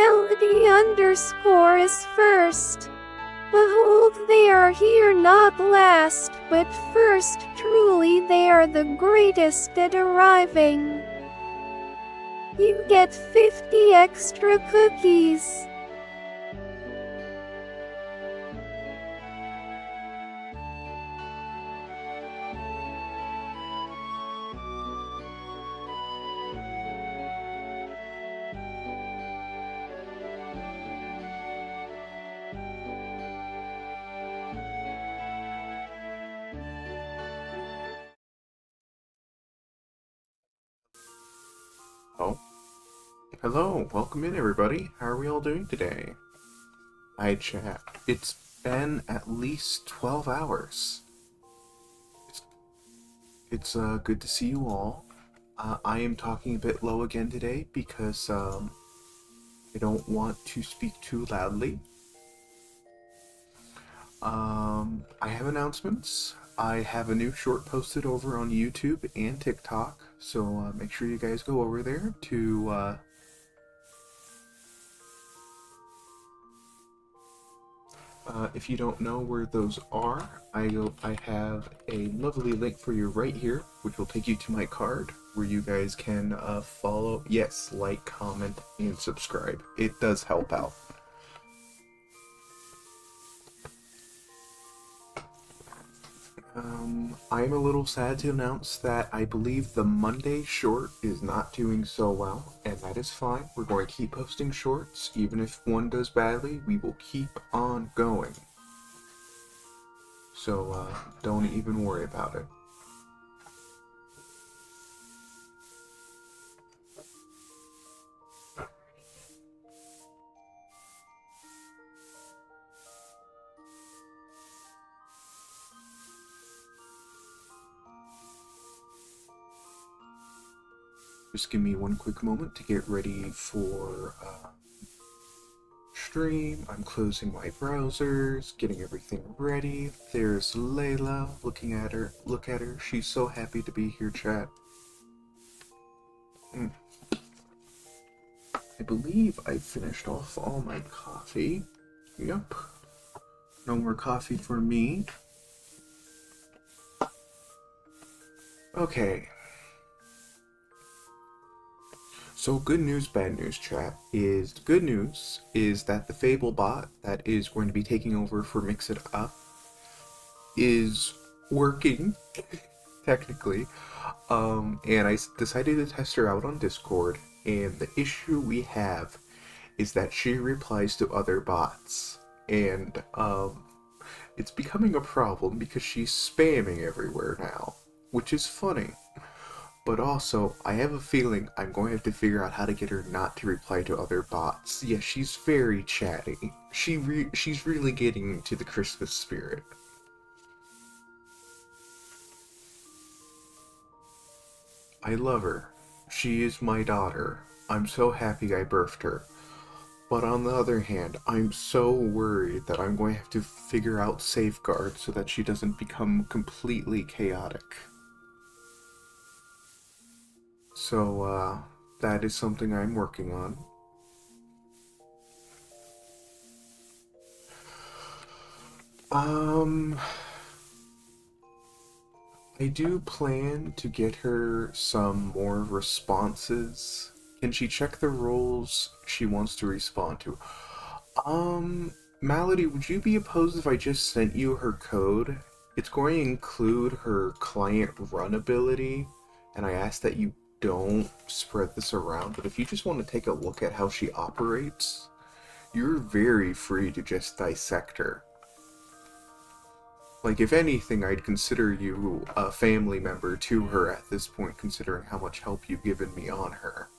Melody underscore is first. Behold, they are here not last, but first. Truly they are the greatest at arriving. You get 50 extra cookies. Oh, hello, welcome in everybody. How are we all doing today? Hi chat. It's been at least 12 hours. It's good to see you all. I am talking a bit low again today because I don't want to speak too loudly. I have announcements. I have a new short posted over on YouTube and TikTok, so make sure you guys go over there to if you don't know where those are, I have a lovely link for you right here, which will take you to my card, where you guys can follow, yes, like, comment, and subscribe. It does help out. I'm a little sad to announce that I believe the Monday short is not doing so well, and that is fine. We're going to keep posting shorts. Even if one does badly, we will keep on going. So, don't even worry about it. Just give me one quick moment to get ready for stream. I'm closing my browsers, getting everything ready. There's Layla. Looking at her. Look at her. She's so happy to be here, chat. I believe I finished off all my coffee. Yep. No more coffee for me. Okay. So good news, bad news, chat, is the good news is that the Fable bot that is going to be taking over for Mix It Up is working, technically. And I decided to test her out on Discord, and the issue we have is that she replies to other bots. And, it's becoming a problem because she's spamming everywhere now, which is funny. But also, I have a feeling I'm going to have to figure out how to get her not to reply to other bots. Yeah, she's very chatty. She's really getting into the Christmas spirit. I love her. She is my daughter. I'm so happy I birthed her. But on the other hand, I'm so worried that I'm going to have to figure out safeguards so that she doesn't become completely chaotic. So, that is something I'm working on. I do plan to get her some more responses. Can she check the roles she wants to respond to? Malady, would you be opposed if I just sent you her code? It's going to include her client run ability, and I ask that you don't spread this around, but if you just want to take a look at how she operates, you're very free to just dissect her. Like, if anything, I'd consider you a family member to her at this point, considering how much help you've given me on her.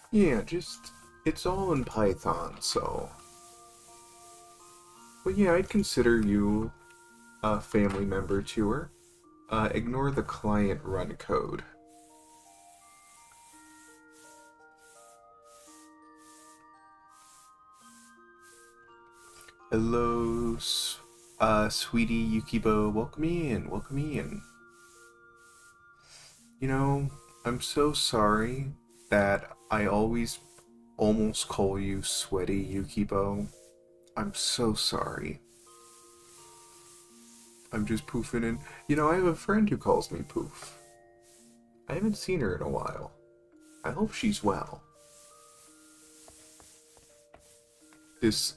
Yeah, it's all in Python, so... But yeah, I'd consider you a family member to her. Ignore the client run code. Hello, sweetie Yukibo. Welcome in. Welcome in. You know, I'm so sorry that I always almost call you Sweaty Yukibo. I'm so sorry. I'm just poofing in. You know, I have a friend who calls me Poof. I haven't seen her in a while. I hope she's well.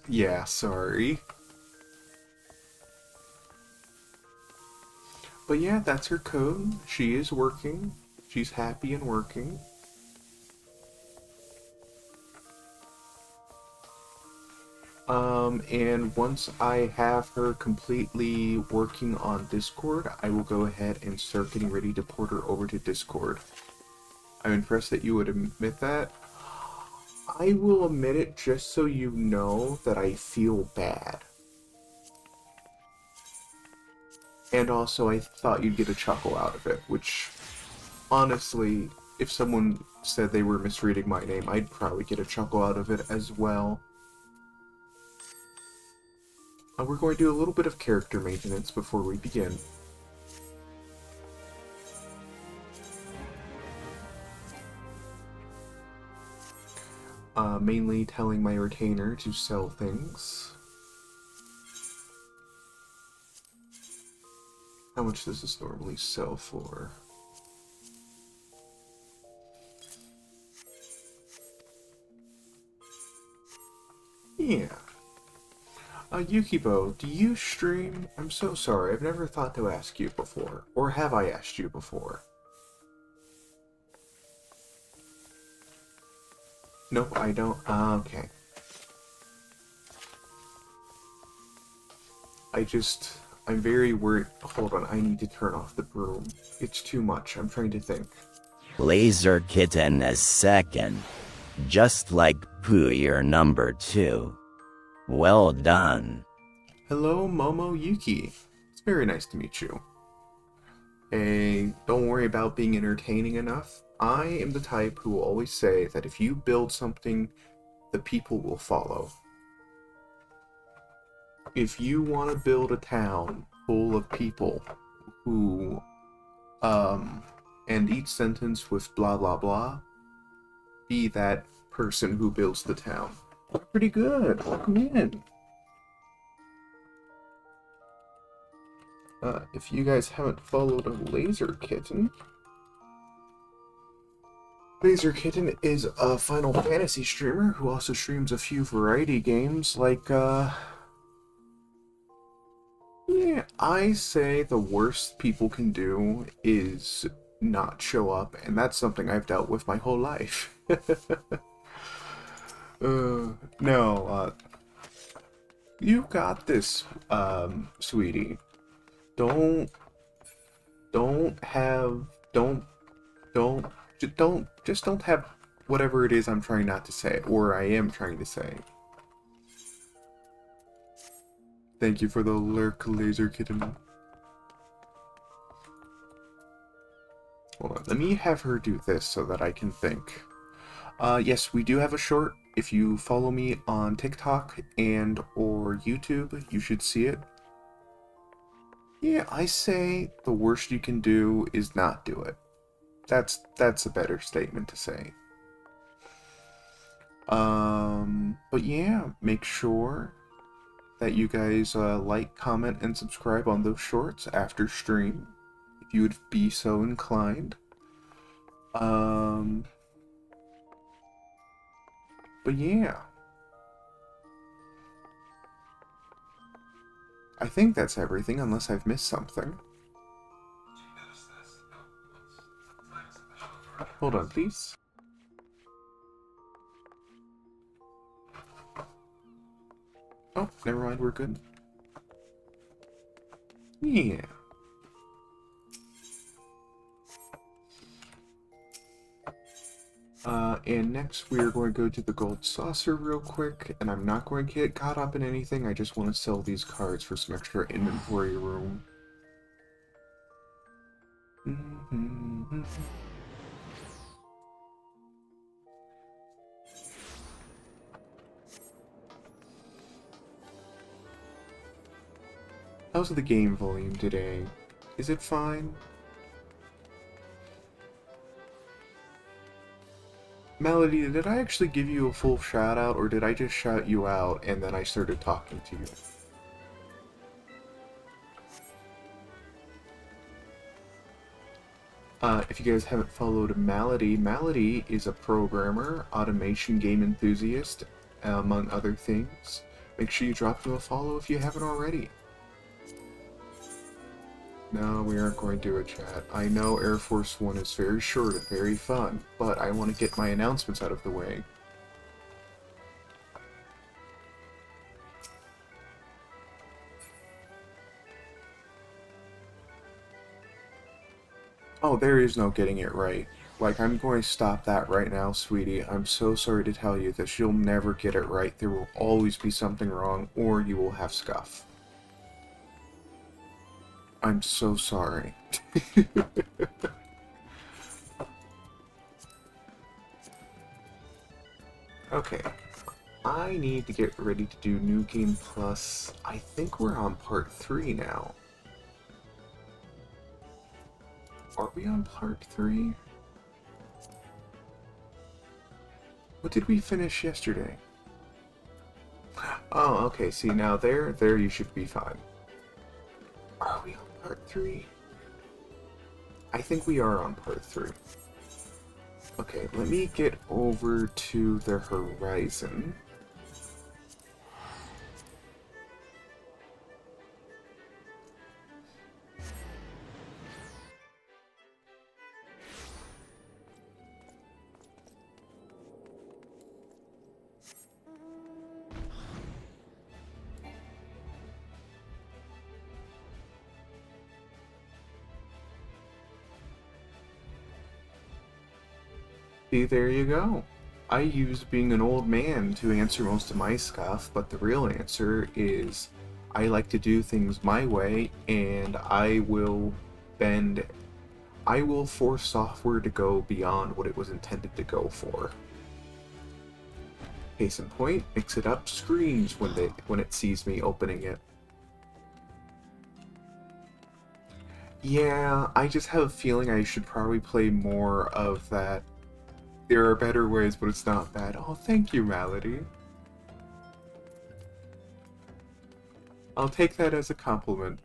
Yeah, sorry. But yeah, that's her code. She is working. She's happy and working. And once I have her completely working on Discord, I will go ahead and start getting ready to port her over to Discord. I'm impressed that you would admit that. I will admit it just so you know that I feel bad. And also, I thought you'd get a chuckle out of it, which, honestly, if someone said they were misreading my name, I'd probably get a chuckle out of it as well. We're going to do a little bit of character maintenance before we begin. Mainly telling my retainer to sell things. How much does this normally sell for? Yeah. Yukibo, do you stream? I'm so sorry, I've never thought to ask you before. Or have I asked you before? Nope, I don't. Okay. I'm very worried. Hold on, I need to turn off the broom. It's too much, I'm trying to think. Laser Kitten is second. Just like Pooh, you're number 2. Well done. Hello, Momo Yuki. It's very nice to meet you. Hey, don't worry about being entertaining enough. I am the type who will always say that if you build something, the people will follow. If you want to build a town full of people who, end each sentence with blah blah blah, be that person who builds the town. Pretty good. Welcome in. If you guys haven't followed a Laser Kitten is a Final Fantasy streamer who also streams a few variety games like, yeah, I say the worst people can do is not show up, and that's something I've dealt with my whole life. No, you got this, sweetie. Don't have, just don't have whatever it is I'm trying not to say, or I am trying to say. Thank you for the lurk, Laser Kitten. Hold on, let me have her do this so that I can think. Yes, we do have a short. If you follow me on TikTok and or YouTube, you should see it. Yeah, I say the worst you can do is not do it. That's a better statement to say. But yeah, make sure that you guys like, comment, and subscribe on those shorts after stream, if you would be so inclined. But yeah. I think that's everything, unless I've missed something. Hold on, please. Oh, never mind, we're good. Yeah. And next we're going to go to the gold saucer real quick, and I'm not going to get caught up in anything, I just want to sell these cards for some extra inventory room. How's the game volume today? Is it fine? Melody, did I actually give you a full shout out, or did I just shout you out and then I started talking to you? If you guys haven't followed Malady, Malady is a programmer, automation game enthusiast, among other things. Make sure you drop him a follow if you haven't already. No, we aren't going to do a chat. I know Air Force One is very short and very fun, but I want to get my announcements out of the way. Oh, there is no getting it right. Like, I'm going to stop that right now, sweetie. I'm so sorry to tell you that you'll never get it right. There will always be something wrong, or you will have scuff. I'm so sorry. Okay. I need to get ready to do New Game Plus. I think we're on part 3 now. Are we on part 3? What did we finish yesterday? Oh, okay, see, now there you should be fine. Are we on part 3? I think we are on part 3. Okay, let me get over to the horizon. See, there you go. I use being an old man to answer most of my stuff, but the real answer is I like to do things my way, and I will force software to go beyond what it was intended to go for. Case in point, Mix It Up screams when it sees me opening it. Yeah, I just have a feeling I should probably play more of that. There are better ways, but it's not bad. Oh, thank you, Malady. I'll take that as a compliment.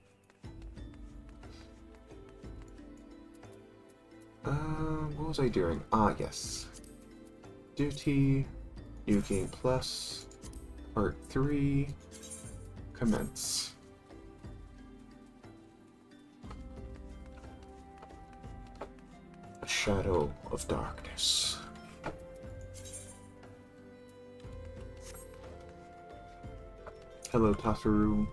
What was I doing? Ah, yes. Duty, New Game Plus, Part 3, commence. A shadow of darkness. Hello, Tasaru.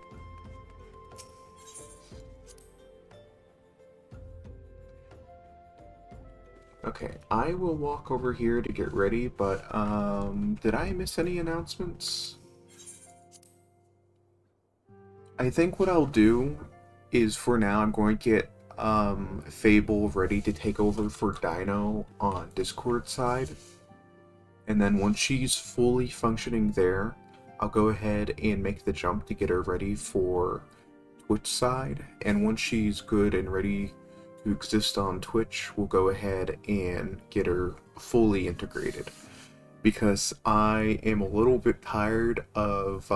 Okay, I will walk over here to get ready, but, did I miss any announcements? I think what I'll do is, for now, I'm going to get, Fable ready to take over for Dino on Discord side. And then once she's fully functioning there, I'll go ahead and make the jump to get her ready for Twitch side. And once she's good and ready to exist on Twitch, we'll go ahead and get her fully integrated. Because I am a little bit tired of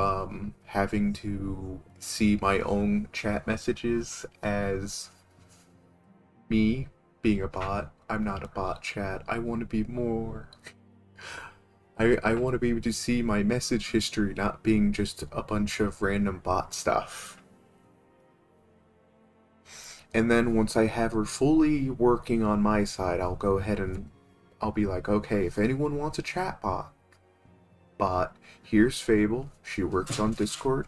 having to see my own chat messages as me being a bot. I'm not a bot, chat. I want to be more. I want to be able to see my message history not being just a bunch of random bot stuff. And then once I have her fully working on my side, I'll go ahead and I'll be like, okay, if anyone wants a chat bot, here's Fable. She works on Discord.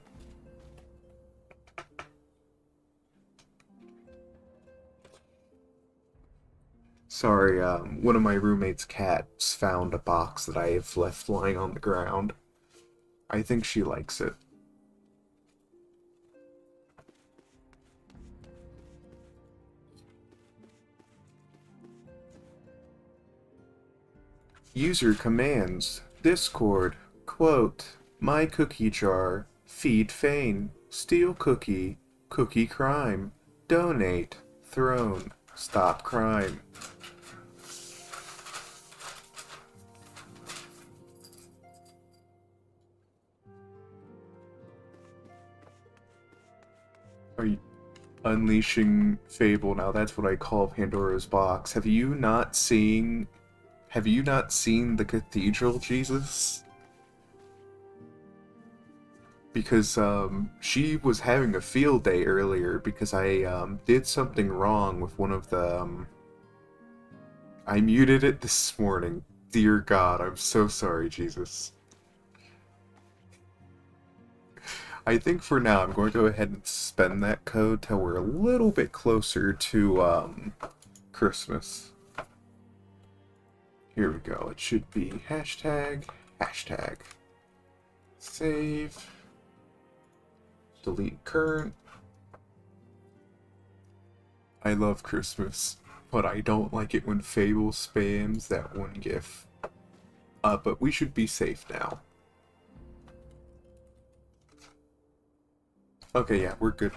Sorry, one of my roommate's cats found a box that I have left lying on the ground. I think she likes it. User commands, Discord, quote, my cookie jar, feed Fane, steal cookie, Cookie crime. Donate. Throne. Stop crime. Are you unleashing Fable now? That's what I call Pandora's box. Have you not seen the cathedral, Jesus? Because she was having a field day earlier because I did something wrong with one of the I muted it this morning. Dear God, I'm so sorry, Jesus. I think for now I'm going to go ahead and suspend that code till we're a little bit closer to Christmas. Here we go. It should be hashtag. Save. Delete current. I love Christmas, but I don't like it when Fable spams that one GIF. But we should be safe now. Okay, yeah, we're good.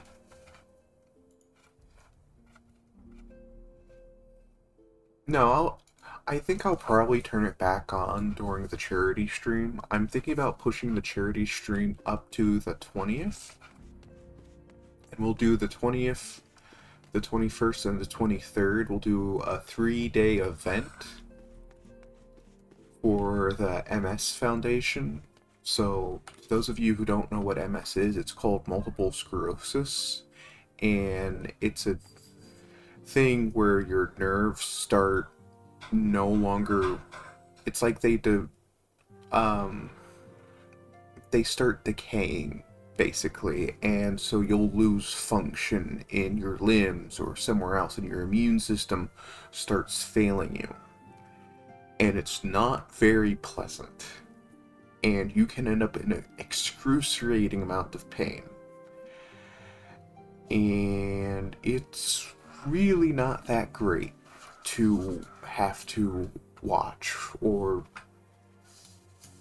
No, I think I'll probably turn it back on during the charity stream. I'm thinking about pushing the charity stream up to the 20th. And we'll do the 20th, the 21st, and the 23rd. We'll do a 3-day event for the MS Foundation. So, those of you who don't know what MS is, it's called multiple sclerosis. And it's a thing where your nerves start no longer... It's like they start decaying, basically, and so you'll lose function in your limbs or somewhere else, and your immune system starts failing you. And it's not very pleasant. And you can end up in an excruciating amount of pain. And it's really not that great to have to watch or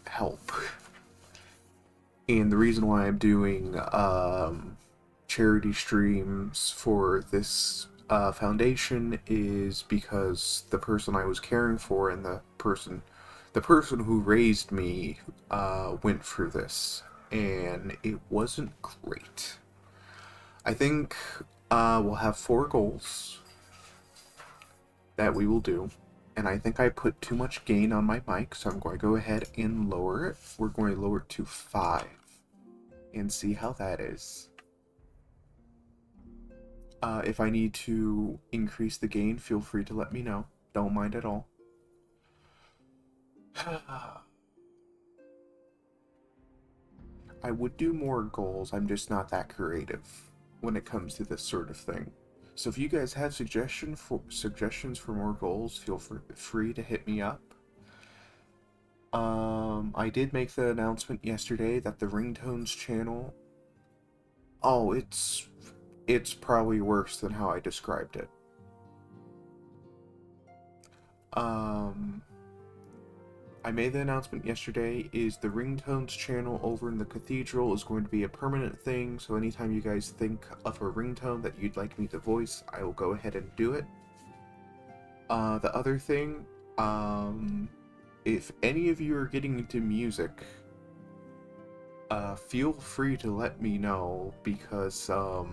help. And the reason why I'm doing charity streams for this foundation is because the person I was caring for and the person who raised me went through this, and it wasn't great. I think we'll have 4 goals that we will do. And I think I put too much gain on my mic, so I'm going to go ahead and lower it. We're going to lower it to 5 and see how that is. If I need to increase the gain, feel free to let me know. Don't mind at all. I would do more goals, I'm just not that creative when it comes to this sort of thing. So if you guys have suggestions for more goals, feel free to hit me up. I did make the announcement yesterday that the Ringtones channel... Oh, it's probably worse than how I described it. I made the announcement yesterday is the Ringtones channel over in the Cathedral is going to be a permanent thing, so anytime you guys think of a ringtone that you'd like me to voice, I will go ahead and do it. The other thing, if any of you are getting into music, feel free to let me know, because I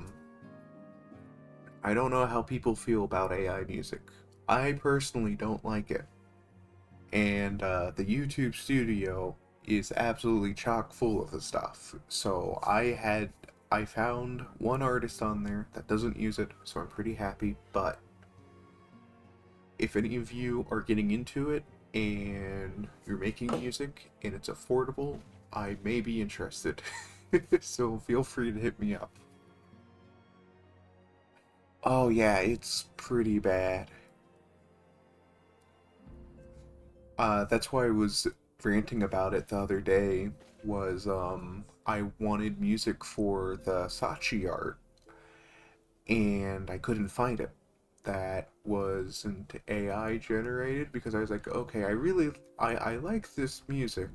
don't know how people feel about AI music. I personally don't like it. And the YouTube studio is absolutely chock full of the stuff. So I found one artist on there that doesn't use it, so I'm pretty happy. But if any of you are getting into it and you're making music and it's affordable, I may be interested. So feel free to hit me up. Oh yeah, it's pretty bad. That's why I was ranting about it the other day, was, I wanted music for the Sachi art, and I couldn't find it. That wasn't AI generated, because I was like, okay, I like this music,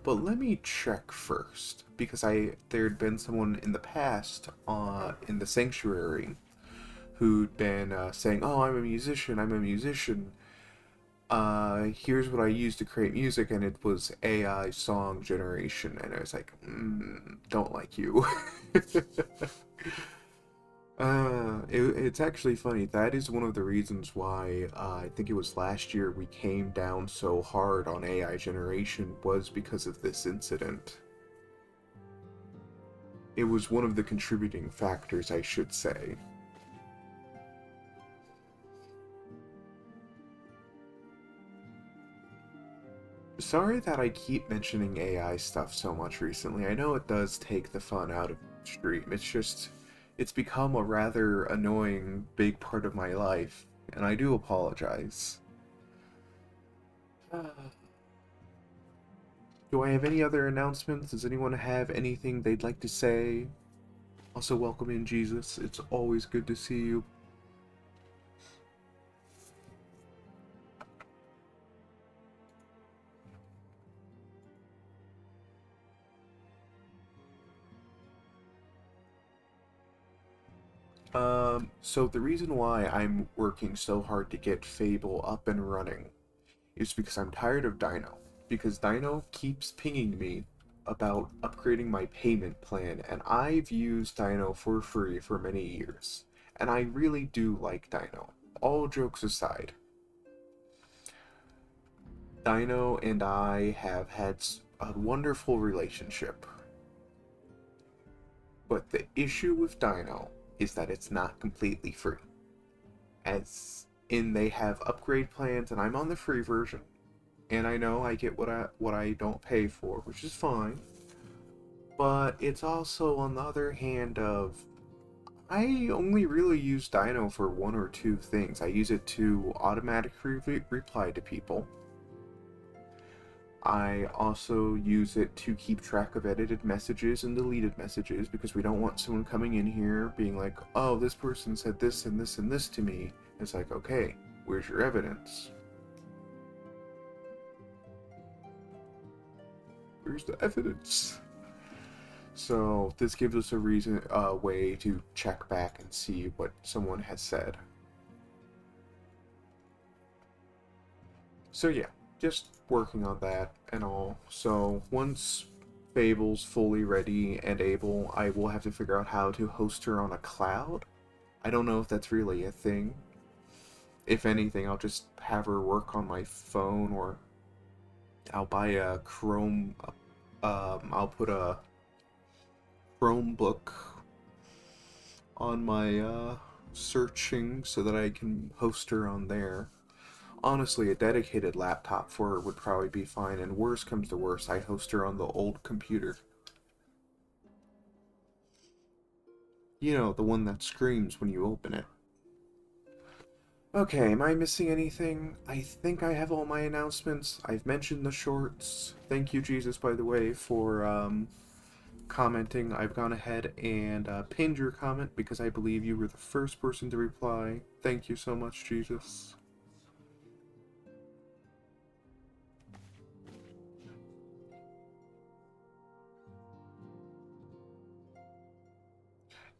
But let me check first, because there'd been someone in the past in the sanctuary who'd been saying, "Oh, I'm a musician. I'm a musician. Here's what I use to create music," and it was AI song generation, and I was like, don't like you. It's actually funny. That is one of the reasons why I think it was last year we came down so hard on AI generation, was because of this incident. It was one of the contributing factors, I should say. Sorry that I keep mentioning AI stuff so much recently. I know it does take the fun out of the stream. It's become a rather annoying big part of my life, and I do apologize. Do I have any other announcements? Does anyone have anything they'd like to say? Also, welcome in, Jesus. It's always good to see you. So the reason why I'm working so hard to get Fable up and running is because I'm tired of Dino. Because Dino keeps pinging me about upgrading my payment plan, and I've used Dino for free for many years. And I really do like Dino. All jokes aside, Dino and I have had a wonderful relationship. But the issue with Dino is that it's not completely free. As in, they have upgrade plans, and I'm on the free version. And I know I get what I don't pay for, which is fine. But it's also on the other hand of, I only really use Dino for one or two things. I use it to automatically reply to people. I also use it to keep track of edited messages and deleted messages, because we don't want someone coming in here being like, "Oh, this person said this and this and this to me." It's like, okay, where's your evidence? Where's the evidence? So this gives us a way to check back and see what someone has said. So yeah, just working on that and all. So once Fable's fully ready and able, I will have to figure out how to host her on a cloud. I don't know if that's really a thing. If anything, I'll just have her work on my phone, or I'll buy a I'll put a Chromebook on my searching so that I can host her on there. Honestly, a dedicated laptop for her would probably be fine, and worst comes to worst, I host her on the old computer. You know, the one that screams when you open it. Okay, am I missing anything? I think I have all my announcements. I've mentioned the shorts. Thank you, Jesus, by the way, for commenting. I've gone ahead and pinned your comment because I believe you were the first person to reply. Thank you so much, Jesus.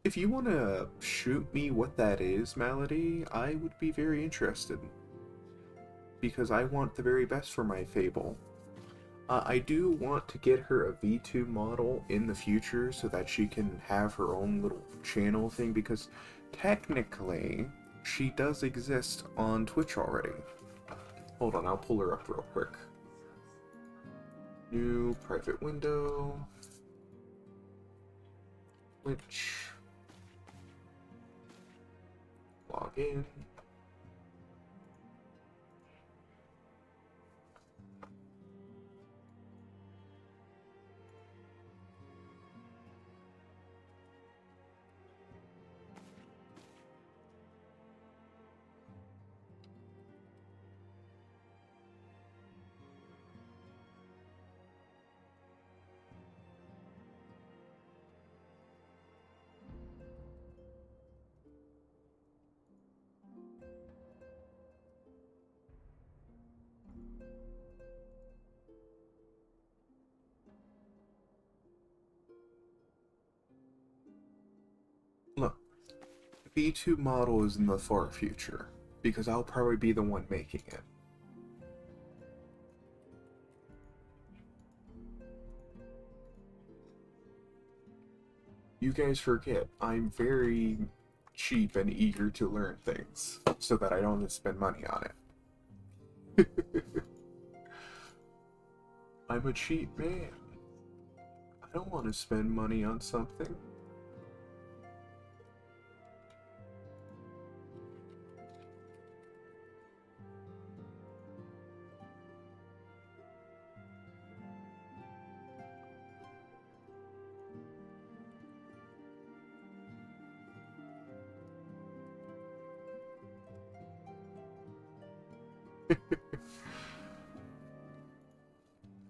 If you want to shoot me what that is, Malady, I would be very interested. Because I want the very best for my Fable. I do want to get her a V2 model in the future so that she can have her own little channel thing, because technically she does exist on Twitch already. Hold on, I'll pull her up real quick. New private window. Twitch. Log in. V2 model is in the far future, because I'll probably be the one making it. You guys forget, I'm very cheap and eager to learn things, so that I don't have to spend money on it. I'm a cheap man. I don't want to spend money on something.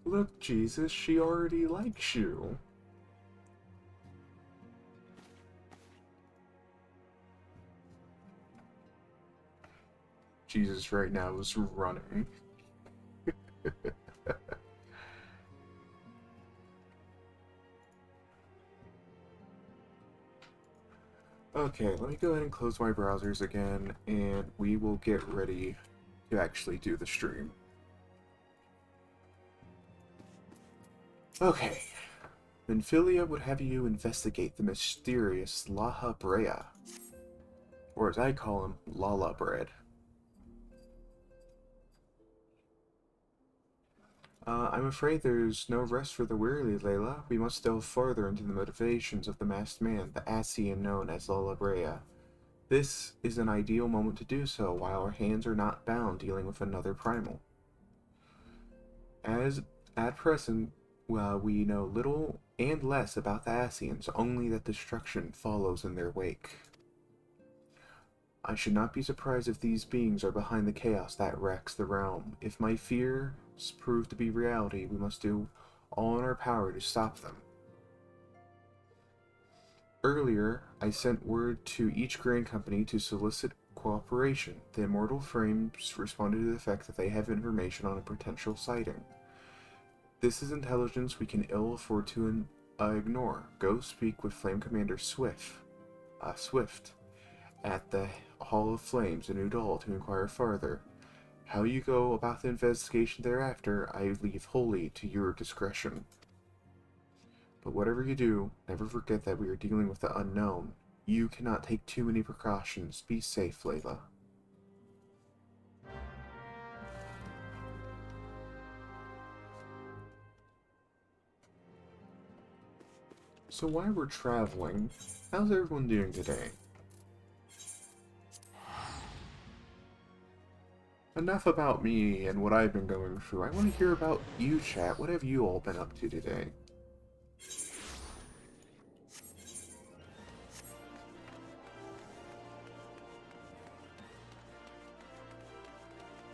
Look, Jesus, she already likes you. Jesus right now is running. Okay, let me go ahead and close my browsers again, and we will get ready to actually do the stream. Okay. Minfilia would have you investigate the mysterious Laha Brea, or as I call him, Lala Bread. I'm afraid there's no rest for the weary, Layla. We must delve farther into the motivations of the masked man, the Asian known as Lala Brea. This is an ideal moment to do so, while our hands are not bound dealing with another primal. As at present, we know little and less about the Asians, only that destruction follows in their wake. I should not be surprised if these beings are behind the chaos that wrecks the realm. If my fears prove to be reality, we must do all in our power to stop them. Earlier, I sent word to each grain company to solicit cooperation. The Immortal Frames responded to the fact that they have information on a potential sighting. This is intelligence we can ill afford to ignore. Go speak with Flame Commander Swift at the Hall of Flames in Udall to inquire farther. How you go about the investigation thereafter, I leave wholly to your discretion. But whatever you do, never forget that we are dealing with the unknown. You cannot take too many precautions. Be safe, Layla. So while we're traveling, how's everyone doing today? Enough about me and what I've been going through. I want to hear about you, chat. What have you all been up to today?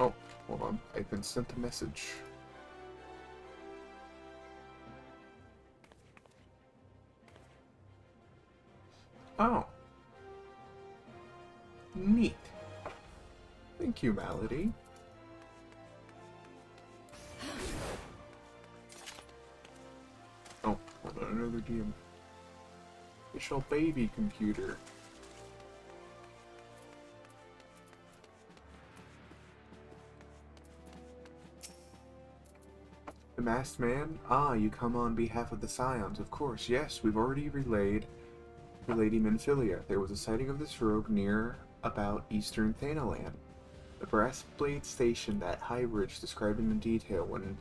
Oh, hold on. I've been sent a message. Oh. Neat. Thank you, Malady. Oh, hold on, another DM. Official baby computer. The masked man? Ah, you come on behalf of the Scions, of course. Yes, we've already relayed for Lady Minfilia. There was a sighting of this rogue near about eastern Thanalan. The brass blade stationed at High Ridge described him in detail when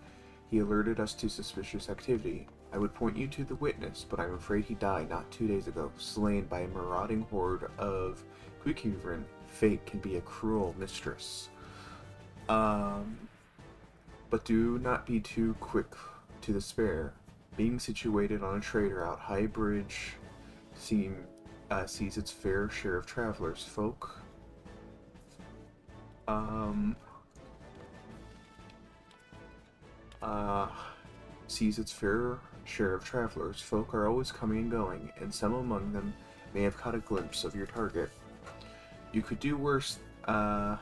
he alerted us to suspicious activity. I would point you to the witness, but I'm afraid he died not 2 days ago, slain by a marauding horde of Quikivrin. Fate can be a cruel mistress. But do not be too quick to despair. Being situated on a trader out High Bridge sees its fair share of travelers. Sees its fair share of travelers. Folk are always coming and going, and some among them may have caught a glimpse of your target. You could do worse. To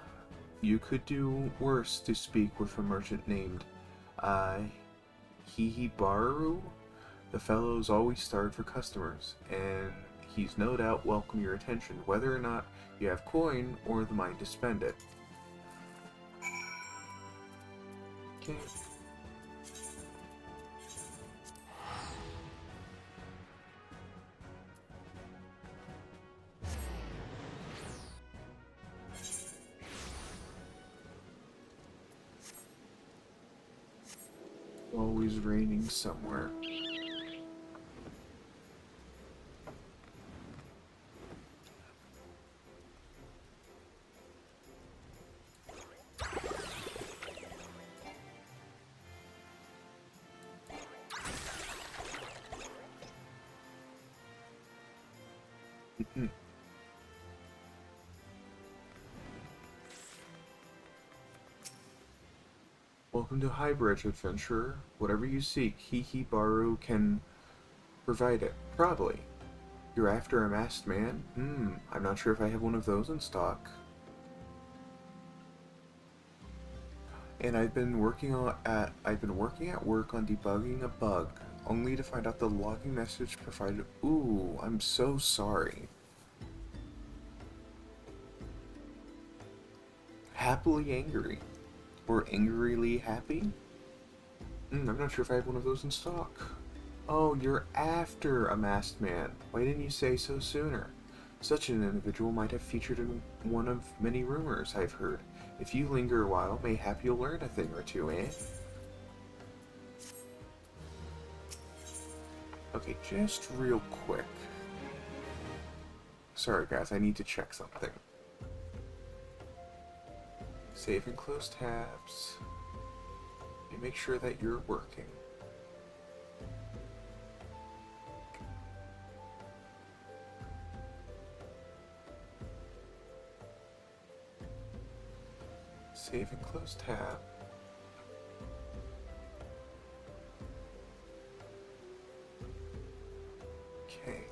speak with a merchant named Hihibaru. The fellow's always starved for customers, and He's no doubt welcome your attention, whether or not you have coin or the mind to spend it. Okay. Always raining somewhere. Welcome to Highbridge, adventurer. Whatever you seek, Baru can provide it. Probably. You're after a masked man? I'm not sure if I have one of those in stock. And I've been working at work on debugging a bug, only to find out the logging message provided. Ooh, I'm so sorry. Happily angry. Or angrily happy? I'm not sure if I have one of those in stock. Oh, you're after a masked man. Why didn't you say so sooner? Such an individual might have featured in one of many rumors I've heard. If you linger a while, mayhap you'll learn a thing or two, eh? Okay, just real quick. Sorry guys, I need to check something. Save and close tabs. And make sure that you're working. Save and close tab. Okay.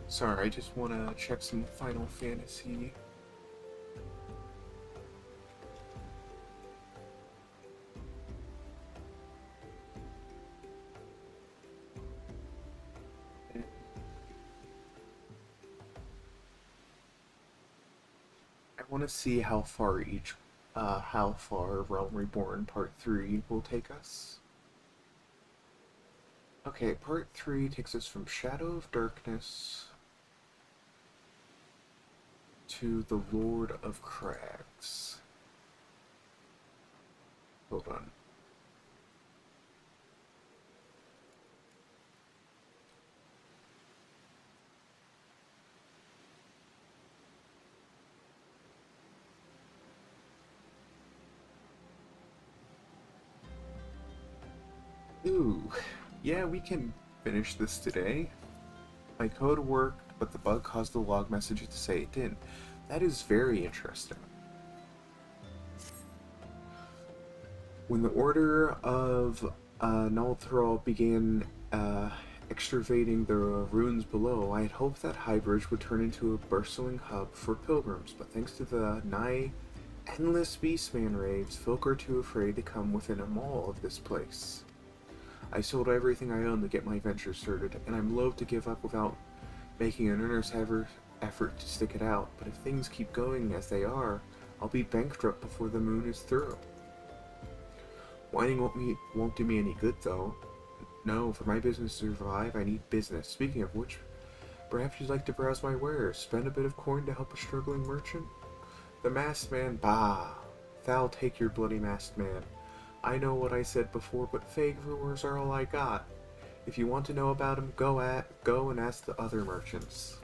Sorry, I just want to check some Final Fantasy. I want to see how far Realm Reborn Part 3 will take us. Okay, Part 3 takes us from Shadow of Darkness to the Lord of Crags. Hold on. Ooh, yeah, we can finish this today. My code worked, but the bug caused the log message to say it didn't. That is very interesting. When the Order of Nulthral began excavating the ruins below, I had hoped that Highbridge would turn into a bustling hub for pilgrims, but thanks to the nigh endless Beastman raids, folk are too afraid to come within a mile of this place. I sold everything I owned to get my venture started, and I'm loath to give up without making an earnest effort to stick it out, but if things keep going as they are, I'll be bankrupt before the moon is through. Whining won't do me any good, though. No, for my business to survive, I need business. Speaking of which, perhaps you'd like to browse my wares, spend a bit of coin to help a struggling merchant? The masked man, bah! Thou take your bloody masked man. I know what I said before, but vague rumors are all I got. If you want to know about him, go and ask the other merchants.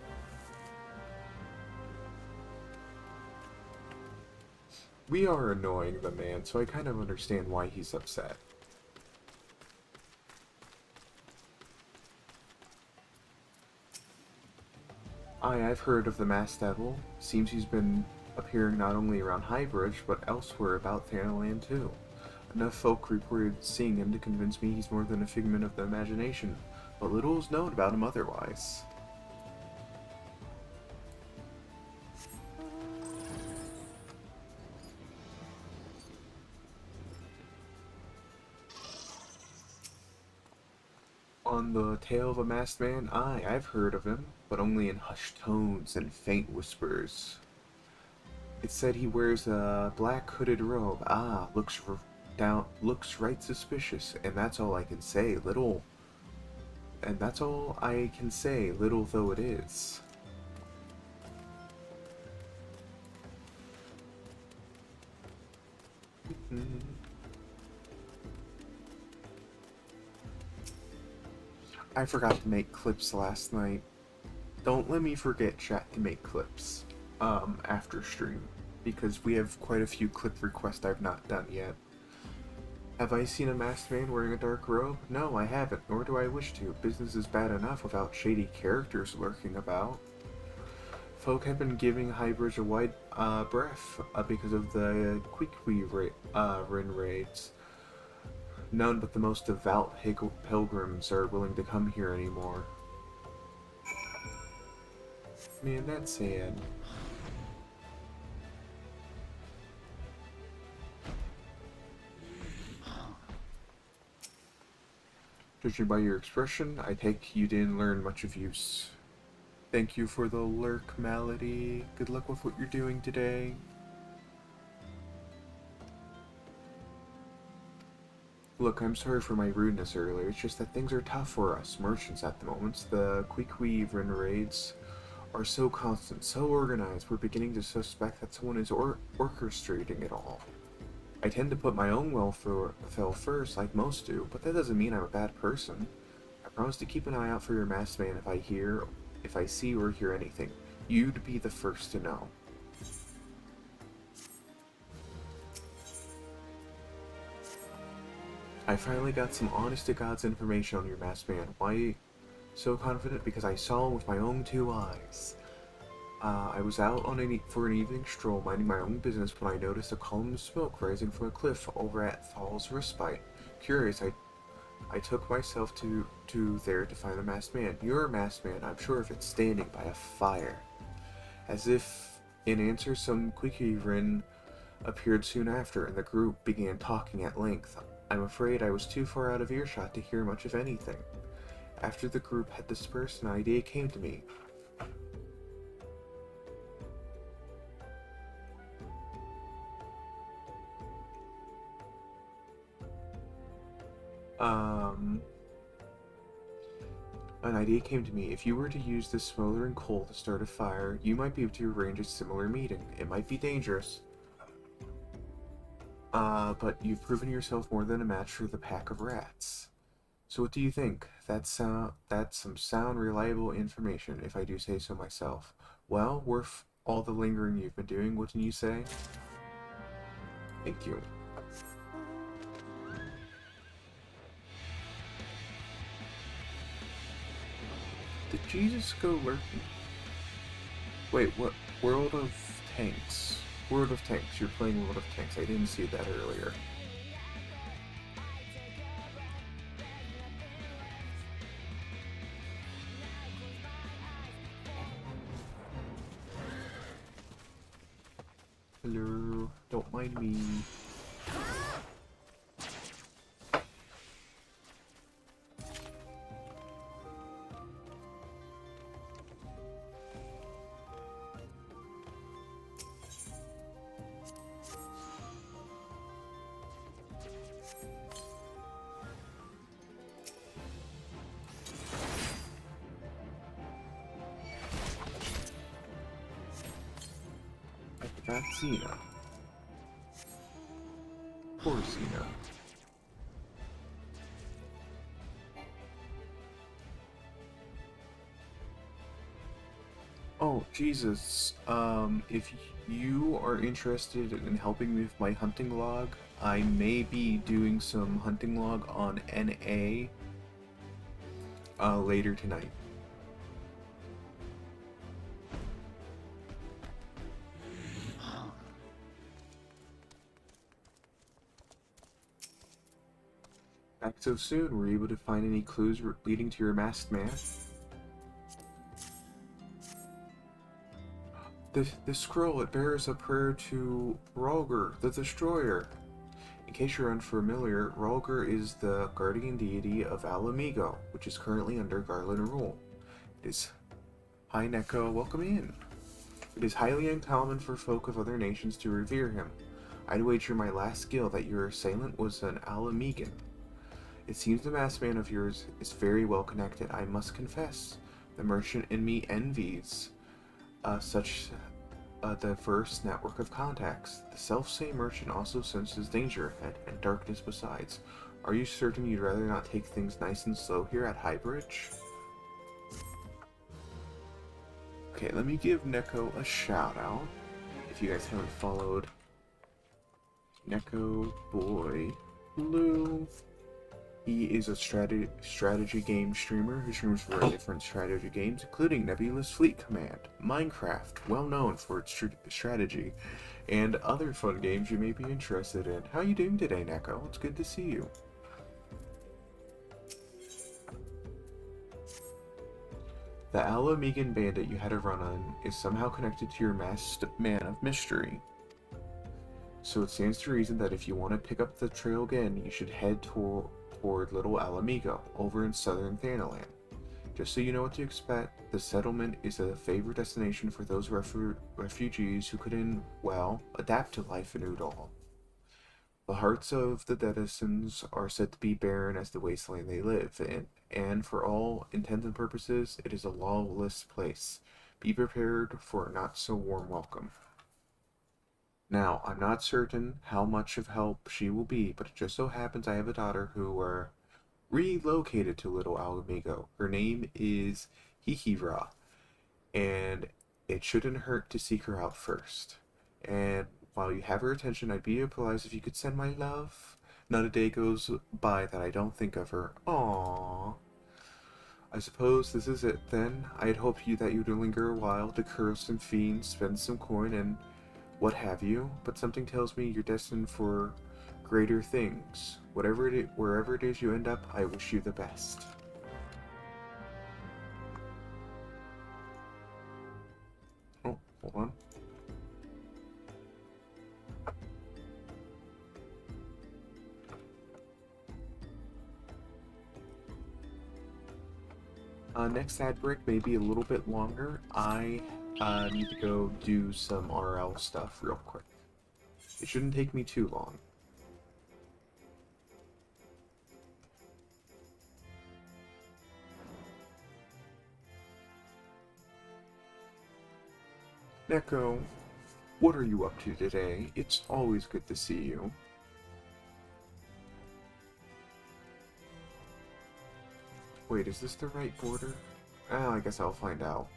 We are annoying the man, so I kind of understand why he's upset. I've heard of the Masked Devil. Seems he's been appearing not only around Highbridge, but elsewhere about Thanaland too. Enough folk reported seeing him to convince me he's more than a figment of the imagination, but little is known about him otherwise. On the tale of a masked man? Aye, I've heard of him, but only in hushed tones and faint whispers. It said he wears a black hooded robe. Ah, looks right suspicious, and that's all I can say. Little though it is. I forgot to make clips last night. Don't let me forget, chat, to make clips after stream, because we have quite a few clip requests I've not done yet. Have I seen a masked man wearing a dark robe? No, I haven't, nor do I wish to. Business is bad enough without shady characters lurking about. Folk have been giving Highbridge a wide breath because of the Rin raids. None but the most devout pilgrims are willing to come here anymore. Man, that's sad. Judging by your expression, I take you didn't learn much of use. Thank you for the lurk, Malady. Good luck with what you're doing today. Look, I'm sorry for my rudeness earlier. It's just that things are tough for us merchants at the moment. The Rin raids are so constant, so organized, we're beginning to suspect that someone is orchestrating it all. I tend to put my own welfare first, like most do, but that doesn't mean I'm a bad person. I promise to keep an eye out for your masked man if I see or hear anything. You'd be the first to know. I finally got some honest-to-God's information on your masked man. Why so confident? Because I saw him with my own 2 eyes. I was out for an evening stroll, minding my own business, when I noticed a column of smoke rising from a cliff over at Thal's Respite. Curious, I took myself to there to find the masked man. You're a masked man, I'm sure of it, standing by a fire. As if in answer, some Rin appeared soon after, and the group began talking at length. I'm afraid I was too far out of earshot to hear much of anything. After the group had dispersed, an idea came to me. An idea came to me. If you were to use this smoldering coal to start a fire, you might be able to arrange a similar meeting. It might be dangerous, but you've proven yourself more than a match for the pack of rats. So what do you think? That's some sound, reliable information, if I do say so myself. Well, worth all the lingering you've been doing, wouldn't you say? Thank you. Did Jesus go lurking? Wait, what? World of Tanks. World of Tanks. You're playing World of Tanks. I didn't see that earlier. Hello. Don't mind me. Xena. Poor Xena. Oh, Jesus. If you are interested in helping me with my hunting log, I may be doing some hunting log on NA later tonight. Back so soon, were you able to find any clues leading to your masked man? The scroll, it bears a prayer to Roger, the Destroyer. In case you're unfamiliar, Rolger is the guardian deity of Alamigo, which is currently under Garland rule. It is... Hi Neko, welcome in. It is highly uncommon for folk of other nations to revere him. I'd wager my last skill that your assailant was an Alamigan. It seems the masked man of yours is very well connected, I must confess. The merchant in me envies such a diverse network of contacts. The self-same merchant also senses danger ahead, and darkness besides. Are you certain you'd rather not take things nice and slow here at Highbridge? Okay, let me give Neko a shout out. If you guys haven't followed Neko Boy Blue, he is a strategy game streamer who streams for different strategy games, including Nebulous Fleet Command, Minecraft, well known for its strategy, and other fun games you may be interested in. How you doing today, Neko? It's good to see you. The Alamegan bandit you had a run on is somehow connected to your masked man of mystery. So it stands to reason that if you want to pick up the trail again, you should head toward Little Alamigo, over in southern Thanalan. Just so you know what to expect, the settlement is a favorite destination for those refugees who couldn't, well, adapt to life in Udall. The hearts of the denizens are said to be barren as the wasteland they live in, and for all intents and purposes, it is a lawless place. Be prepared for a not-so-warm welcome. Now, I'm not certain how much of help she will be, but it just so happens I have a daughter who relocated to Little Alamigo. Her name is Hihira, and it shouldn't hurt to seek her out first. And while you have her attention, I'd be obliged if you could send my love. Not a day goes by that I don't think of her. Aww. I suppose this is it then. I had hoped that you'd linger a while to curse some fiends, spend some coin, and what have you, but something tells me you're destined for greater things. Wherever it is you end up, I wish you the best. Oh, hold on. Next ad break may be a little bit longer. I need to go do some RL stuff real quick. It shouldn't take me too long. Neko, what are you up to today? It's always good to see you. Wait, is this the right border? I guess I'll find out.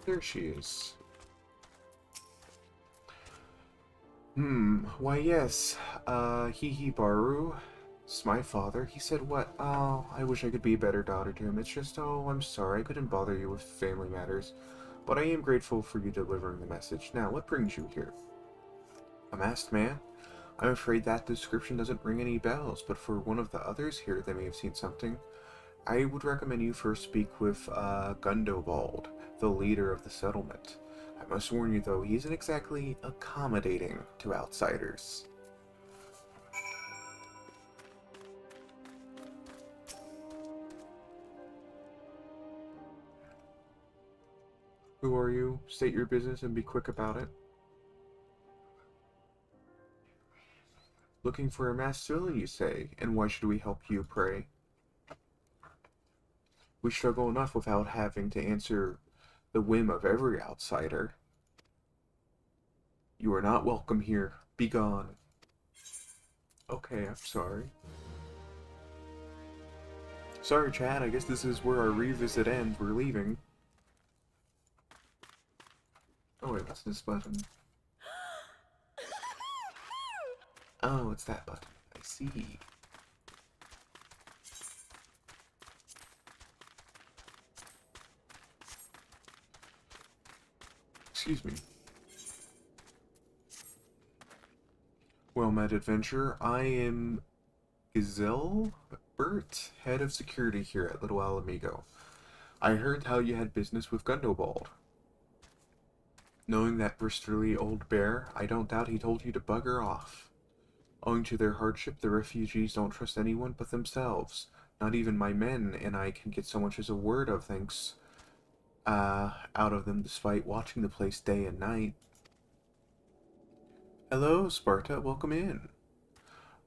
There she is. Why yes, Baru, it's my father. He said what? Oh, I wish I could be a better daughter to him. It's just, oh, I'm sorry, I couldn't bother you with family matters. But I am grateful for you delivering the message. Now, what brings you here? A masked man? I'm afraid that description doesn't ring any bells, but for one of the others here, they may have seen something. I would recommend you first speak with Gundobald, the leader of the settlement. I must warn you though, he isn't exactly accommodating to outsiders. Who are you? State your business and be quick about it. Looking for a masked villain, you say? And why should we help you, pray? We struggle enough without having to answer the whim of every outsider. You are not welcome here. Be gone. Okay, I'm sorry. Sorry, Chad, I guess this is where our revisit ends. We're leaving. Oh wait, what's this button? Oh, it's that button. I see. Excuse me. Well met, adventurer. I am Gazelle Burt, head of security here at Little Alamigo. I heard how you had business with Gundobald. Knowing that bristerly old bear, I don't doubt he told you to bugger off. Owing to their hardship, the refugees don't trust anyone but themselves. Not even my men and I can get so much as a word of thanks out of them despite watching the place day and night. Hello, Sparta, welcome in.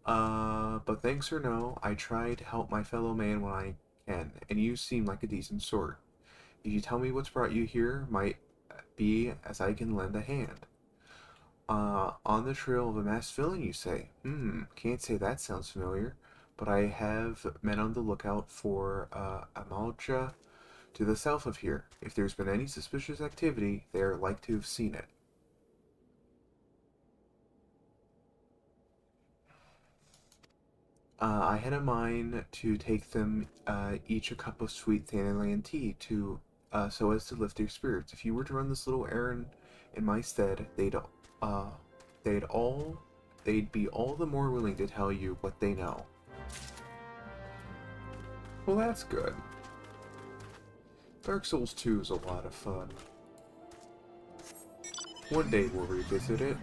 But thanks or no, I try to help my fellow man when I can, and you seem like a decent sort. If you tell me what's brought you here, might be as I can lend a hand. On the trail of a masked villain, you say? Can't say that sounds familiar, but I have men on the lookout for, Amalja to the south of here. If there's been any suspicious activity, they are like to have seen it. I had a mind to take them each a cup of sweet Thanalan tea to so as to lift their spirits. If you were to run this little errand in my stead, uh they'd all they'd be all the more willing to tell you what they know. Well, that's good. Dark Souls 2 is a lot of fun. One day we'll revisit it,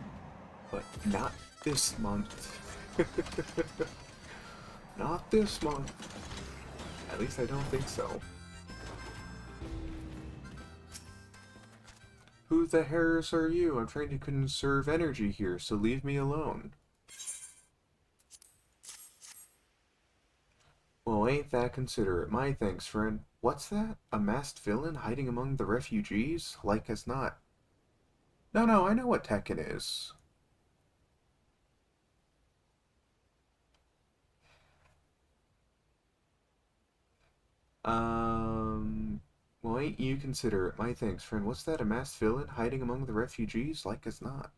but not this month. Not this month. At least I don't think so. Who the hairs are you? I'm trying to conserve energy here, so leave me alone. Well, ain't that considerate. My thanks, friend. What's that? A masked villain hiding among the refugees? Like as not. No, I know what Tekken is. Well, ain't you considerate. My thanks, friend. What's that? A masked villain hiding among the refugees? Like as not.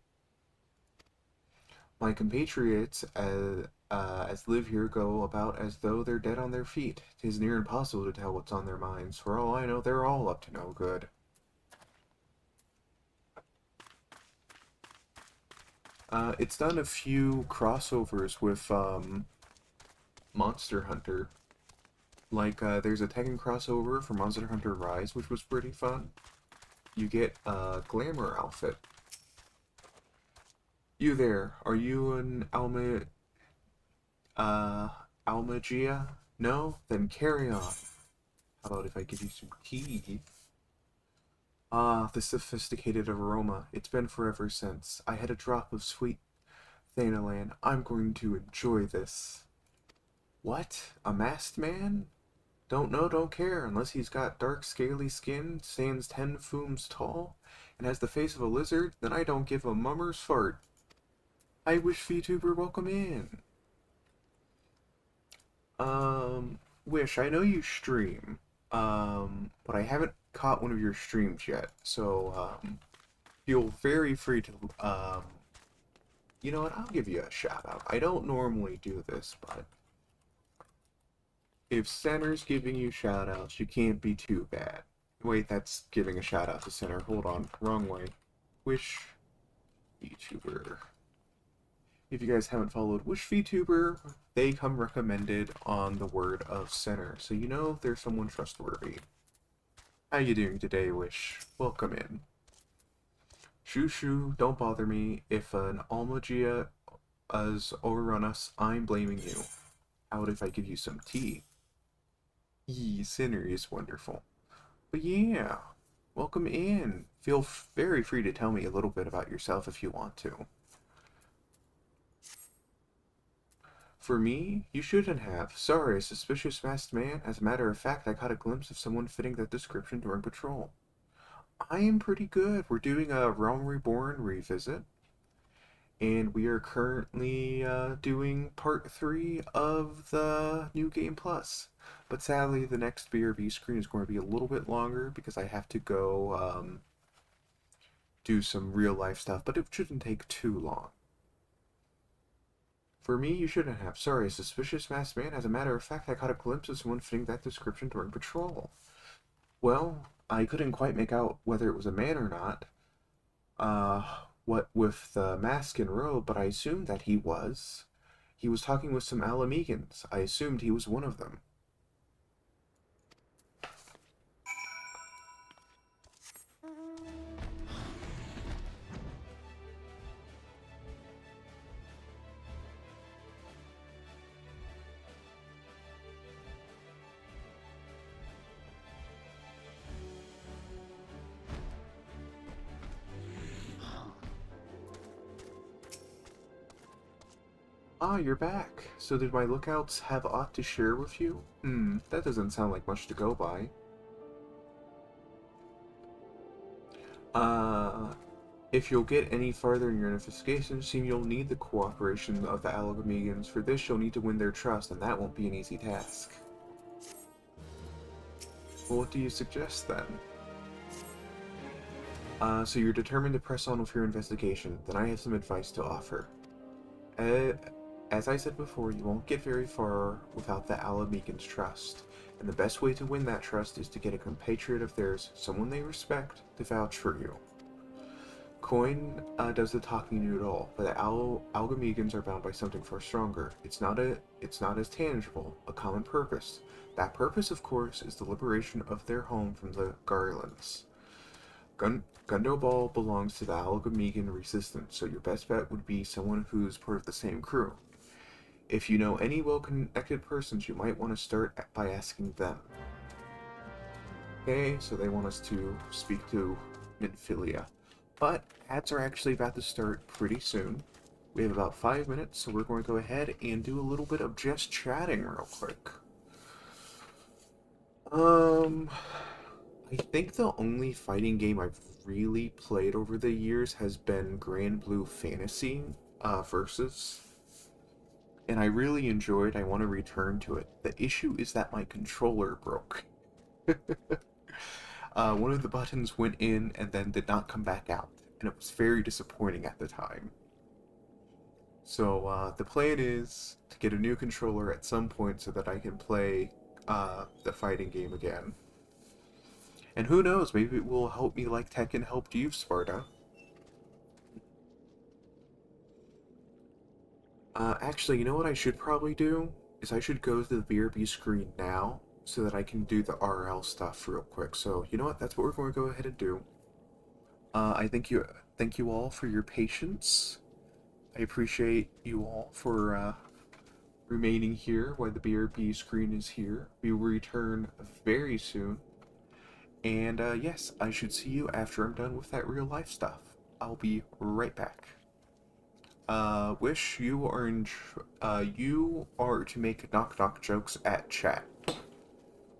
My compatriots as live here go about as though they're dead on their feet. 'Tis near impossible to tell what's on their minds. For all I know, they're all up to no good. It's done a few crossovers with Monster Hunter. Like, there's a Tekken crossover for Monster Hunter Rise, which was pretty fun. You get a glamour outfit. You there, are you an Almagia? No? Then carry on. How about if I give you some tea? Ah, the sophisticated aroma. It's been forever since. I had a drop of sweet Thanalan. I'm going to enjoy this. What? A masked man? Don't know, don't care, unless he's got dark, scaly skin, stands 10 fooms tall, and has the face of a lizard, then I don't give a mummer's fart. I wish Vtuber welcome in. Wish, I know you stream, but I haven't caught one of your streams yet, so, feel very free to, you know what, I'll give you a shout out. I don't normally do this, but if Center's giving you shoutouts, you can't be too bad. Wait, that's giving a shout out to Center. Hold on, wrong way. Wish VTuber. If you guys haven't followed Wish VTuber, they come recommended on the word of Center, so you know there's someone trustworthy. How you doing today, Wish? Welcome in. Shoo, don't bother me. If an Almagia has overrun us, I'm blaming you. How about if I give you some tea? Yee, Sinner is wonderful. But yeah, welcome in. Feel very free to tell me a little bit about yourself if you want to. For me, you shouldn't have. Sorry, a suspicious masked man. As a matter of fact, I caught a glimpse of someone fitting that description during patrol. I am pretty good. We're doing a Realm Reborn revisit. and we are currently doing part 3 of the New Game Plus. But sadly, the next BRB screen is going to be a little bit longer because I have to go do some real life stuff, but it shouldn't take too long. For me, you shouldn't have. Sorry, a suspicious masked man. As a matter of fact, I caught a glimpse of someone fitting that description during patrol. Well, I couldn't quite make out whether it was a man or not. What with the mask and robe, but I assumed that he was. He was talking with some Alamegans. I assumed he was one of them. Ah, you're back. So did my lookouts have aught to share with you? That doesn't sound like much to go by. If you'll get any farther in your investigation, seem you'll need the cooperation of the Alamegans. For this, you'll need to win their trust, and that won't be an easy task. Well, what do you suggest, then? So you're determined to press on with your investigation. Then I have some advice to offer. As I said before, you won't get very far without the Alamegans' trust. And the best way to win that trust is to get a compatriot of theirs, someone they respect, to vouch for you. Coin does the talking to you at all, but the Alamegans are bound by something far stronger. It's not as tangible, a common purpose. That purpose, of course, is the liberation of their home from the Garlands. Gundoball belongs to the Alamegan resistance, so your best bet would be someone who's part of the same crew. If you know any well-connected persons, you might want to start by asking them. Okay, so they want us to speak to Minfilia. But ads are actually about to start pretty soon. We have about 5 minutes, so we're going to go ahead and do a little bit of just chatting real quick. I think the only fighting game I've really played over the years has been Grand Blue Fantasy Versus. And I really enjoyed. I want to return to it. The issue is that my controller broke. One of the buttons went in and then did not come back out, and it was very disappointing at the time. So the plan is to get a new controller at some point so that I can play the fighting game again. And who knows, maybe it will help me like Tekken helped you, Sparta. Actually, you know what I should probably do? Is I should go to the BRB screen now so that I can do the RL stuff real quick. So, you know what? That's what we're going to go ahead and do. I thank you all for your patience. I appreciate you all for remaining here while the BRB screen is here. We will return very soon. And yes, I should see you after I'm done with that real life stuff. I'll be right back. Wish you are to make knock jokes at chat.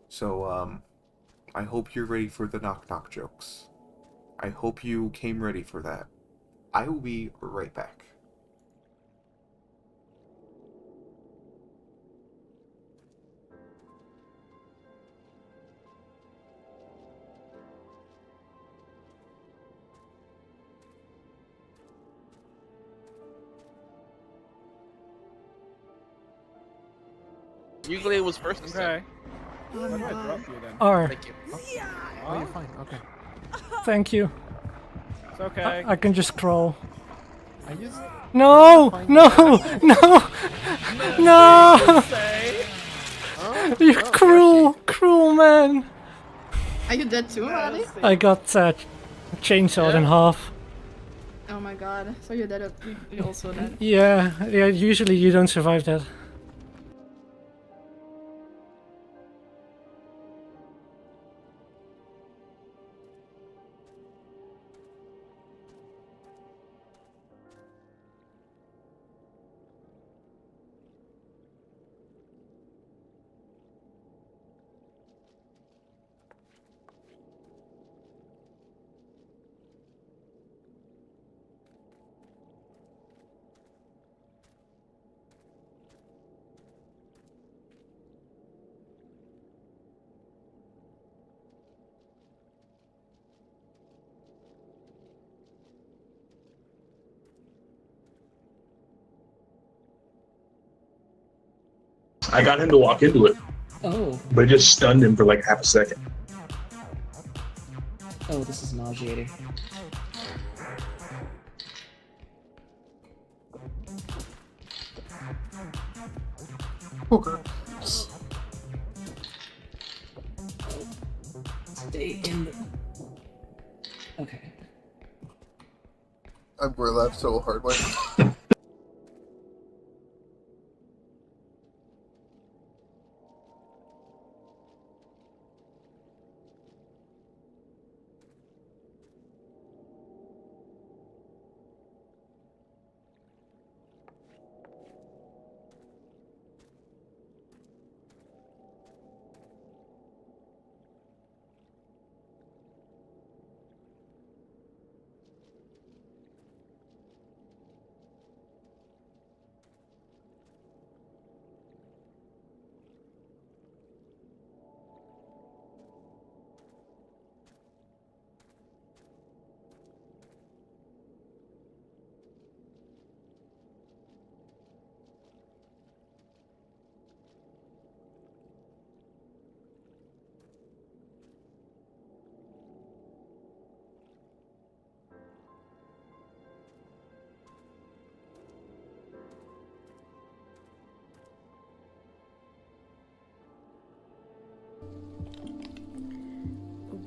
So, I hope you're ready for the knock jokes. I hope you came ready for that. I will be right back. Usually it was first. Okay. Oh my I'm gonna god. drop you then. R. Thank you. Oh, you're fine. Okay. Thank you. It's okay. I can just crawl. I just No! No! No! No! You cruel man! Are you dead too, Ali? I got chainsawed in half. Oh my god. So you're dead. You're also dead. Yeah, usually you don't survive that. I got him to walk into it, Oh. but it just stunned him for like half a second. Oh, this is nauseating. Okay. Stay in the... Okay. We're left so hard way.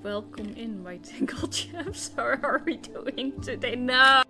Welcome in, my tingle chaps. How are we doing today? No!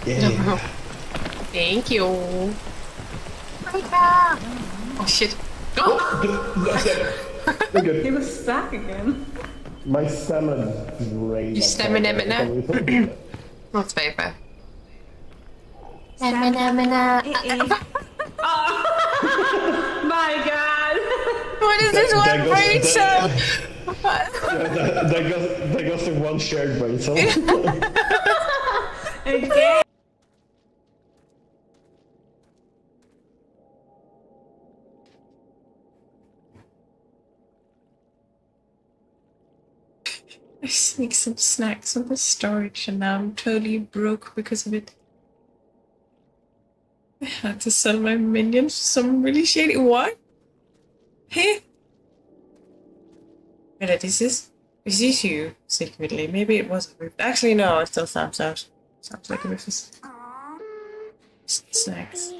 Yeah. Thank you. Oh shit. He was stuck again. My stamina is great. You stamina now? That's very fair. Stamina. My god. What is this one brain cell? That goes in one shared brain cell. Again. I sneaked some snacks on the storage and now I'm totally broke because of it. I had to sell my minions for some really shady. What? Hey? Wait, is this you secretly? Maybe it was a Rufus. Actually, no, it still sounds like a Rufus. Snacks.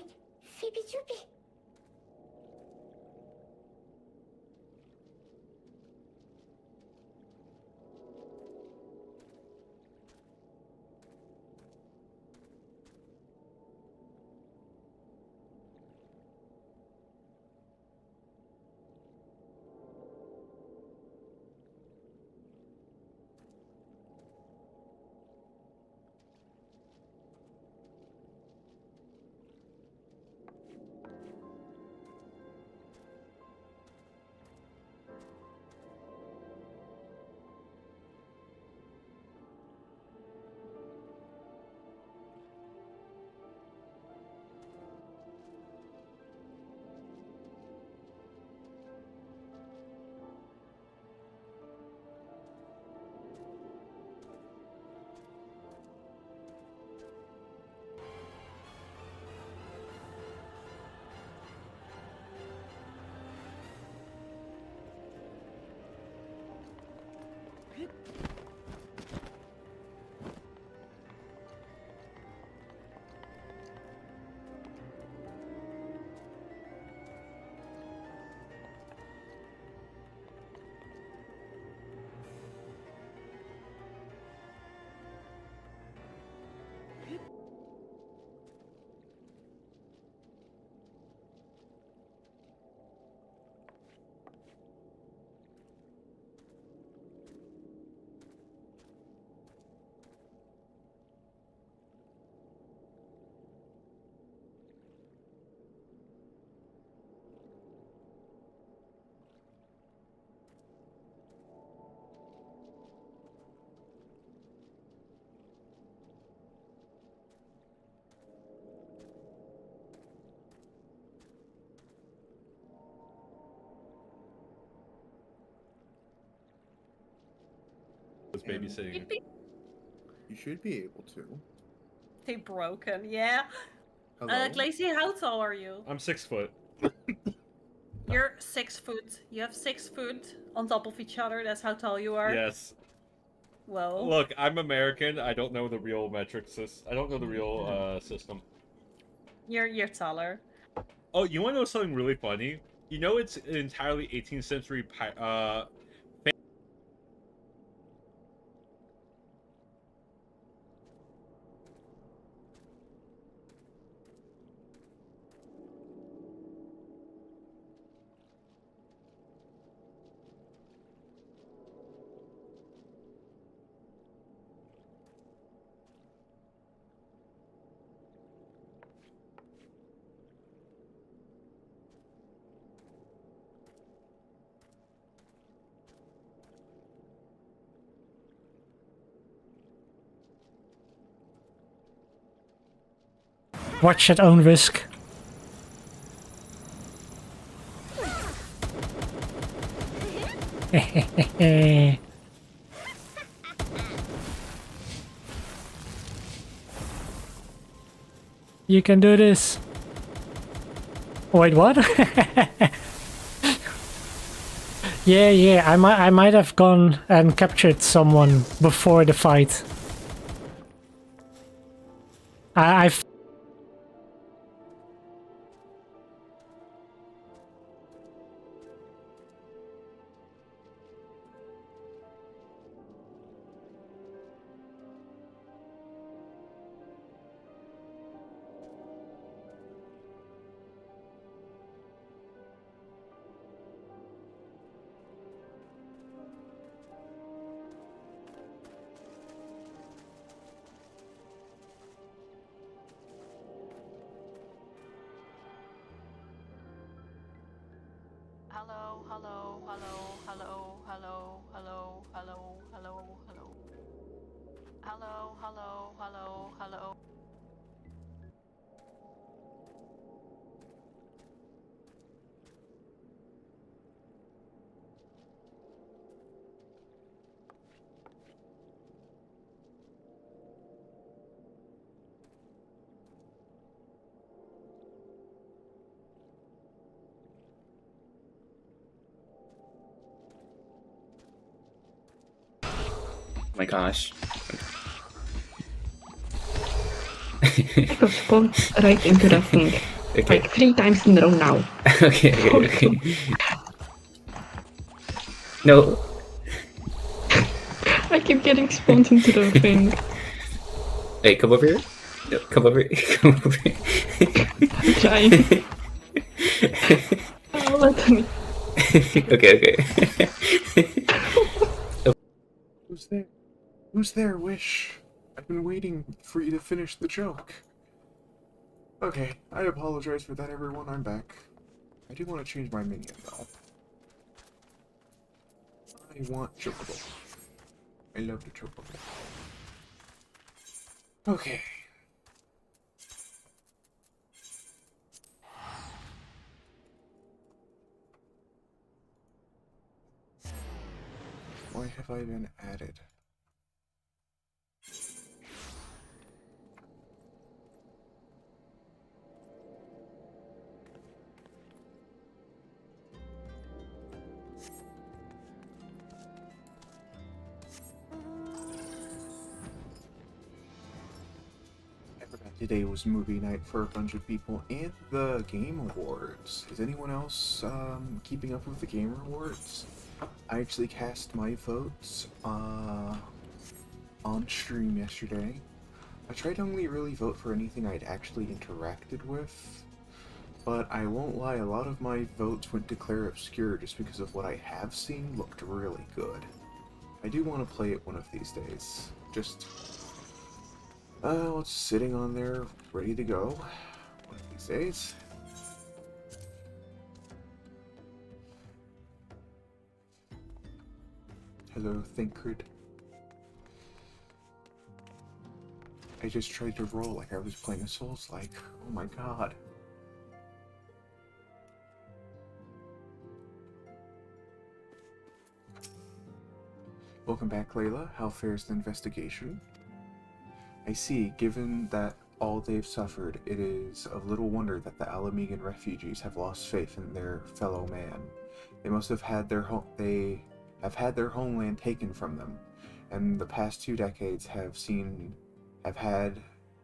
babysitting. You should be able to. Stay broken, yeah. Hello? Glacy, how tall are you? I'm 6 foot. You're 6 foot. You have 6 foot on top of each other. That's how tall you are. Yes. Whoa. Look, I'm American. I don't know the real metric system. I don't know the real system. You're taller. Oh, you want to know something really funny? You know, it's an entirely 18th century Watch at own risk. You can do this. Wait, what? Yeah, I might have gone and captured someone before the fight. I've Hello, hello, hello, hello, hello, hello, hello, hello, hello. Hello, hello, hello, hello. Oh my gosh. I got spawned right into that thing. Okay. Like 3 times in a row now. Okay. No. I keep getting spawned into the thing. Hey, come over here. No, come over here. Come over here. I'm trying. Oh, let me. Okay. Who's there? Who's there, Wish? I've been waiting for you to finish the joke. Okay, I apologize for that, everyone. I'm back. I do want to change my minion, though. I want Chocobo. I love the Chocobo. Okay. Why have I been added? Today was movie night for a bunch of people and the Game Awards. Is anyone else keeping up with the Game Awards? I actually cast my votes on stream yesterday. I tried to only really vote for anything I'd actually interacted with, but I won't lie, a lot of my votes went to Claire Obscure just because of what I have seen looked really good. I do want to play it one of these days. Just it's sitting on there, ready to go, one of these days. Hello, Thinkrid. I just tried to roll like I was playing a Souls-like. Oh my god. Welcome back, Layla. How fares the investigation? I see, given that all they've suffered, it is of little wonder that the Alamegan refugees have lost faith in their fellow man. They must have had their homeland taken from them, and the past 2 decades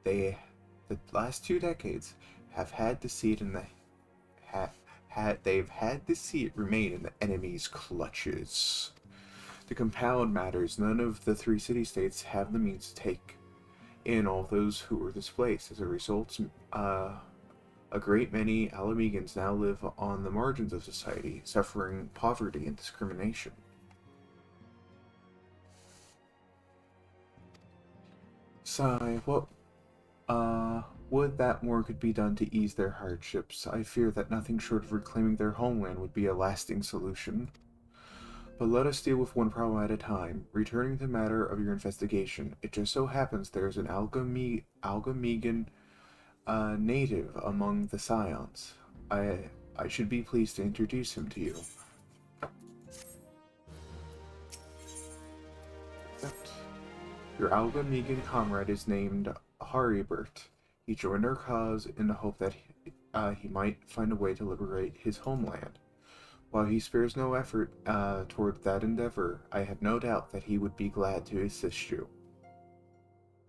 the last 2 decades have had to see it in the they've had to see it remain in the enemy's clutches. To compound matters, none of the 3 city-states have the means to take in all those who were displaced. As a result, a great many Alamegans now live on the margins of society, suffering poverty and discrimination. Sigh, would that more could be done to ease their hardships. I fear that nothing short of reclaiming their homeland would be a lasting solution. But let us deal with one problem at a time. Returning to the matter of your investigation, it just so happens there is an Algamegan native among the Scions. I should be pleased to introduce him to you. Your Algamegan comrade is named Haribert. He joined our cause in the hope that he might find a way to liberate his homeland. While he spares no effort toward that endeavor, I have no doubt that he would be glad to assist you.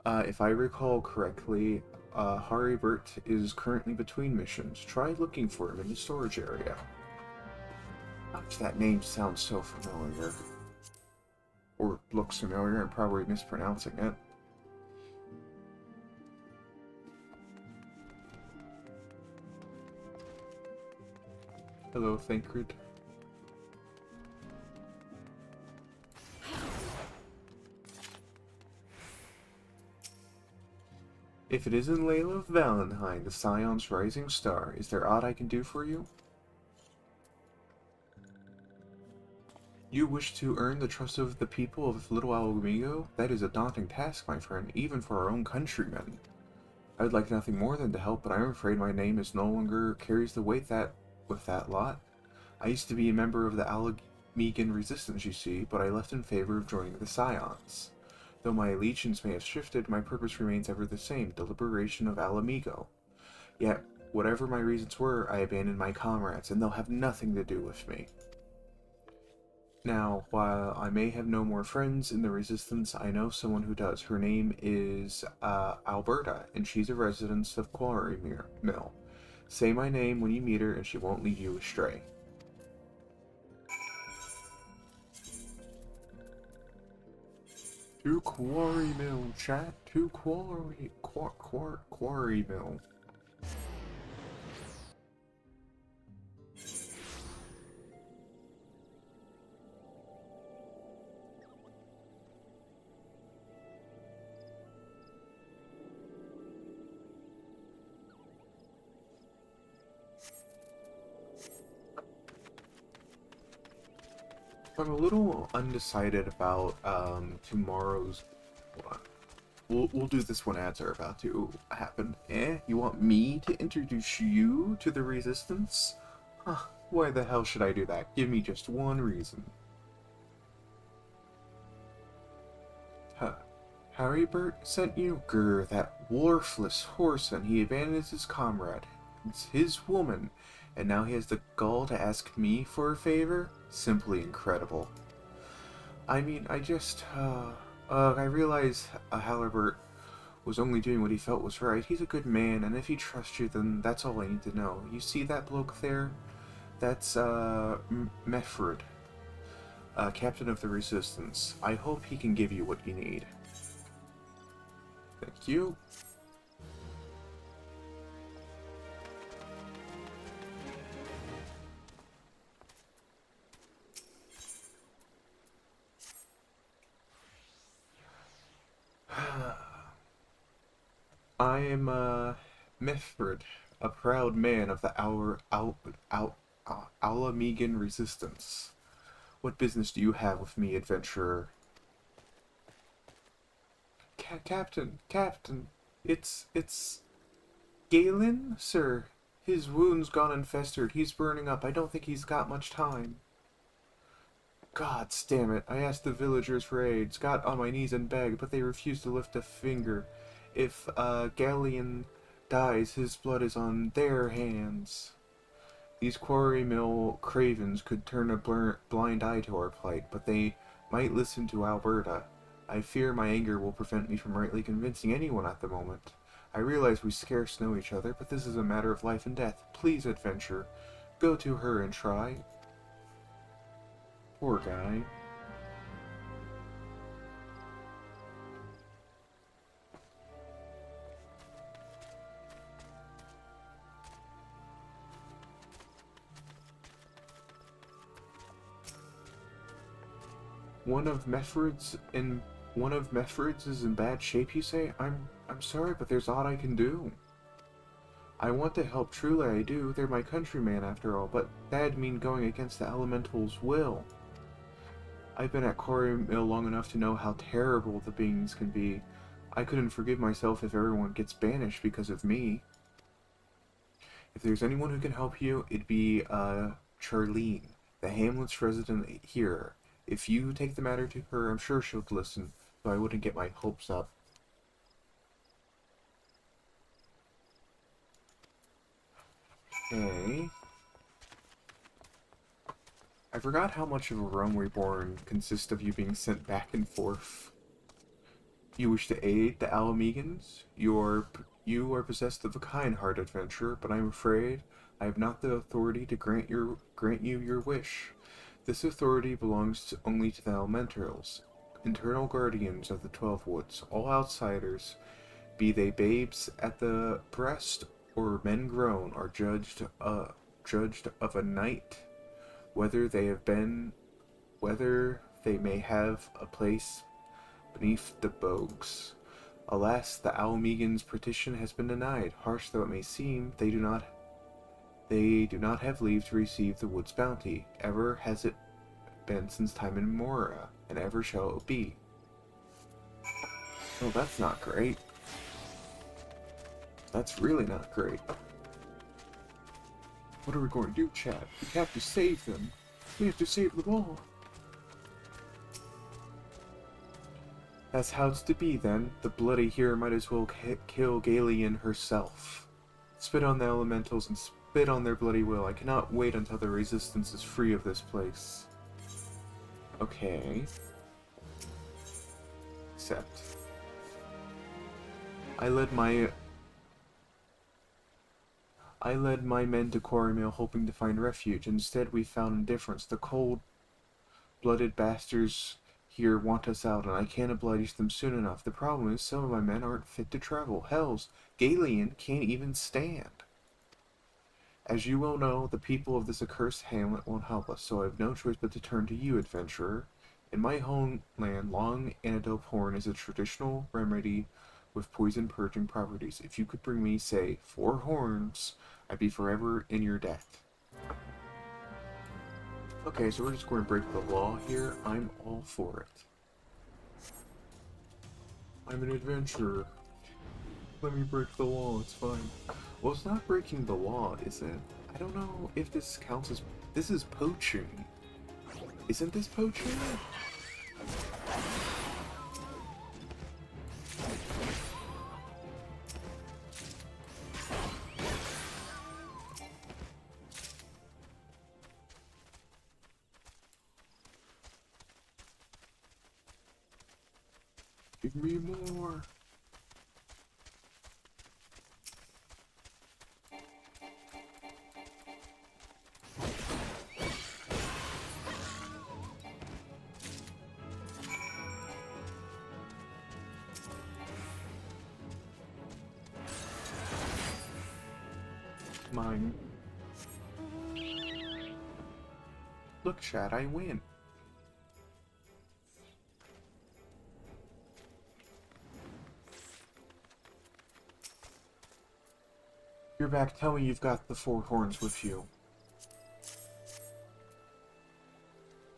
If I recall correctly, Haribert is currently between missions. Try looking for him in the storage area. Gosh, that name sounds so familiar. Or looks familiar, I'm probably mispronouncing it. Hello, Thancred. If it isn't Layla Valentine, the Scion's rising star, is there aught I can do for you? You wish to earn the trust of the people of Little Alamigo? That is a daunting task, my friend, even for our own countrymen. I would like nothing more than to help, but I'm afraid my name is no longer carries the weight with that lot. I used to be a member of the Alamegan resistance, you see, but I left in favor of joining the Scions. Though my allegiance may have shifted, my purpose remains ever the same, the liberation of Alamigo. Yet, whatever my reasons were, I abandoned my comrades, and they'll have nothing to do with me. Now, while I may have no more friends in the Resistance, I know someone who does. Her name is Alberta, and she's a resident of Quarry Mill. Say my name when you meet her, and she won't lead you astray. To Quarry Mill, chat. To Quarry Mill. I'm a little undecided about tomorrow's. We'll do this when ads are about to happen. You want me to introduce you to the Resistance? Huh, why the hell should I do that? Give me just one reason. Huh. Haribert sent you? Grr, that worthless horse, and he abandons his comrade. It's his woman, and now he has the gall to ask me for a favor? Simply incredible. I mean, I realize Halibert was only doing what he felt was right. He's a good man, and if he trusts you, then that's all I need to know. You see that bloke there? That's, Mefred, captain of the Resistance. I hope he can give you what you need. Thank you. I am, Mefred, a proud man of the Alamegan Resistance. What business do you have with me, adventurer? Captain, it's Galen, sir. His wound's gone and festered. He's burning up. I don't think he's got much time. God damn it. I asked the villagers for aid, got on my knees and begged, but they refused to lift a finger. If Galleon dies, his blood is on their hands. These quarry mill cravens could turn a blind eye to our plight, but they might listen to Alberta. I fear my anger will prevent me from rightly convincing anyone at the moment. I realize we scarce know each other, but this is a matter of life and death. Please, adventure, go to her and try. Poor guy. One of Mefford's is in bad shape, you say? I'm sorry, but there's aught I can do. I want to help, truly I do. They're my countrymen after all, but that'd mean going against the elemental's will. I've been at Quarry Mill long enough to know how terrible the beings can be. I couldn't forgive myself if everyone gets banished because of me. If there's anyone who can help you, it'd be, Charlene, the hamlet's resident here. If you take the matter to her, I'm sure she'll listen, so I wouldn't get my hopes up. Okay. I forgot how much of a Realm Reborn consists of you being sent back and forth. You wish to aid the Alamegans? You are possessed of a kind heart, adventurer, but I'm afraid I have not the authority to grant you your wish. This authority belongs only to the elementals, internal guardians of the 12 Woods. All outsiders, be they babes at the breast or men grown, are judged of a night, whether they may have a place beneath the bogs. Alas, the Alamegans' petition has been denied. Harsh though it may seem, they do not have leave to receive the wood's bounty. Ever has it been since time immemorial, and ever shall it be. Oh, that's not great. That's really not great. What are we going to do, Chad? We have to save them. We have to save them all. That's how it's to be, then. The bloody hero might as well kill Galleon herself. Spit on the elementals and spit on their bloody will. I cannot wait until the resistance is free of this place. Okay. Except I led my men to Quarry Mill hoping to find refuge. Instead, we found indifference. The cold-blooded bastards here want us out, and I can't oblige them soon enough. The problem is, some of my men aren't fit to travel. Hells, Galleon can't even stand. As you well know, the people of this accursed hamlet won't help us, so I have no choice but to turn to you, adventurer. In my homeland, long antidote horn is a traditional remedy with poison purging properties. If you could bring me, say, 4 horns, I'd be forever in your debt. Okay, so we're just going to break the law here. I'm all for it. I'm an adventurer. Let me break the law, it's fine. Well, it's not breaking the law, is it? I don't know if this counts as... This is poaching. Isn't this poaching? Give me more. Mine. Look, Chad, I win. You're back. Tell me you've got the 4 horns with you.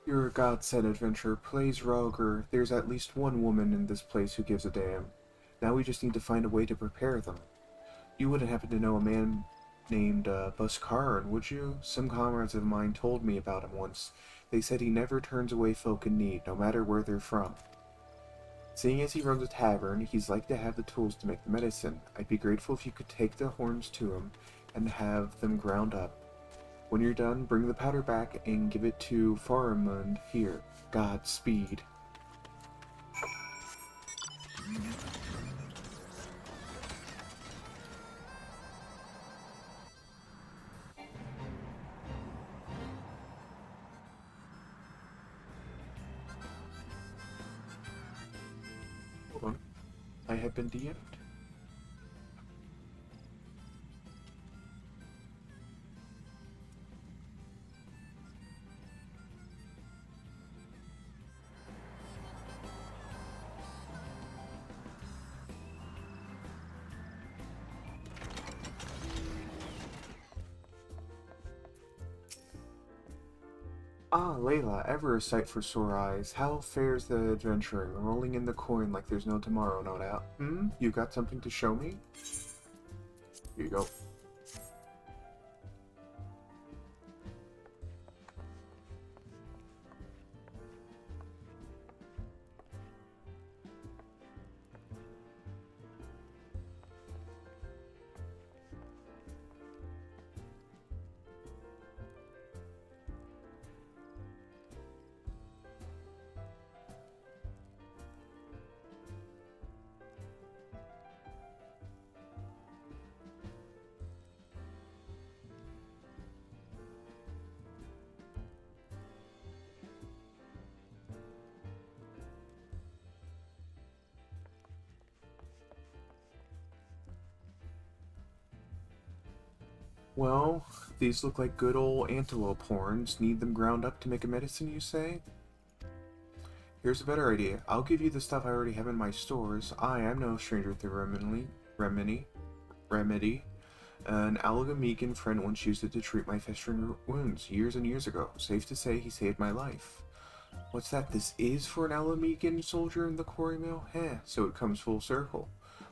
You're a godsend, adventurer. Plays Roger. There's at least one woman in this place who gives a damn. Now we just need to find a way to prepare them. You wouldn't happen to know a man named Buscaran, would you? Some comrades of mine told me about him once. They said he never turns away folk in need, no matter where they're from. Seeing as he runs a tavern, he's like to have the tools to make the medicine. I'd be grateful if you could take the horns to him and have them ground up. When you're done, bring the powder back and give it to Faramund here. Godspeed. Hold on. I have been DM'd. Ah, Layla, ever a sight for sore eyes. How fares the adventuring, rolling in the coin like there's no tomorrow, no doubt. You got something to show me? Here you go. Well, these look like good old antelope horns. Need them ground up to make a medicine, you say? Here's a better idea. I'll give you the stuff I already have in my stores. I am no stranger to remedy. An Alagamegan friend once used it to treat my festering wounds years and years ago. Safe to say he saved my life. What's that? This is for an Alagamegan soldier in the quarry mill? Heh, so it comes full circle.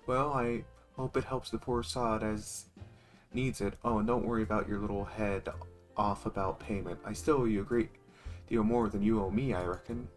Well, I hope it helps the poor sod as needs it. Oh, and don't worry about your little head off about payment. I still owe you a great deal more than you owe me, I reckon.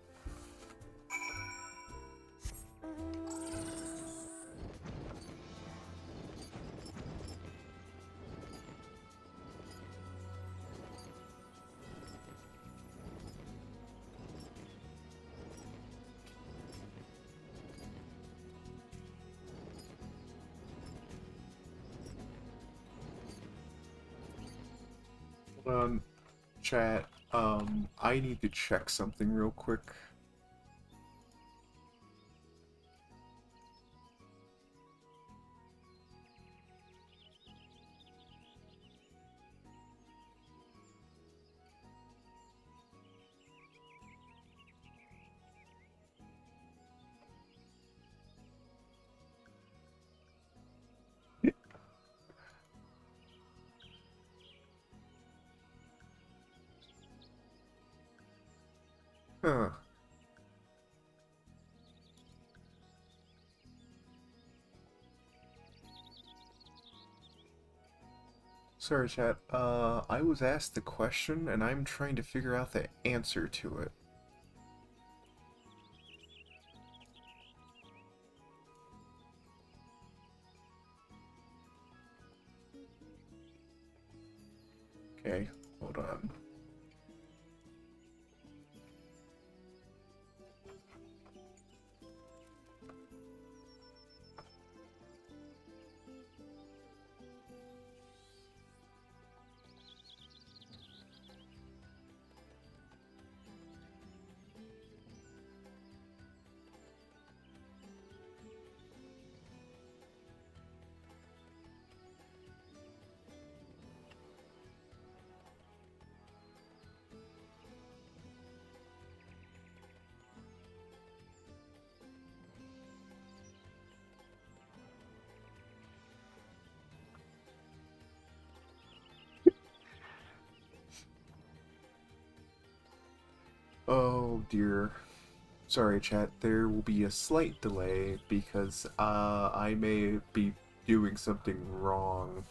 Chat, I need to check something real quick. Huh. Sorry, chat. I was asked the question, and I'm trying to figure out the answer to it. Okay, hold on. Oh dear. Sorry, chat. There will be a slight delay because I may be doing something wrong.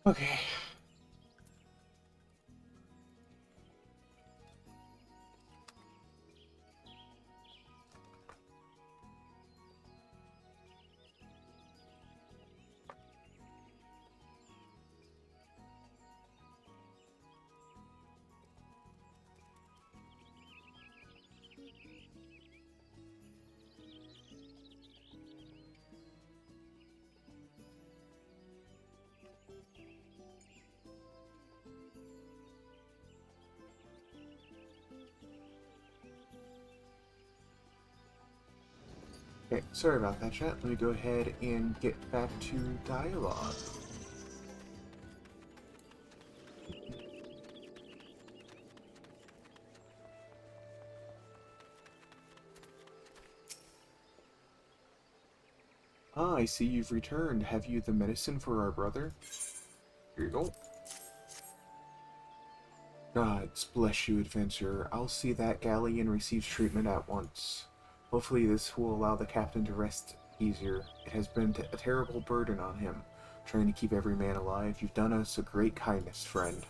Okay. Okay, sorry about that, chat. Let me go ahead and get back to dialogue. Ah, I see you've returned. Have you the medicine for our brother? Here you go. Gods bless you, adventurer. I'll see that Galleon receives treatment at once. Hopefully this will allow the captain to rest easier. It has been a terrible burden on him, trying to keep every man alive. You've done us a great kindness, friend.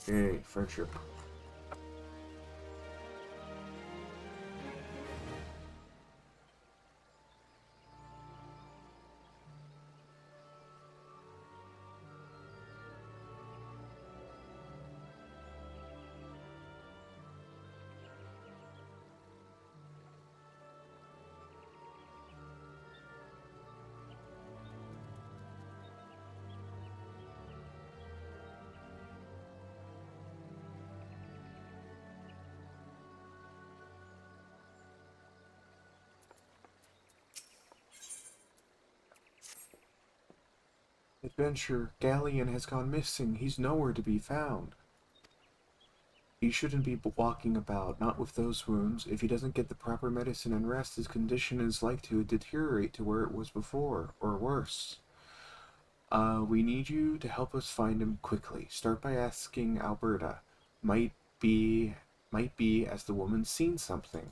Hey, friendship. Adventure, Galleon has gone missing. He's nowhere to be found. He shouldn't be walking about, not with those wounds. If he doesn't get the proper medicine and rest, his condition is like to deteriorate to where it was before, or worse. We need you to help us find him quickly. Start by asking Alberta. Might be as the woman's seen something.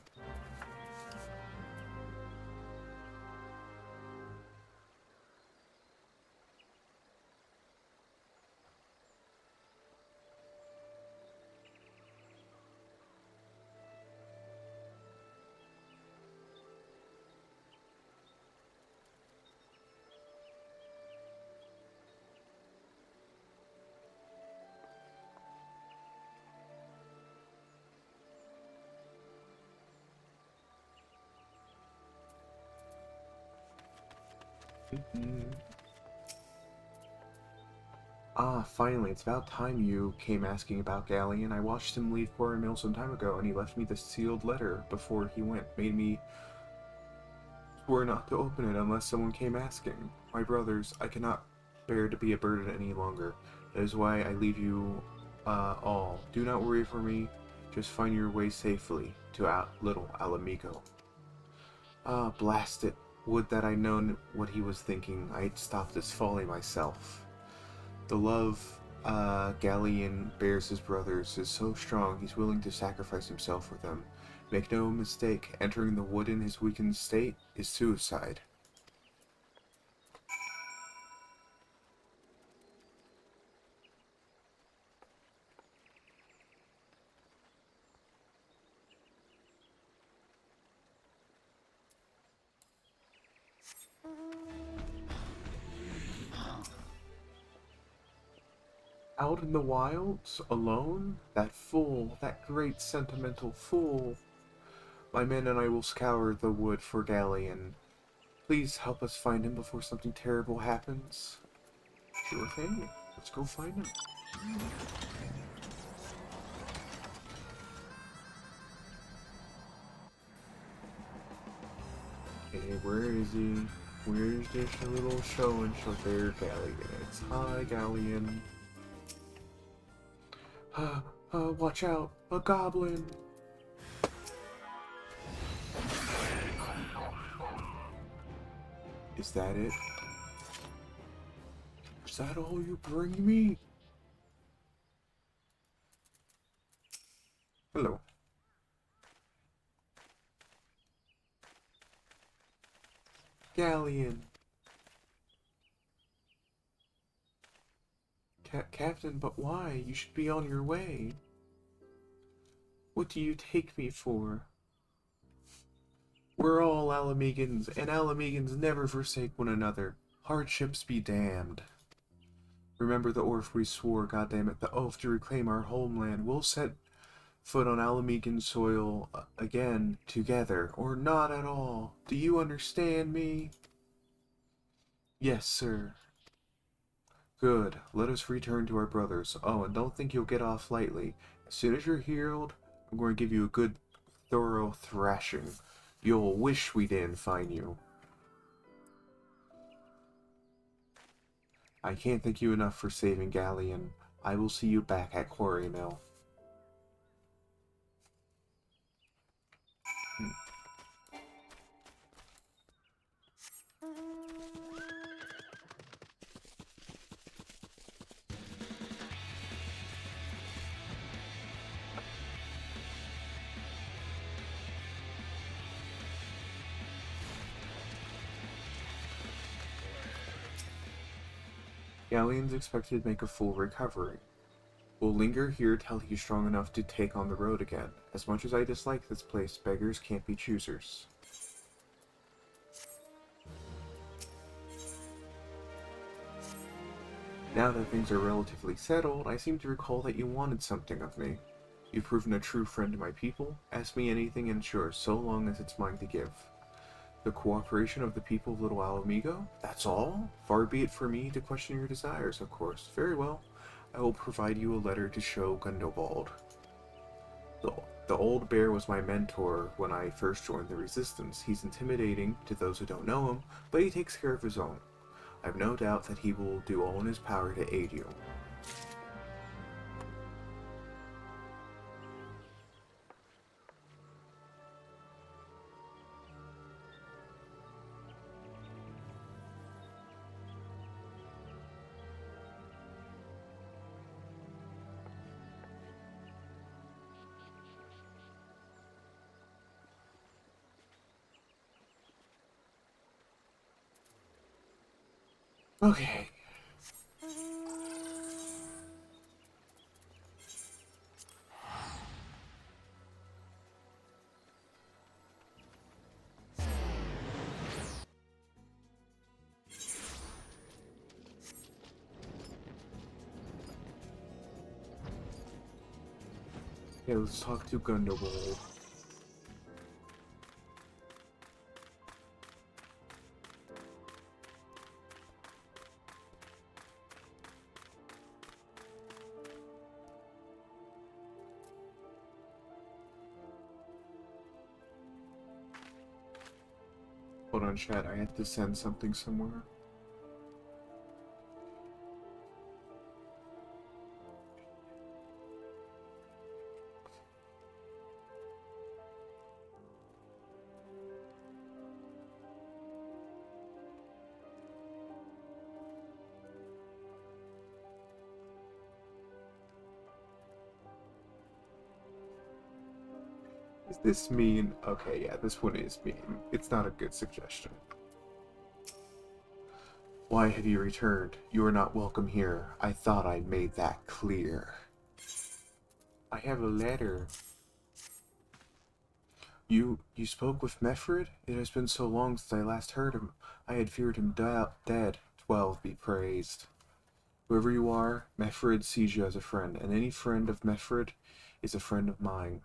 Ah, finally, it's about time you came asking about Galleon. I watched him leave Quarry Mill some time ago, and he left me the sealed letter before he went. Made me swear not to open it unless someone came asking. My brothers, I cannot bear to be a burden any longer. That is why I leave you all. Do not worry for me. Just find your way safely to Little Alamico. Ah, blast it. Would that I'd known what he was thinking. I'd stopped this folly myself. The love Galleon bears his brothers is so strong he's willing to sacrifice himself for them. Make no mistake, entering the wood in his weakened state is suicide. Out in the wilds, alone? That fool, that great sentimental fool. My men and I will scour the wood for Galleon. Please help us find him before something terrible happens. Sure thing. Let's go find him. Okay, where is he? Where's this little show and show there, Galleon? It's hi, Galleon. Watch out, a goblin. Is that it? Is that all you bring me? Hello. Galleon. Captain, but why? You should be on your way. What do you take me for? We're all Alamegans, and Alamegans never forsake one another. Hardships be damned. Remember the oath we swore, goddammit, the oath to reclaim our homeland. We'll set foot on Alamegan soil again, together, or not at all. Do you understand me? Yes, sir. Good. Let us return to our brothers. Oh, and don't think you'll get off lightly. As soon as you're healed, I'm going to give you a good, thorough thrashing. You'll wish we didn't find you. I can't thank you enough for saving Galleon. I will see you back at Quarry Mill. Galleon's expected to make a full recovery. We'll linger here till he's strong enough to take on the road again. As much as I dislike this place, beggars can't be choosers. Now that things are relatively settled, I seem to recall that you wanted something of me. You've proven a true friend to my people. Ask me anything and sure, so long as it's mine to give. The cooperation of the people of Little Alamigo? That's all? Far be it for me to question your desires, of course. Very well. I will provide you a letter to show Gundobald. The old bear was my mentor when I first joined the Resistance. He's intimidating to those who don't know him, but he takes care of his own. I have no doubt that he will do all in his power to aid you. Okay. Yeah, let's talk to Gundobald. Hold on, chat. I had to send something somewhere. Is this mean? Okay, yeah, this one is mean. It's not a good suggestion. Why have you returned? You are not welcome here. I thought I made that clear. I have a letter. You spoke with Mefrid? It has been so long since I last heard him. I had feared him dead. 12 be praised. Whoever you are, Mefrid sees you as a friend, and any friend of Mefrid is a friend of mine.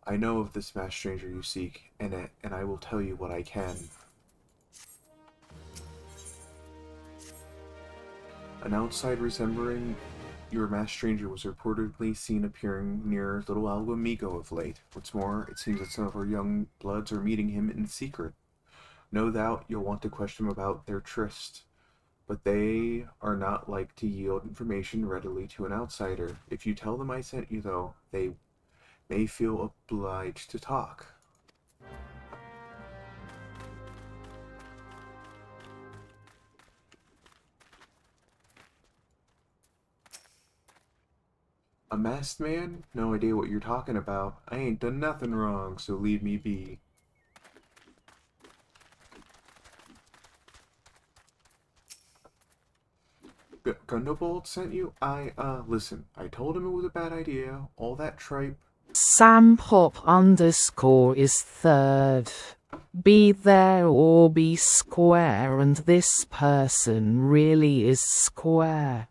I know of this masked stranger you seek, and I will tell you what I can. An outside resembling your masked stranger was reportedly seen appearing near Little Alamigo of late. What's more, it seems that some of our young bloods are meeting him in secret. No doubt you'll want to question him about their tryst, but they are not like to yield information readily to an outsider. If you tell them I sent you, though, they may feel obliged to talk. A masked man? No idea what you're talking about. I ain't done nothing wrong, so leave me be. Gundobolt sent you? Listen, I told him it was a bad idea. All that tripe. Sampop_ is third. Be there or be square, and this person really is square.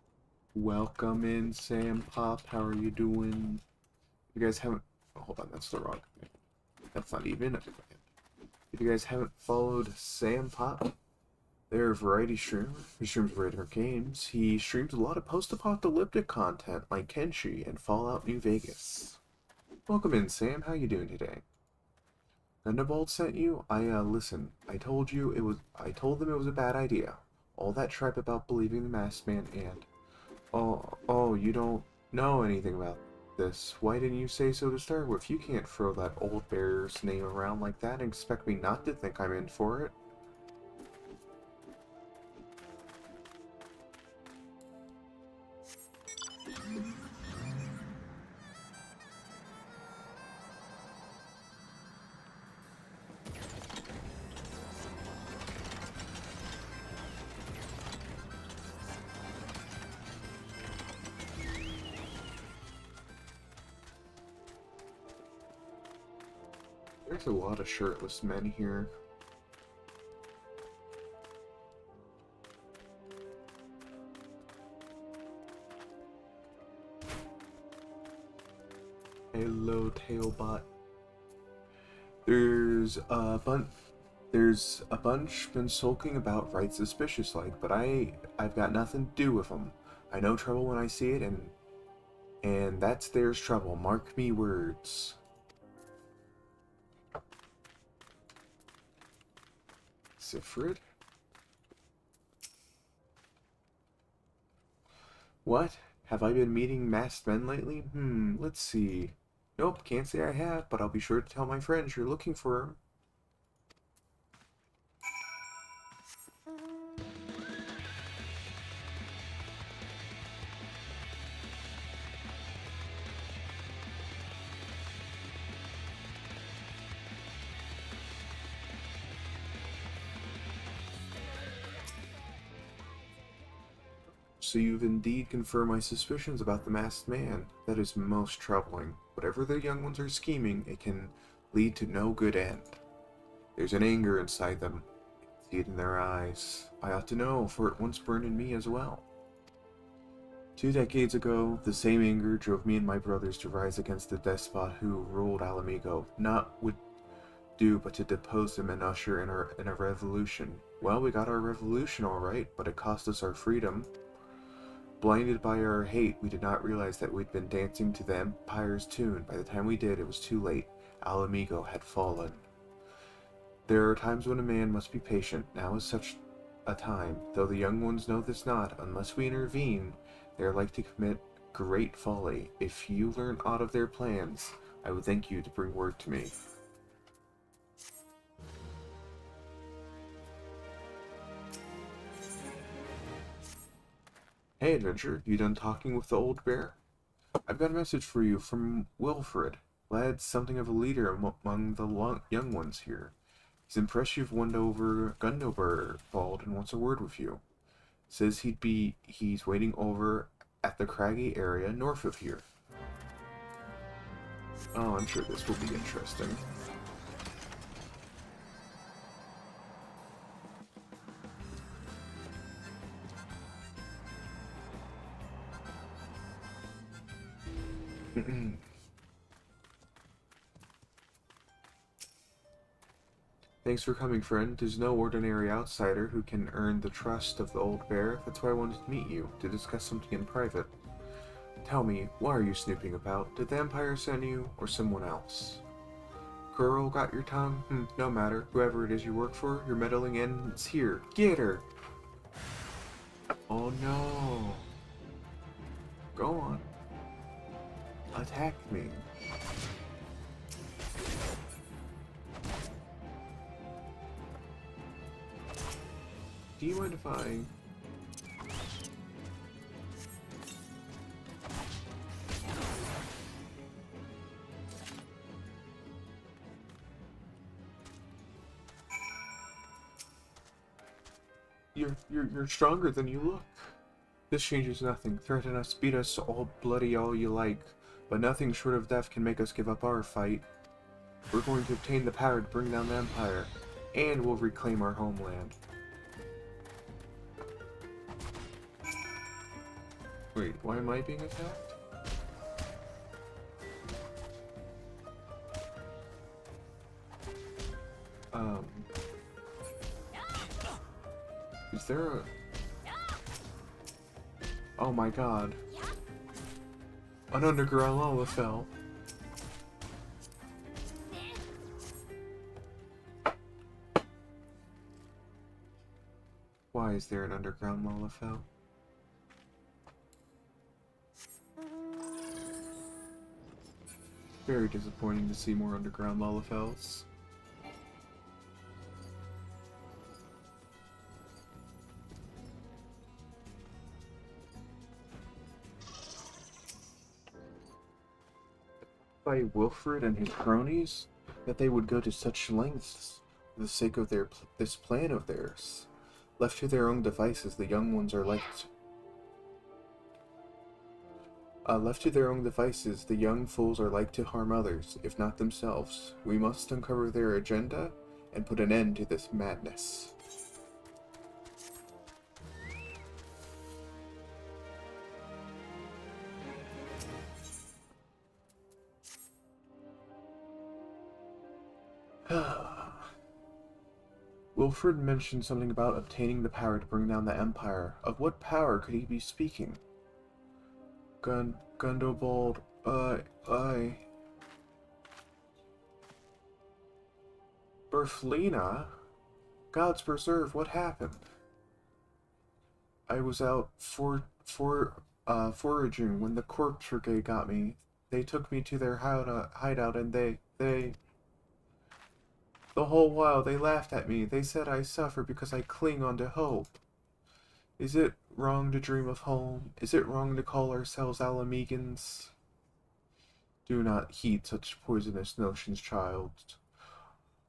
Welcome in, Sam Pop. How are you doing? You guys haven't... hold on, that's the wrong thing. That's not even... If you guys haven't followed Sam Pop, they're a variety streamer. He streams variety games. He streams a lot of post-apocalyptic content like Kenshi and Fallout New Vegas. Welcome in, Sam. How you doing today? Thunderbolt sent you? Listen, I told them it was a bad idea. All that tripe about believing the masked man and... Oh, you don't know anything about this. Why didn't you say so to start with? You can't throw that old bear's name around like that and expect me not to think I'm in for it. There's a lot of shirtless men here. Hello, Tailbot. There's a bunch been sulking about right suspicious like, but I've got nothing to do with them. I know trouble when I see it, and that's there's trouble. Mark me words. Sifrid? What? Have I been meeting masked men lately? Let's see. Nope, can't say I have, but I'll be sure to tell my friends you're looking for 'em. So you've indeed confirmed my suspicions about the masked man. That is most troubling. Whatever the young ones are scheming, it can lead to no good end. There's an anger inside them. I can see it in their eyes. I ought to know, for it once burned in me as well. 2 decades ago, the same anger drove me and my brothers to rise against the despot who ruled Alamigo. Not would do but to depose him and usher in a revolution. Well, we got our revolution all right, but it cost us our freedom. Blinded by our hate, we did not realize that we'd been dancing to the Empire's tune. By the time we did, it was too late. Alamigo had fallen. There are times when a man must be patient. Now is such a time, though the young ones know this not. Unless we intervene, they are like to commit great folly. If you learn aught of their plans, I would thank you to bring word to me. Hey, Adventure, you done talking with the old bear? I've got a message for you from Wilfred. Lad's something of a leader among the young ones here. He's impressed you've won over Gundober Bald and wants a word with you. Says he's waiting over at the craggy area north of here. Oh, I'm sure this will be interesting. Thanks for coming, friend. There's no ordinary outsider who can earn the trust of the old bear. That's why I wanted to meet you, to discuss something in private. Tell me, what are you snooping about? Did the Empire send you, or someone else? Girl, got your tongue? No matter. Whoever it is you work for, your meddling ends here. Get her! Oh no. Go on. Attack me. Do you mind if I... You're stronger than you look. This changes nothing. Threaten us, beat us all bloody all you like, but nothing short of death can make us give up our fight. We're going to obtain the power to bring down the Empire, and we'll reclaim our homeland. Wait, why am I being attacked? Is there a... Oh my god. An underground lava fell. Why is there an underground lava fell? Very disappointing to see more underground Lalafells. By Wilfred and his cronies, that they would go to such lengths for the sake of this plan of theirs. Left to their own devices, the young ones are left to their own devices, the young fools are like to harm others, if not themselves. We must uncover their agenda and put an end to this madness. Wilfred mentioned something about obtaining the power to bring down the Empire. Of what power could he be speaking? Gundobald, Berthlina? Gods preserve, what happened? I was out foraging when the Corpse Brigade got me. They took me to their hideout and they... The whole while they laughed at me. They said I suffer because I cling on to hope. Is it wrong to dream of home? Is it wrong to call ourselves Alamegans? Do not heed such poisonous notions, child.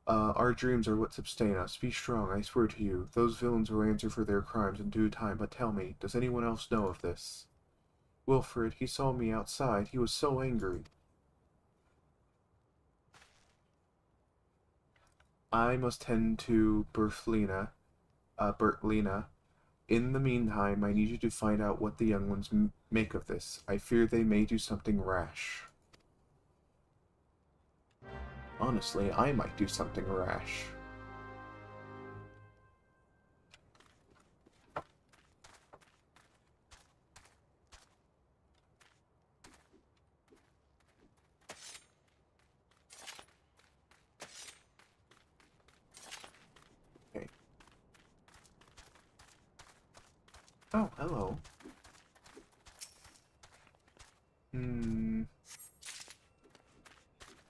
Our dreams are what sustain us. Be strong, I swear to you. Those villains will answer for their crimes in due time, but tell me, does anyone else know of this? Wilfred, he saw me outside. He was so angry. I must tend to Berthlina. In the meantime, I need you to find out what the young ones make of this. I fear they may do something rash. Honestly, I might do something rash. Okay. Oh, hello.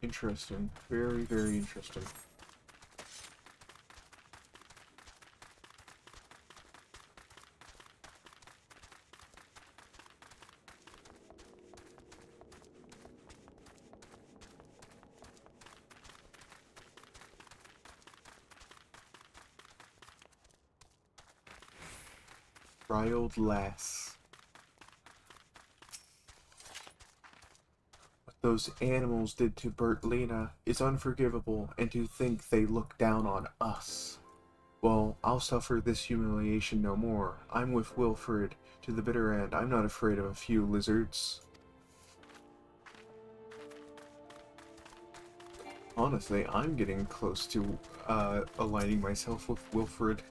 Interesting. Very, very interesting. Riled lass. What those animals did to Berthlina is unforgivable, and to think they look down on us. Well, I'll suffer this humiliation no more. I'm with Wilfred to the bitter end. I'm not afraid of a few lizards. Honestly, I'm getting close to aligning myself with Wilfred.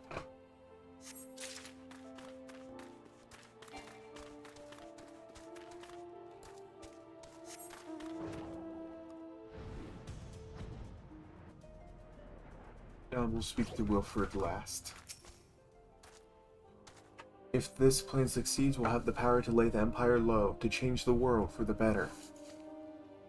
We'll speak to Wilfred last. If this plan succeeds, we'll have the power to lay the Empire low, to change the world for the better.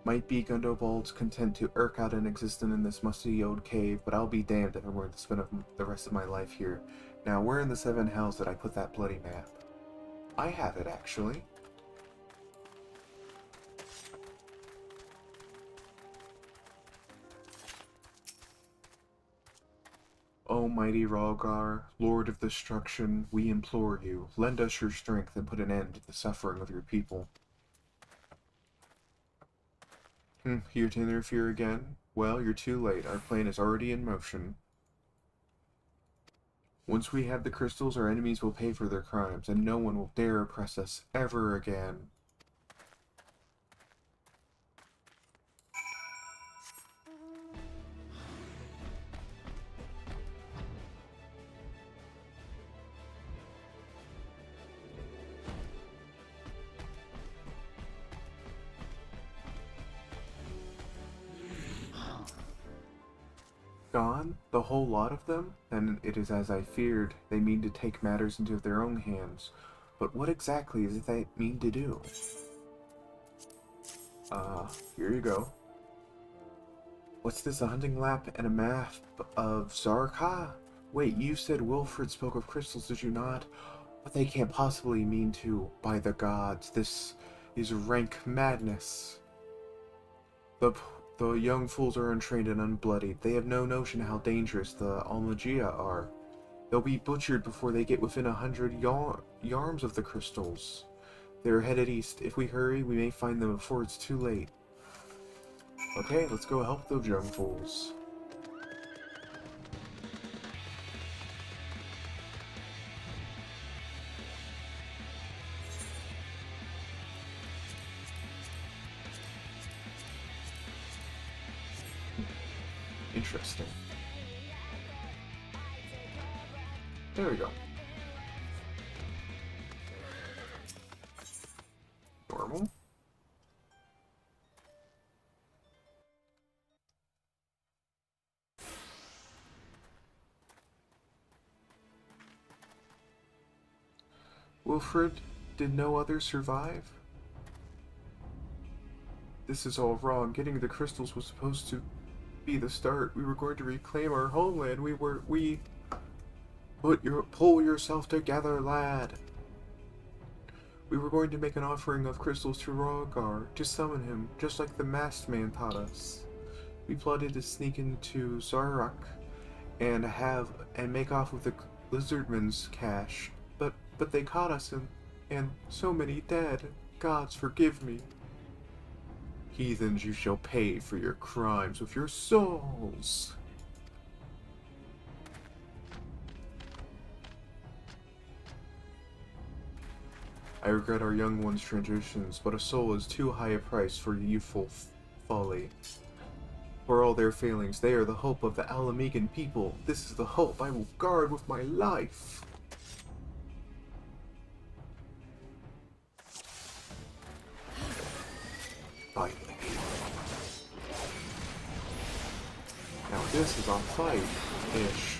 Might be Gundobald's content to irk out an existence in this musty old cave, but I'll be damned if I'm going to spend the rest of my life here. Now, where in the 7 hells did I put that bloody map? I have it, actually. Oh O mighty Rhalgar, Lord of Destruction, we implore you, lend us your strength and put an end to the suffering of your people. Here to interfere again? Well, you're too late. Our plan is already in motion. Once we have the crystals, our enemies will pay for their crimes, and no one will dare oppress us ever again. Gone? The whole lot of them? Then it is as I feared. They mean to take matters into their own hands. But what exactly is it they mean to do? Here you go. What's this, a hunting lap and a map of Zarka? Wait, you said Wilfred spoke of crystals, did you not? But they can't possibly mean to, by the gods. This is rank madness. The young fools are untrained and unbloodied. They have no notion how dangerous the Almagia are. They'll be butchered before they get within 100 yards of the crystals. They're headed east. If we hurry, we may find them before it's too late. Okay, let's go help those young fools. Interesting. There we go. Normal. Wilfred, did no others survive? This is all wrong. Getting the crystals was supposed to be the start. We were going to reclaim our homeland. Pull yourself together, lad. We were going to make an offering of crystals to Rhalgar, to summon him, just like the masked man taught us. We plotted to sneak into Zarak and make off with the lizardman's cash, but they caught us and so many dead. Gods forgive me. Heathens, you shall pay for your crimes with your souls. I regret our young ones' transitions, but a soul is too high a price for youthful folly. For all their failings, they are the hope of the Alamegan people. This is the hope I will guard with my life. Finally. Now this is our fight-ish.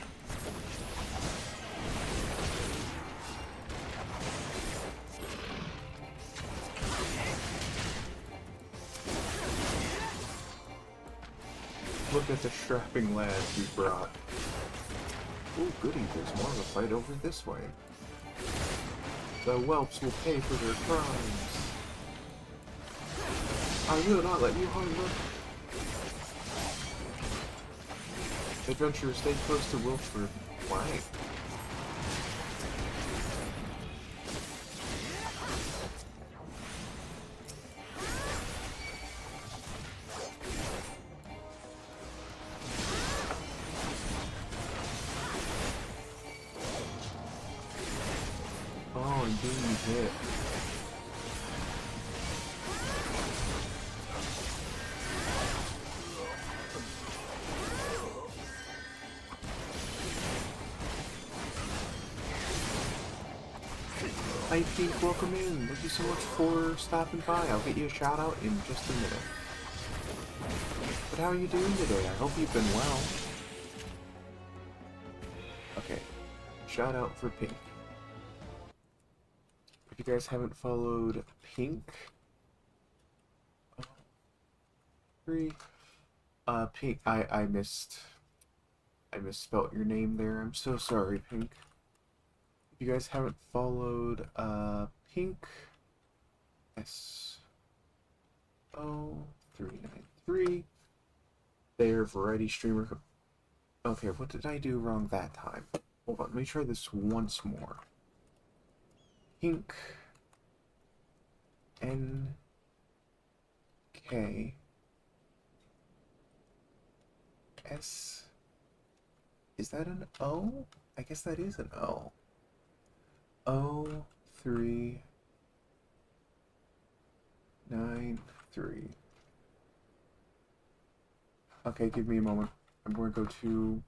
Look at the strapping lads we brought. Oh goody, there's more of a fight over this way. The whelps will pay for their crimes. I will not let you harm them. Adventurers, stay close to Wilfred. Why? Oh, I'm being hit. Hi Pete, welcome in. Thank you so much for stopping by. I'll get you a shout out in just a minute. But how are you doing today? I hope you've been well. Okay, shout out for Pink. If you guys haven't followed Pink, Pink, I misspelt your name there. I'm so sorry, Pink. If you guys haven't followed Pink SO393, they are variety streamer Okay, what did I do wrong that time? Hold on, let me try this once more. Pink. N. K. S. Is that an O? I guess that is an O. O 3 9 3. Okay, give me a moment. I'm going to go to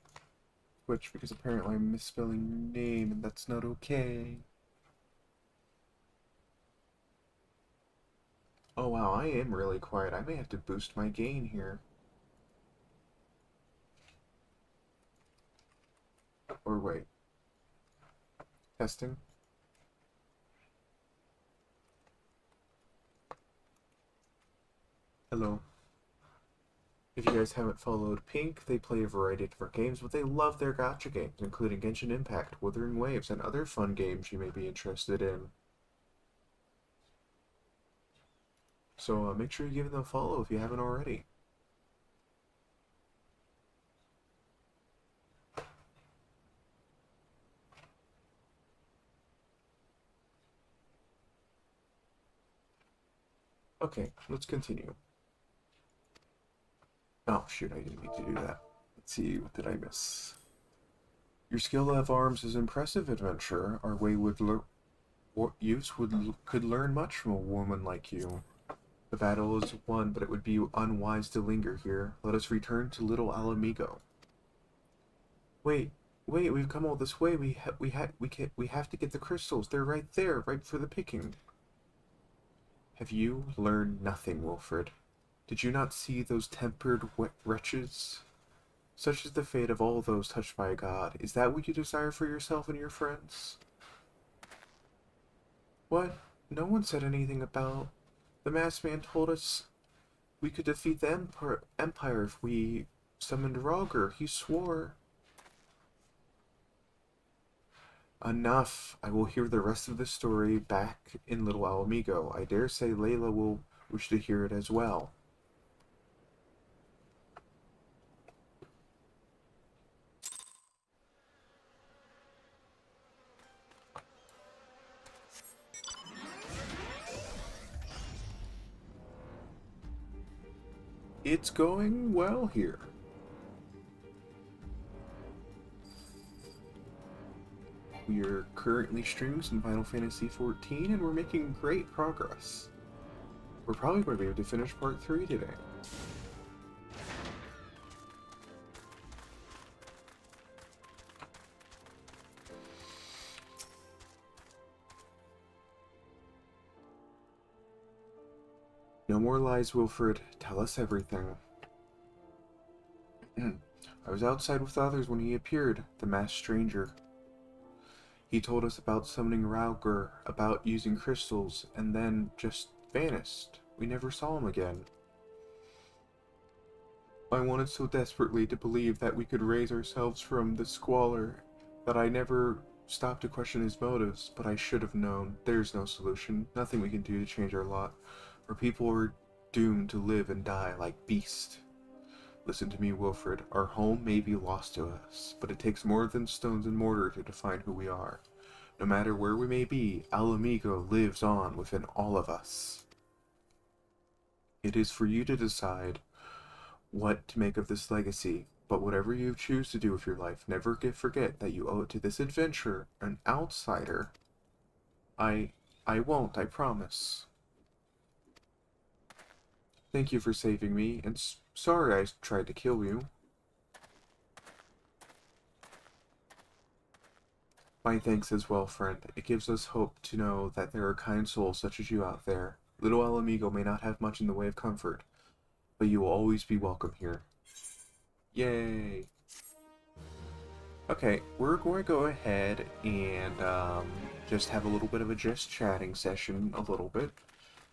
Twitch because apparently I'm misspelling your name and that's not okay. Oh wow, I am really quiet. I may have to boost my gain here. Or wait. Testing. Hello. If you guys haven't followed Pink, they play a variety of different games, but they love their gacha games, including Genshin Impact, Wuthering Waves, and other fun games you may be interested in. So make sure you give them a follow if you haven't already. Okay, let's continue. Oh shoot, I didn't mean to do that. Let's see, what did I miss? Your skill of arms is impressive, adventurer. Our wayward youths could learn much from a woman like you. The battle is won, but it would be unwise to linger here. Let us return to Little Alamigo. Wait, we've come all this way. We have to get the crystals. They're right there, ripe for the picking. Have you learned nothing, Wilfred? Did you not see those tempered wretches? Such is the fate of all those touched by a god. Is that what you desire for yourself and your friends? What? No one said anything about... The masked man told us we could defeat the Empire if we summoned Roger. He swore... Enough! I will hear the rest of the story back in Little Alamigo. I dare say Layla will wish to hear it as well. It's going well here. We are currently streaming in Final Fantasy XIV and we're making great progress. We're probably going to be able to finish part 3 today. No more lies, Wilfred. Tell us everything. I was outside with others when he appeared, the masked stranger. He told us about summoning Rauger, about using crystals, and then just vanished. We never saw him again. I wanted so desperately to believe that we could raise ourselves from the squalor that I never stopped to question his motives, but I should have known. There's no solution, nothing we can do to change our lot. Our people are doomed to live and die like beasts. Listen to me, Wilfred. Our home may be lost to us, but it takes more than stones and mortar to define who we are. No matter where we may be, Alamigo lives on within all of us. It is for you to decide what to make of this legacy, but whatever you choose to do with your life, never forget that you owe it to this adventurer, an outsider. I won't, I promise. Thank you for saving me, and sorry I tried to kill you. My thanks as well, friend. It gives us hope to know that there are kind souls such as you out there. Little Alamigo may not have much in the way of comfort, but you will always be welcome here. Yay! Okay, we're going to go ahead and just have a little bit of a just chatting session a little bit.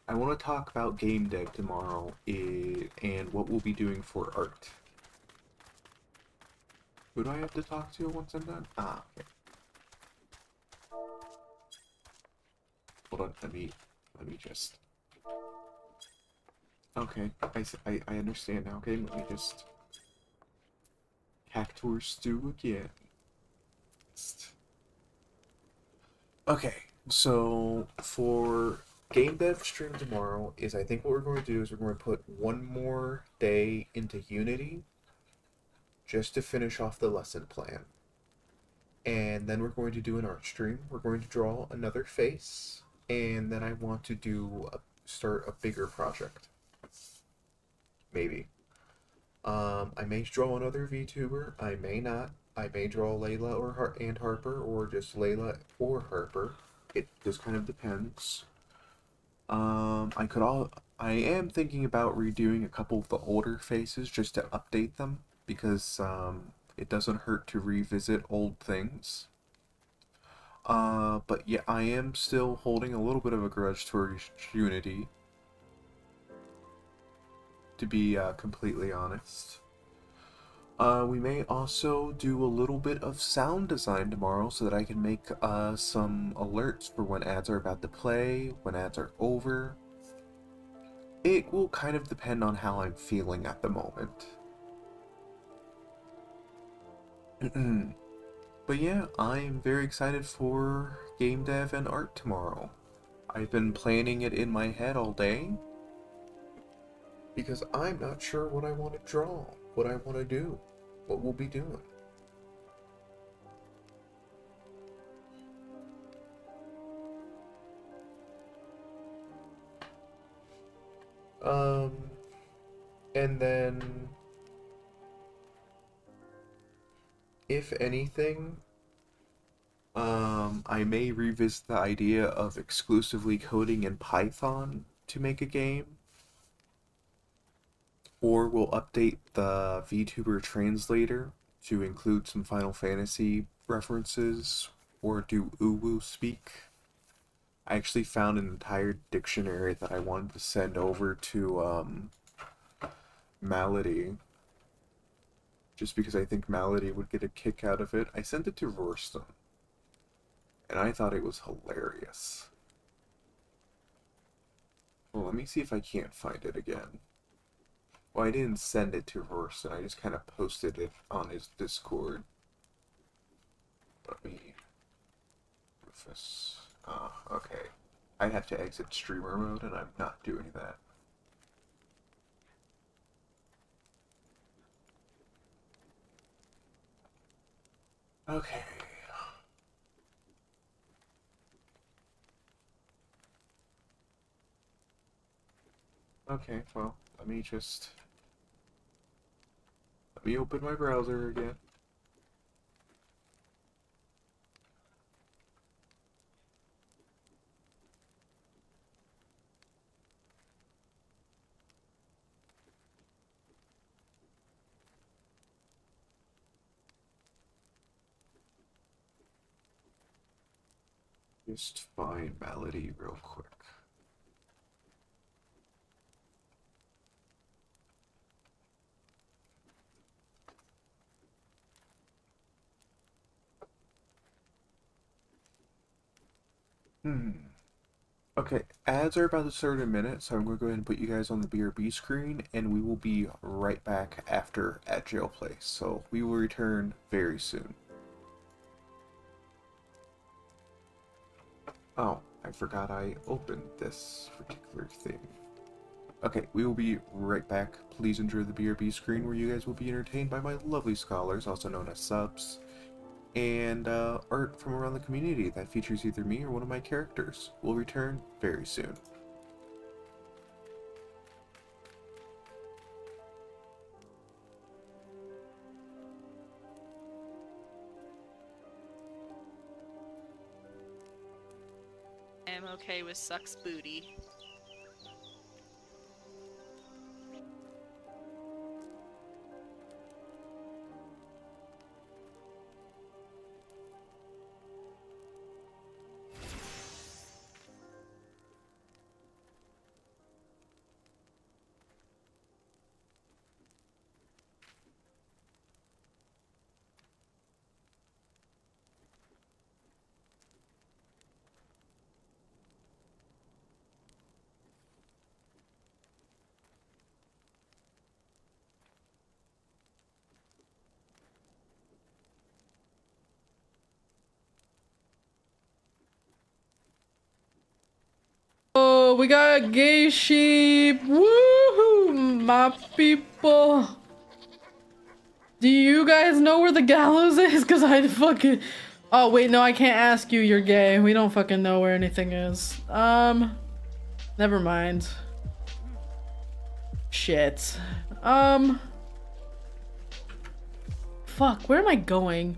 I want to talk about game day tomorrow and what we'll be doing for art. Who do I have to talk to once I'm done? Ah, okay. Hold on, let me just... Okay, I understand now, okay? Let me just... Cactuar stew again. Okay, so for game dev stream tomorrow is I think what we're going to do is we're going to put one more day into Unity just to finish off the lesson plan. And then we're going to do an art stream. We're going to draw another face, and then I want to start a bigger project. Maybe. I may draw another VTuber. I may not. I may draw Layla or and Harper, or just Layla or Harper. It just kind of depends. I am thinking about redoing a couple of the older faces just to update them because it doesn't hurt to revisit old things. But yeah, I am still holding a little bit of a grudge towards Unity, to be completely honest. We may also do a little bit of sound design tomorrow so that I can make some alerts for when ads are about to play, when ads are over. It will kind of depend on how I'm feeling at the moment. But yeah, I'm very excited for game dev and art tomorrow. I've been planning it in my head all day because I'm not sure what I want to draw, what I want to do, what we'll be doing. And then, if anything, I may revisit the idea of exclusively coding in Python to make a game. Or we'll update the VTuber translator to include some Final Fantasy references, or do uwu speak. I actually found an entire dictionary that I wanted to send over to Malady, just because I think Malady would get a kick out of it. I sent it to Rorston, and I thought it was hilarious. Well, let me see if I can't find it again. Well, I didn't send it to Rorston, I just kind of posted it on his Discord. Let me... Rufus. Okay. I'd have to exit streamer mode, and I'm not doing that. Okay. Okay, well, let me open my browser again. Just find Malady real quick. Okay, ads are about to start in a minute, so I'm going to go ahead and put you guys on the BRB screen, and we will be right back after at Jail Place. So we will return very soon. Oh, I forgot I opened this particular thing. Okay, we will be right back. Please enjoy the BRB screen where you guys will be entertained by my lovely scholars, also known as subs, and art from around the community that features either me or one of my characters. We'll return very soon. I'm okay with sucks booty. we got gay sheep. Woohoo, my people. Do you guys know where the gallows is? Cause I fucking... Oh wait, no, I can't ask you, you're gay. We don't fucking know where anything is. Never mind. Shit. Fuck, where am I going?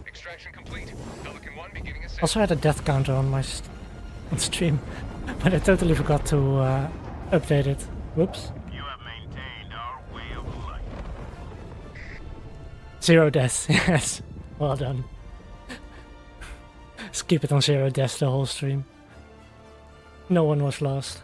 Extraction complete. Pelican 1 beginning ascent. Also had a death counter on my on stream, but I totally forgot to update it. Whoops. You have maintained our way of life. 0 deaths, yes. Well done. Just keep it on 0 deaths the whole stream. No one was lost.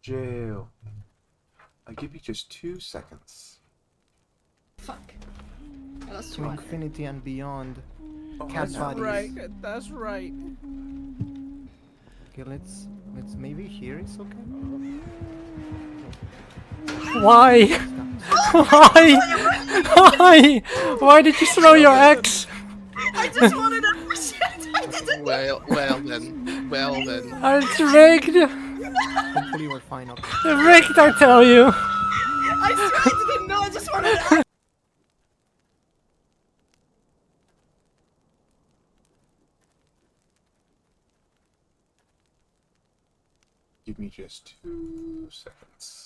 Jail. I'll give you just 2 seconds. Fuck. I lost To infinity and beyond. That's right. That's right. Okay, let's maybe here it's okay. Why? Why? Why? Why did you throw your axe? I just wanted to push it. I didn't. Well then. Well then. It's rigged. Hopefully we're fine up. Rigged, I tell you. I swear I didn't know. I just wanted to. Give me just 2 seconds.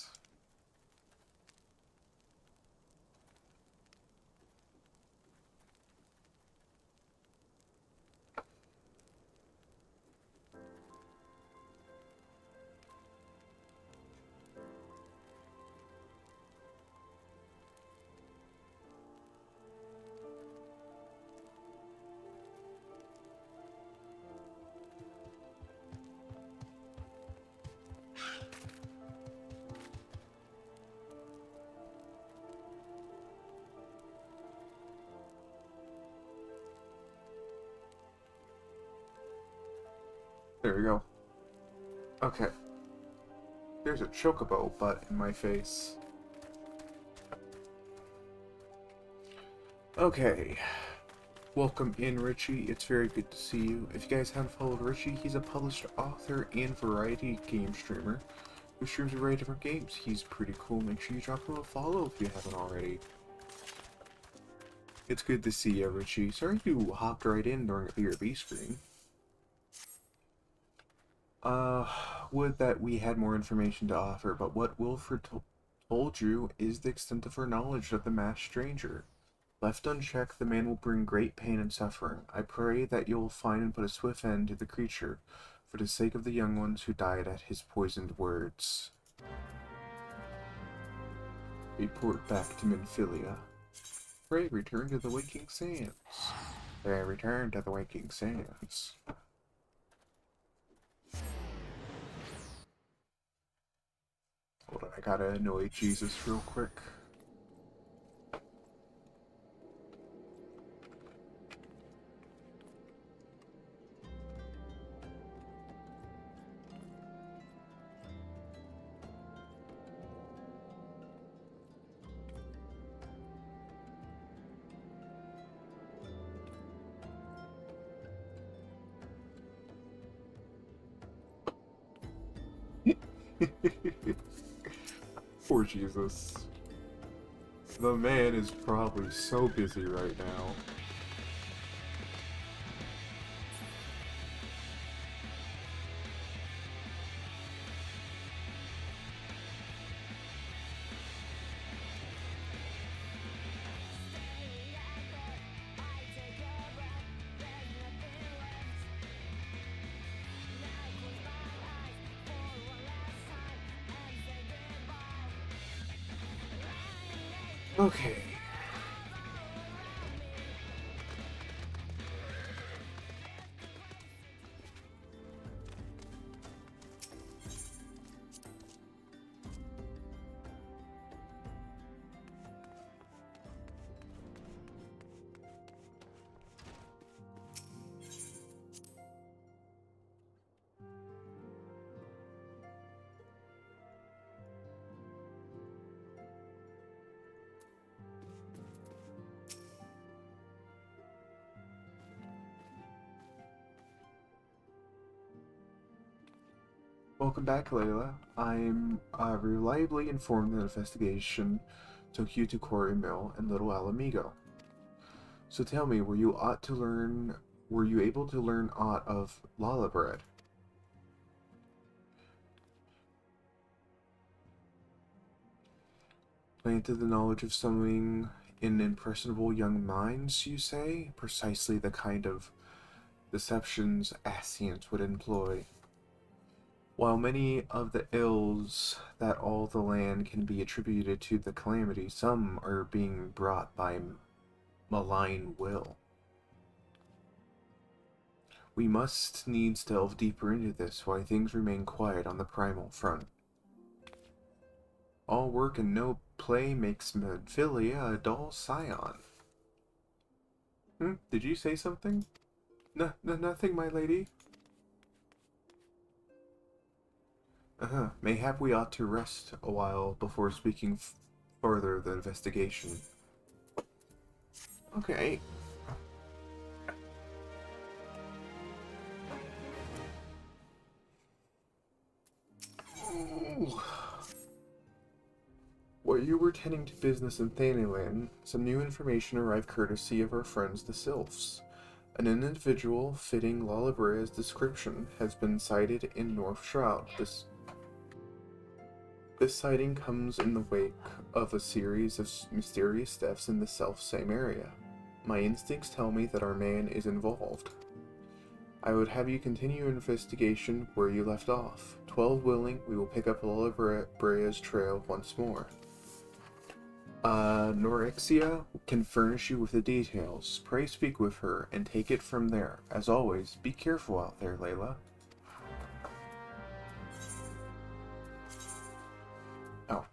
There we go. Okay. There's a chocobo butt in my face. Okay. Welcome in, Richie. It's very good to see you. If you guys haven't followed Richie, he's a published author and variety game streamer who streams a variety of different games. He's pretty cool. Make sure you drop him a follow if you haven't already. It's good to see you, Richie. Sorry you hopped right in during a BRB screen. Would that we had more information to offer, but what Wilfred told you is the extent of her knowledge of the masked stranger. Left unchecked, the man will bring great pain and suffering. I pray that you will find and put a swift end to the creature, for the sake of the young ones who died at his poisoned words. Report back to Minfilia. Pray return to the waking sands. Pray return to the waking sands. Hold on, I gotta annoy Jesus real quick. Poor Jesus. The man is probably so busy right now. Okay. Welcome back, Layla. I'm reliably informed that the investigation took you to Quarry Mill and Little Alamigo. So tell me, were you able to learn aught of Lala Bread? Planted the knowledge of something in impressionable young minds, you say? Precisely the kind of deceptions Ascians would employ. While many of the ills that all the land can be attributed to the calamity, some are being brought by malign will. We must needs delve deeper into this while things remain quiet on the primal front. All work and no play makes Minfilia a dull scion. Did you say something? Nothing, my lady. Mayhap we ought to rest a while before speaking further of the investigation. Okay. Ooh. While you were tending to business in Thanalan, some new information arrived courtesy of our friends the Sylphs. An individual fitting Lalibrea's description has been sighted in North Shroud. This sighting comes in the wake of a series of mysterious deaths in the self-same area. My instincts tell me that our man is involved. I would have you continue your investigation where you left off. 12 willing, we will pick up Lalibrea's trail once more. Norexia can furnish you with the details. Pray speak with her and take it from there. As always, be careful out there, Layla. Oh.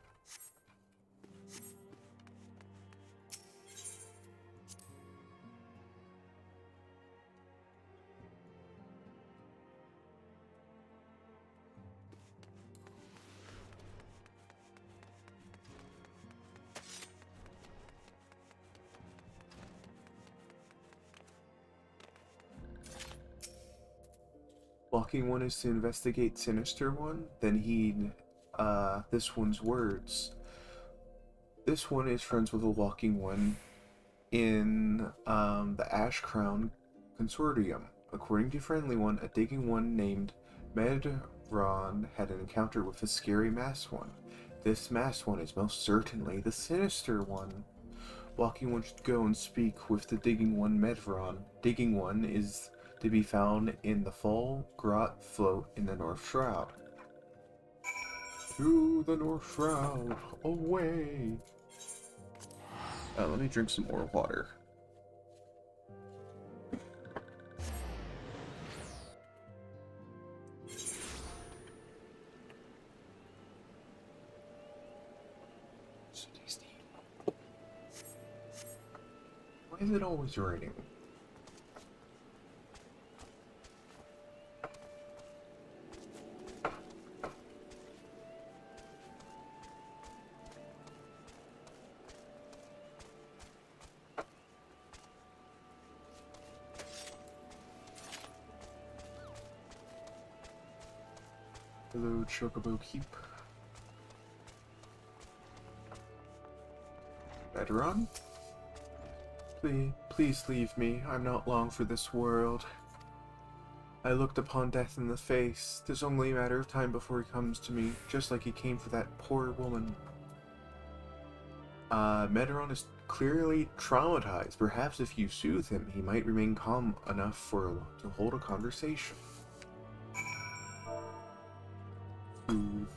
Walking One is to investigate Sinister One, then heed this one's words. This one is friends with a Walking One in the Ash Crown Consortium. According to Friendly One, a Digging One named Medron had an encounter with a scary Masked One. This Masked One is most certainly the Sinister One. Walking One should go and speak with the Digging One Medron. Digging One is to be found in the Fall Grot Float in the North Shroud. To the North Shroud, away! Let me drink some more water. So tasty. Why is it always raining? Hello, Chocobo Keep. Veteran? Please leave me. I'm not long for this world. I looked upon death in the face. There's only a matter of time before he comes to me, just like he came for that poor woman. Meteron is clearly traumatized. Perhaps if you soothe him, he might remain calm enough to hold a conversation. Soothe.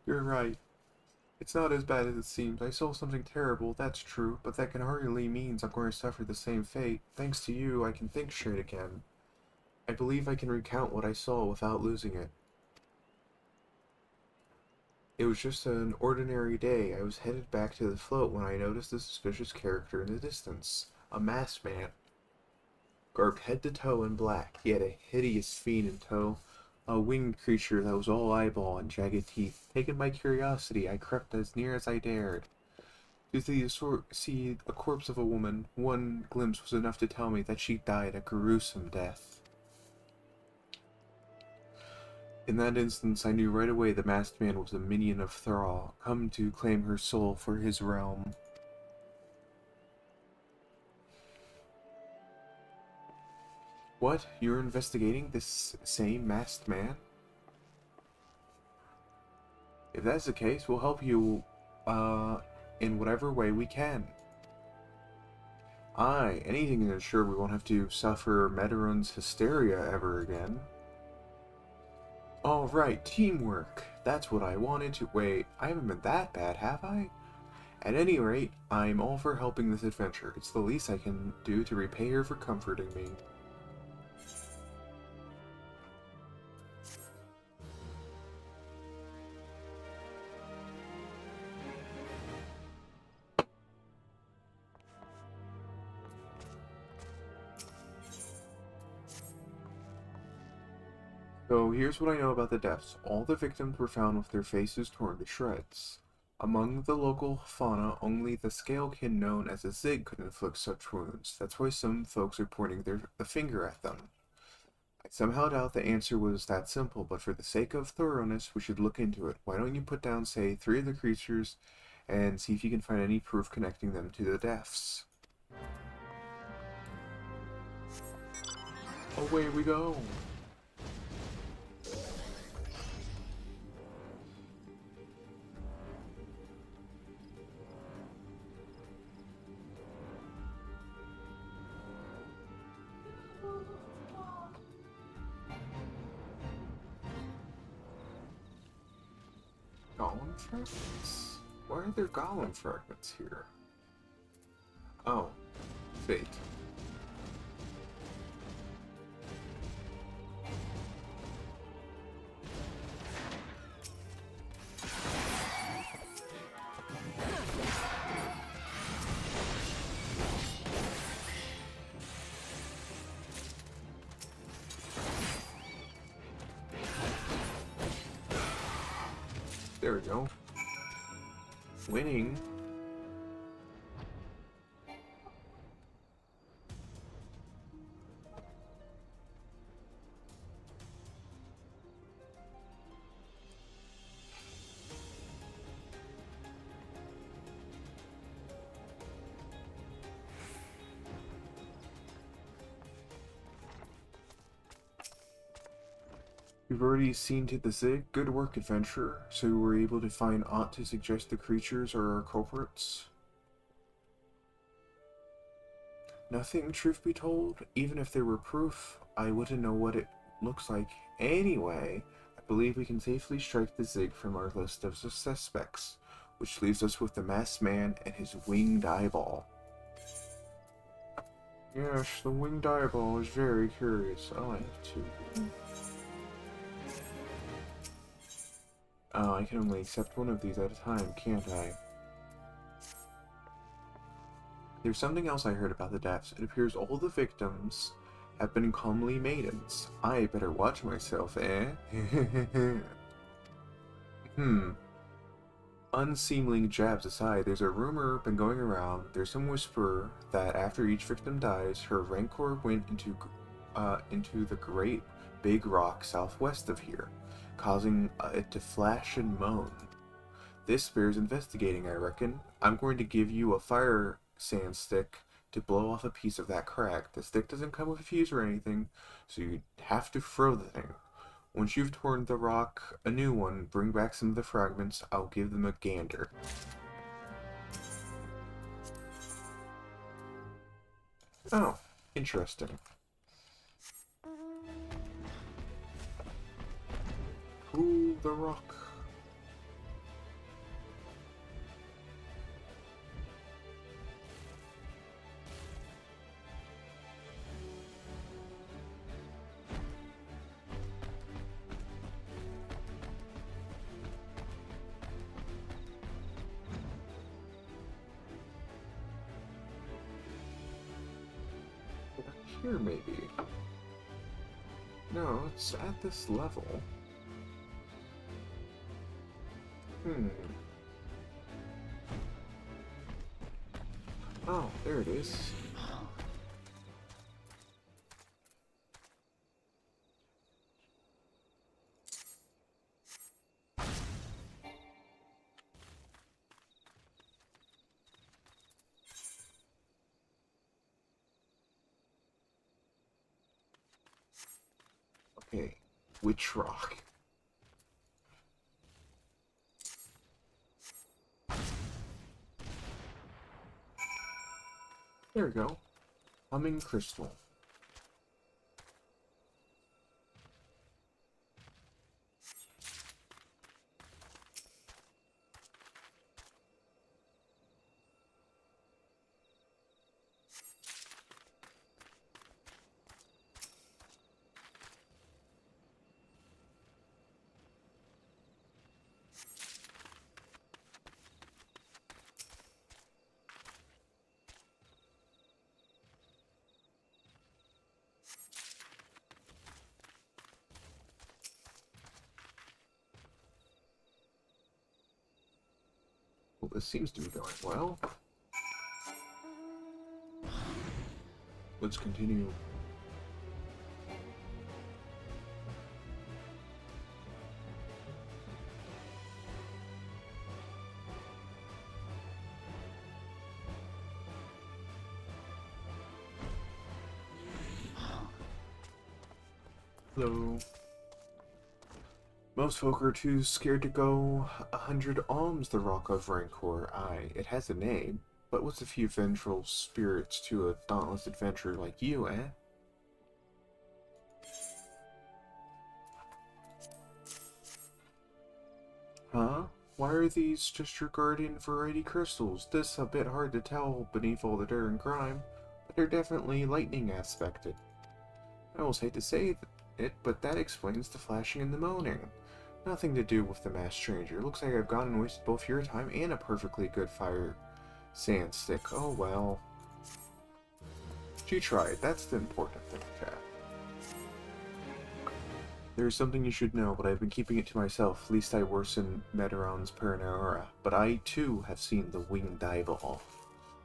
You're right. It's not as bad as it seems. I saw something terrible, that's true, but that can hardly mean I'm going to suffer the same fate. Thanks to you, I can think straight again. I believe I can recount what I saw without losing it. It was just an ordinary day. I was headed back to the float when I noticed a suspicious character in the distance. A masked man. Garbed head to toe in black. He had a hideous fiend in tow. A winged creature that was all eyeball and jagged teeth. Taken by curiosity, I crept as near as I dared. To see a corpse of a woman, one glimpse was enough to tell me that she died a gruesome death. In that instance, I knew right away the masked man was a minion of Thrall, come to claim her soul for his realm. What? You're investigating this same masked man? If that's the case, we'll help you, in whatever way we can. Aye, anything to ensure we won't have to suffer Meteron's hysteria ever again. Alright, teamwork. That's what I wanted to— wait, I haven't been that bad, have I? At any rate, I'm all for helping this adventure. It's the least I can do to repay her for comforting me. So here's what I know about the deaths. All the victims were found with their faces torn to shreds. Among the local fauna, only the scalekin known as a Zig could inflict such wounds. That's why some folks are pointing the finger at them. I somehow doubt the answer was that simple, but for the sake of thoroughness, we should look into it. Why don't you put down, say, 3 of the creatures, and see if you can find any proof connecting them to the deaths. Away we go! Golem fragments? Why are there golem fragments here? Oh, fate. There we go. Winning. We've already seen to the Zig. Good work, adventurer. So we were able to find aught to suggest the creatures are our culprits? Nothing, truth be told. Even if there were proof, I wouldn't know what it looks like. Anyway, I believe we can safely strike the Zig from our list of suspects, which leaves us with the masked man and his winged eyeball. Yes, the winged eyeball is very curious. I have to. Oh, I can only accept one of these at a time, can't I? There's something else I heard about the deaths. It appears all the victims have been comely maidens. I better watch myself, eh? Unseemly jabs aside, there's a rumor been going around. There's some whisper that after each victim dies, her rancor went into the great big rock southwest of here, causing it to flash and moan. This bears investigating, I reckon. I'm going to give you a fire sand stick to blow off a piece of that crack. The stick doesn't come with a fuse or anything, so you have to throw the thing. Once you've torn the rock a new one, bring back some of the fragments. I'll give them a gander. Oh, interesting. Ooh, the rock. Here, maybe. No, it's at this level. Oh, there it is. Okay, which rock? There we go. Humming crystal. Well, this seems to be going well. Let's continue. Hello. Most folk are too scared to go 100 alms the Rock of Rancor. Aye, it has a name, but what's a few vengeful spirits to a dauntless adventurer like you, eh? Huh? Why are these just your guardian variety crystals? This a bit hard to tell beneath all the dirt and grime, but they're definitely lightning aspected. I almost hate to say it, but that explains the flashing and the moaning. Nothing to do with the masked stranger. Looks like I've gone and wasted both your time and a perfectly good fire sand stick. Oh well. She tried. That's the important thing, chat. There's something you should know, but I've been keeping it to myself, lest I worsen Meteron's paranoia. But I, too, have seen the winged eyeball.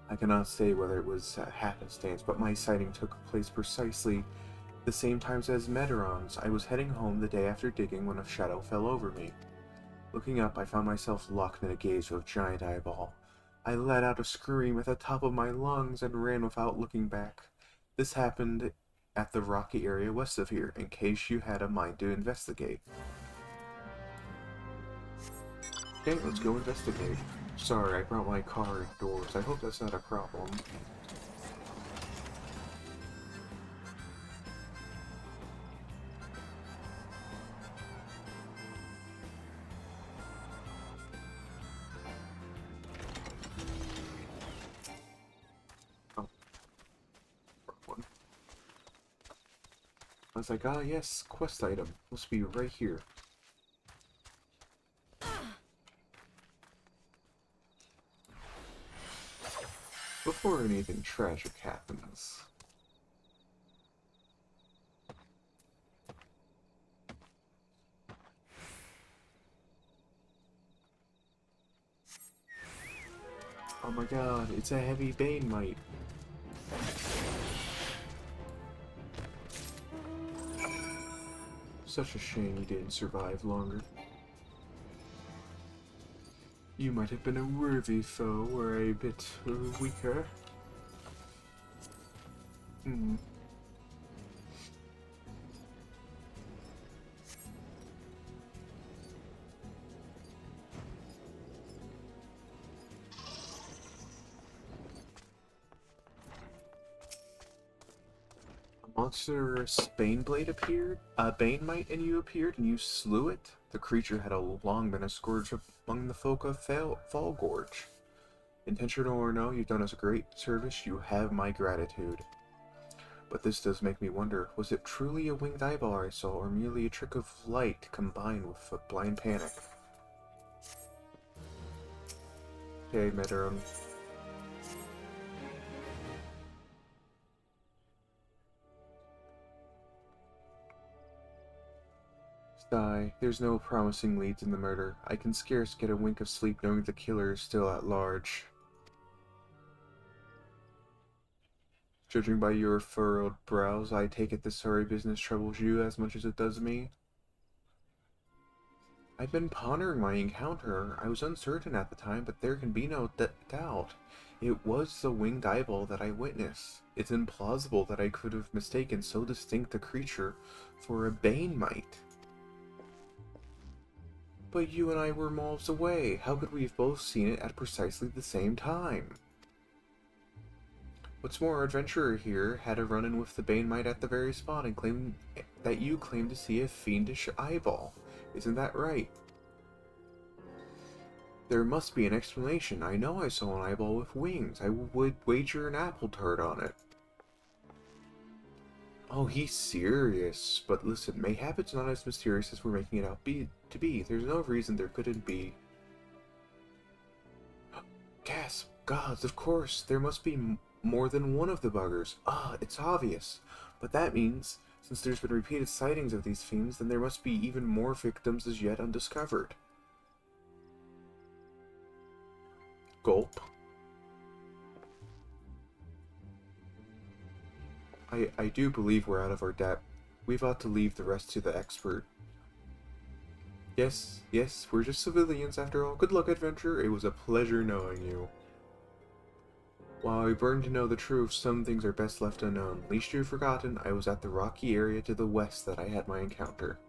I cannot say whether it was happenstance, but my sighting took place precisely the same times as Meteron's. I was heading home the day after digging when a shadow fell over me. Looking up, I found myself locked in a gaze with a giant eyeball. I let out a scream at the top of my lungs and ran without looking back. This happened at the rocky area west of here, in case you had a mind to investigate. Okay, let's go investigate. Sorry, I brought my car indoors. I hope that's not a problem. I was like, ah yes, quest item. Must be right here. Before anything tragic happens. Oh my god, it's a heavy Bane Mite. Such a shame you didn't survive longer. You might have been a worthy foe, or a bit weaker. Monstrous Baneblade appeared, Banemite and you appeared, and you slew it. The creature had long been a scourge among the folk of Fall Gorge. Intentional or no, you've done us a great service. You have my gratitude. But this does make me wonder, was it truly a winged eyeball I saw, or merely a trick of light combined with a blind panic? Okay, Meteron. Sigh. There's no promising leads in the murder. I can scarce get a wink of sleep knowing the killer is still at large. Judging by your furrowed brows, I take it this sorry business troubles you as much as it does me. I've been pondering my encounter. I was uncertain at the time, but there can be no doubt. It was the winged eyeball that I witnessed. It's implausible that I could have mistaken so distinct a creature for a Banemite. But you and I were miles away. How could we have both seen it at precisely the same time? What's more, our adventurer here had a run-in with the Banemite at the very spot and claimed that you claimed to see a fiendish eyeball. Isn't that right? There must be an explanation. I know I saw an eyeball with wings. I would wager an apple tart on it. Oh, he's serious. But listen, mayhap it's not as mysterious as we're making it out to be. There's no reason there couldn't be. Gasp! Gods, of course! There must be more than one of the buggers. Ah, it's obvious. But that means, since there's been repeated sightings of these fiends, then there must be even more victims as yet undiscovered. Gulp. I do believe we're out of our depth. We've ought to leave the rest to the expert. Yes, we're just civilians after all. Good luck, adventurer. It was a pleasure knowing you. While I burn to know the truth, some things are best left unknown. Least you've forgotten, I was at the rocky area to the west that I had my encounter.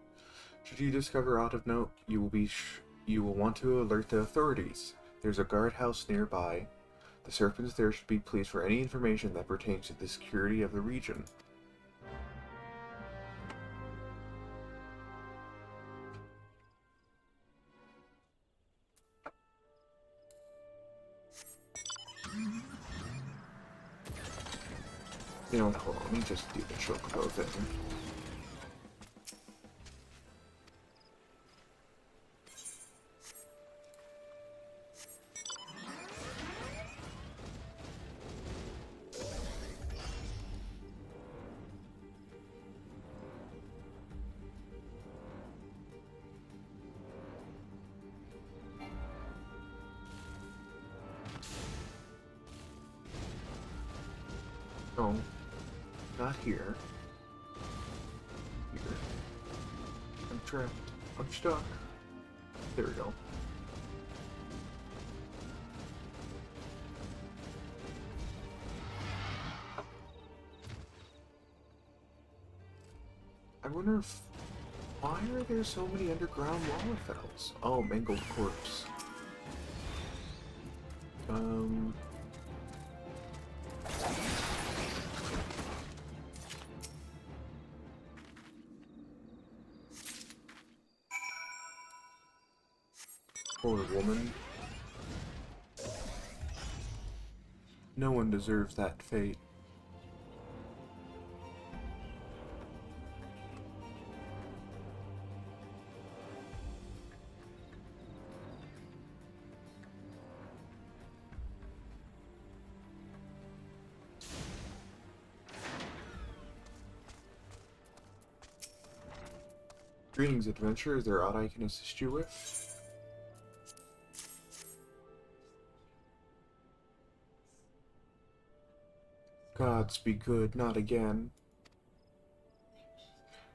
Should you discover aught of note, you will want to alert the authorities. There's a guardhouse nearby. The serpents there should be pleased for any information that pertains to the security of the region. You know what, hold on, let me just do the chocobo thing. No, not here. Here. I'm trapped. I'm stuck. There we go. wonder if... Why are there so many underground Lalafels? Oh, mangled corpse. Poor woman. No one deserves that fate. Greetings, adventurer. Is there aught I can assist you with? Gods be good, not again.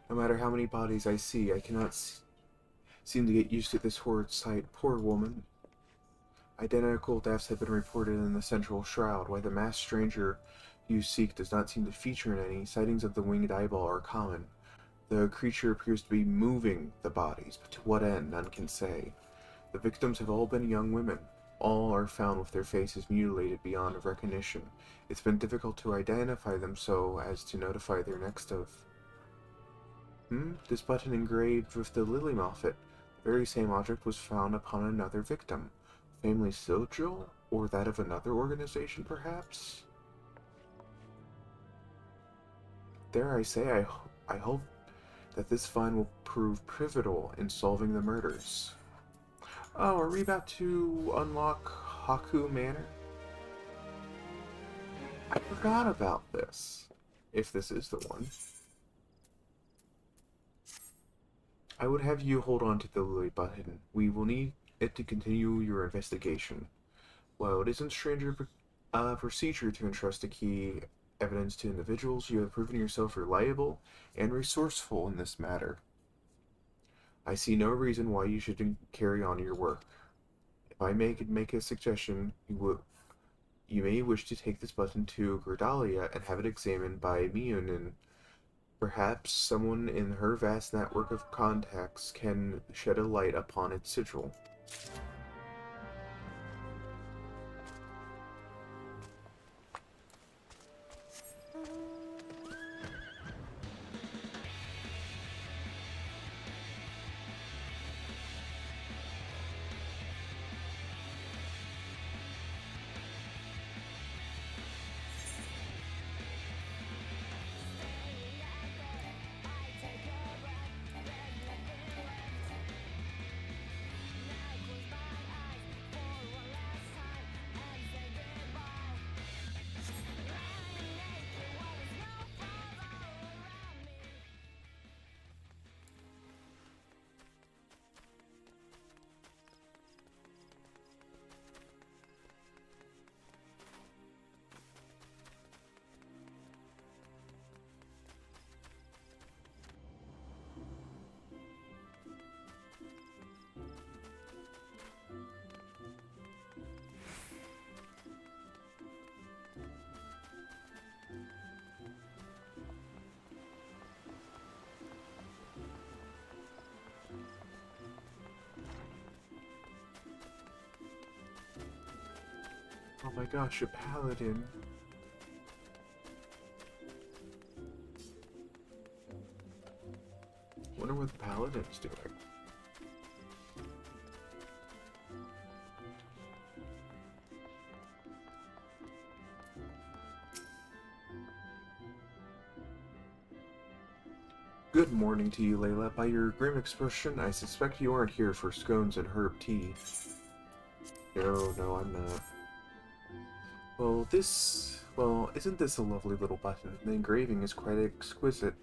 No matter how many bodies I see, I cannot seem to get used to this horrid sight. Poor woman. Identical deaths have been reported in the central shroud. Why the masked stranger you seek does not seem to feature in any. Sightings of the winged eyeball are common. The creature appears to be moving the bodies, but to what end, none can say. The victims have all been young women. All are found with their faces mutilated beyond recognition. It's been difficult to identify them so as to notify their next of. This button engraved with the lily moffat. The very same object was found upon another victim. Family sigil? Or that of another organization, perhaps? Dare I say, I hope that this find will prove pivotal in solving the murders. Oh, are we about to unlock Haku Manor? I forgot about this. If this is the one. I would have you hold on to the lily button. We will need it to continue your investigation. While it isn't stranger procedure to entrust the key evidence to individuals, you have proven yourself reliable and resourceful in this matter. I see no reason why you shouldn't carry on your work. If I may make a suggestion, you may wish to take this button to Gordalia and have it examined by Mionin. Perhaps someone in her vast network of contacts can shed a light upon its sigil. Oh my gosh, a paladin. Wonder what the paladin's doing. Good morning to you, Layla. By your grim expression, I suspect you aren't here for scones and herb tea. No, I'm not. Well, isn't this a lovely little button? The engraving is quite exquisite.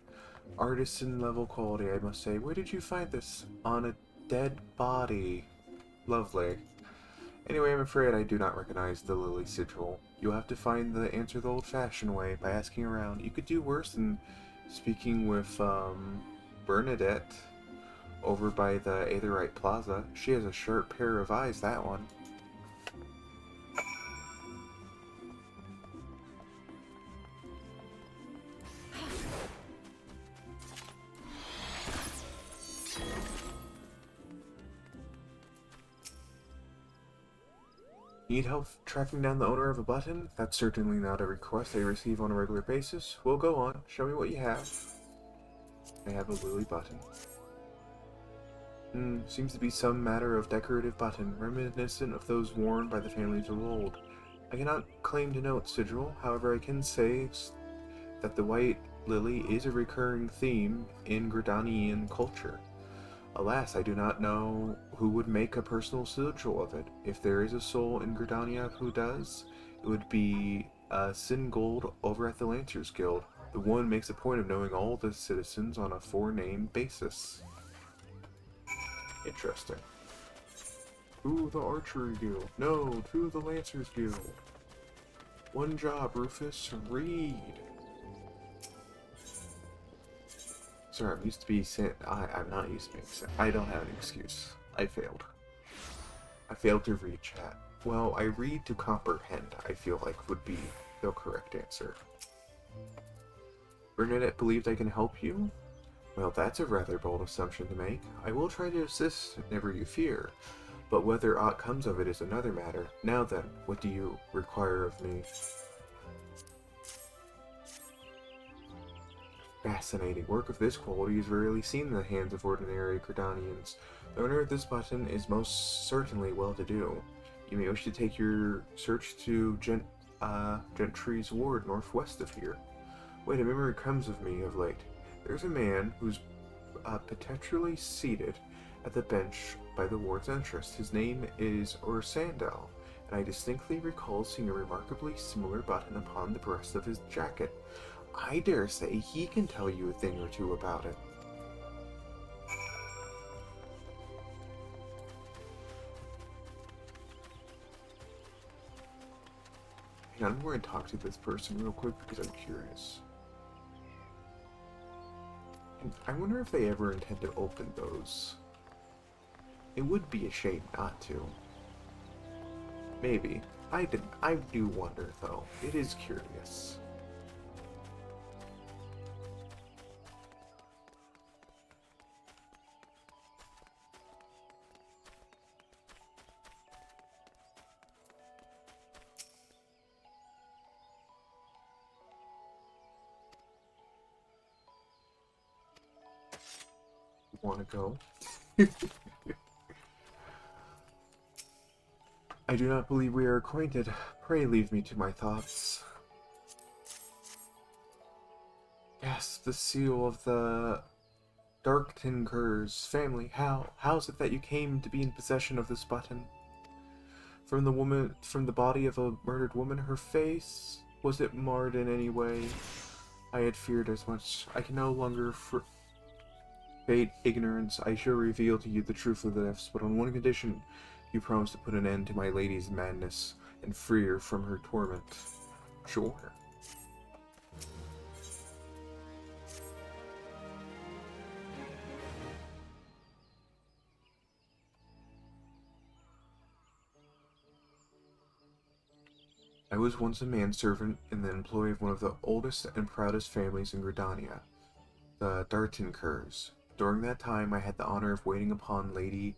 Artisan level quality, I must say. Where did you find this? On a dead body. Lovely. Anyway, I'm afraid I do not recognize the lily sigil. You'll have to find the answer the old-fashioned way, by asking around. You could do worse than speaking with, Bernadette over by the Aetherite Plaza. She has a sharp pair of eyes, that one. Need help tracking down the owner of a button? That's certainly not a request I receive on a regular basis. Well, go on. Show me what you have. I have a lily button. Seems to be some matter of decorative button, reminiscent of those worn by the families of old. I cannot claim to know its sigil, however I can say that the white lily is a recurring theme in Gridanian culture. Alas, I do not know who would make a personal sigil of it. If there is a soul in Gridania who does, it would be Singold over at the Lancers Guild. The one makes a point of knowing all the citizens on a four-name basis. Interesting. To the Archery Guild. No, to the Lancers Guild. One job, Rufus. Read. Sorry, I'm used to be saying. I'm not used to being saying. I don't have an excuse. I failed. I failed to read chat. Well, I read to comprehend, I feel like would be the correct answer. Bernadette believed I can help you? Well, that's a rather bold assumption to make. I will try to assist, never you fear. But whether aught comes of it is another matter. Now then, what do you require of me? Fascinating. Work of this quality is rarely seen in the hands of ordinary Gridanians. The owner of this button is most certainly well-to-do. You may wish to take your search to Gentry's Ward, northwest of here. Wait, a memory comes of me of late. There's a man who's perpetually seated at the bench by the ward's entrance. His name is Ursandal, and I distinctly recall seeing a remarkably similar button upon the breast of his jacket. I dare say he can tell you a thing or two about it. Hang on, I'm going to talk to this person real quick because I'm curious. And I wonder if they ever intend to open those. It would be a shame not to. Maybe. I do wonder, though. It is curious. Want to go? I do not believe we are acquainted. Pray leave me to my thoughts. Yes, the seal of the Darkton Curs family. How's it that you came to be in possession of this button? From the body of a murdered woman, her face? Was it marred in any way? I had feared as much. I can no longer fate ignorance. I shall reveal to you the truth of this, but on one condition. You promise to put an end to my lady's madness and free her from her torment. Sure. I was once a manservant in the employ of one of the oldest and proudest families in Gridania, the Darton Curs. During that time, I had the honor of waiting upon Lady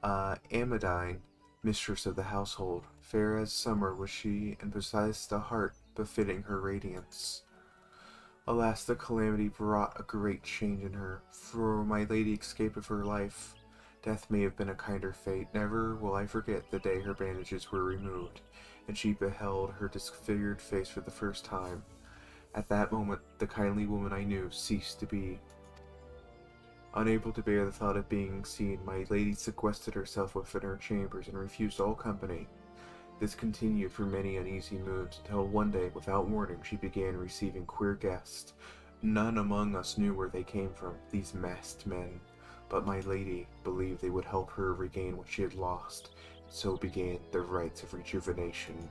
Amadine, mistress of the household. Fair as summer was she, and possessed a heart befitting her radiance. Alas, the calamity brought a great change in her, for my lady escaped of her life. Death may have been a kinder fate. Never will I forget the day her bandages were removed, and she beheld her disfigured face for the first time. At that moment, the kindly woman I knew ceased to be. Unable to bear the thought of being seen, my lady sequestered herself within her chambers and refused all company. This continued for many uneasy moons, until one day, without warning, she began receiving queer guests. None among us knew where they came from, these masked men, but my lady believed they would help her regain what she had lost, and so began the rites of rejuvenation.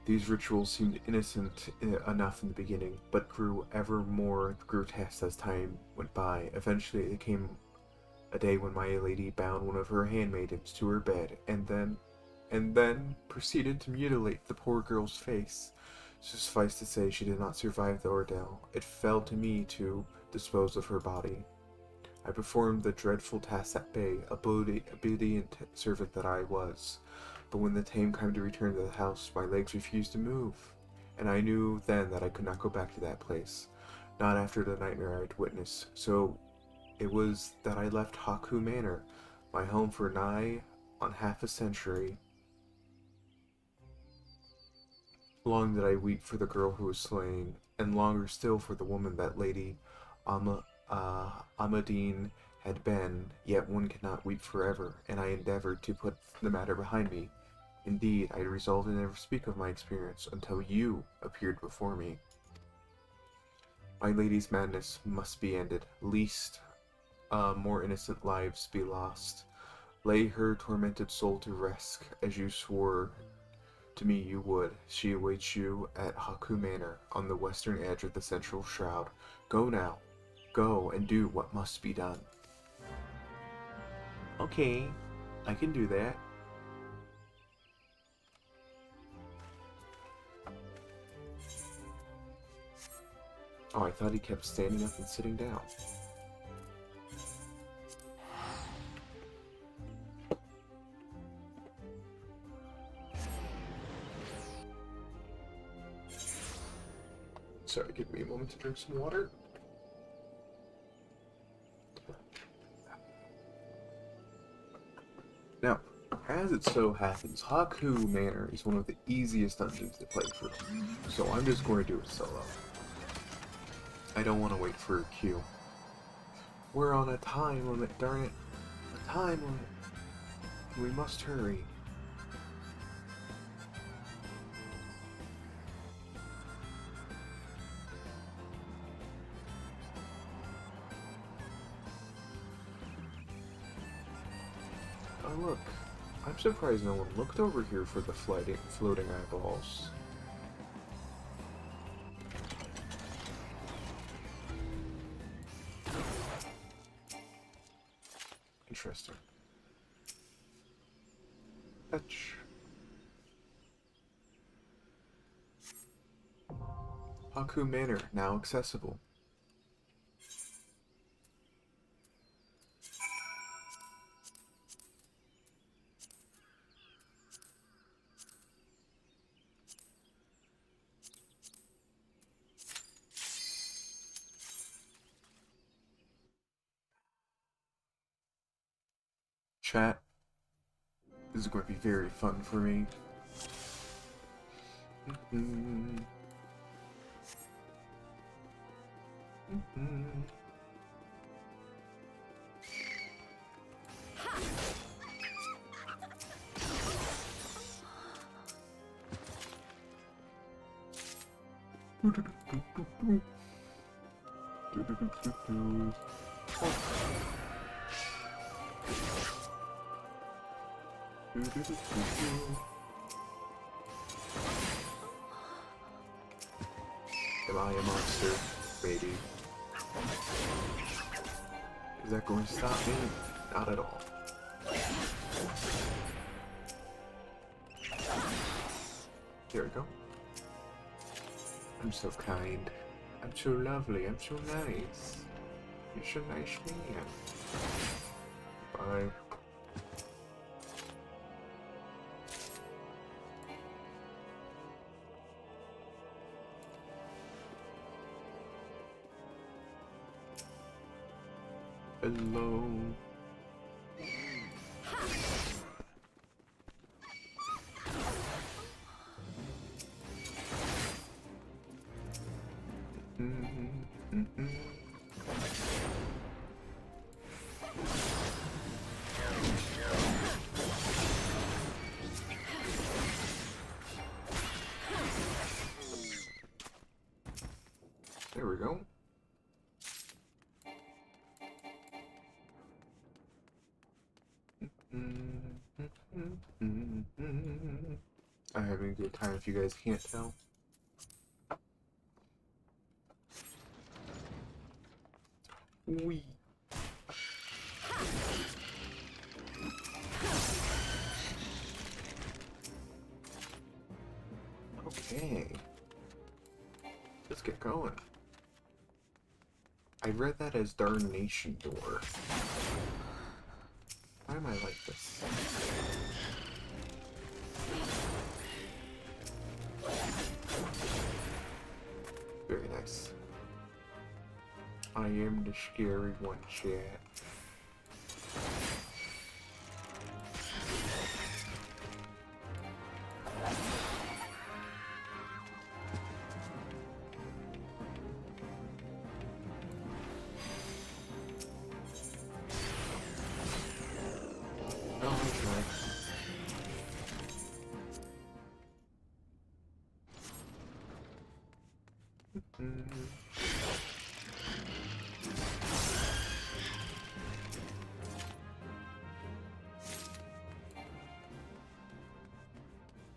These rituals seemed innocent enough in the beginning, but grew ever more grotesque as time went by. Eventually, there came a day when my lady bound one of her handmaidens to her bed, and then proceeded to mutilate the poor girl's face. Suffice to say, she did not survive the ordeal. It fell to me to dispose of her body. I performed the dreadful task at bay, obedient servant that I was. But when the time came to return to the house, my legs refused to move, and I knew then that I could not go back to that place, not after the nightmare I had witnessed. So it was that I left Haku Manor, my home for nigh on half a century. Long did I weep for the girl who was slain, and longer still for the woman that Lady Amadine had been, yet one cannot weep forever, and I endeavored to put the matter behind me. Indeed, I resolved to never speak of my experience until you appeared before me. My lady's madness must be ended, lest more innocent lives be lost. Lay her tormented soul to rest, as you swore to me you would. She awaits you at Haku Manor, on the western edge of the central shroud. Go now. Go and do what must be done. Okay, I can do that. Oh, I thought he kept standing up and sitting down. Sorry, give me a moment to drink some water. Now, as it so happens, Haku Manor is one of the easiest dungeons to play through, so I'm just going to do it solo. I don't want to wait for a queue. We're on a time limit, darn it. A time limit. We must hurry. Oh look, I'm surprised no one looked over here for the floating eyeballs. Interesting. Fetch. Haku Manor, now accessible. Chat, this is going to be very fun for me. Am I a monster? Maybe. Is that going to stop me? Not at all. There we go. I'm so kind. I'm so lovely. I'm so nice. You're so nice man. Bye. Hello. There we go. I'm having a good time if you guys can't tell. Wee. Okay. Let's get going. I read that as Darnation Door. Why am I like this? Very nice. I am the scary one, chat.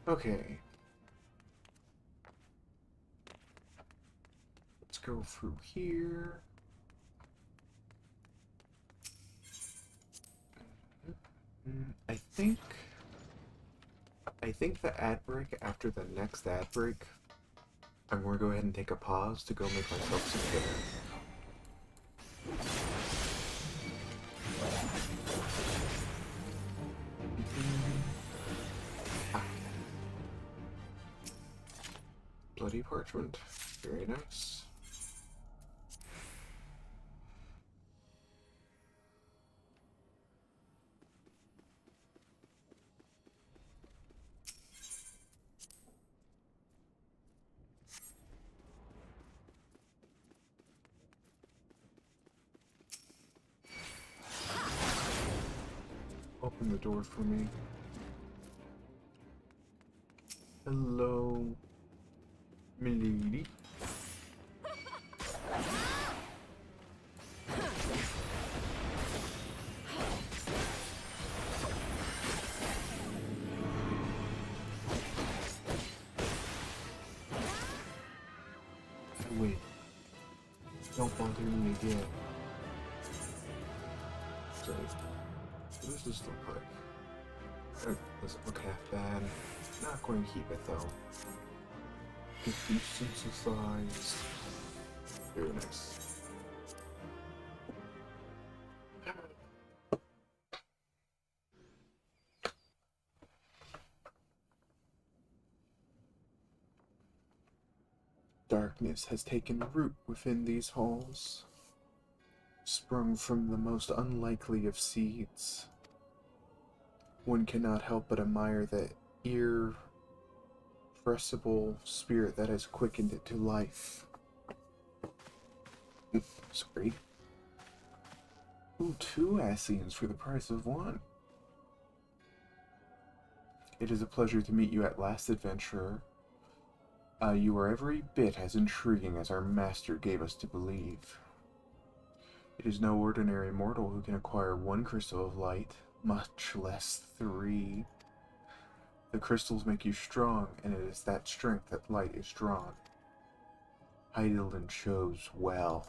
Okay. Let's go through here. I think the ad break after the next ad break, I'm going to go ahead and take a pause to go make myself some dinner. Bloody parchment. Very nice. Open the door for me. Hello, milady. Wait. Don't bother me again. So, what does this look like? It doesn't look half bad. Not going to keep it though. Decent size. Very nice. Darkness has taken root within these halls, sprung from the most unlikely of seeds. One cannot help but admire the irrepressible spirit that has quickened it to life. Sorry. Ooh, 2 Asians for the price of 1. It is a pleasure to meet you at last, adventurer. You are every bit as intriguing as our master gave us to believe. It is no ordinary mortal who can acquire 1 crystal of light, much less 3. The crystals make you strong, and it is that strength that light is drawn. Heidelin chose well.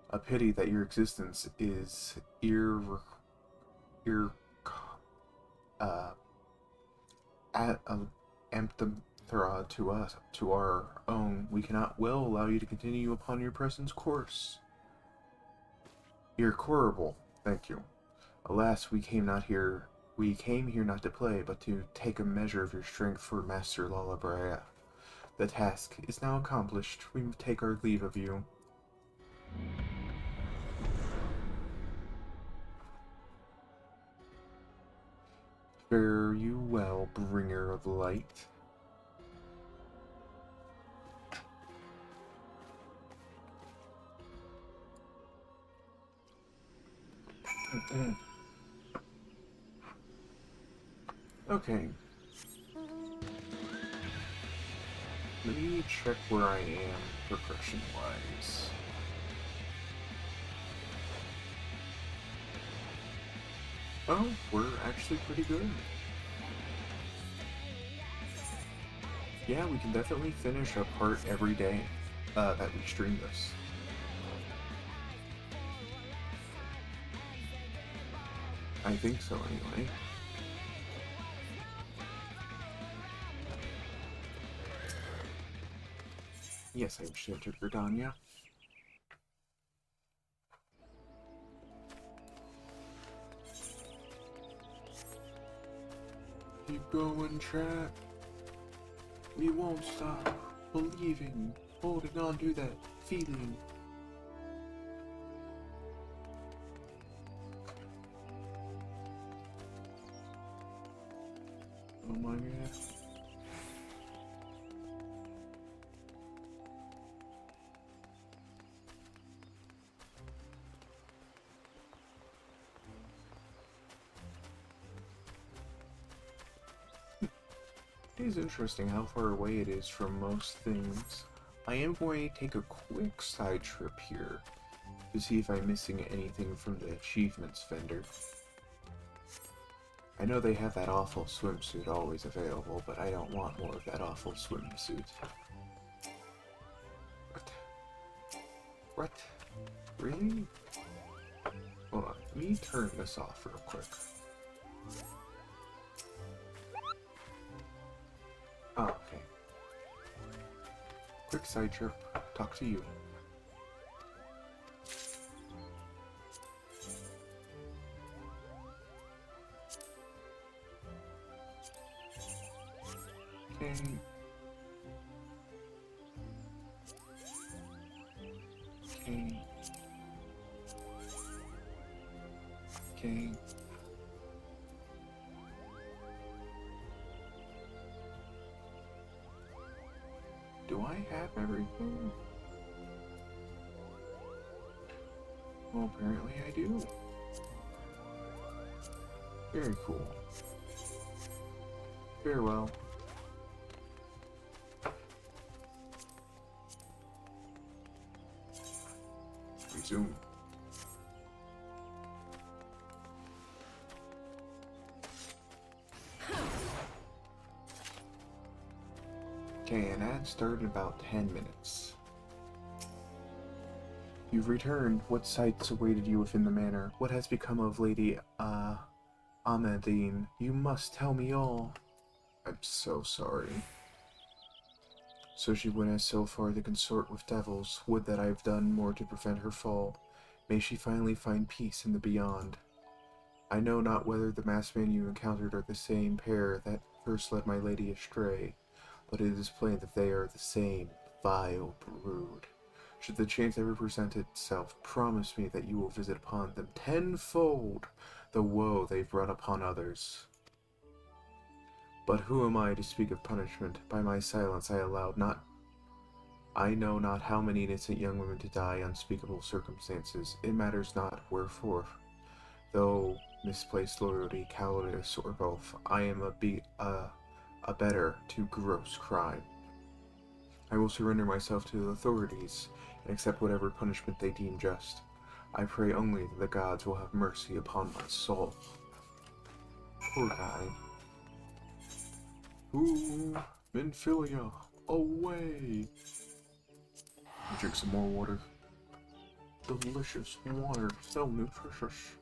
A pity that your existence is amphithera to us, to our own. We cannot well allow you to continue upon your present course. Irrecoverable, thank you. Alas, we came here not to play, but to take a measure of your strength for Master Lullaby. The task is now accomplished. We take our leave of you. Fare you well, bringer of light. Okay. Let me check where I am progression-wise. Oh, we're actually pretty good. Yeah, we can definitely finish a part every day that we stream this. I think so, anyway. Yes, I wish to enter Gridania. Keep going, chat. We won't stop believing, holding on to that feeling. Oh my god. It is interesting how far away it is from most things. I am going to take a quick side trip here to see if I'm missing anything from the achievements vendor. I know they have that awful swimsuit always available, but I don't want more of that awful swimsuit. What? What? Really? Hold on, let me turn this off real quick. Oh, okay. Quick side trip. Talk to you. Okay. Okay. Okay. Do I have everything? Well, apparently I do. Very cool. Very well. Resume. Okay, an ad started in about 10 minutes. You've returned. What sights awaited you within the manor? What has become of Lady, Amadine? You must tell me all. I'm so sorry. So she went as so far to consort with devils. Would that I have done more to prevent her fall. May she finally find peace in the beyond. I know not whether the masked men you encountered are the same pair that first led my lady astray, but it is plain that they are the same vile brood. Should the chance ever present itself, promise me that you will visit upon them tenfold the woe they've brought upon others. But who am I to speak of punishment? By my silence I know not how many innocent young women to die unspeakable circumstances. It matters not wherefore. Though misplaced loyalty, cowardice, or both, I am a better to gross crime. I will surrender myself to the authorities and accept whatever punishment they deem just. I pray only that the gods will have mercy upon my soul. Poor guy. Ooh, Minfilia, away! Drink some more water. Delicious water, so nutritious.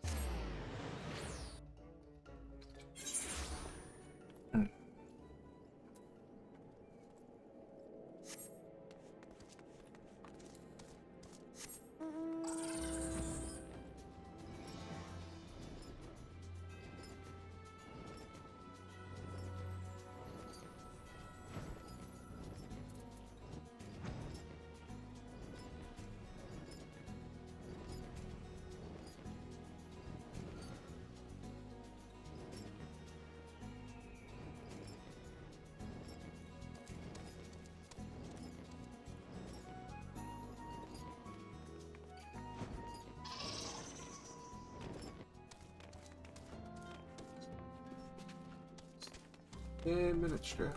And minute strap.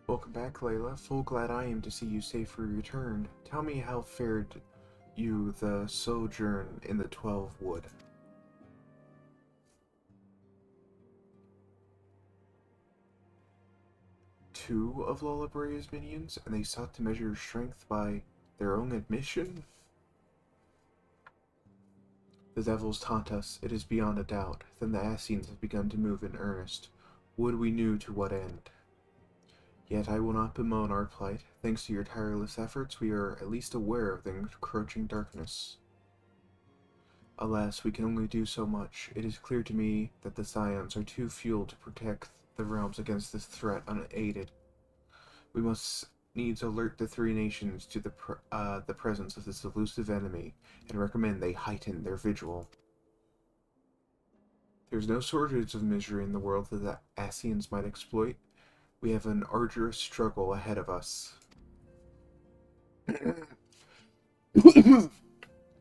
Welcome back, Layla. Full glad I am to see you safely returned. Tell me how fared you the sojourn in the 12 Wood. two of Lullabria's minions, and they sought to measure strength by their own admission? The devils taunt us, it is beyond a doubt. Then the Ascians have begun to move in earnest. Would we knew to what end. Yet I will not bemoan our plight. Thanks to your tireless efforts, we are at least aware of the encroaching darkness. Alas, we can only do so much. It is clear to me that the Scions are too few to protect the realms against this threat unaided. We must needs alert the three nations to the presence of this elusive enemy, and recommend they heighten their vigil. There's no shortage of misery in the world that the Ascians might exploit. We have an arduous struggle ahead of us.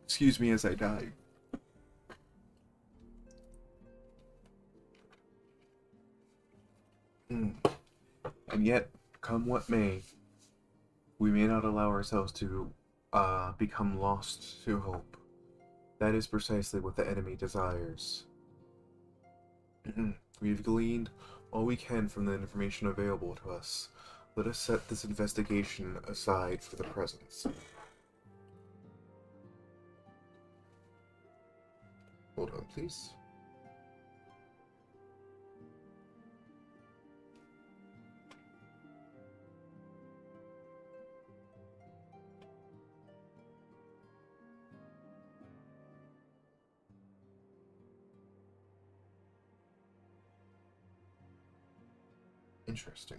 Excuse me as I die. And yet, come what may, we may not allow ourselves to become lost to hope. That is precisely what the enemy desires. We've gleaned all we can from the information available to us. Let us set this investigation aside for the present. Hold on, please. Interesting.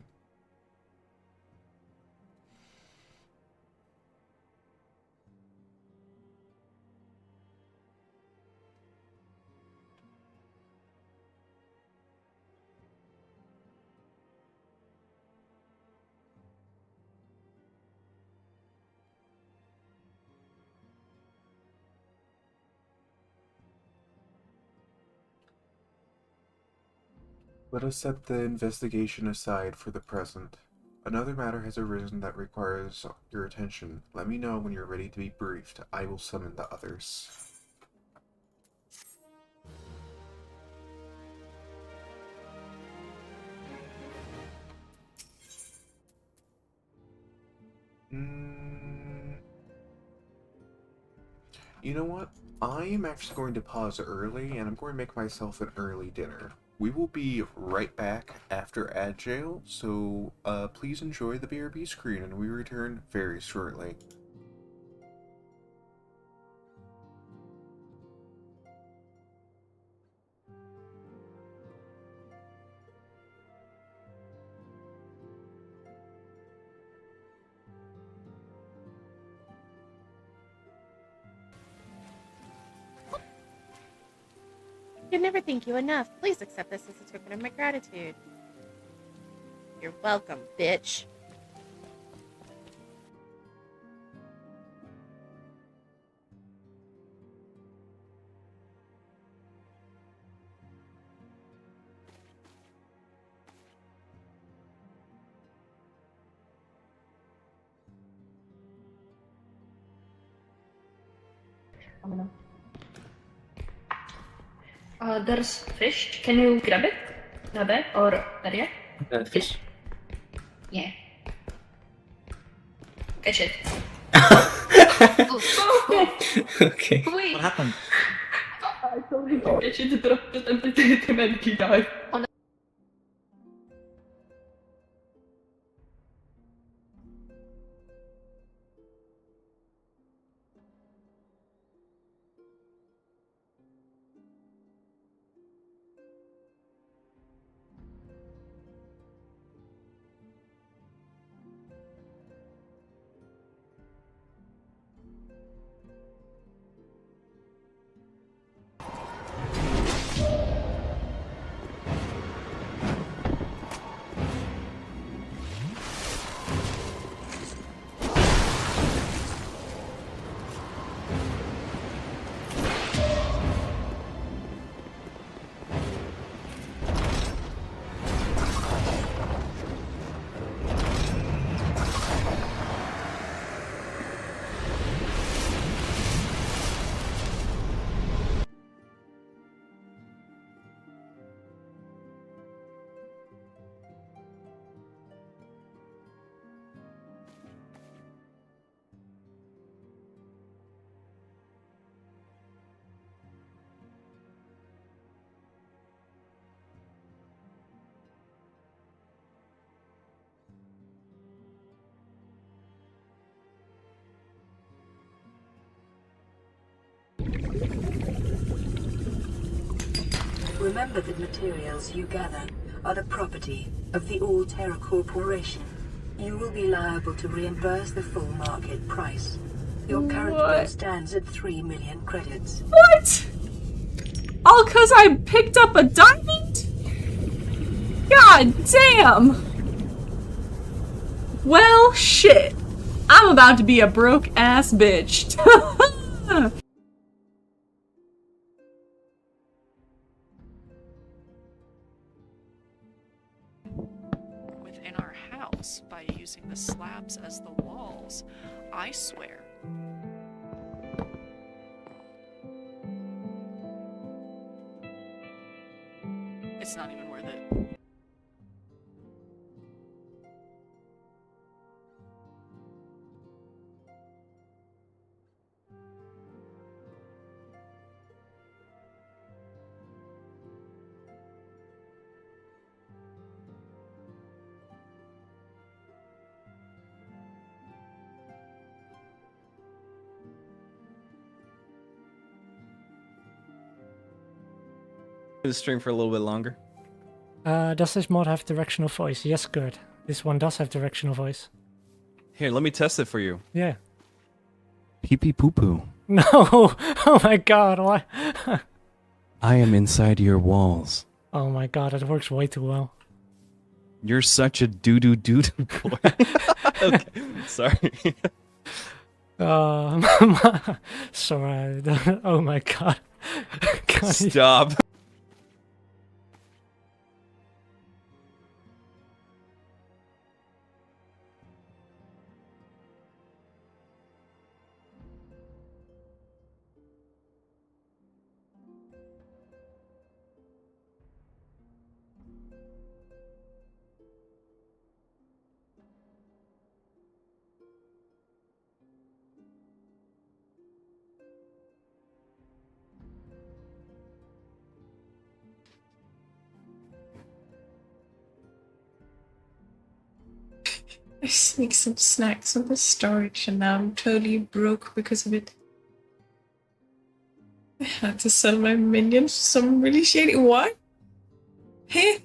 Let us set the investigation aside for the present. Another matter has arisen that requires your attention. Let me know when you're ready to be briefed. I will summon the others. You know what? I am actually going to pause early, and I'm going to make myself an early dinner. We will be right back after Agile, so please enjoy the BRB screen, and we return very shortly. I can never thank you enough. Please accept this as a token of my gratitude. You're welcome, bitch. There's fish. Can you grab it? Nabe or Daria? Fish? Yeah. Catch it. Okay. Wait. What happened? I told him to catch it, dropped it, and pretended him and he died. Remember that materials you gather are the property of the All Terra Corporation. You will be liable to reimburse the full market price. Your current bill stands at 3 million credits. What? All because I picked up a diamond? God damn! Well, shit. I'm about to be a broke-ass bitch. Within our house by using the slabs as the walls. I swear. It's not even worth it. The stream for a little bit longer. Does this mod have directional voice? Yes, good. This one does have directional voice. Here, let me test it for you. Yeah. Pee pee poo poo. No! Oh my god, why? I am inside your walls. Oh my god, that works way too well. You're such a doo-doo doo-doo boy. Okay, sorry. Sorry. Oh my god. God. Stop. I sneaked some snacks on the storage and now I'm totally broke because of it. I had to sell my minions for some really shady. What? Hey?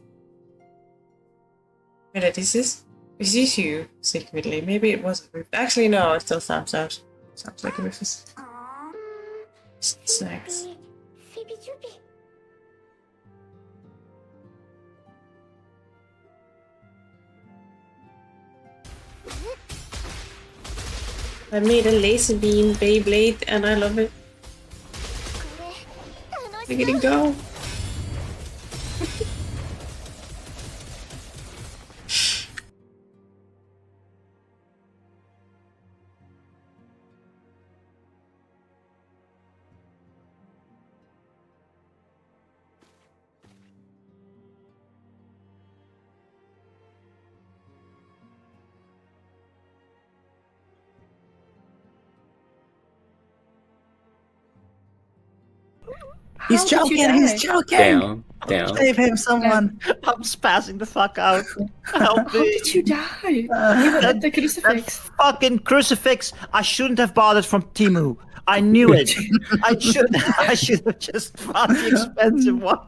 Wait, is this you secretly? Maybe it was a Rufus. Actually, no, it still sounds like a Rufus. Snacks. I made a laser beam Beyblade and I love it. Look at it go. He's joking, he's joking! Down. Save him, someone! I'm spazzing the fuck out. Help me! How did you die? You had the crucifix. That fucking crucifix! I shouldn't have bought it from Timu. I knew it. I should have just bought the expensive one.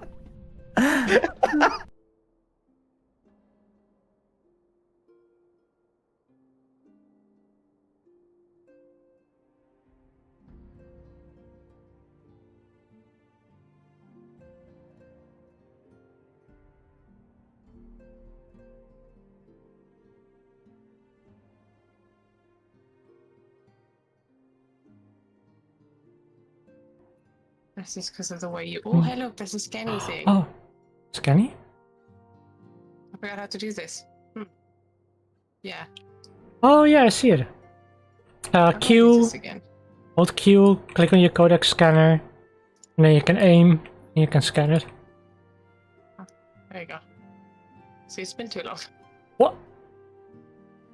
This is because of the way you. Oh, hey, look, there's a scanny thing. Oh, scanny? I forgot how to do this. Yeah. Oh yeah, I see it. Q, hold Q, click on your codec scanner, and then you can aim, and you can scan it. There you go. See, it's been too long. What?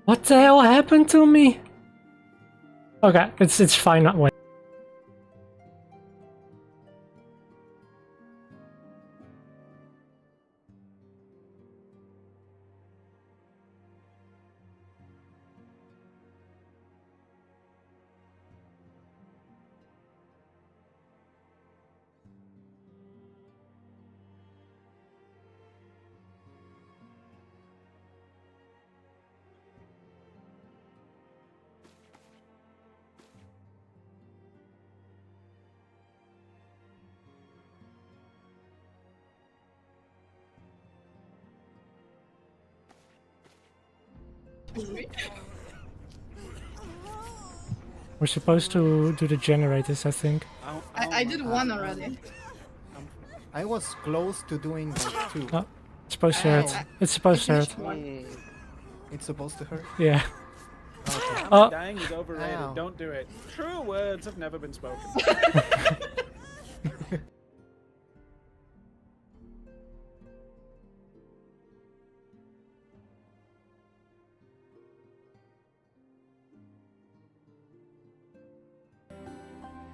What the hell happened to me? Okay, it's fine, not wait. We're supposed to do the generators, I think. I did one already. I was close to doing like 2. Oh, it's supposed to hurt. It's supposed to hurt. It's supposed to hurt? Yeah. Okay. Oh. Dying is overrated. Ow. Don't do it. True words have never been spoken.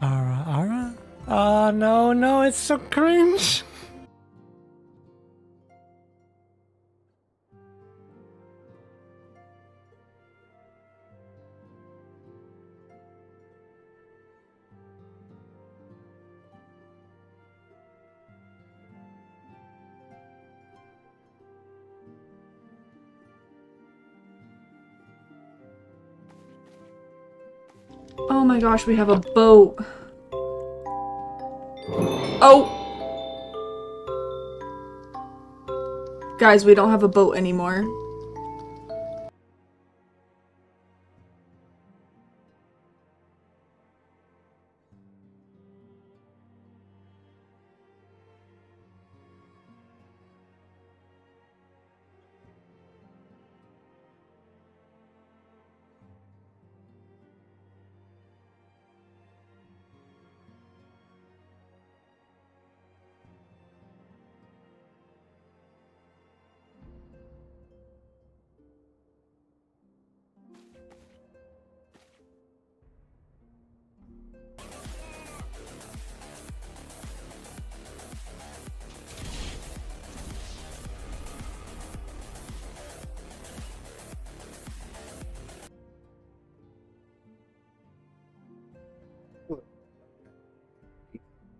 Ara? Oh no, no, it's so cringe. Oh my gosh, we have a boat. Oh! Guys, we don't have a boat anymore.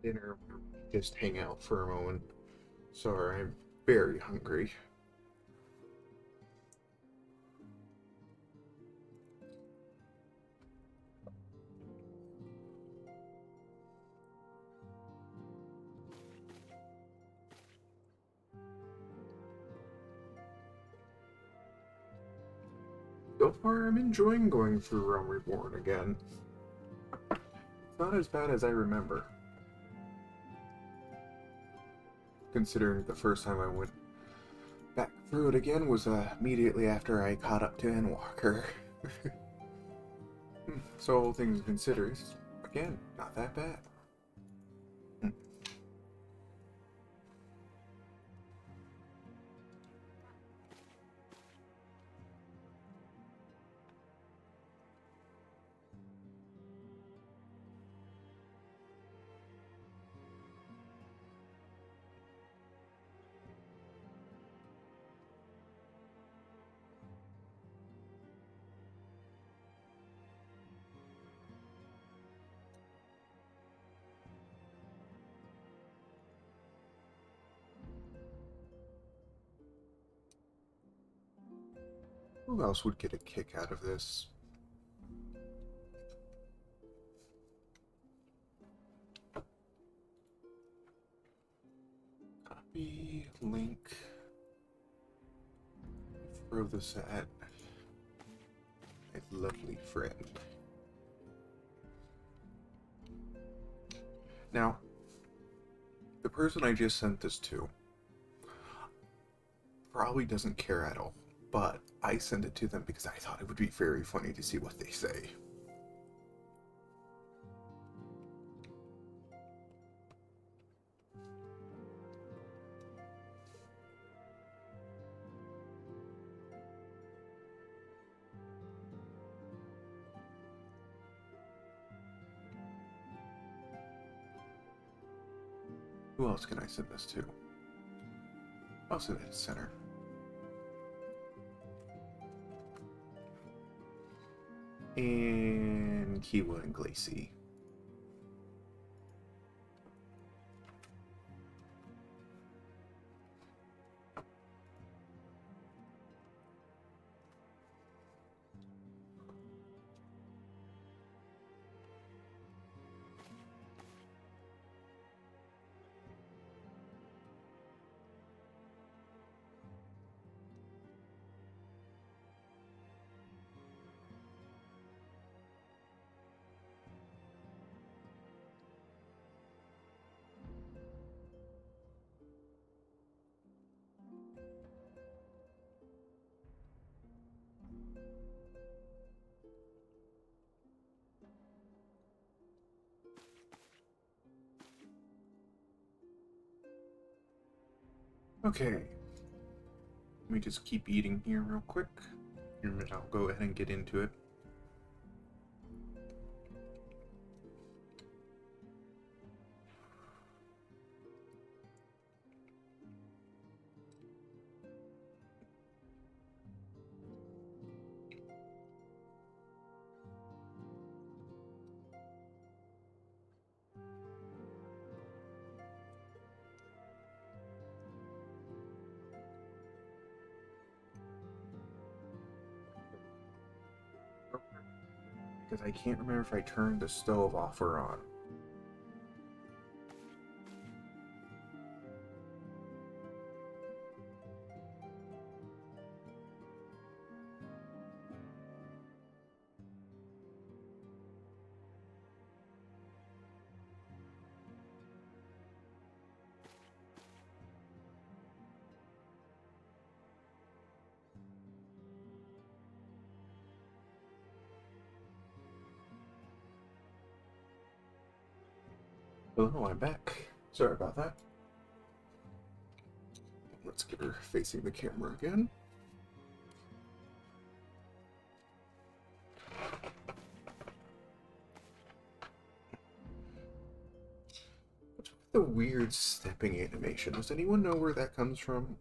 Dinner, just hang out for a moment. Sorry, I'm very hungry. So far, I'm enjoying going through Realm Reborn again. It's not as bad as I remember. Considering the first time I went back through it again was immediately after I caught up to Endwalker. So all things considered, again, not that bad. Who else would get a kick out of this? Copy, link, throw this at a lovely friend. Now, the person I just sent this to probably doesn't care at all, but I sent it to them because I thought it would be very funny to see what they say. Who else can I send this to? I'll send it to Center. And Kiwa and Glacy. Okay. Let me just keep eating here real quick, and I'll go ahead and get into it. Because I can't remember if I turned the stove off or on. Hello, I'm back. Sorry about that. Let's get her facing the camera again. What's with the weird stepping animation? Does anyone know where that comes from?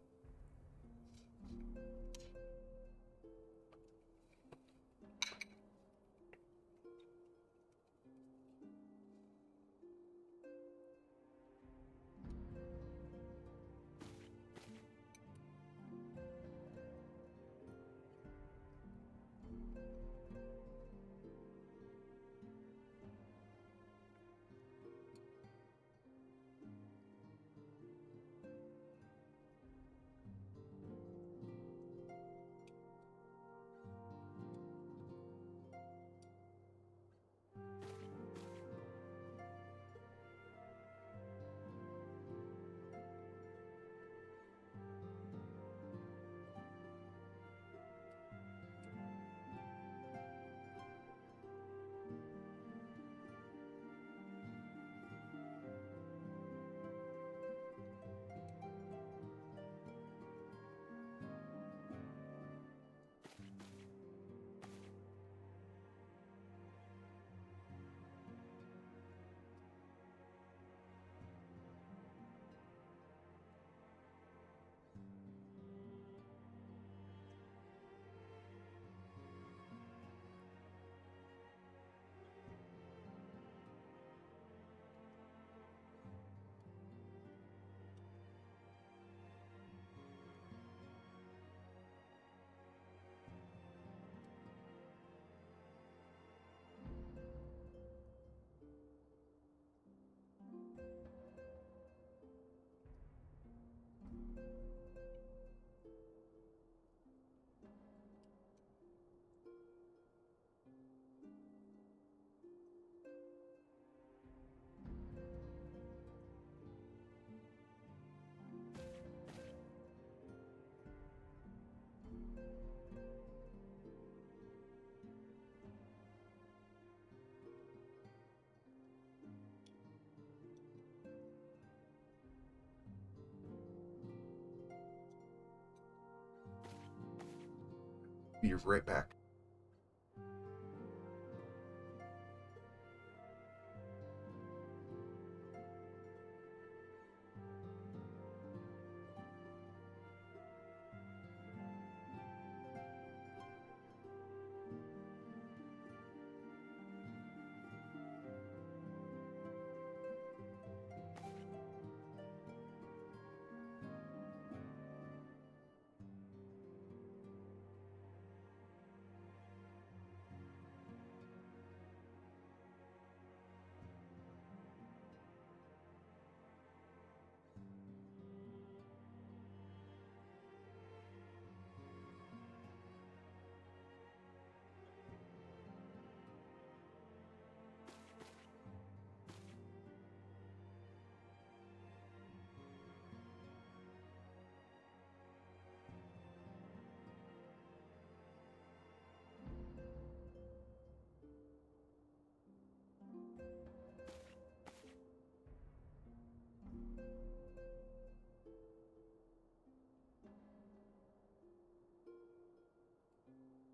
Be right back.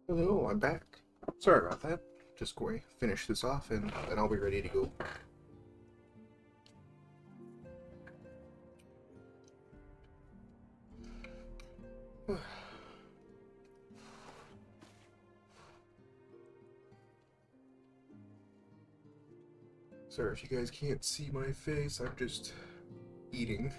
Hello, I'm back. Sorry about that. Just going to finish this off and then I'll be ready to go. Sorry if you guys can't see my face, I'm just eating.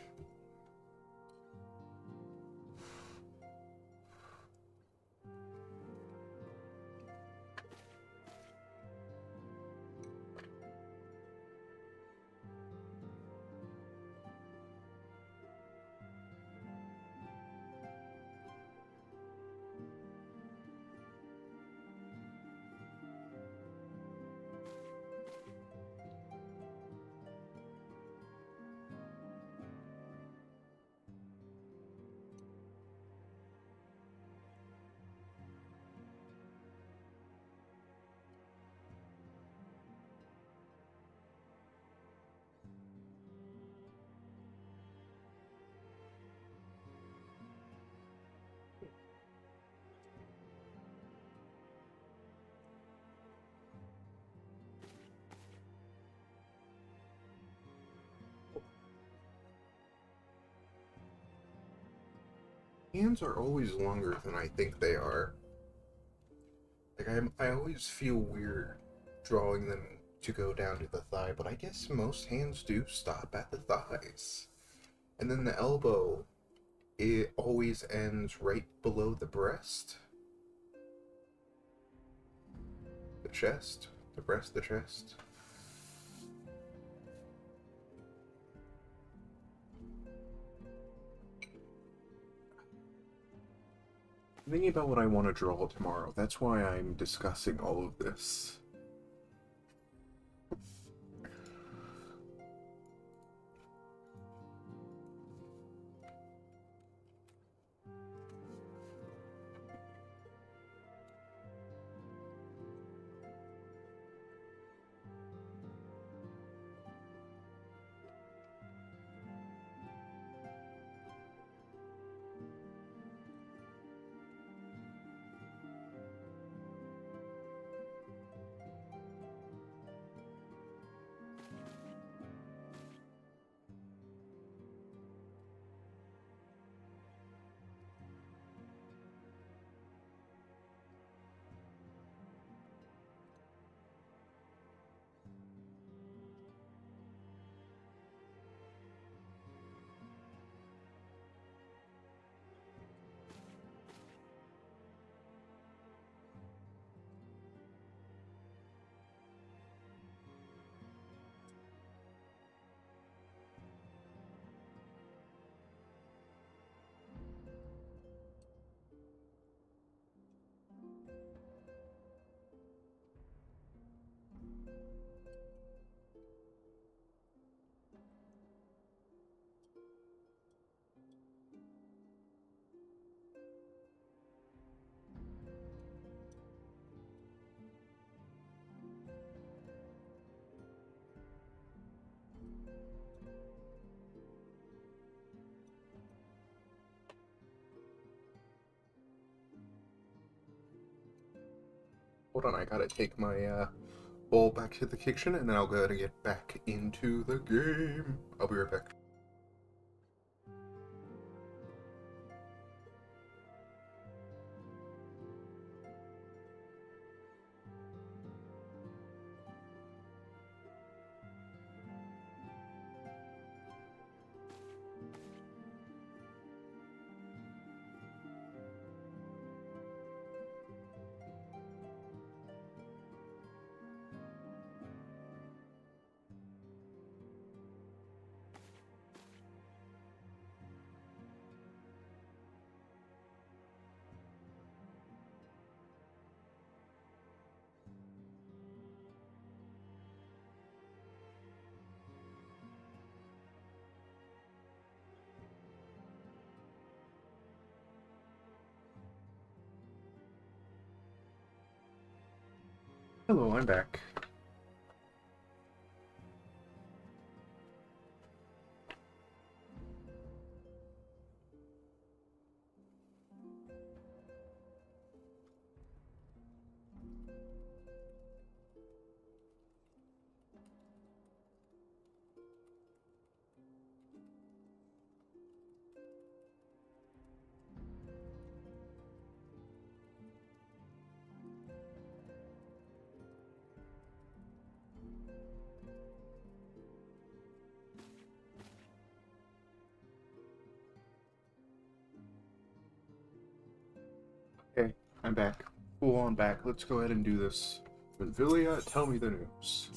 Hands are always longer than I think they are. Like, I always feel weird drawing them to go down to the thigh, but I guess most hands do stop at the thighs. And then the elbow, it always ends right below the breast. The chest, the breast, the chest. I'm thinking about what I want to draw tomorrow. That's why I'm discussing all of this. Hold on, I gotta take my bowl back to the kitchen and then I'll go ahead and get back into the game. I'll be right back. Hello, I'm back. back. Full on back. Let's go ahead and do this. Villia, tell me the news.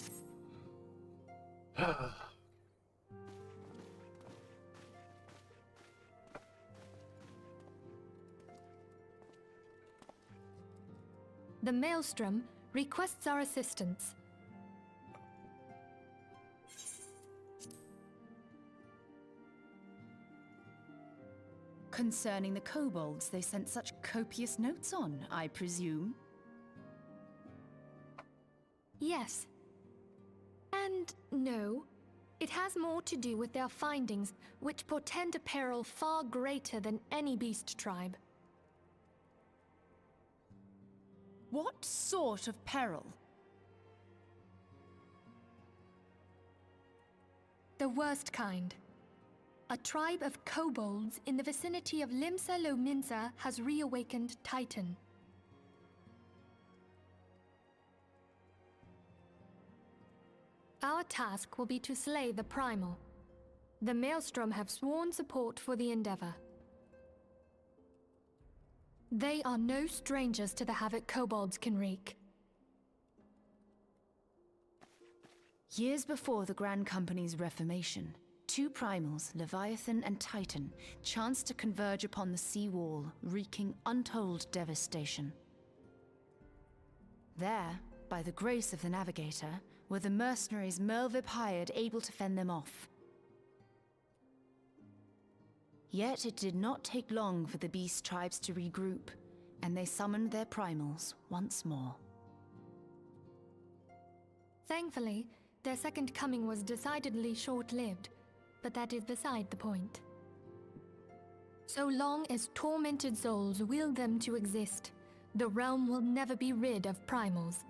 The Maelstrom requests our assistance. Concerning the kobolds they sent such copious notes on, I presume? Yes. And no. It has more to do with their findings, which portend a peril far greater than any beast tribe. What sort of peril? The worst kind. A tribe of kobolds in the vicinity of Limsa Lominsa has reawakened Titan. Our task will be to slay the Primal. The Maelstrom have sworn support for the endeavor. They are no strangers to the havoc kobolds can wreak. Years before the Grand Company's reformation, two primals, Leviathan and Titan, chanced to converge upon the sea wall, wreaking untold devastation. There, by the grace of the Navigator, were the mercenaries Merlvip hired able to fend them off. Yet it did not take long for the beast tribes to regroup, and they summoned their primals once more. Thankfully, their second coming was decidedly short-lived, but that is beside the point. So long as tormented souls will them to exist, the realm will never be rid of primals.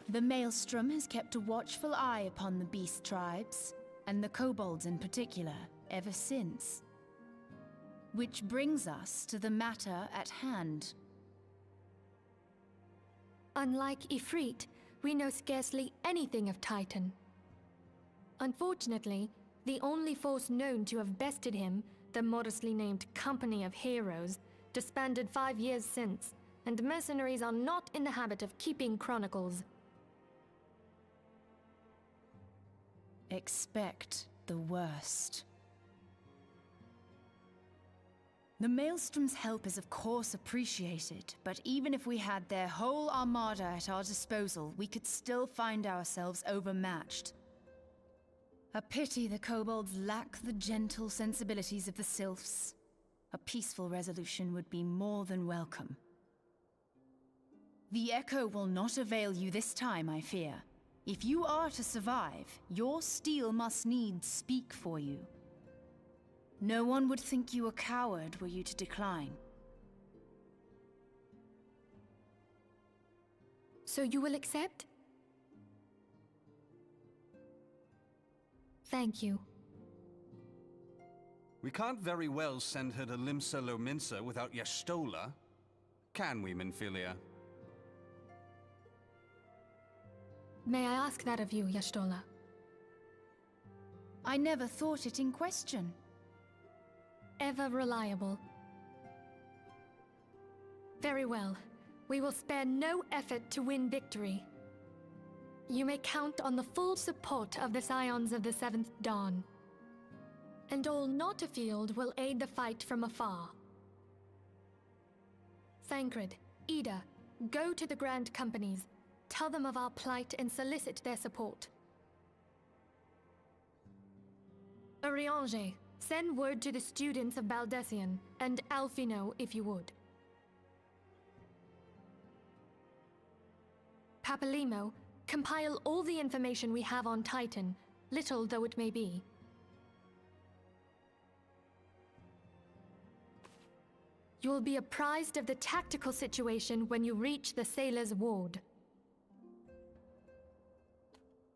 The Maelstrom has kept a watchful eye upon the beast tribes, and the kobolds in particular, ever since. Which brings us to the matter at hand. Unlike Ifrit, we know scarcely anything of Titan. Unfortunately, the only force known to have bested him, the modestly named Company of Heroes, disbanded 5 years since, and mercenaries are not in the habit of keeping chronicles. Expect the worst. The Maelstrom's help is of course appreciated, but even if we had their whole armada at our disposal, we could still find ourselves overmatched. A pity the kobolds lack the gentle sensibilities of the sylphs. A peaceful resolution would be more than welcome. The echo will not avail you this time, I fear. If you are to survive, your steel must needs speak for you. No one would think you a coward were you to decline. So you will accept? Thank you. We can't very well send her to Limsa Lominsa without Y'shtola, can we, Minfilia? May I ask that of you, Y'shtola? I never thought it in question. Ever reliable. Very well. We will spare no effort to win victory. You may count on the full support of the Scions of the Seventh Dawn. And all not afield will aid the fight from afar. Thancred, Ida, go to the Grand Companies. Tell them of our plight and solicit their support. Ariange, send word to the students of Baldessian, and Alfino if you would. Papalimo, compile all the information we have on Titan, little though it may be. You will be apprised of the tactical situation when you reach the Sailor's Ward.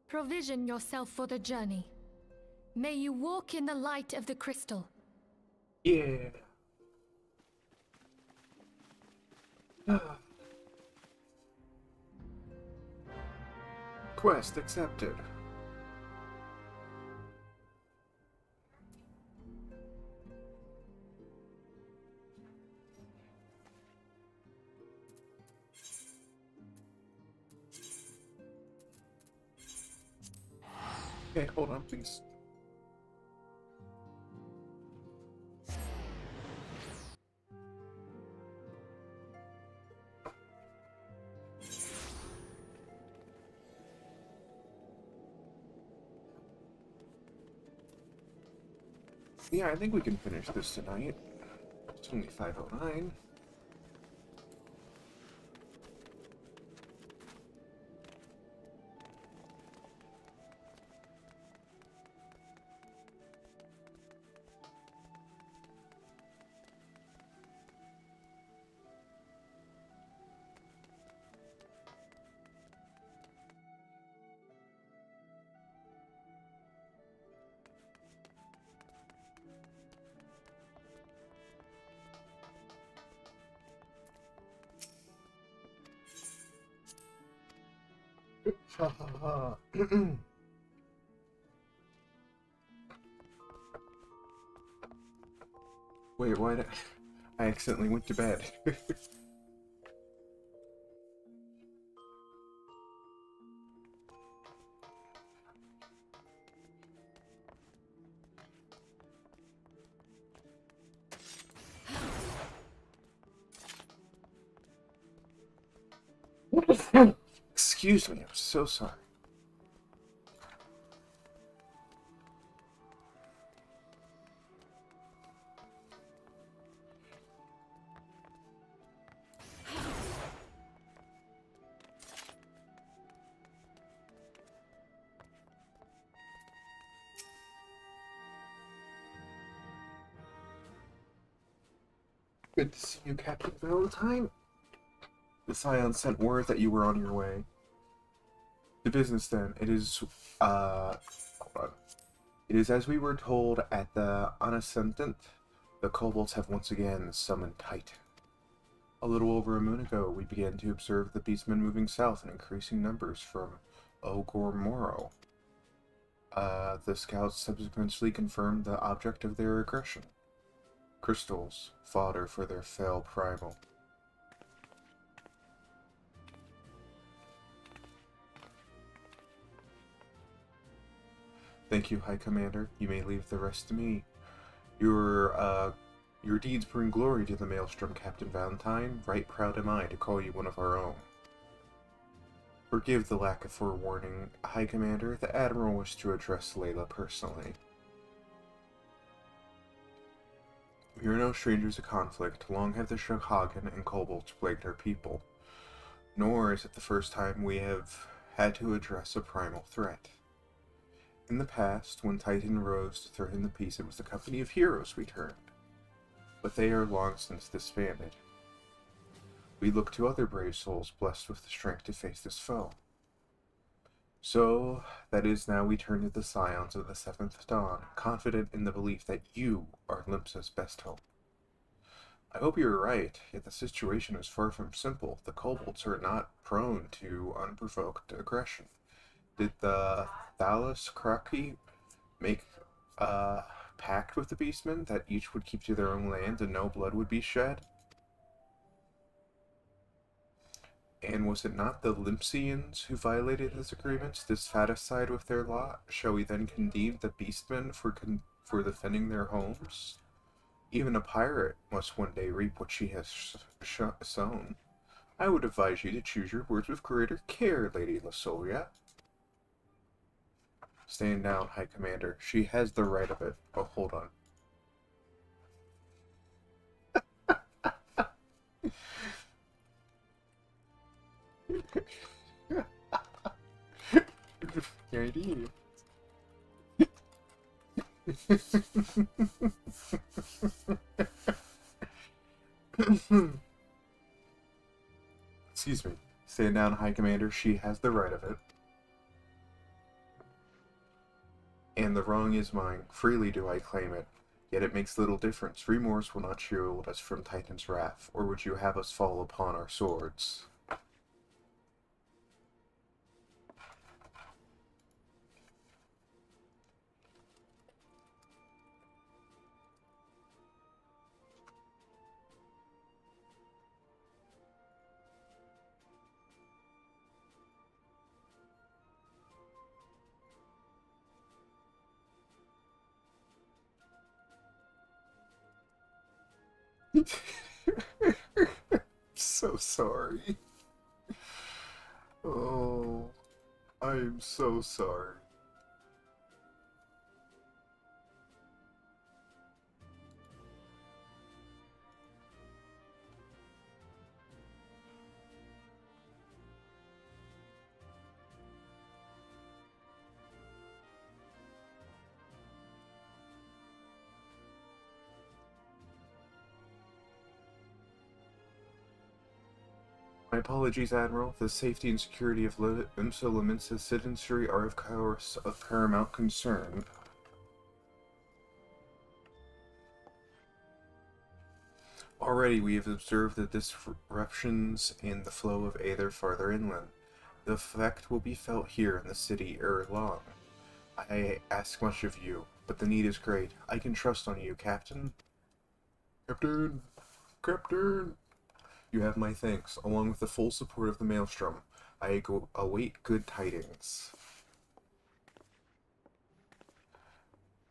Provision yourself for the journey. May you walk in the light of the crystal. Yeah. Quest accepted. Okay, hold on, please. Yeah, I think we can finish this tonight. It's only 5:09. Wait, why did I accidentally went to bed? Excuse me, I'm so sorry. Good to see you, Captain Valentine. The Scion sent word that you were on your way. The business then, it is, hold on. It is as we were told at the Unascendant, the kobolds have once again summoned Titan. A little over a moon ago, we began to observe the beastmen moving south in increasing numbers from Ogor-Moro. The scouts subsequently confirmed the object of their aggression. Crystals, fodder for their fell primal. Thank you, High Commander. You may leave the rest to me. Your deeds bring glory to the Maelstrom, Captain Valentine. Right proud am I to call you one of our own. Forgive the lack of forewarning, High Commander. The Admiral wished to address Layla personally. We are no strangers to conflict. Long have the Shoghagan and kobolds plagued our people. Nor is it the first time we have had to address a primal threat. In the past, when Titan rose to threaten the peace, it was the company of heroes we turned. But they are long since disbanded. We look to other brave souls blessed with the strength to face this foe. So, that is now we turn to the Scions of the Seventh Dawn, confident in the belief that you are Limpsa's best hope. I hope you are right, yet the situation is far from simple. The kobolds are not prone to unprovoked aggression. Did the Thalos Kraki make a pact with the beastmen that each would keep to their own land and no blood would be shed? And was it not the Limpsians who violated his agreements, dissatisfied with their lot? Shall we then condemn the beastmen for defending their homes? Even a pirate must one day reap what she has sown. I would advise you to choose your words with greater care, Lady Lasolia. Stand down, High Commander. She has the right of it. Oh, hold on. Your idea. Excuse me. Stand down, High Commander. She has the right of it. And the wrong is mine. Freely do I claim it. Yet it makes little difference. Remorse will not shield us from Titan's wrath. Or would you have us fall upon our swords? So sorry. Oh, I'm so sorry. My apologies, Admiral. The safety and security of Imsa Laminsa's citizenry are of course of paramount concern. Already we have observed the disruptions in the flow of aether farther inland. The effect will be felt here in the city ere long. I ask much of you, but the need is great. I can trust on you, Captain. Captain! Captain! You have my thanks, along with the full support of the Maelstrom. I await good tidings.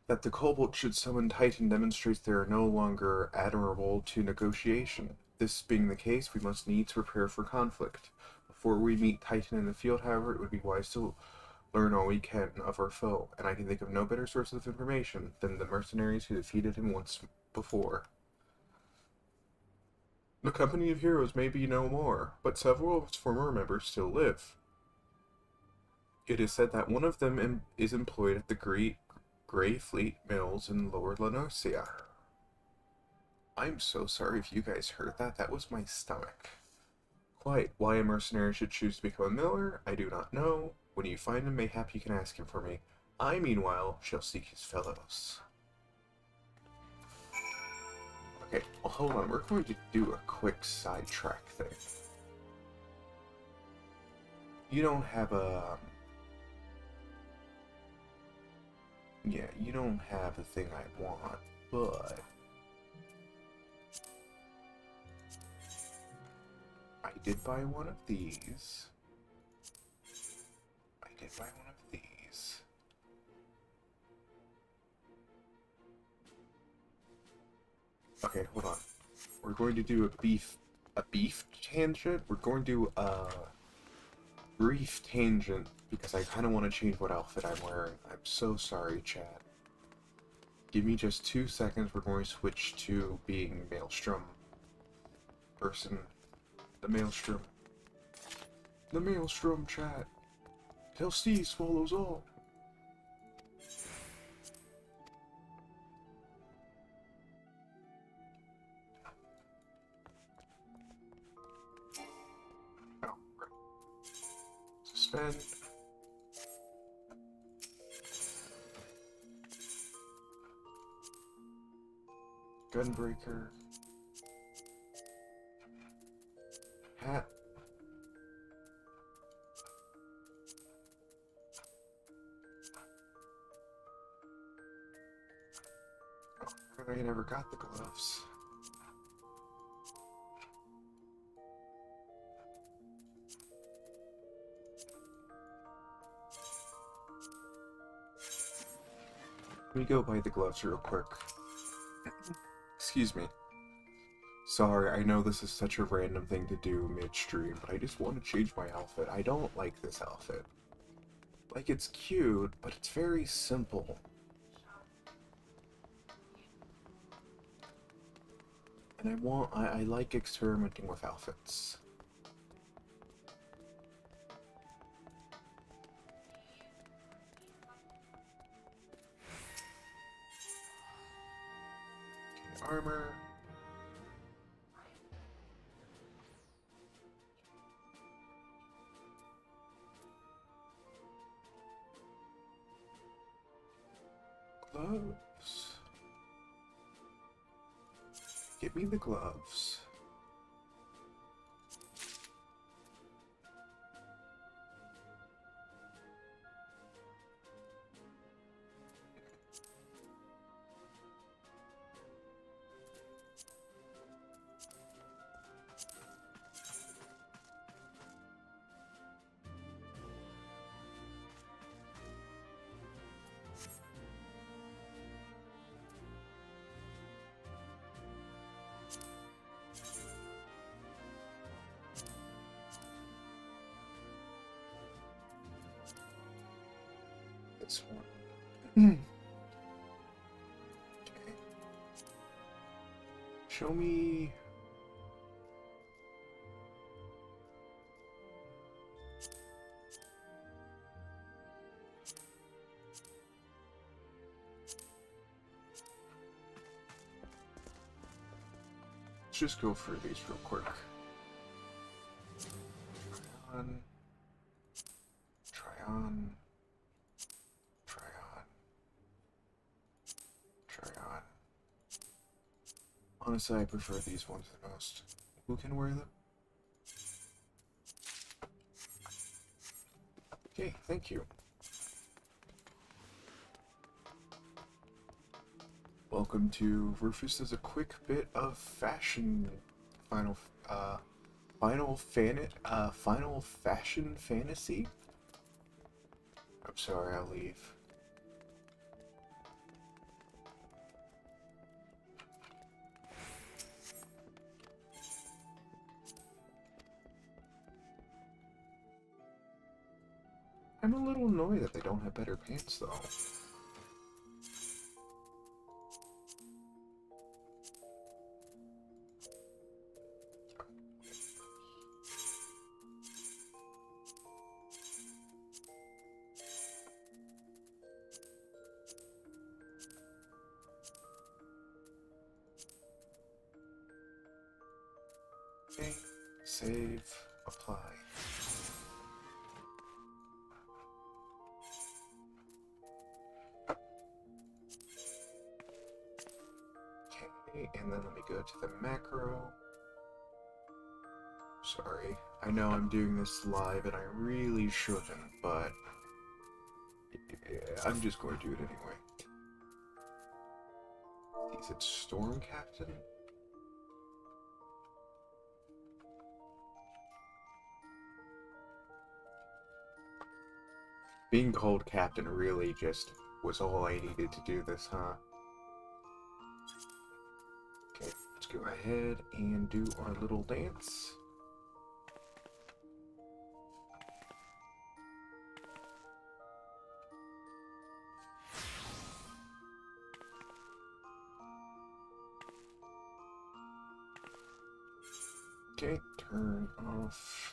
That the Cobalt should summon Titan demonstrates they are no longer admirable to negotiation. This being the case, we must needs prepare for conflict. Before we meet Titan in the field, however, it would be wise to learn all we can of our foe, and I can think of no better source of information than the mercenaries who defeated him once before. The company of heroes may be no more, but several of its former members still live. It is said that one of them is employed at the Grey Fleet Mills in Lower Lenosia. I'm so sorry if you guys heard that. That was my stomach. Quite. Why a mercenary should choose to become a miller, I do not know. When you find him, mayhap you can ask him for me. I, meanwhile, shall seek his fellows. Okay, well, hold on. We're going to do a quick sidetrack thing. You don't have a... Yeah, you don't have the thing I want, but... I did buy one of these. I did buy one of these. Okay, hold on. We're going to do a beef tangent. We're going to do a brief tangent because I kind of want to change what outfit I'm wearing. I'm so sorry, chat. Give me just 2 seconds. We're going to switch to being Maelstrom person. The Maelstrom. The Maelstrom, chat. Till C swallows all. Oh, right. Suspend. Gunbreaker. Hat. Oh, I never got the gloves. Let me go buy the gloves real quick. Excuse me. Sorry, I know this is such a random thing to do midstream, but I just want to change my outfit. I don't like this outfit. Like, it's cute, but it's very simple. And I like experimenting with outfits. Okay, armor. Gloves. Give me the gloves. this one. Okay. Show me. Let's just go through these real quick. Try on. Try on. Try on. Try on. Honestly, I prefer these ones the most. Who can wear them? Okay, thank you. Welcome to Rufus does a quick bit of fashion final fashion fantasy. I'm sorry, I'll leave. I'm a little annoyed that they don't have better pants though. Okay, save, apply. Okay, and then let me go to the macro. Sorry, I know I'm doing this live and I really shouldn't, but I'm just going to do it anyway. Is it Storm Captain? Being called Captain really just was all I needed to do this, huh? Okay, let's go ahead and do our little dance. Okay, turn off.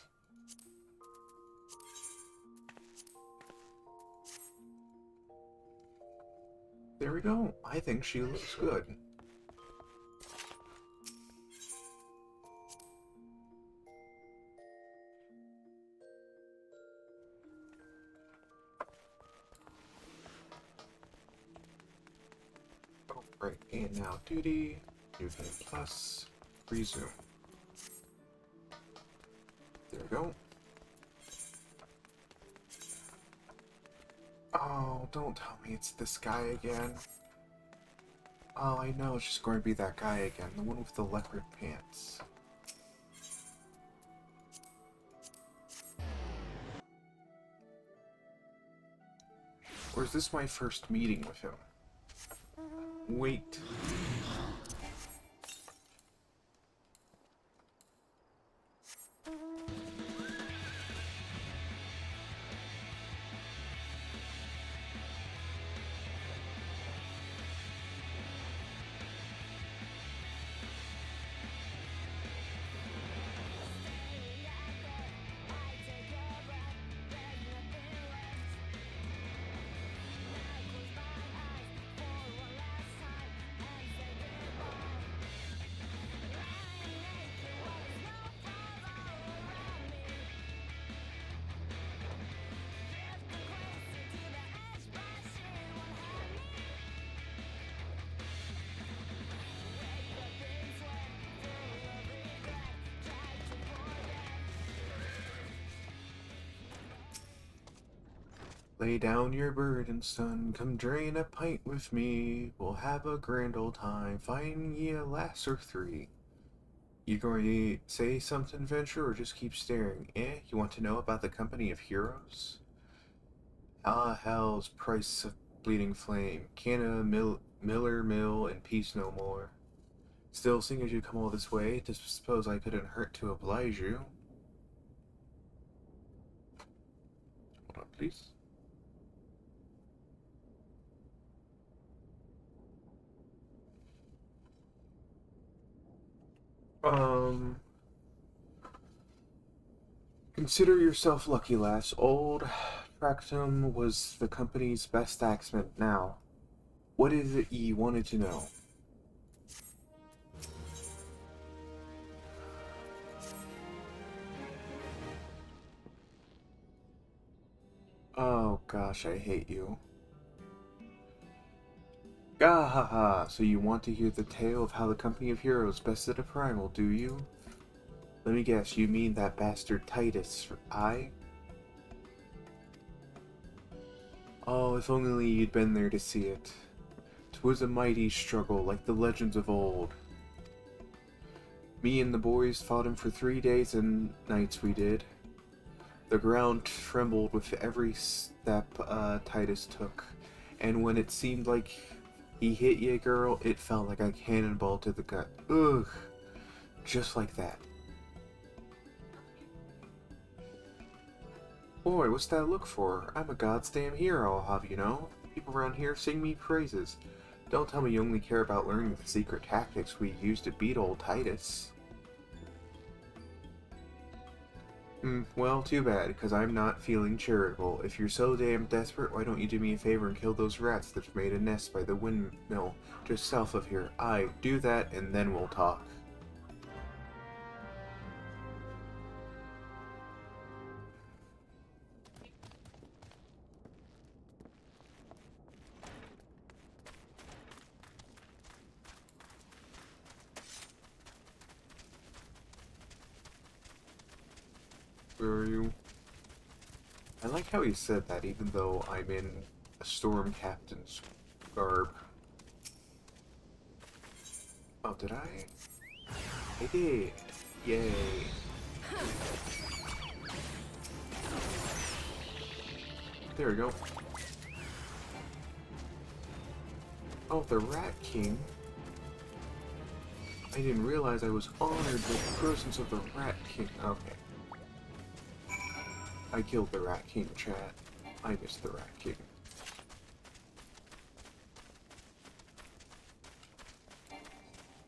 There we go. I think she looks good. Oh, right. And now duty, new game plus, resume. There we go. Oh, don't tell me it's this guy again. Oh, I know, it's just going to be that guy again, the one with the leopard pants. Or is this my first meeting with him? Wait. Lay down your burden, son, come drain a pint with me. We'll have a grand old time, find ye a lass or three. You going to say something, Venture, or just keep staring? You want to know about the Company of Heroes? Ah, hell's price of bleeding flame, Canna, Miller Mill, and peace no more. Still, seeing as you come all this way, to suppose I couldn't hurt to oblige you. Hold on, please. Consider yourself lucky, lass. Old Tractum was the company's best axeman. Now, what is it ye wanted to know? Oh gosh, I hate you. Gahaha! So you want to hear the tale of how the company of heroes bested a primal, do you? Let me guess, you mean that bastard Titus, Oh, if only you'd been there to see it. 'Twas a mighty struggle, like the legends of old. Me and the boys fought him for 3 days and nights we did. The ground trembled with every step Titus took, and when it seemed like he hit you, girl, it felt like a cannonball to the gut. Ugh! Just like that. Boy, what's that look for? I'm a goddamn hero, I'll have you know. People around here sing me praises. Don't tell me you only care about learning the secret tactics we used to beat old Titus. Well, too bad, because I'm not feeling charitable. If you're so damn desperate, why don't you do me a favor and kill those rats that made a nest by the windmill just south of here? Aye, do that, and then we'll talk. Where are you? I like how he said that, even though I'm in a storm captain's garb. Oh, did I? I did. Yay. There we go. Oh, the Rat King. I didn't realize I was honored with the presence of the Rat King. Okay. I killed the Rat King, chat. I missed the Rat King.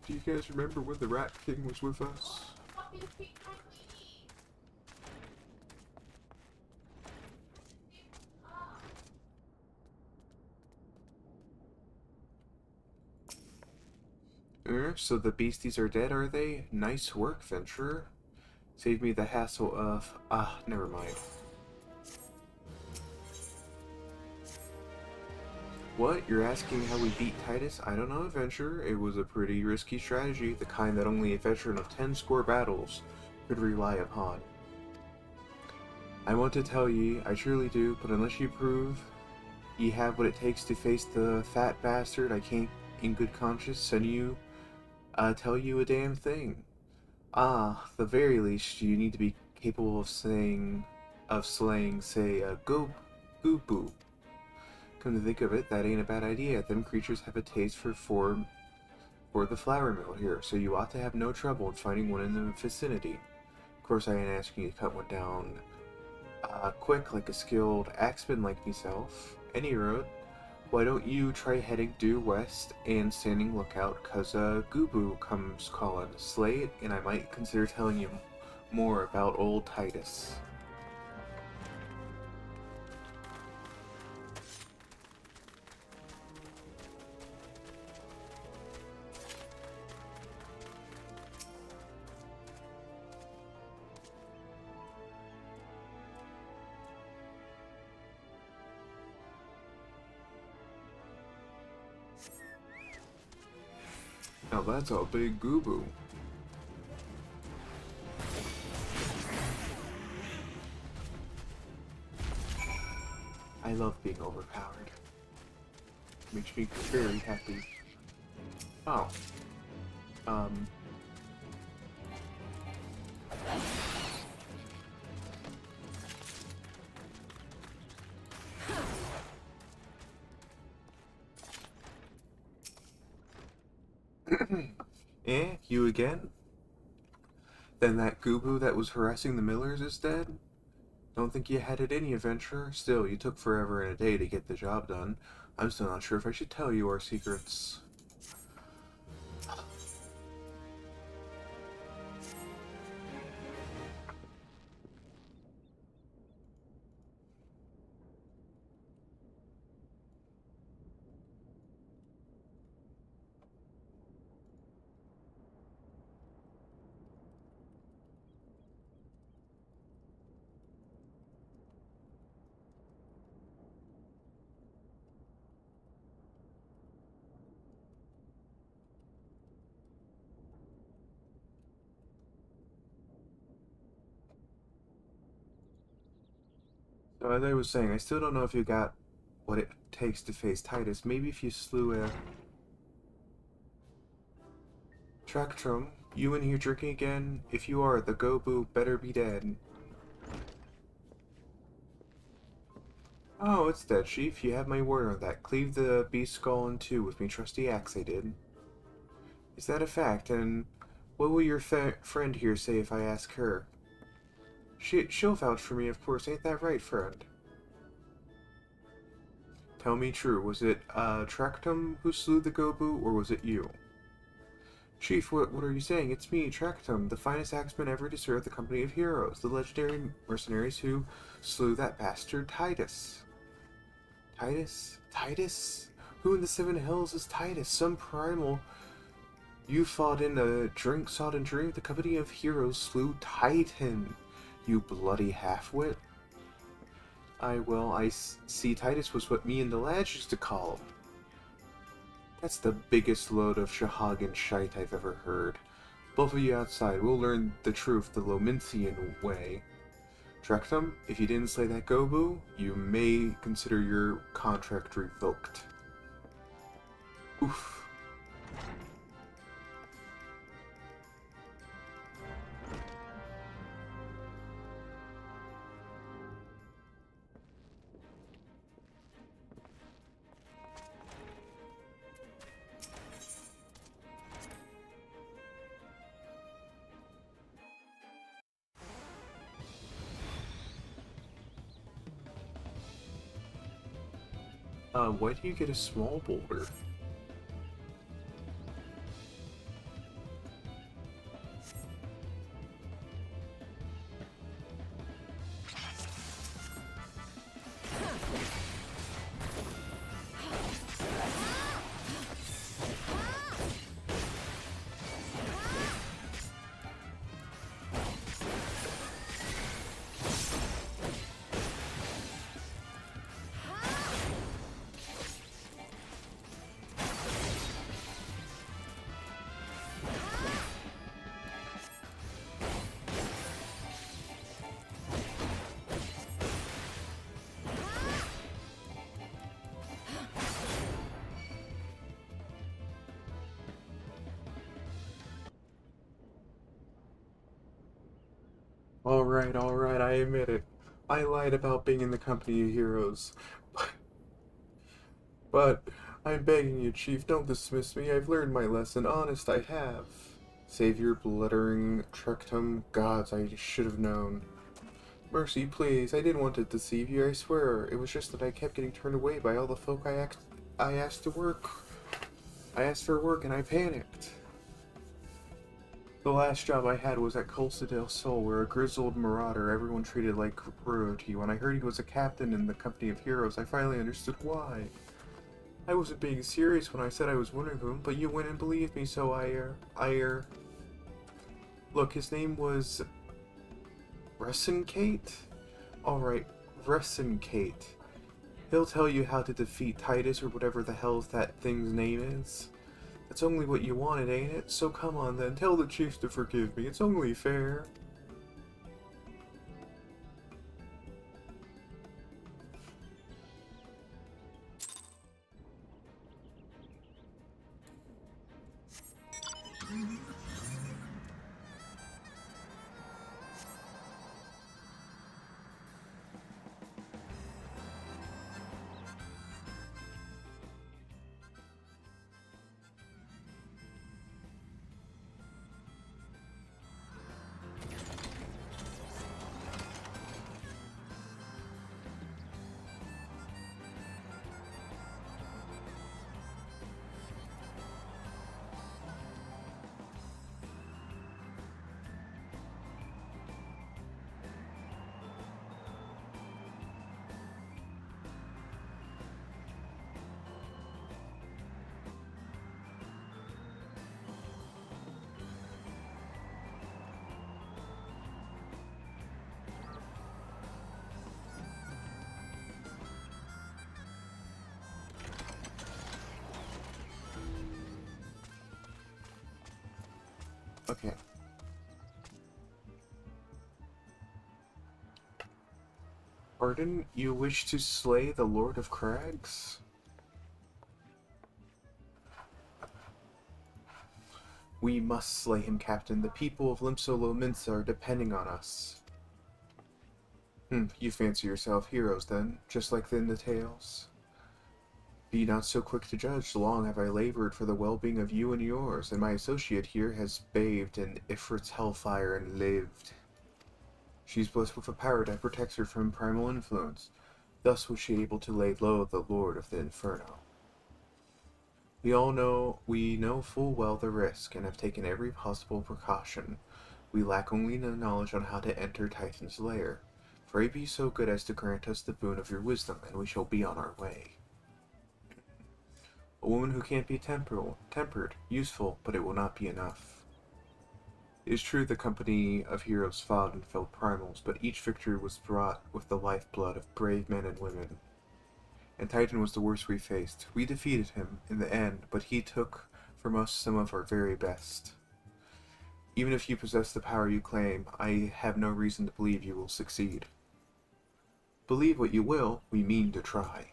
Do you guys remember when the Rat King was with us? So the beasties are dead, are they? Nice work, Venturer. Save me the hassle of... never mind. What? You're asking how we beat Titus? I don't know, Adventurer. It was a pretty risky strategy, the kind that only a veteran of 10 score battles could rely upon. I want to tell ye, I truly do, but unless you prove ye have what it takes to face the fat bastard, I can't, in good conscience, tell you a damn thing. The very least, you need to be capable of slaying, say, a Gooboo. Come to think of it, that ain't a bad idea. Them creatures have a taste for the flour mill here, so you ought to have no trouble in finding one in the vicinity. Of course, I ain't asking you to cut one down quick like a skilled axeman like myself. Any road, why don't you try heading due west and standing lookout, cause Gooboo comes calling. Slay it, and I might consider telling you more about old Titus. Now that's a big Gooboo. I love being overpowered. Makes me very happy. Oh. Eh? You again? Then that Gooboo that was harassing the Millers is dead? Don't think you had it in you, Adventurer. Still, you took forever and a day to get the job done. I'm still not sure if I should tell you our secrets. So as I was saying, I still don't know if you got what it takes to face Titus. Maybe if you slew a... Tractrum, you in here drinking again? If you are, the Gobu better be dead. Oh, it's dead, Chief. You have my word on that. Cleave the beast skull in two with me trusty axe I did. Is that a fact? And what will your friend here say if I ask her? She'll vouch for me, of course. Ain't that right, friend? Tell me true. Was it, Tractum who slew the Gobu, or was it you? Chief, what are you saying? It's me, Tractum, the finest axeman ever to serve the company of heroes, the legendary mercenaries who slew that bastard Titus. Titus? Titus? Who in the Seven Hells is Titus? Some primal... You fought in a drink-sodden dream. The company of heroes slew Titan. You bloody half-wit. I see Titus was what me and the lads used to call him. That's the biggest load of Shahagan shite I've ever heard. Both of you outside, we'll learn the truth the Lominsian way. Tractum, if you didn't slay that Gobu, you may consider your contract revoked. Oof. Why do you get a small boulder? Alright, I admit it. I lied about being in the company of heroes. But I'm begging you, Chief, don't dismiss me. I've learned my lesson. Honest, I have. Savior, bluttering, Trectum, gods, I should have known. Mercy, please, I didn't want to deceive you, I swear. It was just that I kept getting turned away by all the folk I asked to work. I asked for work and I panicked. The last job I had was at Colsa del Sol, where a grizzled marauder everyone treated like royalty. When I heard he was a captain in the company of heroes, I finally understood why. I wasn't being serious when I said I was one of them, but you went and believed me, so Look, his name was... Resenkate? Alright, Resenkate. He'll tell you how to defeat Titus or whatever the hell that thing's name is. That's only what you wanted, ain't it? So come on then, tell the chief to forgive me. It's only fair. Okay. Pardon, you wish to slay the Lord of Crags? We must slay him, Captain. The people of Limsolominsa are depending on us. You fancy yourself heroes, then, just like in the tales? Be not so quick to judge. Long have I labored for the well-being of you and yours, and my associate here has bathed in Ifrit's hellfire and lived. She's blessed with a power that protects her from primal influence. Thus was she able to lay low the Lord of the Inferno. We know full well the risk, and have taken every possible precaution. We lack only the knowledge on how to enter Titan's lair. Pray be so good as to grant us the boon of your wisdom, and we shall be on our way. A woman who can't be tempered, useful, but it will not be enough. It is true the company of heroes fought and felled primals, but each victory was brought with the lifeblood of brave men and women. And Titan was the worst we faced. We defeated him in the end, but he took from us some of our very best. Even if you possess the power you claim, I have no reason to believe you will succeed. Believe what you will, we mean to try.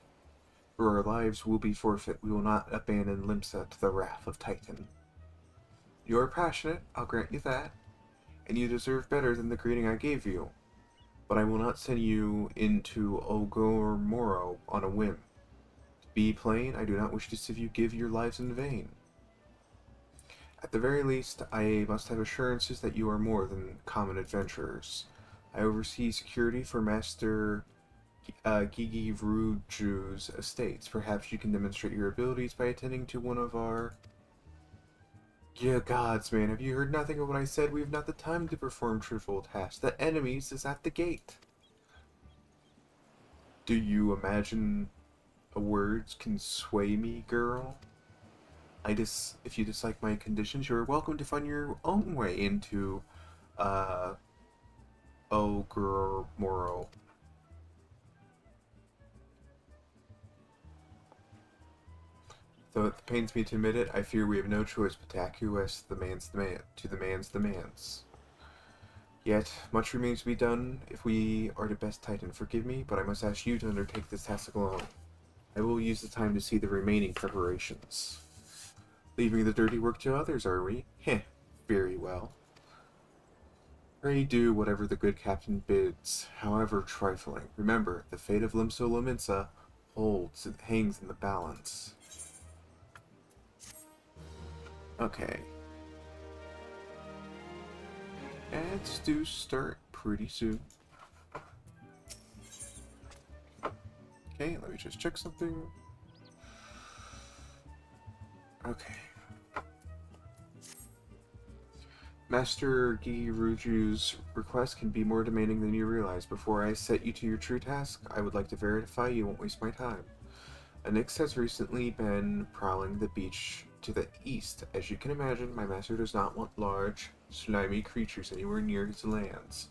For our lives will be forfeit, we will not abandon Limsa to the wrath of Titan. You are passionate, I'll grant you that, and you deserve better than the greeting I gave you. But I will not send you into Ogor Moro on a whim. To be plain, I do not wish to see you give your lives in vain. At the very least, I must have assurances that you are more than common adventurers. I oversee security for Master Gigi Vruju's estates. Perhaps you can demonstrate your abilities by attending to one of our... Yeah, gods, man, have you heard nothing of what I said? We have not the time to perform trivial tasks. The enemies is at the gate. Do you imagine words can sway me, girl? If you dislike my conditions, you are welcome to find your own way into, Ogre Moro. Though it pains me to admit it, I fear we have no choice but to acquiesce to the man's demands. Yet, much remains to be done if we are to best Titan. Forgive me, but I must ask you to undertake this task alone. I will use the time to see the remaining preparations. Leaving the dirty work to others, are we? Heh, very well. Pray do whatever the good captain bids, however trifling. Remember, the fate of Limsolominsa hangs in the balance. Okay. Ads do start pretty soon. Okay, let me just check something. Okay. Master Giruju's request can be more demanding than you realize. Before I set you to your true task, I would like to verify you won't waste my time. Nyx has recently been prowling the beach to the east. As you can imagine, my master does not want large, slimy creatures anywhere near his lands.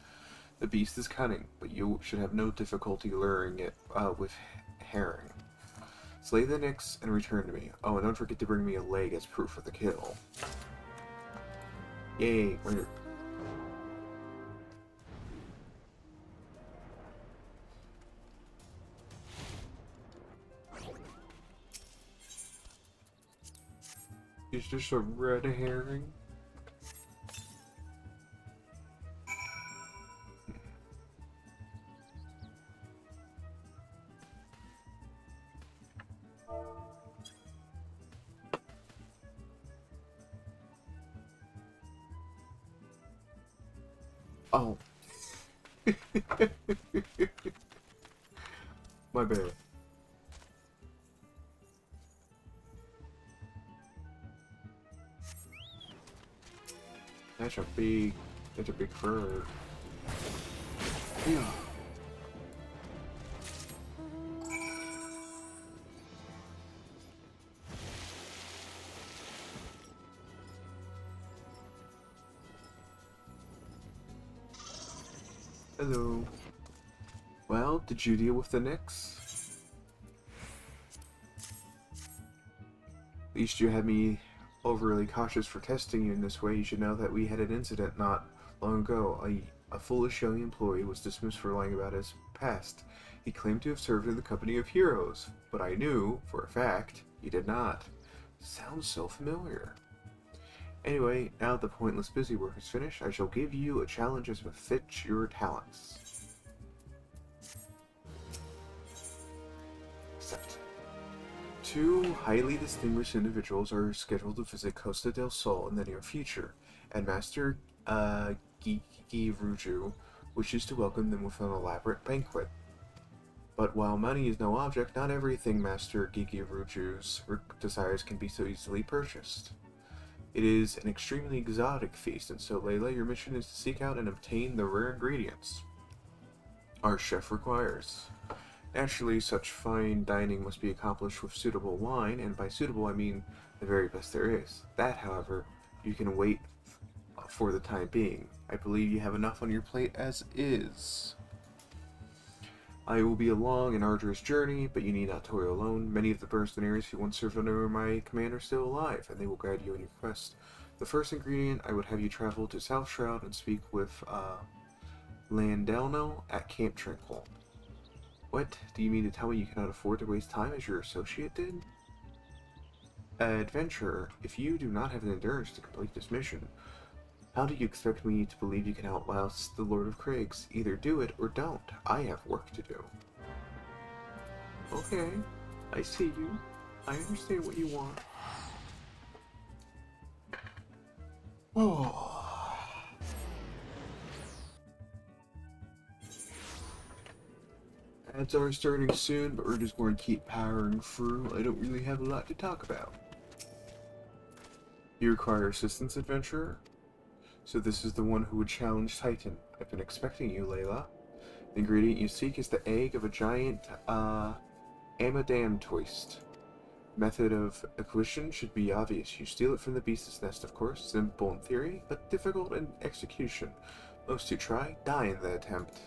The beast is cunning, but you should have no difficulty luring it with herring. Slay the Nyx and return to me. Oh, and don't forget to bring me a leg as proof of the kill. Yay! Is this a red herring? Oh. My bad. That's a big bird. Yeah. Hello. Well, did you deal with the Nyx? At least you had me overly cautious for testing you in this way. You should know that we had an incident not long ago. A foolish young employee was dismissed for lying about his past. He claimed to have served in the company of heroes, but I knew, for a fact, he did not. Sounds so familiar. Anyway, now that the pointless busy work is finished, I shall give you a challenge as befits your talents. Accept. 2 highly distinguished individuals are scheduled to visit Costa del Sol in the near future, and Master Gigiruju wishes to welcome them with an elaborate banquet. But while money is no object, not everything Master Gigiruju's desires can be so easily purchased. It is an extremely exotic feast, and so Layla, your mission is to seek out and obtain the rare ingredients our chef requires. Naturally, such fine dining must be accomplished with suitable wine, and by suitable I mean the very best there is. That, however, you can wait for the time being. I believe you have enough on your plate as is. I will be a long and arduous journey, but you need not toil alone. Many of the mercenaries who once served under my command are still alive, and they will guide you in your quest. The first ingredient, I would have you travel to South Shroud and speak with Landelno at Camp Tranquil. What? Do you mean to tell me you cannot afford to waste time as your associate did? Adventurer, if you do not have the endurance to complete this mission, how do you expect me to believe you can outlast the Lord of Craigs? Either do it or don't. I have work to do. Okay, I see you. I understand what you want. Oh. Ads are starting soon, but we're just going to keep powering through. I don't really have a lot to talk about. You require assistance, adventurer? So this is the one who would challenge Titan. I've been expecting you, Layla. The ingredient you seek is the egg of a giant, Amadamtoist. Method of acquisition should be obvious. You steal it from the beast's nest, of course. Simple in theory, but difficult in execution. Most who try, die in the attempt.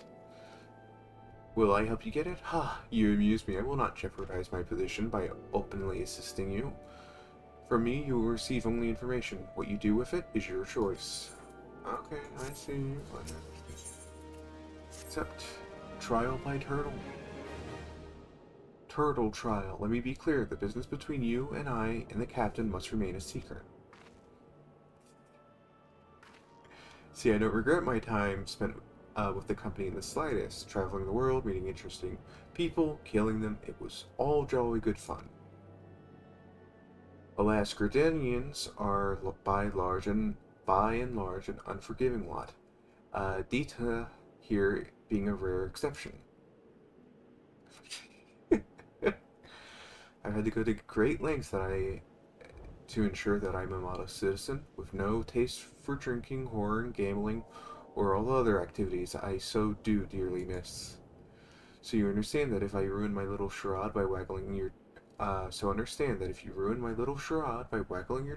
Will I help you get it? Ha! You amuse me. I will not jeopardize my position by openly assisting you. From me, you will receive only information. What you do with it is your choice. Okay, I see you. Except trial by turtle. Turtle trial. Let me be clear. The business between you and I and the captain must remain a secret. See, I don't regret my time spent with the company in the slightest. Traveling the world, meeting interesting people, killing them. It was all jolly good fun. Alas, Gradanians are by and large an unforgiving lot. Dita here being a rare exception. I've had to go to great lengths to ensure that I'm a modest citizen with no taste for drinking, whoring, gambling, or all other activities I so do dearly miss. So you understand that if I ruin my little charade by waggling your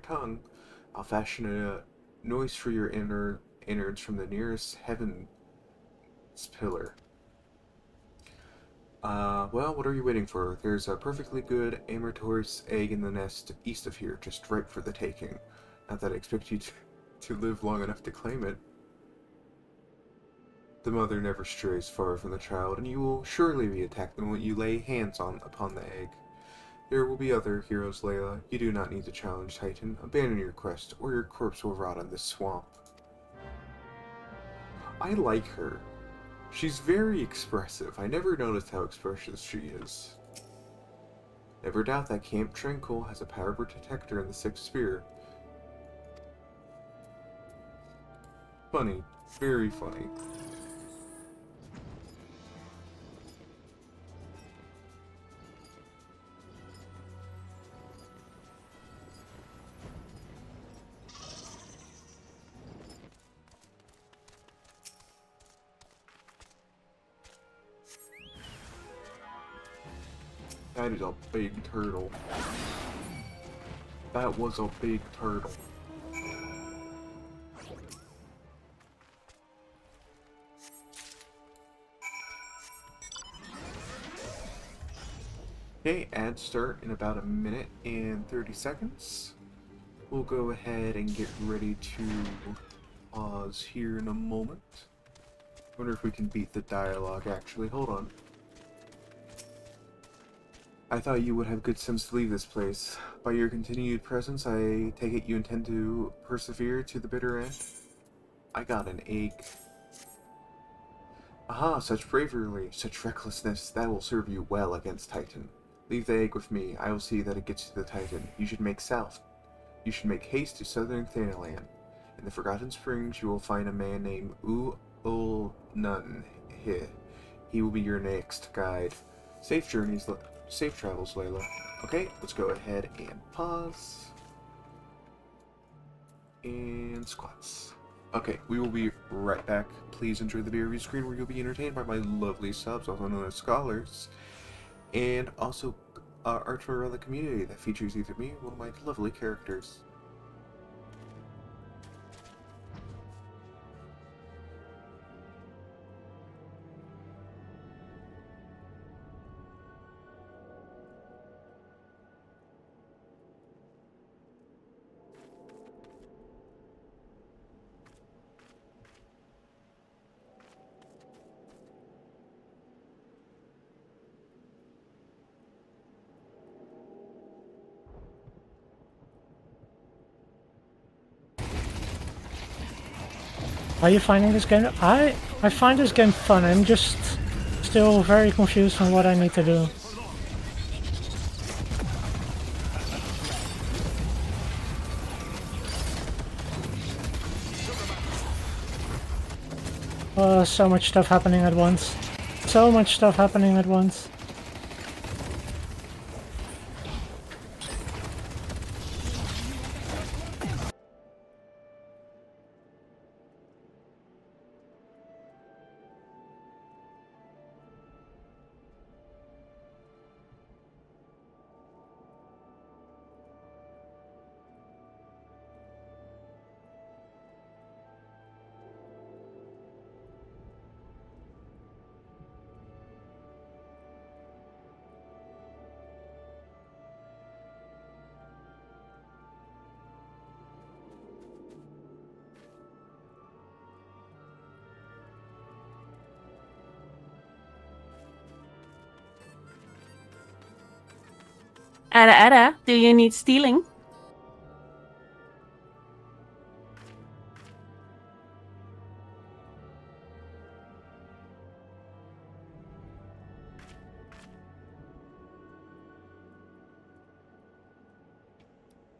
tongue, I'll fashion a noise for your innards from the nearest heaven's pillar. Well, what are you waiting for? There's a perfectly good Amatoris egg in the nest east of here, just ripe for the taking. Not that I expect you to live long enough to claim it. The mother never strays far from the child, and you will surely be attacked the moment you lay hands upon the egg. There will be other heroes, Layla. You do not need to challenge Titan. Abandon your quest, or your corpse will rot in this swamp. I like her. She's very expressive. I never noticed how expressive she is. Never doubt that Camp Tranquil has a power protector in the sixth sphere. Funny. Very funny. That is a big turtle. That was a big turtle. Okay, ads start in about a minute and 30 seconds. We'll go ahead and get ready to pause here in a moment. Wonder if we can beat the dialogue, actually. Hold on. I thought you would have good sense to leave this place. By your continued presence, I take it you intend to persevere to the bitter end? I got an egg. Aha, such bravery, such recklessness, that will serve you well against Titan. Leave the egg with me, I will see that it gets to the Titan. You should make haste to southern Thanalan. In the Forgotten Springs, you will find a man named Nun. He will be your next guide. Safe journeys, safe travels, Layla. Okay, let's go ahead and pause. And squats. Okay, we will be right back. Please enjoy the BRB screen where you'll be entertained by my lovely subs, also known as scholars, and also art from the community that features either me or one of my lovely characters. Are you finding this game? I find this game fun. I'm just still very confused on what I need to do. So much stuff happening at once. So much stuff happening at once. Ada, do you need stealing?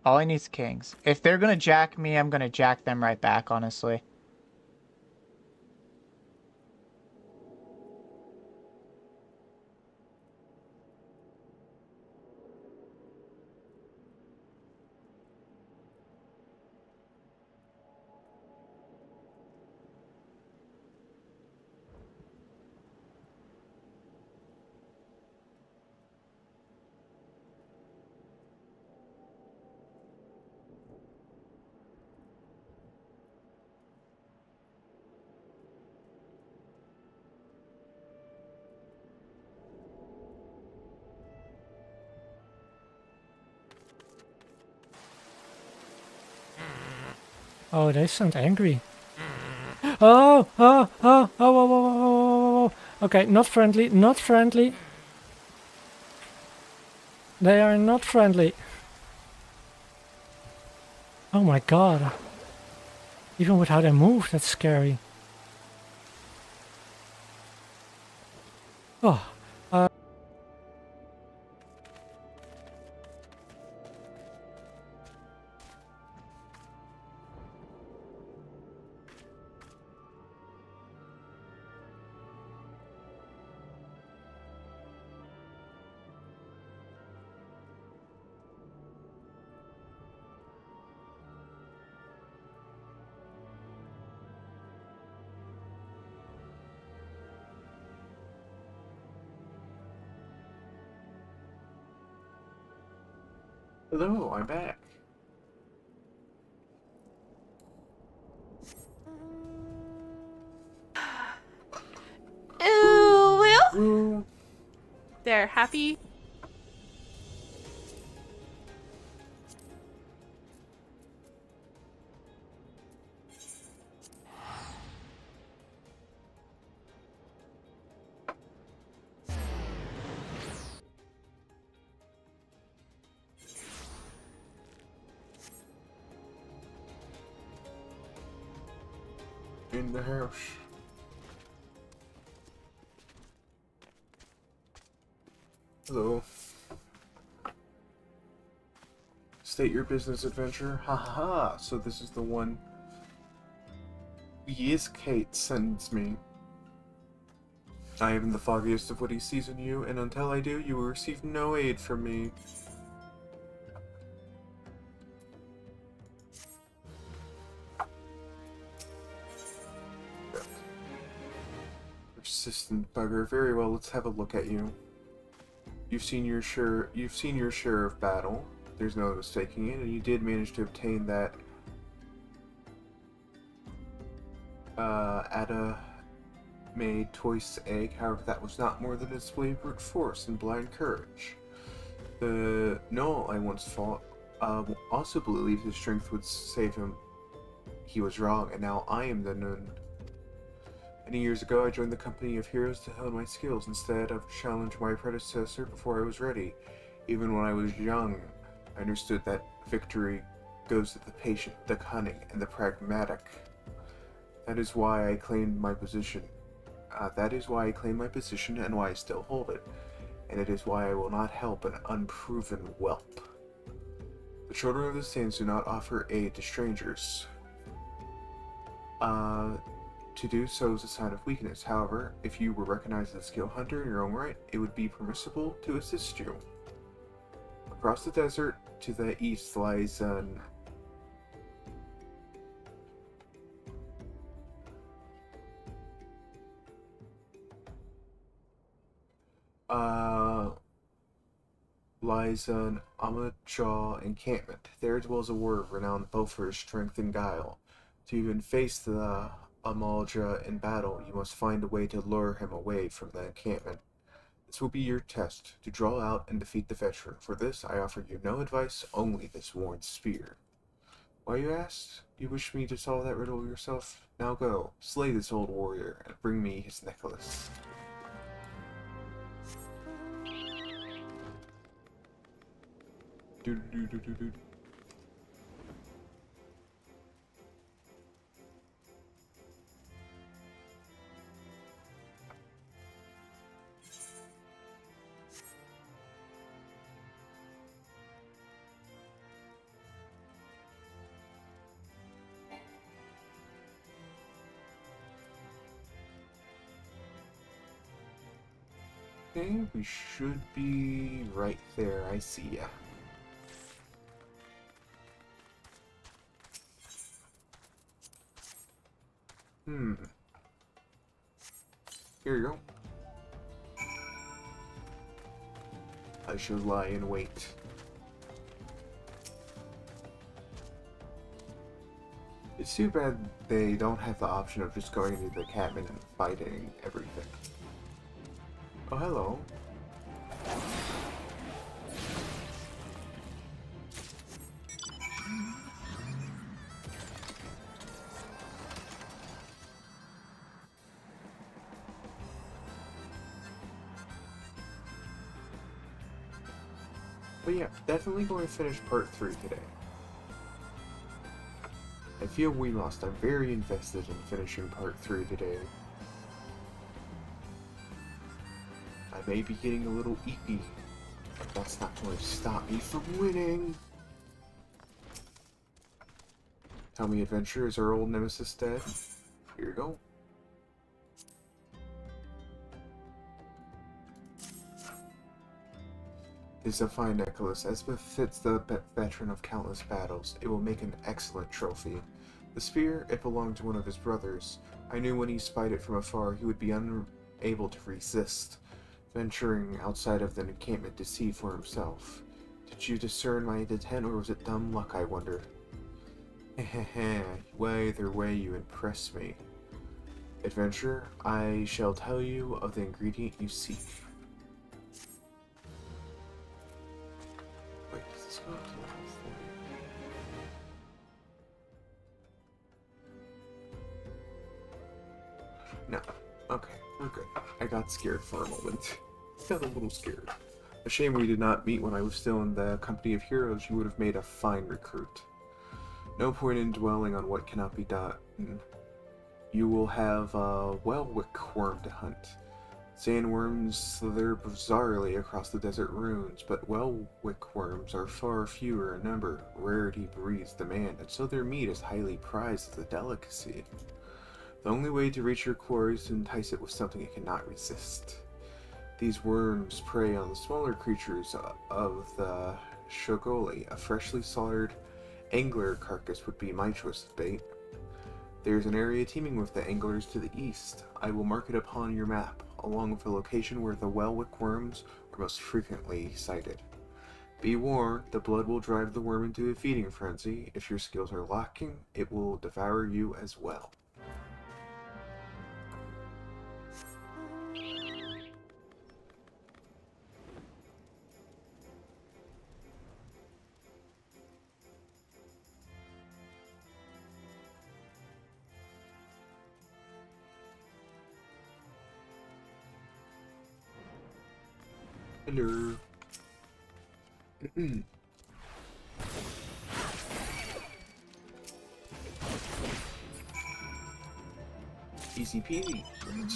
All I need is kings. If they're gonna jack me, I'm gonna jack them right back, honestly. Oh, they sound angry. Oh, oh, oh, oh, oh, oh, oh, oh, oh. Okay, not friendly, not friendly. They are not friendly. Oh my god. Even with how they move, that's scary. Oh. Hello, I'm back. Ooh, Will? They're happy. in the house. Hello. State your business, adventure. Ha ha ha. So this is the one. Yes, Kate sends me. I haven't the foggiest of what he sees in you, and until I do, you will receive no aid from me. Persistent bugger. Very well, let's have a look at you. You've seen your share of battle. There's no mistaking it, and you did manage to obtain that Ada-made Toy's egg. However, that was not more than a display of brute force and blind courage. The Noel I once fought also believed his strength would save him. He was wrong, and now I am the Nun. Many years ago, I joined the company of heroes to hone my skills instead of challenge my predecessor before I was ready. Even when I was young, I understood that victory goes to the patient, the cunning, and the pragmatic. That is why I claimed my position. And why I still hold it. And it is why I will not help an unproven whelp. The children of the Sands do not offer aid to strangers. To do so is a sign of weakness. However, if you were recognized as a skilled hunter in your own right, it would be permissible to assist you. Across the desert to the east lies an Amajaw encampment. There dwells a warrior renowned both for his strength and guile. To even face the Amalja in battle, you must find a way to lure him away from the encampment. This will be your test, to draw out and defeat the veteran. For this, I offer you no advice, only this worn spear. Why, you asked? You wish me to solve that riddle yourself? Now go, slay this old warrior, and bring me his necklace. Do-do-do-do-do-do. Okay, we should be right there. I see ya. Here you go. I should lie in wait. It's too bad they don't have the option of just going into the cabin and fighting everything. Oh, hello. But yeah, definitely going to finish part 3 today. I feel we must. I'm very invested in finishing part 3 today. I may be getting a little eepy, but that's not going to stop me from winning. Tell me, adventure, is our old nemesis dead? Here you go. This is a fine necklace, as befits the veteran of countless battles. It will make an excellent trophy. The spear, it belonged to one of his brothers. I knew when he spied it from afar, he would be unable to resist, venturing outside of the encampment to see for himself. Did you discern my intent, or was it dumb luck, I wonder? Hehehe, well, either way, you impress me. Adventurer, I shall tell you of the ingredient you seek. Wait, does this go up to level 40? No. Okay, we're good. I got scared for a moment. Got a little scared. A shame we did not meet when I was still in the company of heroes. You would have made a fine recruit. No point in dwelling on what cannot be done. You will have a wellwick worm to hunt. Sandworms slither bizarrely across the desert ruins, but wellwick worms are far fewer in number. Rarity breeds demand, and so their meat is highly prized as a delicacy. The only way to reach your quarry is to entice it with something it cannot resist. These worms prey on the smaller creatures of the shogoli. A freshly slaughtered angler carcass would be my choice of bait. There is an area teeming with the anglers to the east. I will mark it upon your map, along with the location where the wellwick worms are most frequently sighted. Be warned, the blood will drive the worm into a feeding frenzy. If your skills are lacking, it will devour you as well. Hello. Easy peasy. Lemon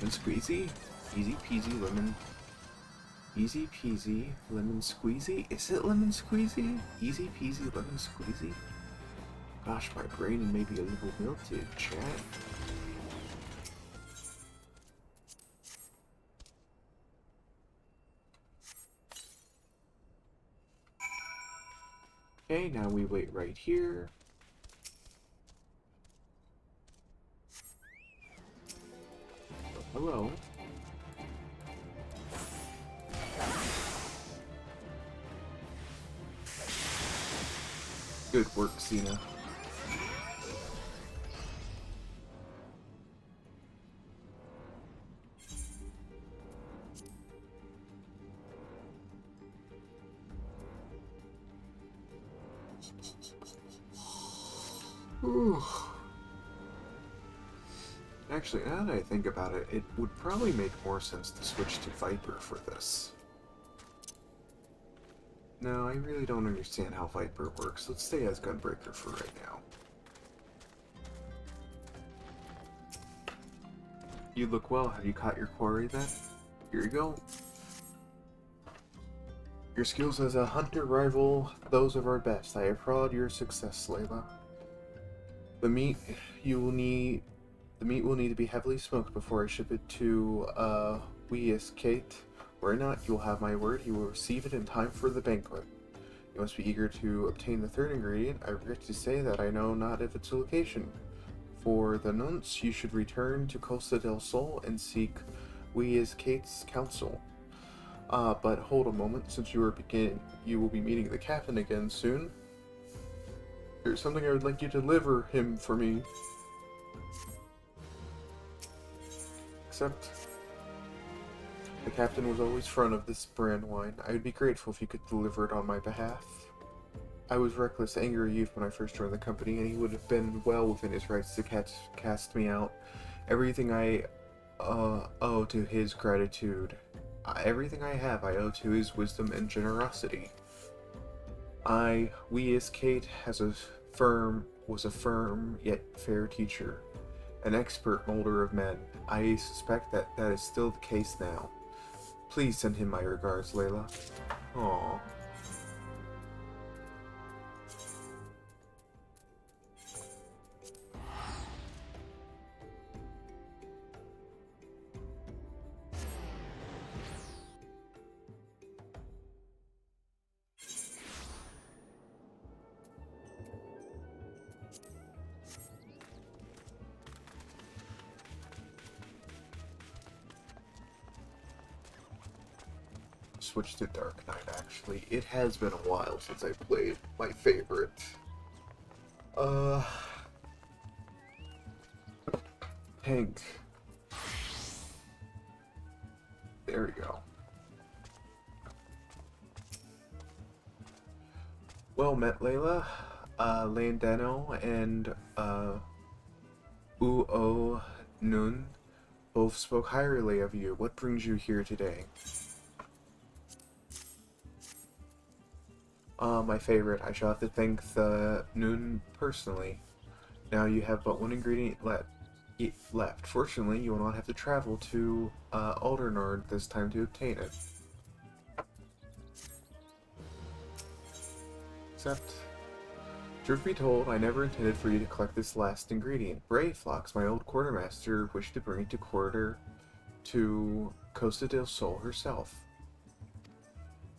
squeezy. Easy peasy lemon. Easy peasy lemon squeezy. Is it lemon squeezy? Easy peasy lemon squeezy? Gosh, my brain may be a little melted, chat. Okay, now we wait right here. Oh, hello. Good work, Cena. Ooh. Actually, now that I think about it, it would probably make more sense to switch to Viper for this. No, I really don't understand how Viper works. Let's stay as Gunbreaker for right now. You look well. Have you caught your quarry then? Here you go. Your skills as a hunter rival those of our best. I applaud your success, Layla. The meat will need to be heavily smoked before I ship it to Weas Kate. Were it not, you will have my word, you will receive it in time for the banquet. You must be eager to obtain the third ingredient. I regret to say that I know not of its location. For the nonce, you should return to Costa del Sol and seek Weas Kate's counsel. But hold a moment, since you will be meeting the captain again soon. There's something I would like you to deliver him for me. Except, the captain was always front of this brand wine. I would be grateful if you could deliver it on my behalf. I was reckless, angry youth when I first joined the company, and he would have been well within his rights to cast me out. Everything I owe to his gratitude. Everything I have I owe to his wisdom and generosity. Weas Kate was a firm yet fair teacher, an expert molder of men. I suspect that is still the case now. Please send him my regards, Layla. Aww. Switch to Dark Knight, actually. It has been a while since I played my favorite. Tank. There we go. Well met, Layla. Landano and Uo Nun both spoke highly of you. What brings you here today? My favorite. I shall have to thank the Nun personally. Now you have but one ingredient left. Fortunately, you will not have to travel to Aldernard this time to obtain it. Except, truth be told, I never intended for you to collect this last ingredient. Brayflox, my old quartermaster, wished to bring it to Costa del Sol herself.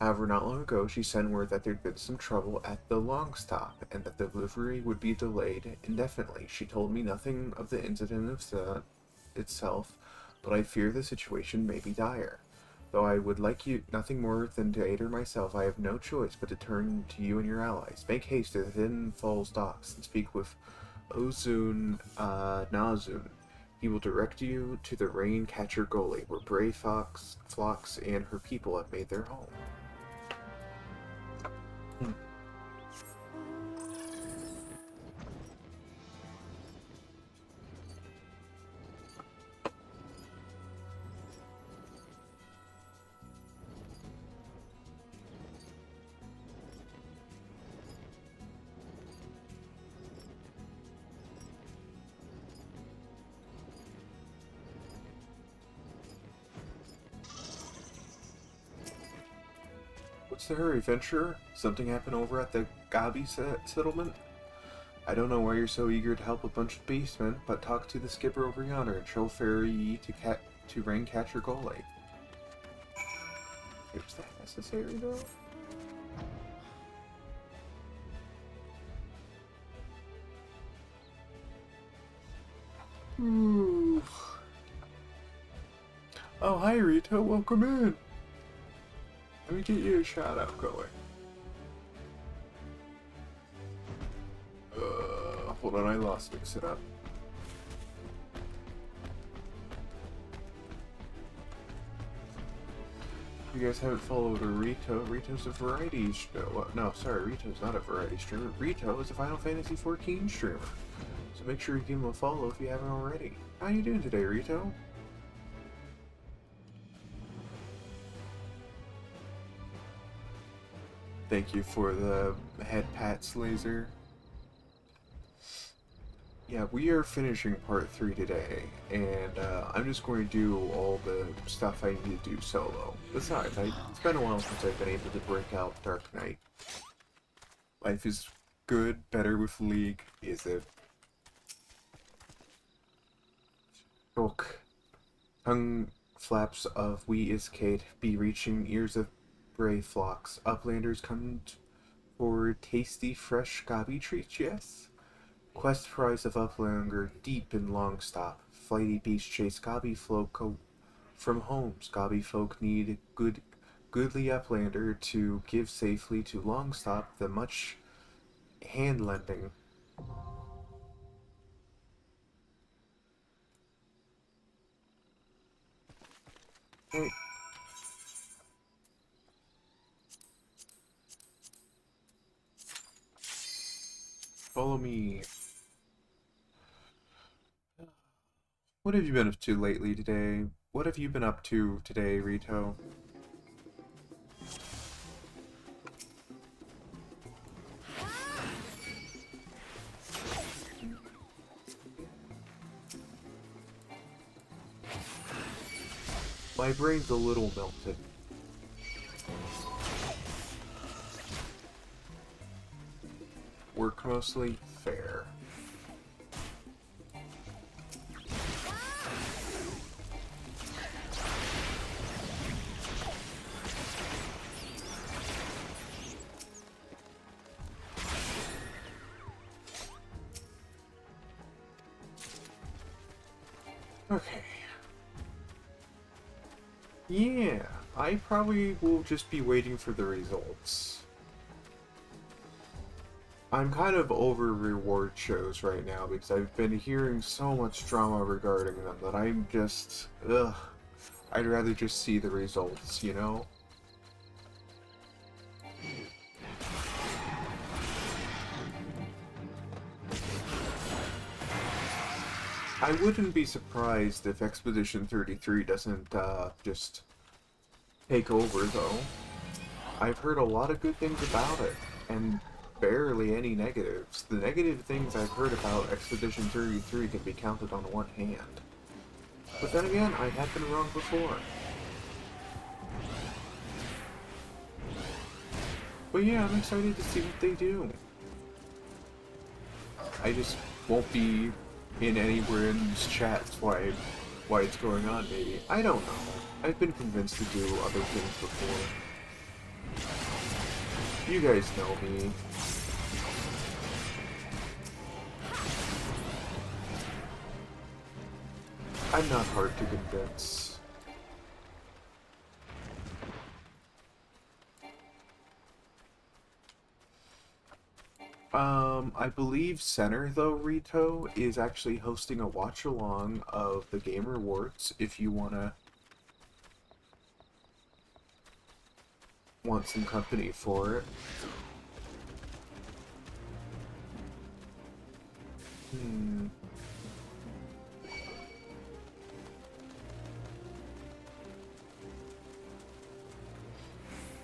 However, not long ago, she sent word that there'd been some trouble at the long stop, and that the delivery would be delayed indefinitely. She told me nothing of the incident itself, but I fear the situation may be dire. Though I would like you nothing more than to aid her myself, I have no choice but to turn to you and your allies. Make haste to the Hidden Falls docks and speak with Ozun Nazun. He will direct you to the Rain Catcher Gully, where Bray Flox and her people have made their home. What's the hurry, Venturer? Something happened over at the Gabi settlement? I don't know why you're so eager to help a bunch of beastmen, but talk to the skipper over yonder and she'll ferry ye to Raincatcher Gully. Is that necessary, though? Ooh. Oh, hi, Rito. Welcome in. Let me get you a shout out going. Hold on, I lost Mix It Up. You guys haven't followed Rito. Rito's a variety no, sorry, Rito's not a variety streamer. Rito is a Final Fantasy XIV streamer. So make sure you give him a follow if you haven't already. How you doing today, Rito? Thank you for the head pats laser. Yeah, we are finishing part 3 today, and I'm just going to do all the stuff I need to do solo. Besides, it's been a while since I've been able to break out Dark Knight. Life is good, better with League, is it? Tongue flaps of we is Kate be reaching ears of Bray Flocks. Uplanders come for tasty, fresh Gabi treats, yes? Quest prize of Uplander deep in long stop. Flighty beast chase Gabi folk from homes. Gabi folk need goodly Uplander to give safely to long stop the much hand lending. Hey. Follow me. What have you been up to lately today? What have you been up to today, Rito? My brain's a little melted. Work mostly? Fair. Okay. Yeah, I probably will just be waiting for the results. I'm kind of over reward shows right now because I've been hearing so much drama regarding them that I'm just, I'd rather just see the results, you know? I wouldn't be surprised if Expedition 33 doesn't just take over, though. I've heard a lot of good things about it, and barely any negatives. The negative things I've heard about Expedition 33 can be counted on one hand. But then again, I have been wrong before. But yeah, I'm excited to see what they do. I just won't be in anywhere in these chats why it's going on, maybe. I don't know. I've been convinced to do other things before. You guys know me. I'm not hard to convince. I believe Center, though, Rito, is actually hosting a watch-along of the Game Rewards, if you want some company for it.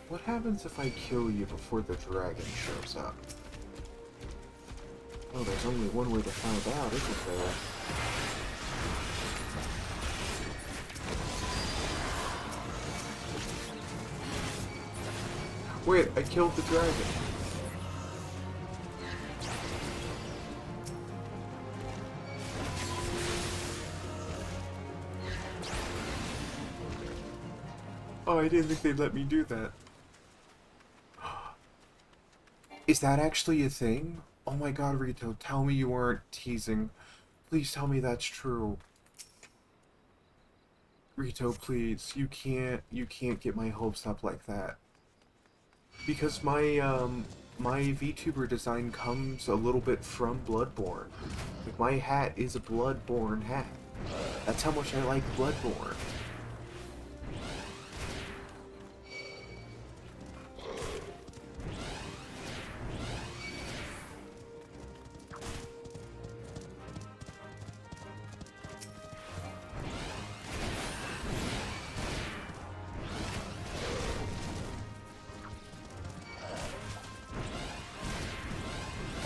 What happens if I kill you before the dragon shows up? Oh, there's only one way to find out, isn't there? Wait, I killed the dragon. Oh, I didn't think they'd let me do that. Is that actually a thing? Oh my god, Rito, tell me you weren't teasing. Please tell me that's true. Rito, please, you can't get my hopes up like that. Because my Vtuber design comes a little bit from Bloodborne. Like, my hat is a Bloodborne hat. That's how much I like Bloodborne.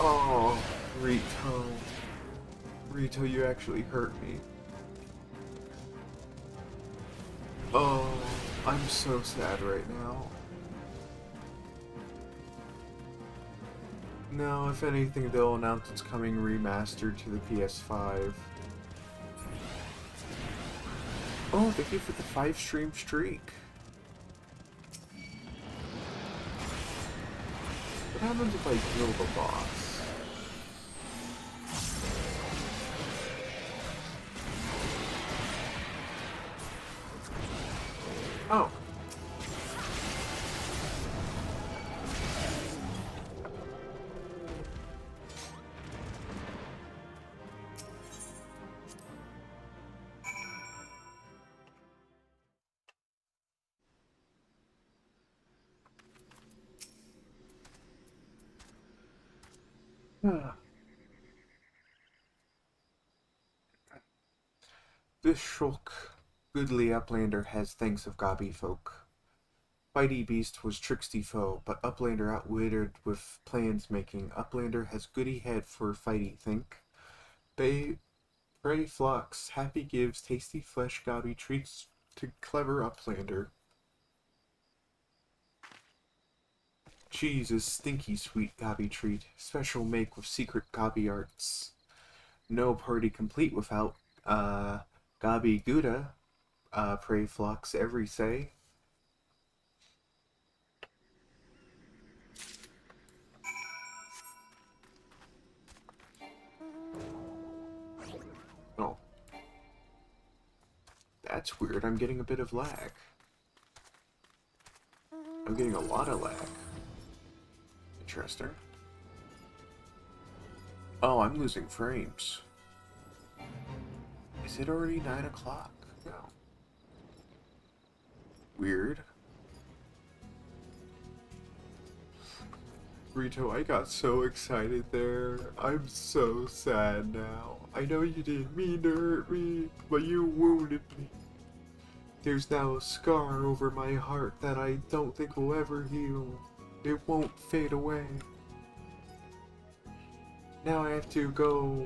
Oh, Rito, you actually hurt me. Oh, I'm so sad right now. No, if anything, they'll announce it's coming remastered to the PS5. Oh, thank you for the 5-stream streak. What happens if I kill the boss? Oh. This shulk, goodly Uplander has thanks of gobby folk. Fighty beast was tricksty foe, but Uplander outwitted with plans making. Uplander has goody head for fighty think. Prey flocks, happy gives tasty flesh gobby treats to clever Uplander. Cheese is stinky sweet gobby treat, special make with secret gobby arts. No party complete without gobby gouda, prey flocks every say. Oh. That's weird, I'm getting a bit of lag. I'm getting a lot of lag. Interesting. Oh, I'm losing frames. Is it already 9 o'clock? No. Weird. Rito, I got so excited there. I'm so sad now. I know you didn't mean to hurt me, but you wounded me. There's now a scar over my heart that I don't think will ever heal. It won't fade away. Now I have to go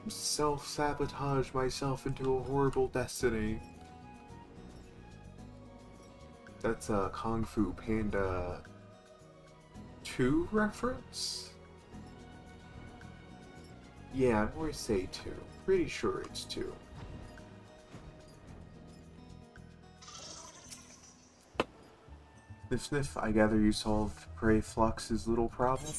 self-sabotage myself into a horrible destiny. That's a Kung Fu Panda 2 reference? Yeah, I'm going to say 2. Pretty sure it's 2. Sniff sniff, I gather you solved Prey Flux's little problem?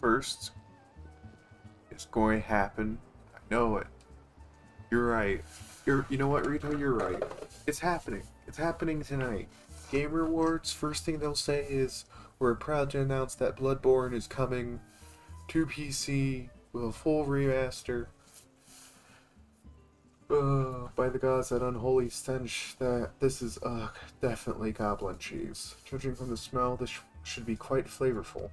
First, it's going to happen. I know it. You're right. You know what, Rito? You're right. It's happening. It's happening tonight. Game Rewards, first thing they'll say is, we're proud to announce that Bloodborne is coming to PC with a full remaster. By the gods, that unholy stench, this is, definitely goblin cheese. Judging from the smell, this should be quite flavorful.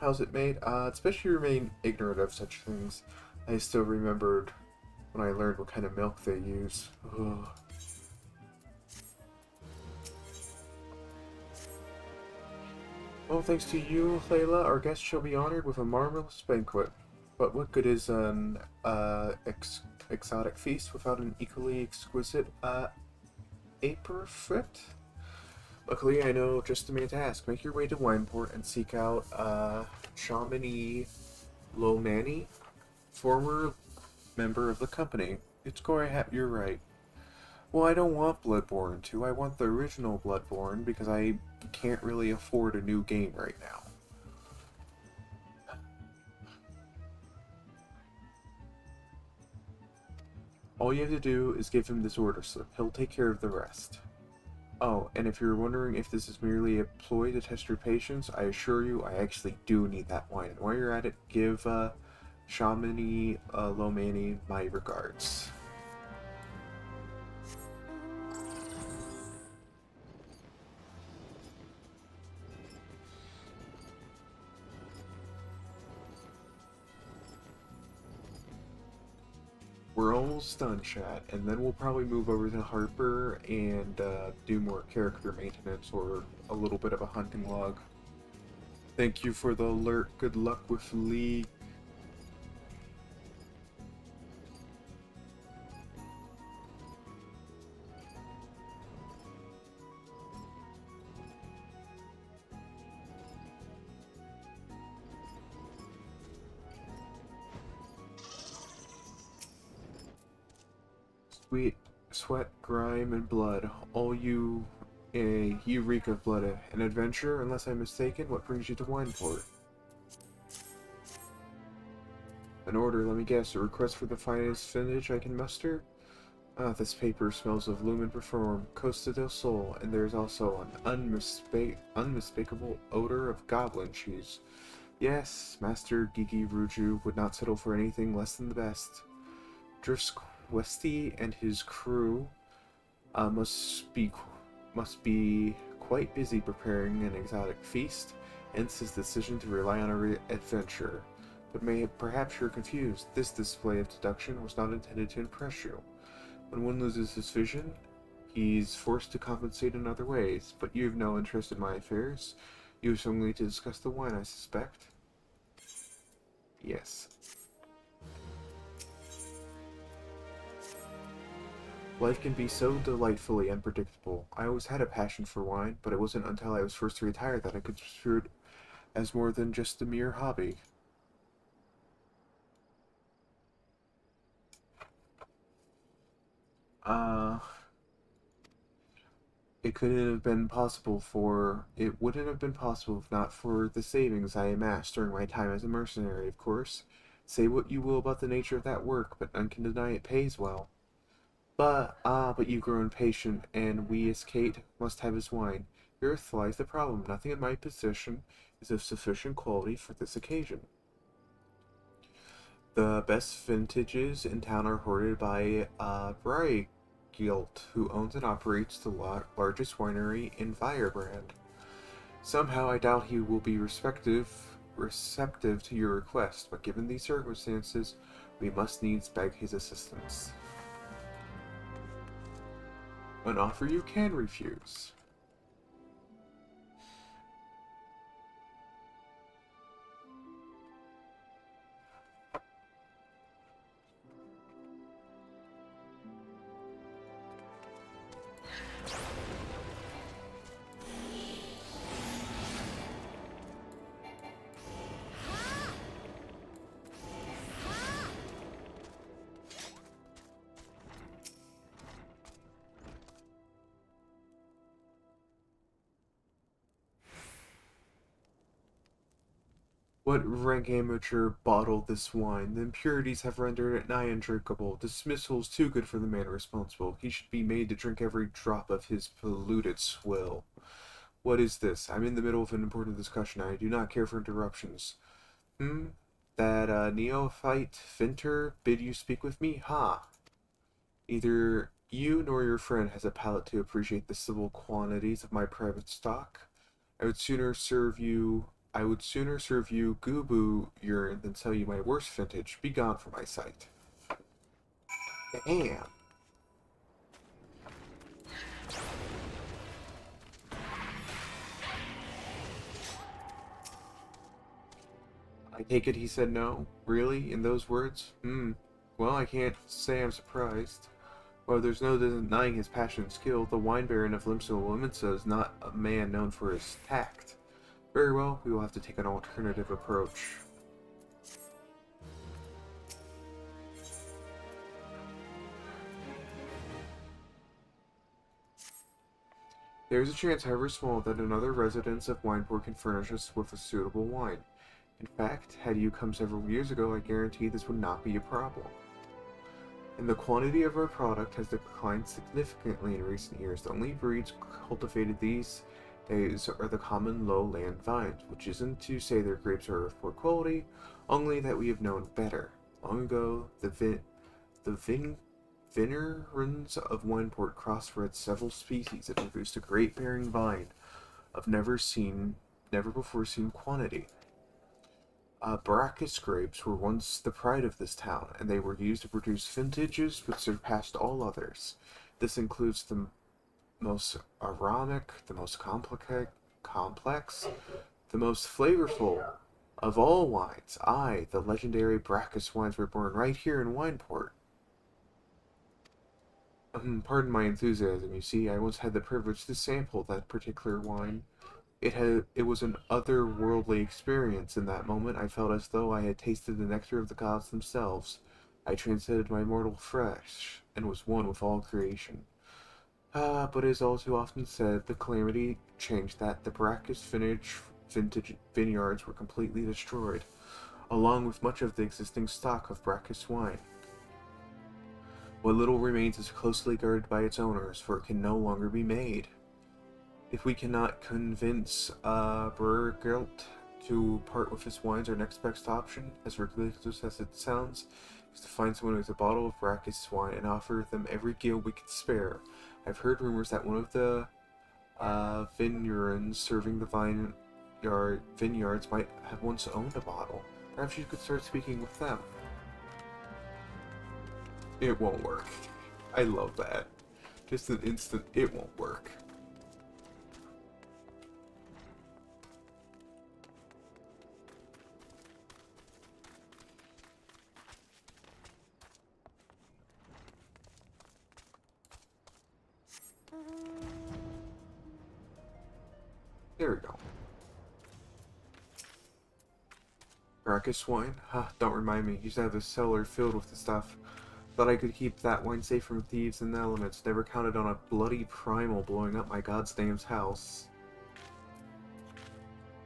How's it made? Especially remain ignorant of such things. I still remembered when I learned what kind of milk they use. Ugh. Well, thanks to you, Layla, our guest shall be honored with a marvelous banquet. But what good is an exotic feast without an equally exquisite aperitif? Luckily, I know just the man to ask. Make your way to Wineport and seek out Chamonix Lomani, former member of the company. It's going to you're right. Well, I don't want Bloodborne 2. I want the original Bloodborne because I can't really afford a new game right now. All you have to do is give him this order slip. He'll take care of the rest. Oh, and if you're wondering if this is merely a ploy to test your patience, I assure you I actually do need that wine. And while you're at it, give Chamonix Lomani my regards. We're almost done, chat, and then we'll probably move over to Harper and do more character maintenance or a little bit of a hunting log. Thank you for the alert. Good luck with League. Sweat, grime, and blood. All you reek of blood. An adventure, unless I'm mistaken. What brings you to Wineport? An order, let me guess. A request for the finest vintage I can muster? This paper smells of Lumen Perform, Costa del Sol, and there's also an unmistakable odor of goblin cheese. Yes, Master Gigi Ruju would not settle for anything less than the best. Westy and his crew must be quite busy preparing an exotic feast, hence his decision to rely on a adventurer. But perhaps you're confused. This display of deduction was not intended to impress you. When one loses his vision, he's forced to compensate in other ways. But you have no interest in my affairs. You have only to discuss the wine, I suspect. Yes. Life can be so delightfully unpredictable. I always had a passion for wine, but it wasn't until I was forced to retire that I could consider it as more than just a mere hobby. It wouldn't have been possible if not for the savings I amassed during my time as a mercenary, of course. Say what you will about the nature of that work, but none can deny it pays well. But you've grown patient, and we as Kate must have his wine. Here lies the problem. Nothing in my possession is of sufficient quality for this occasion. The best vintages in town are hoarded by Brygelt, who owns and operates the largest winery in Firebrand. Somehow I doubt he will be receptive receptive to your request, but given these circumstances, we must needs beg his assistance. An offer you can refuse. What rank amateur bottled this wine? The impurities have rendered it nigh undrinkable. Dismissal is too good for the man responsible. He should be made to drink every drop of his polluted swill. What is this? I'm in the middle of an important discussion. I do not care for interruptions. That neophyte Finter bid you speak with me? Ha! Neither you nor your friend has a palate to appreciate the civil quantities of my private stock. I would sooner serve you Goobu urine than sell you my worst vintage. Be gone from my sight. Damn. I take it he said no? Really? In those words? Well, I can't say I'm surprised. While there's no denying his passion and skill, the wine baron of Limsa is not a man known for his tact. Very well, we will have to take an alternative approach. There is a chance, however small, that another resident of Wineport can furnish us with a suitable wine. In fact, had you come several years ago, I guarantee this would not be a problem. And the quantity of our product has declined significantly in recent years. The only breeds cultivated these days are the common lowland vines, which isn't to say their grapes are of poor quality, only that we have known better. Long ago, the vineyards of Wineport crossbred several species and produced a grape-bearing vine of never before seen quantity. Baracus grapes were once the pride of this town, and they were used to produce vintages which surpassed all others. This includes the most aromatic, the most complex, the most flavorful of all wines. The legendary Baracus wines were born right here in Wineport. Pardon my enthusiasm, you see, I once had the privilege to sample that particular wine. It was an otherworldly experience. In that moment, I felt as though I had tasted the nectar of the gods themselves. I transcended my mortal flesh, and was one with all creation. But as all too often said, the calamity changed that. The Baracus vintage vineyards were completely destroyed, along with much of the existing stock of Baracus wine. What little remains is closely guarded by its owners, for it can no longer be made. If we cannot convince Burgelt to part with his wines, our next best option, as ridiculous as it sounds, is to find someone with a bottle of Baracus wine and offer them every gil we can spare. I've heard rumors that one of the vineyards serving the vineyards might have once owned a bottle. Perhaps you could start speaking with them. It won't work. I love that. Just an instant, it won't work. There we go. Baracus wine? Don't remind me. Used to have a cellar filled with the stuff. Thought I could keep that wine safe from thieves and the elements. Never counted on a bloody primal blowing up my goddamn house.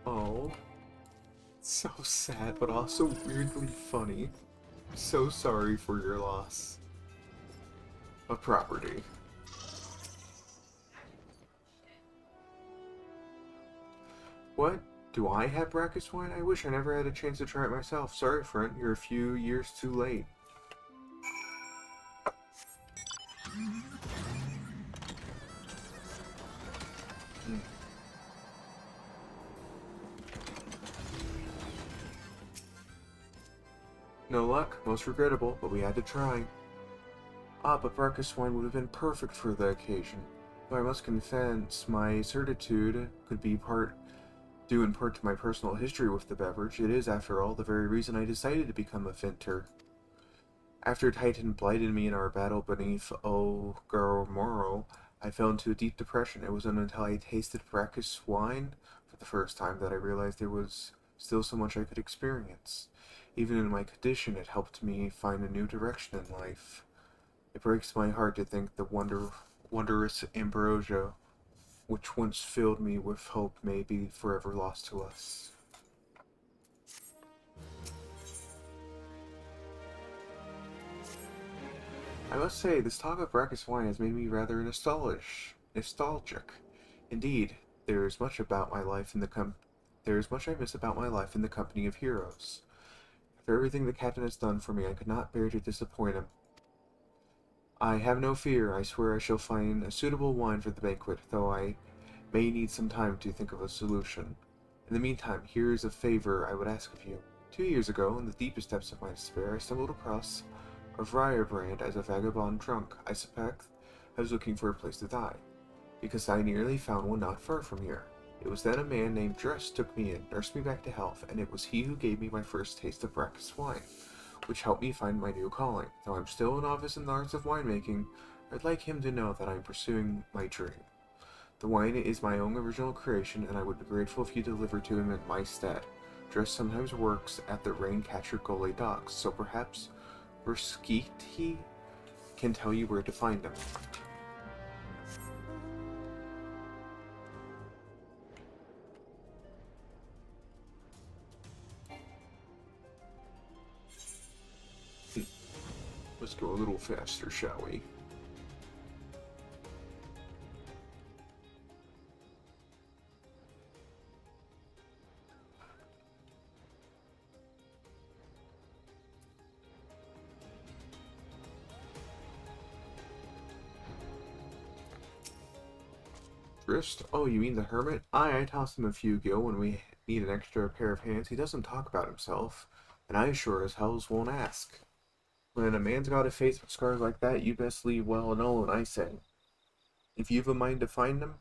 Oh. So sad, but also weirdly funny. So sorry for your loss of property. What? Do I have Baracus wine? I wish I never had a chance to try it myself. Sorry, friend. You're a few years too late. No luck, most regrettable, but we had to try. Ah, but Barcus wine would have been perfect for the occasion. Though I must confess, my certitude could be due in part to my personal history with the beverage. It is, after all, the very reason I decided to become a Finter. After Titan blighted me in our battle beneath Ogormoro, I fell into a deep depression. It wasn't until I tasted Brackus wine for the first time that I realized there was still so much I could experience. Even in my condition, it helped me find a new direction in life. It breaks my heart to think the wondrous ambrosia, which once filled me with hope, may be forever lost to us. I must say, this talk of Brackus wine has made me rather nostalgic. Indeed, there is much about my life in the there is much I miss about my life in the company of heroes. For everything the captain has done for me, I could not bear to disappoint him. I have no fear. I swear I shall find a suitable wine for the banquet, though I may need some time to think of a solution. In the meantime, here is a favor I would ask of you. 2 years ago, in the deepest depths of my despair, I stumbled across a Firebrand as a vagabond drunk. I suspect I was looking for a place to die, because I nearly found one not far from here. It was then a man named Dress took me in, nursed me back to health, and it was he who gave me my first taste of Brackus wine, which helped me find my new calling. Though I'm still a novice in the arts of winemaking, I'd like him to know that I'm pursuing my dream. The wine is my own original creation, and I would be grateful if you delivered to him in my stead. Dress sometimes works at the Raincatcher Gully docks, so perhaps Verskiti can tell you where to find him. Let's go a little faster, shall we? Grist? Oh, you mean the hermit? I toss him a few gil when we need an extra pair of hands. He doesn't talk about himself, and I sure as hells won't ask. When a man's got a face with scars like that, you best leave well alone, I say. If you've a mind to find him,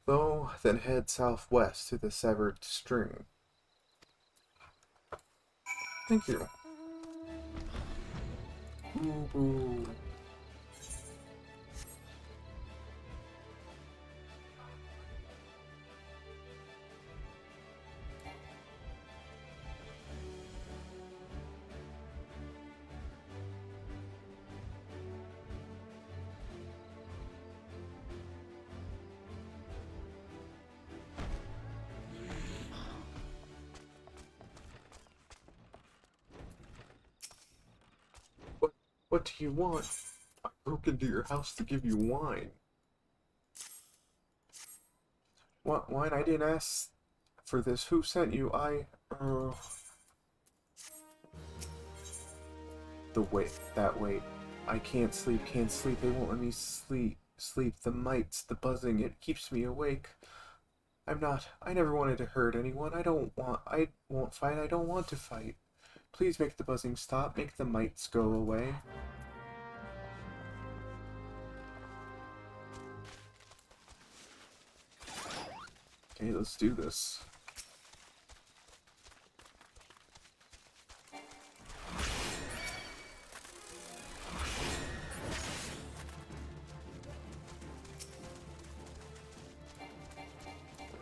though, then head southwest to the severed string. Thank you. Ooh. What do you want? I broke into your house to give you wine. What wine? I didn't ask for this. Who sent you? That wait. I can't sleep. They won't let me sleep. The mites, the buzzing, it keeps me awake. I never wanted to hurt anyone. I won't fight. I don't want to fight. Please make the buzzing stop. Make the mites go away. Okay, let's do this.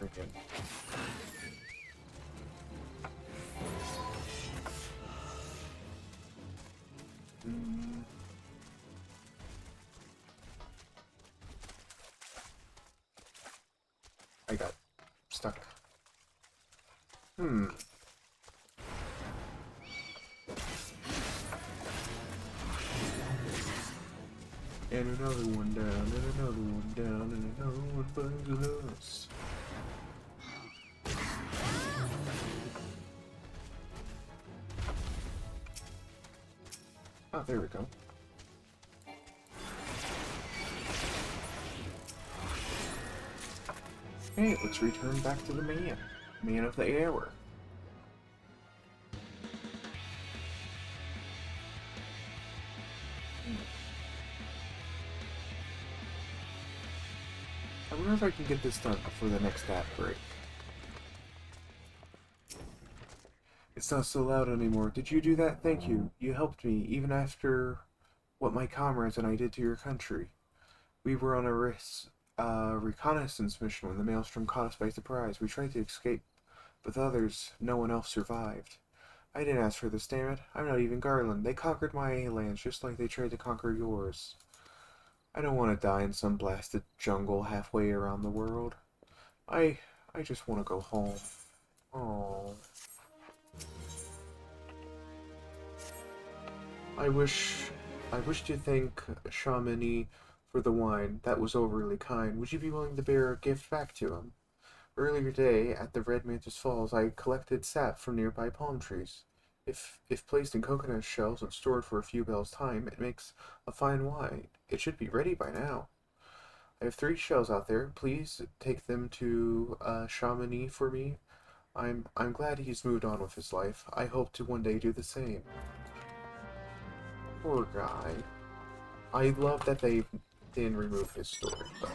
Again. I got stuck. And another one down, and another one down, and another one finds us. Oh, there we go. Hey, let's return back to the man of the hour. wonder if I can get this done before the next ad break. It's not so loud anymore. Did you do that? Thank you. You helped me, even after what my comrades and I did to your country. We were on a reconnaissance mission when the Maelstrom caught us by surprise. We tried to escape, but the others, no one else survived. I didn't ask for this, damn it. I'm not even Garland. They conquered my lands just like they tried to conquer yours. I don't want to die in some blasted jungle halfway around the world. I just want to go home. Oh. I wish to thank Shamini for the wine. That was overly kind. Would you be willing to bear a gift back to him? Earlier today, at the Red Mantis Falls, I collected sap from nearby palm trees. If placed in coconut shells and stored for a few bells' time, it makes a fine wine. It should be ready by now. I have 3 shells out there. Please take them to Chamonix for me. I'm glad he's moved on with his life. I hope to one day do the same. Poor guy. I love that they didn't remove his story, but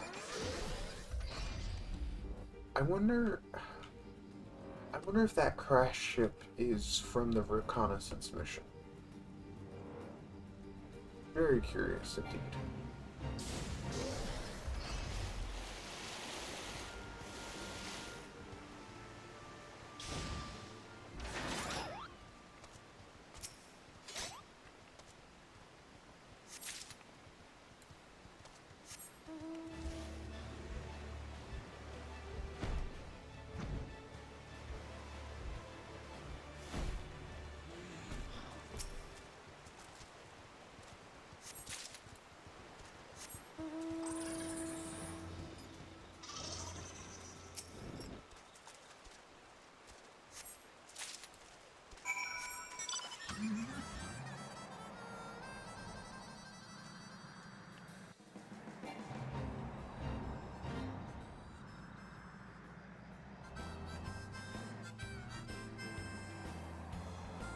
I wonder if that crash ship is from the reconnaissance mission. Very curious indeed.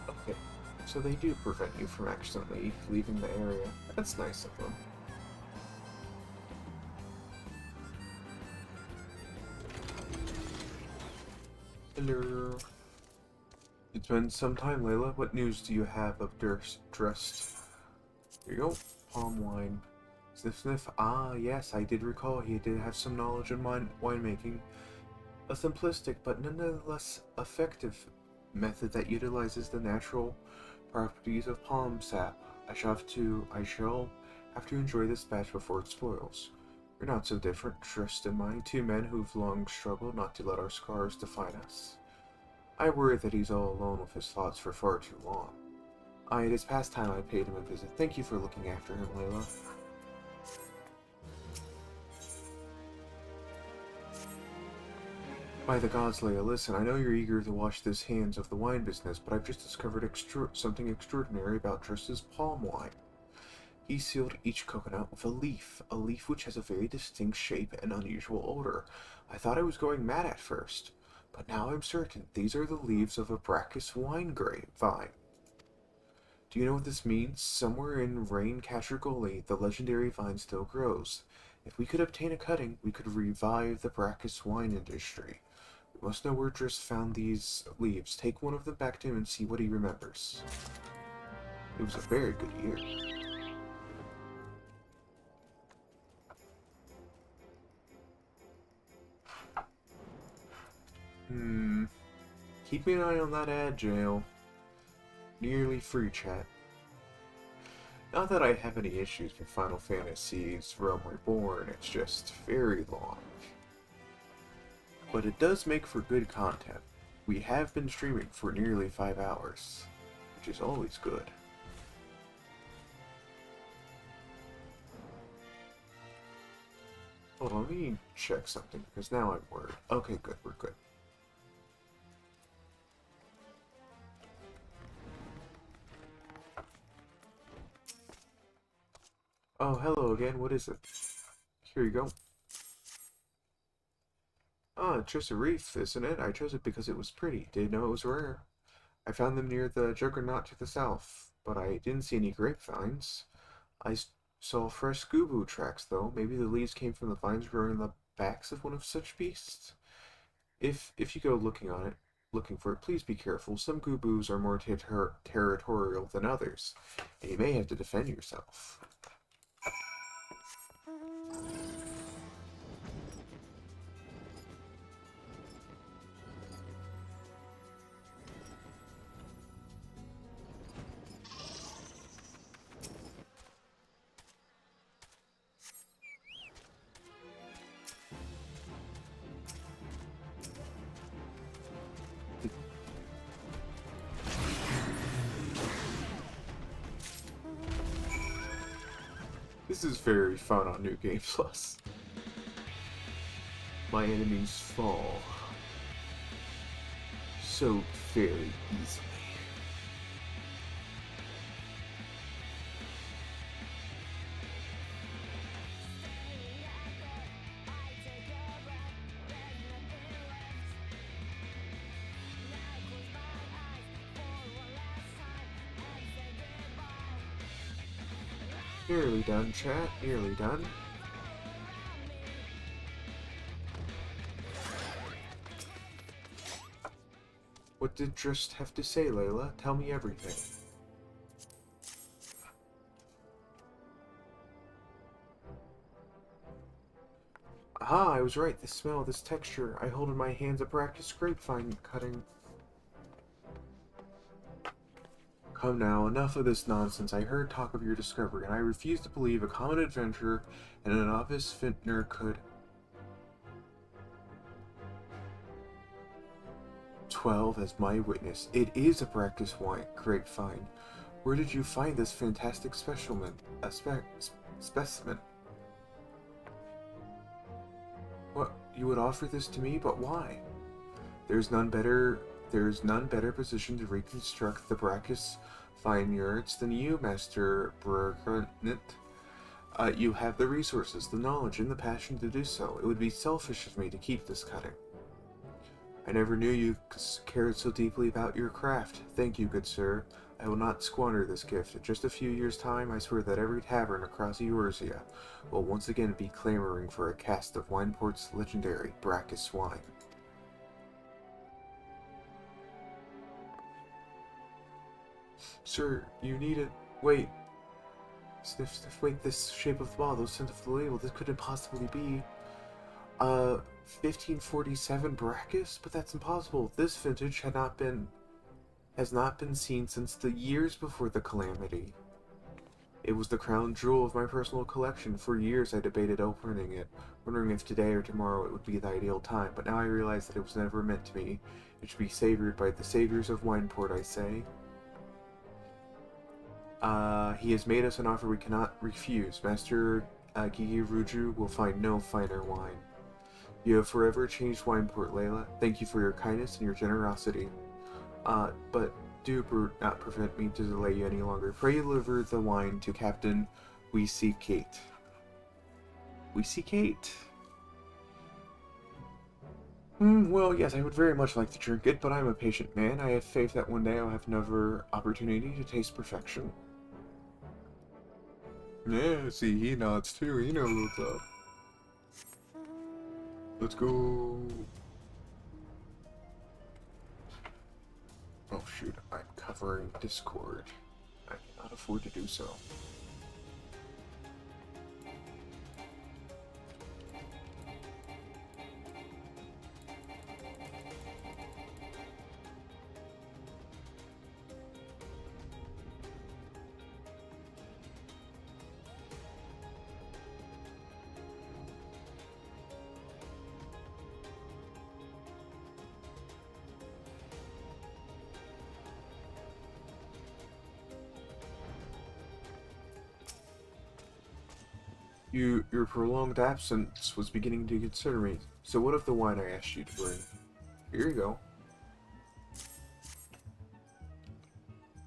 Okay, so they do prevent you from accidentally leaving the area. That's nice of them. Hello. It's been some time, Layla. What news do you have of Drust? Here you go. Palm wine. Sniff sniff. Ah, yes, I did recall he did have some knowledge in winemaking. A simplistic but nonetheless effective method that utilizes the natural properties of palm sap. I shall have to enjoy this batch before it spoils. We're not so different, Trist and I, 2 men who've long struggled not to let our scars define us. I worry that he's all alone with his thoughts for far too long. It is past time I paid him a visit. Thank you for looking after him, Layla. By the gods, Leia, listen, I know you're eager to wash the hands of the wine business, but I've just discovered something extraordinary about Trist's palm wine. He sealed each coconut with a leaf which has a very distinct shape and unusual odor. I thought I was going mad at first, but now I'm certain these are the leaves of a Brachus vine. Do you know what this means? Somewhere in Raincatcher Gully, the legendary vine still grows. If we could obtain a cutting, we could revive the Brachus wine industry. We must know where Drist found these leaves. Take one of them back to him and see what he remembers. It was a very good year. Keep an eye on that ad, Jail. Nearly free, chat. Not that I have any issues with Final Fantasy's Realm Reborn, it's just very long. But it does make for good content. We have been streaming for nearly 5 hours, which is always good. Hold on, let me check something, because now I'm worried. Okay, good, we're good. Oh, hello again, what is it? Here you go. Ah, it's just a reef, isn't it? I chose it because it was pretty. Didn't know it was rare. I found them near the Juggernaut to the south, but I didn't see any grapevines. I saw fresh Scoobu tracks, though. Maybe the leaves came from the vines growing backs of one of such beasts? If you go looking for it, please be careful. Some Goobos are more territorial than others, and you may have to defend yourself. This is very fun on New Game Plus. My enemies fall so very easily. Nearly done, chat. Nearly done. What did Drist have to say, Layla? Tell me everything. Aha, I was right. The smell, this texture. I hold in my hands a practice grapevine cutting. Come now, enough of this nonsense. I heard talk of your discovery, and I refuse to believe a common adventurer and a novice vintner could... 12 as my witness. It is a practice grapevine. Where did you find this fantastic specimen? Specimen? What? You would offer this to me? But why? There's none better positioned to reconstruct the Brachus vineyards than you, Master Burgernit. You have the resources, the knowledge, and the passion to do so. It would be selfish of me to keep this cutting. I never knew you cared so deeply about your craft. Thank you, good sir. I will not squander this gift. In just a few years' time, I swear that every tavern across Eorzea will once again be clamoring for a cask of Wineport's legendary Brachus wine. Sir, you need it. Wait. Sniff, sniff, wait, this shape of the bottle, scent of the label, this couldn't possibly be... 1547 Brachus? But that's impossible. This vintage has not been seen since the years before the calamity. It was the crown jewel of my personal collection. For years I debated opening it, wondering if today or tomorrow it would be the ideal time, but now I realize that it was never meant to be. It should be savored by the saviors of Wineport, I say. He has made us an offer we cannot refuse. Master Gigi Ruju will find no finer wine. You have forever changed Wineport, Layla. Thank you for your kindness and your generosity. But do not prevent me to delay you any longer. Pray deliver the wine to Captain We See Kate. We See Kate? Well, yes, I would very much like to drink it, but I'm a patient man. I have faith that one day I'll have another opportunity to taste perfection. Yeah, see, he nods too. He knows what's up. Let's go. Oh shoot, I'm covering Discord. I cannot afford to do so. Your prolonged absence was beginning to concern me. So what of the wine I asked you to bring? Here you go.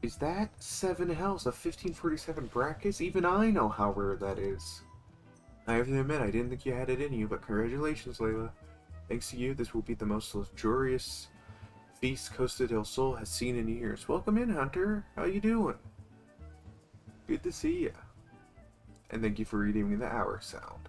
Is that 7 hells of 1547 Brachus? Even I know how rare that is. I have to admit, I didn't think you had it in you, but congratulations, Layla. Thanks to you, this will be the most luxurious feast Costa del Sol has seen in years. Welcome in, Hunter. How you doing? Good to see ya. And thank you for redeeming the hour sound.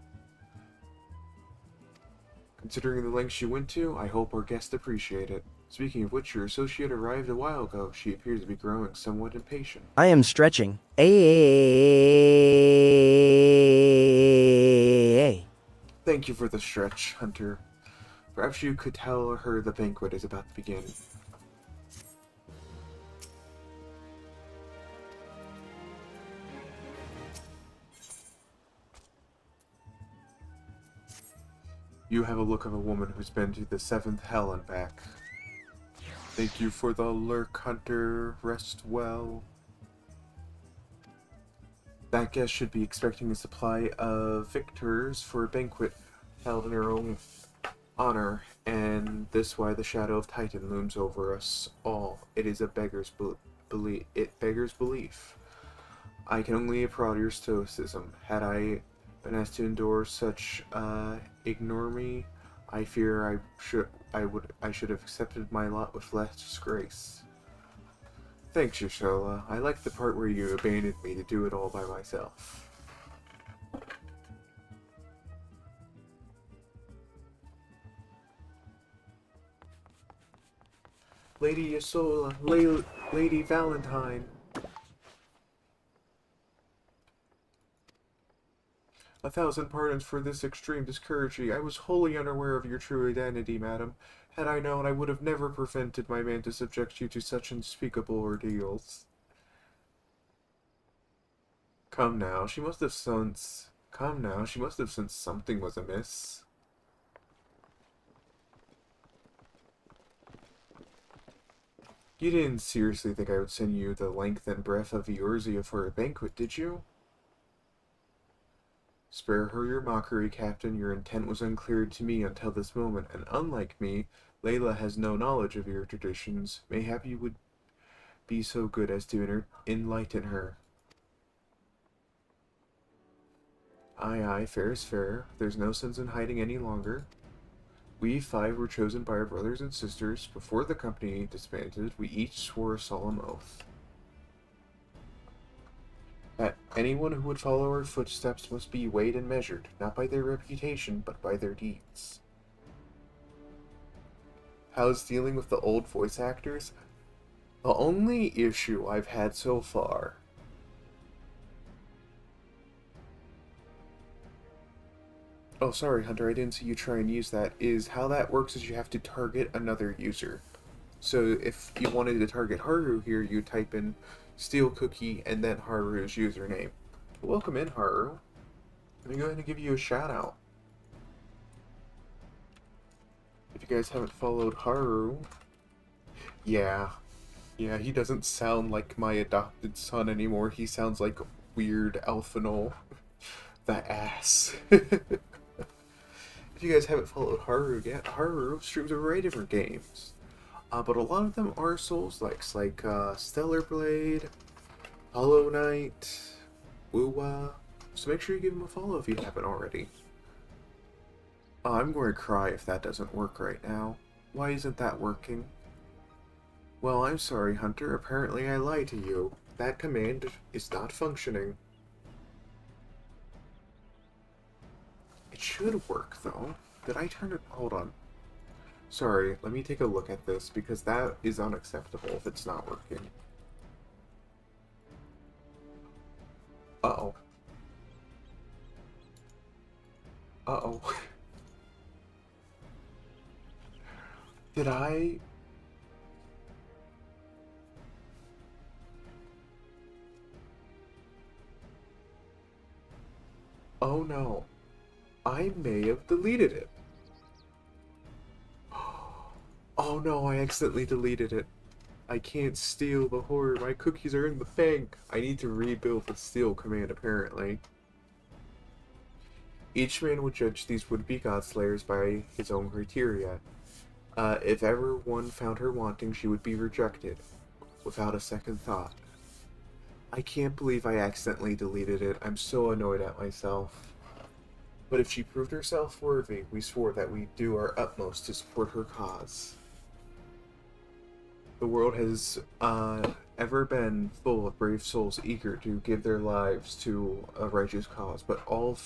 Considering the lengths you went to, I hope our guests appreciate it. Speaking of which, your associate arrived a while ago. She appears to be growing somewhat impatient. I am stretching. Thank you for the stretch, Hunter. Perhaps you could tell her the banquet is about to begin. You have a look of a woman who's been to the 7th hell and back. Thank you for the lurk, Hunter. Rest well. That guest should be expecting a supply of victors for a banquet held in her own honor, and this why the shadow of Titan looms over us all. It is a beggar's belief. It beggars belief. I can only applaud your stoicism. Had I been asked to endure such ignominy, I fear I should have accepted my lot with less grace. Thanks, Yashola. I like the part where you abandoned me to do it all by myself. Lady Yashola, Lady Valentine. A thousand pardons for this extreme discouragement. I was wholly unaware of your true identity, madam. Had I known, I would have never prevented my man to subject you to such unspeakable ordeals. Come now, she must have sensed something was amiss. You didn't seriously think I would send you the length and breadth of Eorzea for a banquet, did you? Spare her your mockery, Captain. Your intent was unclear to me until this moment, and unlike me, Layla has no knowledge of your traditions. Mayhap you would be so good as to enlighten her. Aye, fair is fair. There's no sense in hiding any longer. We 5 were chosen by our brothers and sisters. Before the company disbanded, we each swore a solemn oath that anyone who would follow our footsteps must be weighed and measured, not by their reputation, but by their deeds. How's dealing with the old voice actors? The only issue I've had so far oh, sorry, Hunter, I didn't see you try and use that. Is how that works is you have to target another user. So if you wanted to target Haru here, you type in Steel Cookie and then Haru's username. Welcome in, Haru. Let me go ahead and give you a shout out. If you guys haven't followed Haru, yeah, he doesn't sound like my adopted son anymore. He sounds like weird Alphanol. The ass. If you guys haven't followed Haru yet, Haru streams a variety of different games. But a lot of them are Souls-likes, like Stellar Blade, Hollow Knight, Wuwa. So make sure you give him a follow if you haven't already. I'm going to cry if that doesn't work right now. Why isn't that working? Well, I'm sorry, Hunter. Apparently I lied to you. That command is not functioning. It should work, though. Did I turn it? Hold on. Sorry, let me take a look at this, because that is unacceptable if it's not working. Uh-oh. Uh-oh. Did I... Oh no. I may have deleted it. Oh no, I accidentally deleted it. I can't steal the horror. My cookies are in the bank. I need to rebuild the steal command, apparently. Each man would judge these would-be godslayers by his own criteria. If ever one found her wanting, she would be rejected, without a second thought. I can't believe I accidentally deleted it. I'm so annoyed at myself. But if she proved herself worthy, we swore that we'd do our utmost to support her cause. The world has ever been full of brave souls eager to give their lives to a righteous cause, but all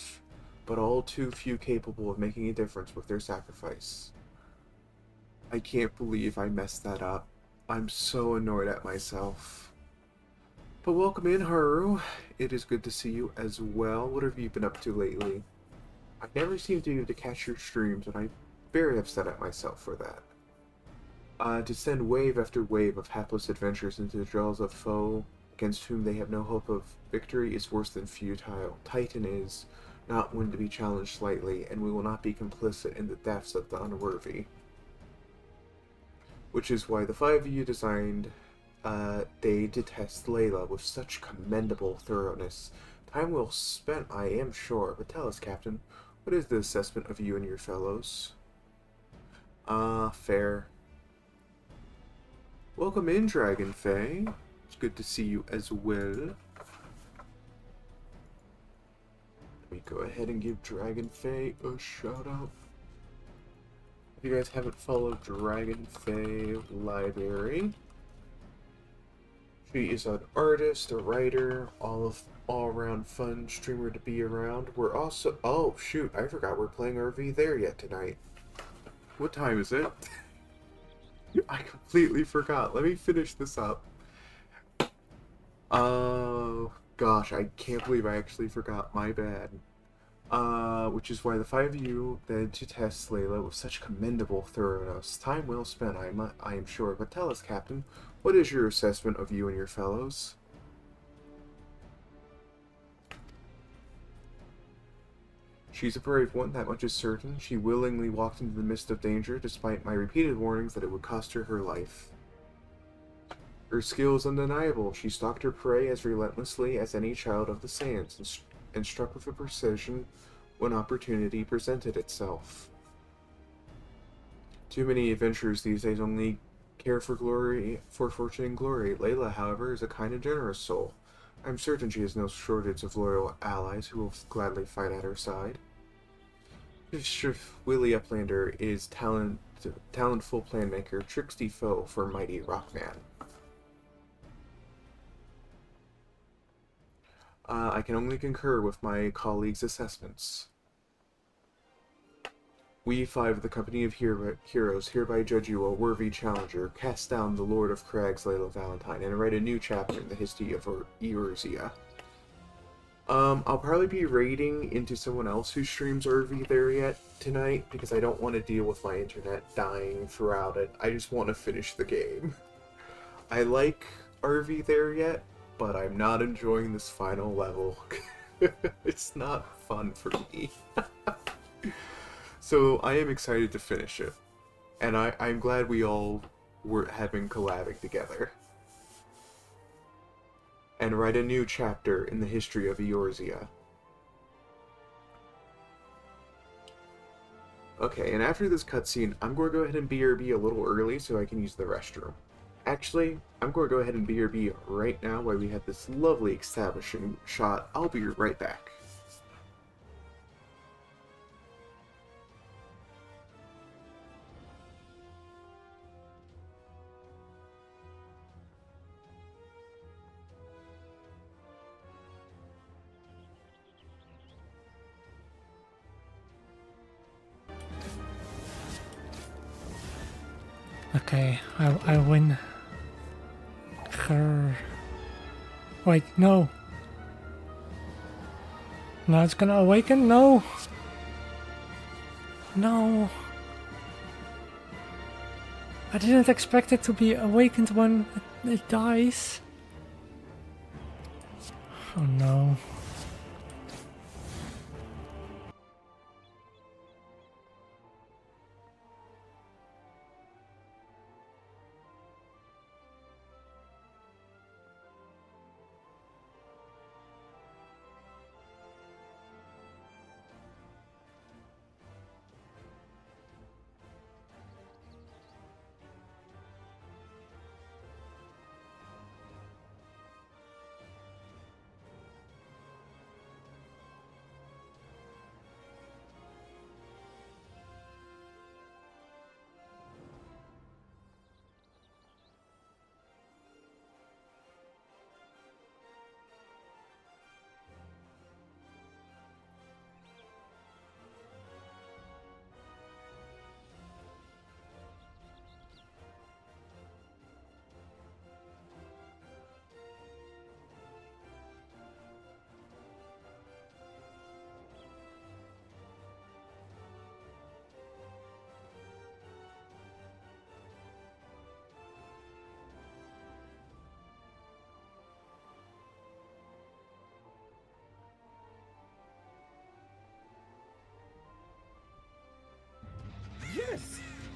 but all too few capable of making a difference with their sacrifice. I can't believe I messed that up. I'm so annoyed at myself. But welcome in, Haru. It is good to see you as well. What have you been up to lately? I never seem to be able to catch your streams, and I'm very upset at myself for that. To send wave after wave of hapless adventurers into the jaws of foe against whom they have no hope of victory is worse than futile. Titan is not one to be challenged lightly, and we will not be complicit in the deaths of the unworthy. Which is why the five of you designed Day to test Layla with such commendable thoroughness. Time well spent, I am sure, but tell us, Captain, what is the assessment of you and your fellows? Fair. Welcome in, Dragon Fae. It's good to see you as well. Let me go ahead and give Dragon Fae a shout out. If you guys haven't followed Dragon Fae Library, she is an artist, a writer, all-around fun streamer to be around. We're also... Oh, shoot, I forgot we're playing RV there yet tonight. What time is it? I completely forgot. Let me finish this up. Oh, gosh, I can't believe I actually forgot. My bad. Which is why the five of you then to test Layla with such commendable thoroughness. Time well spent, I am sure. But tell us, Captain, what is your assessment of you and your fellows? She's a brave one, that much is certain. She willingly walked into the midst of danger, despite my repeated warnings that it would cost her her life. Her skill is undeniable. She stalked her prey as relentlessly as any child of the sands, and struck with a precision when opportunity presented itself. Too many adventurers these days only care for fortune and glory. Layla, however, is a kind and generous soul. I'm certain she has no shortage of loyal allies who will gladly fight at her side. Willie Uplander is talentful planmaker, tricksy foe for mighty Rockman. I can only concur with my colleagues' assessments. We five of the Company of Heroes hereby judge you a worthy challenger, cast down the Lord of Crags, Layla Valentine, and write a new chapter in the history of Eorzea. I'll probably be raiding into someone else who streams RV there yet tonight, because I don't want to deal with my internet dying throughout it. I just want to finish the game. I like RV there yet, but I'm not enjoying this final level. It's not fun for me. So I am excited to finish it, and I'm glad we all have been collabing together. And write a new chapter in the history of Eorzea. Okay, and after this cutscene, I'm going to go ahead and BRB a little early so I can use the restroom. Actually, I'm going to go ahead and BRB right now while we have this lovely establishing shot. I'll be right back. Okay, I win. Grr. Wait, no. Now it's gonna awaken? No. No. I didn't expect it to be awakened when it dies. Oh no.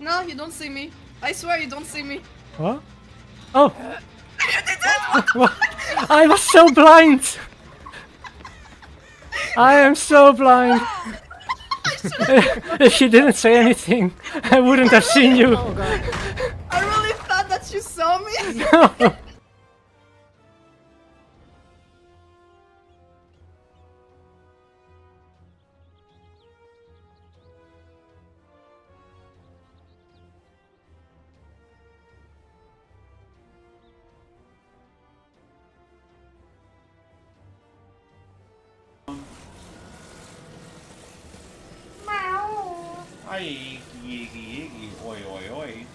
No, you don't see me. I swear you don't see me. What? Oh! What? I was so blind! I am so blind! If you didn't say anything, I wouldn't have seen you. Oh god. I really thought that you saw me. No. Ay, iggy, oi, oi, oi.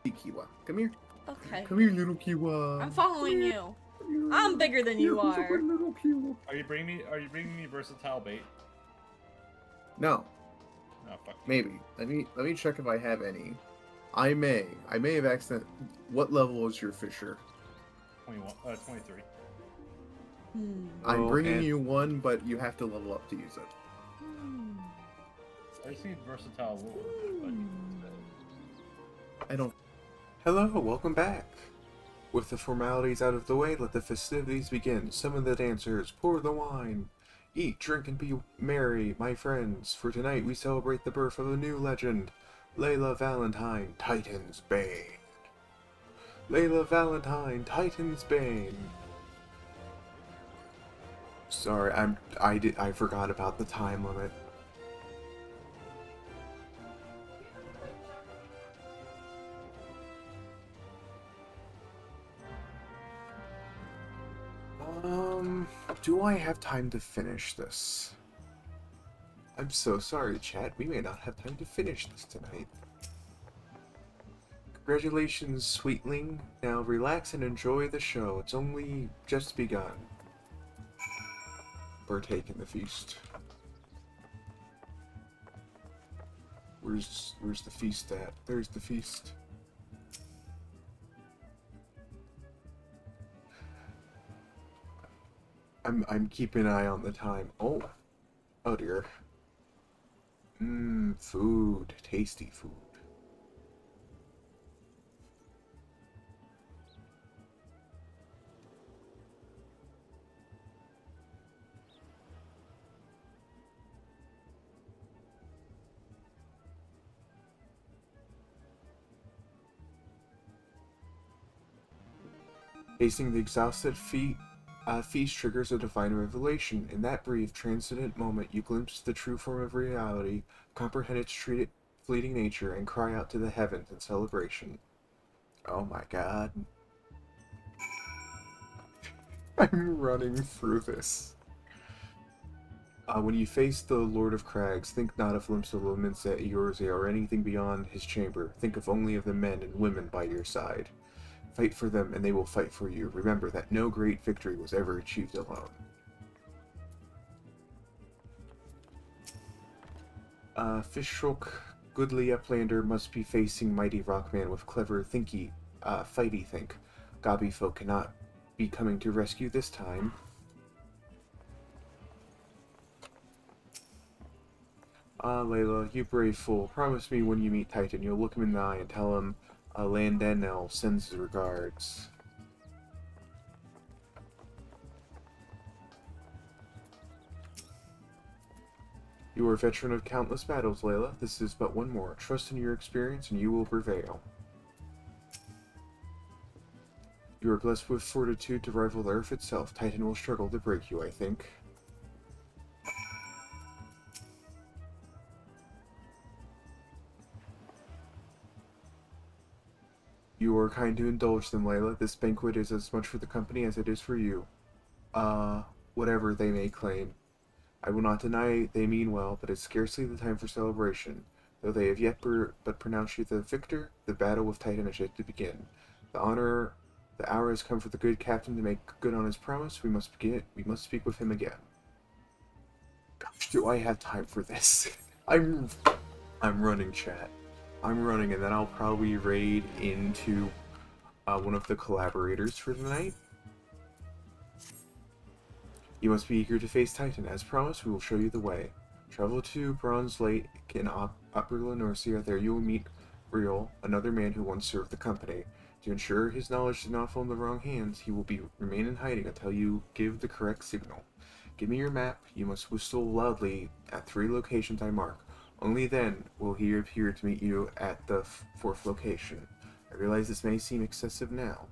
Kiwa, come here. Okay. Come here, little Kiwa. I'm following you. I'm bigger than you are. Are you bringing me versatile bait? No. Oh, fuck. Maybe. Let me check if I have any. I may have accident. What level is your fisher? 23. I'm Oh, bringing and- you one, but you have to level up to use it. I just need versatile lure. I don't. Hello, welcome back. With the formalities out of the way, let the festivities begin. Summon the dancers, pour the wine. Eat, drink, and be merry, my friends, for tonight we celebrate the birth of a new legend, Layla Valentine, Titan's Bane. Layla Valentine, Titan's Bane. Sorry, I forgot about the time limit. Do I have time to finish this? I'm so sorry, chat. We may not have time to finish this tonight. Congratulations, sweetling. Now relax and enjoy the show. It's only just begun. Partake in the feast. Where's the feast at? There's the feast. I'm keeping an eye on the time. Oh dear. Food. Tasty food. Facing the exhausted feast triggers a divine revelation. In that brief, transcendent moment, you glimpse the true form of reality, comprehend its fleeting nature, and cry out to the heavens in celebration. Oh my god. I'm running through this. When you face the Lord of Crags, think not of Limsa Lominsa, Eorzea, or anything beyond his chamber. Think only of the men and women by your side. Fight for them, and they will fight for you. Remember that no great victory was ever achieved alone. Fishhook, goodly uplander, must be facing mighty rockman with clever fighty think. Gobby folk cannot be coming to rescue this time. Layla, you brave fool. Promise me when you meet Titan, you'll look him in the eye and tell him Landenel sends his regards. You are a veteran of countless battles, Layla. This is but one more. Trust in your experience and you will prevail. You are blessed with fortitude to rival the Earth itself. Titan will struggle to break you, I think. You are kind to indulge them, Layla. This banquet is as much for the company as it is for you. Whatever they may claim. I will not deny they mean well, but it's scarcely the time for celebration. Though they have yet but pronounced you the victor, the battle with Titan is yet to begin. The hour has come for the good captain to make good on his promise. We must speak with him again. Gosh, do I have time for this? I'm running, chat. I'm running, and then I'll probably raid into one of the collaborators for the night. You must be eager to face Titan. As promised, we will show you the way. Travel to Bronze Lake in Upper Lenorcia. There you will meet Real, another man who once served the company. To ensure his knowledge did not fall in the wrong hands, he will remain in hiding until you give the correct signal. Give me your map. You must whistle loudly at 3 locations I mark. Only then will he appear to meet you at the 4th location. I realize this may seem excessive now.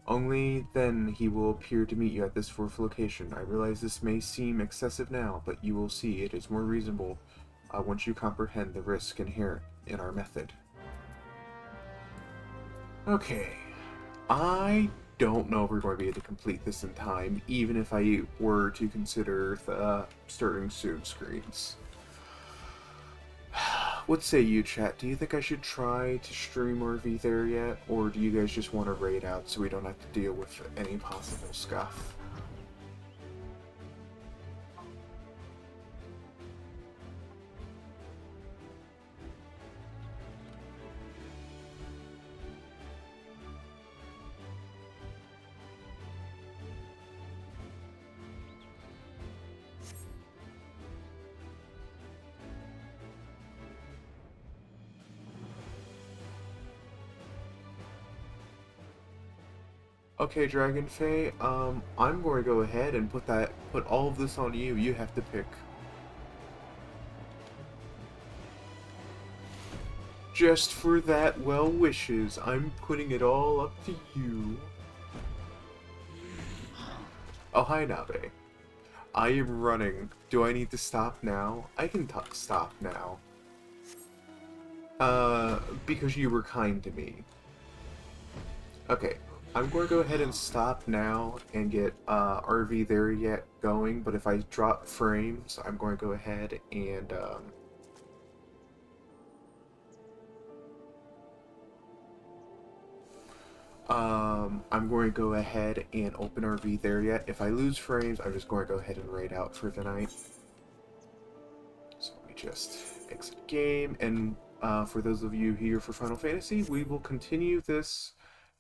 Only then he will appear to meet you at this 4th location. I realize this may seem excessive now, but you will see it is more reasonable once you comprehend the risk inherent in our method. Okay, I don't know if we're going to be able to complete this in time, even if I were to consider the starting soon screens. What say you, chat? Do you think I should try to stream RV there yet, or do you guys just want to raid out so we don't have to deal with any possible scuff? Okay, Dragon Fae, I'm going to go ahead and put all of this on you. You have to pick. Just for that well wishes, I'm putting it all up to you. Oh, hi, Nabe. I am running. Do I need to stop now? I can stop now. Because you were kind to me. Okay. I'm going to go ahead and stop now and get RV there yet going, but if I drop frames, I'm going to go ahead and I'm going to go ahead and open RV there yet. If I lose frames, I'm just going to go ahead and raid out for the night. So we just exit game, and for those of you here for Final Fantasy, we will continue this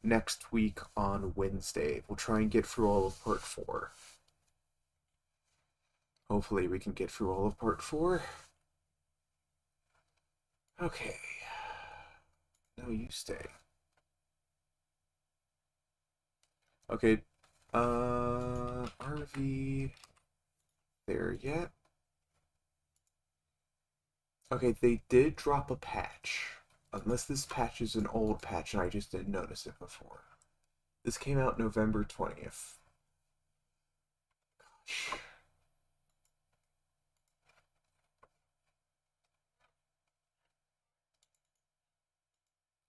next week on Wednesday. We'll try and get through all of part 4. Hopefully we can get through all of part 4. Okay. No, you stay. Okay. RV there yet? Okay, they did drop a patch. Unless this patch is an old patch and I just didn't notice it before. This came out November 20th. Gosh.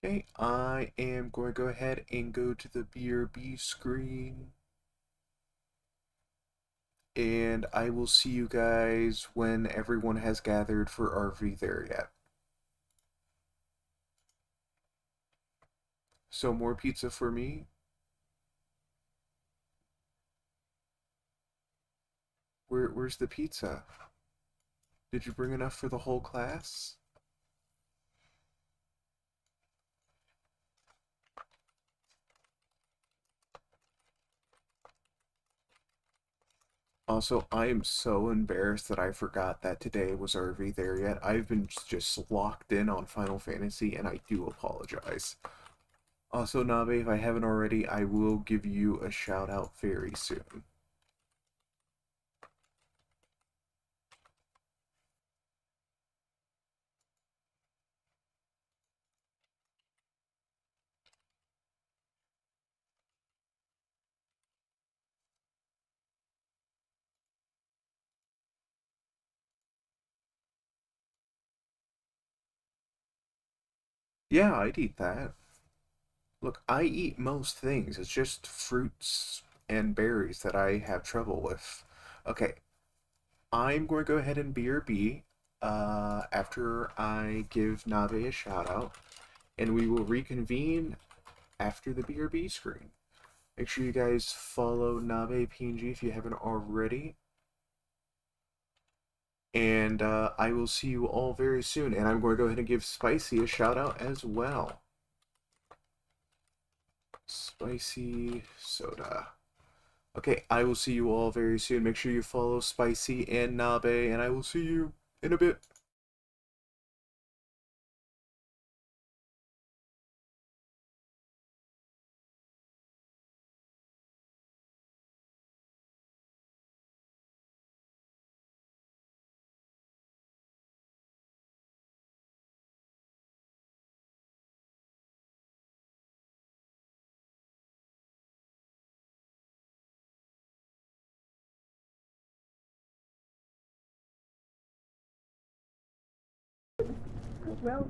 Okay, I am going to go ahead and go to the BRB screen. And I will see you guys when everyone has gathered for RV there yet. So more pizza for me. Where's the pizza? Did you bring enough for the whole class? Also, I am so embarrassed that I forgot that today was RV there yet. I've been just locked in on Final Fantasy, and I do apologize. Also, Nabe, if I haven't already, I will give you a shout out very soon. Yeah, I'd eat that. Look, I eat most things. It's just fruits and berries that I have trouble with. Okay, I'm going to go ahead and BRB after I give Nabe a shout out, and we will reconvene after the BRB screen. Make sure you guys follow Nabe PNG if you haven't already. And I will see you all very soon. And I'm going to go ahead and give Spicy a shout out as well. Spicy soda. Okay, I will see you all very soon. Make sure you follow Spicy and Nabe, and I will see you in a bit.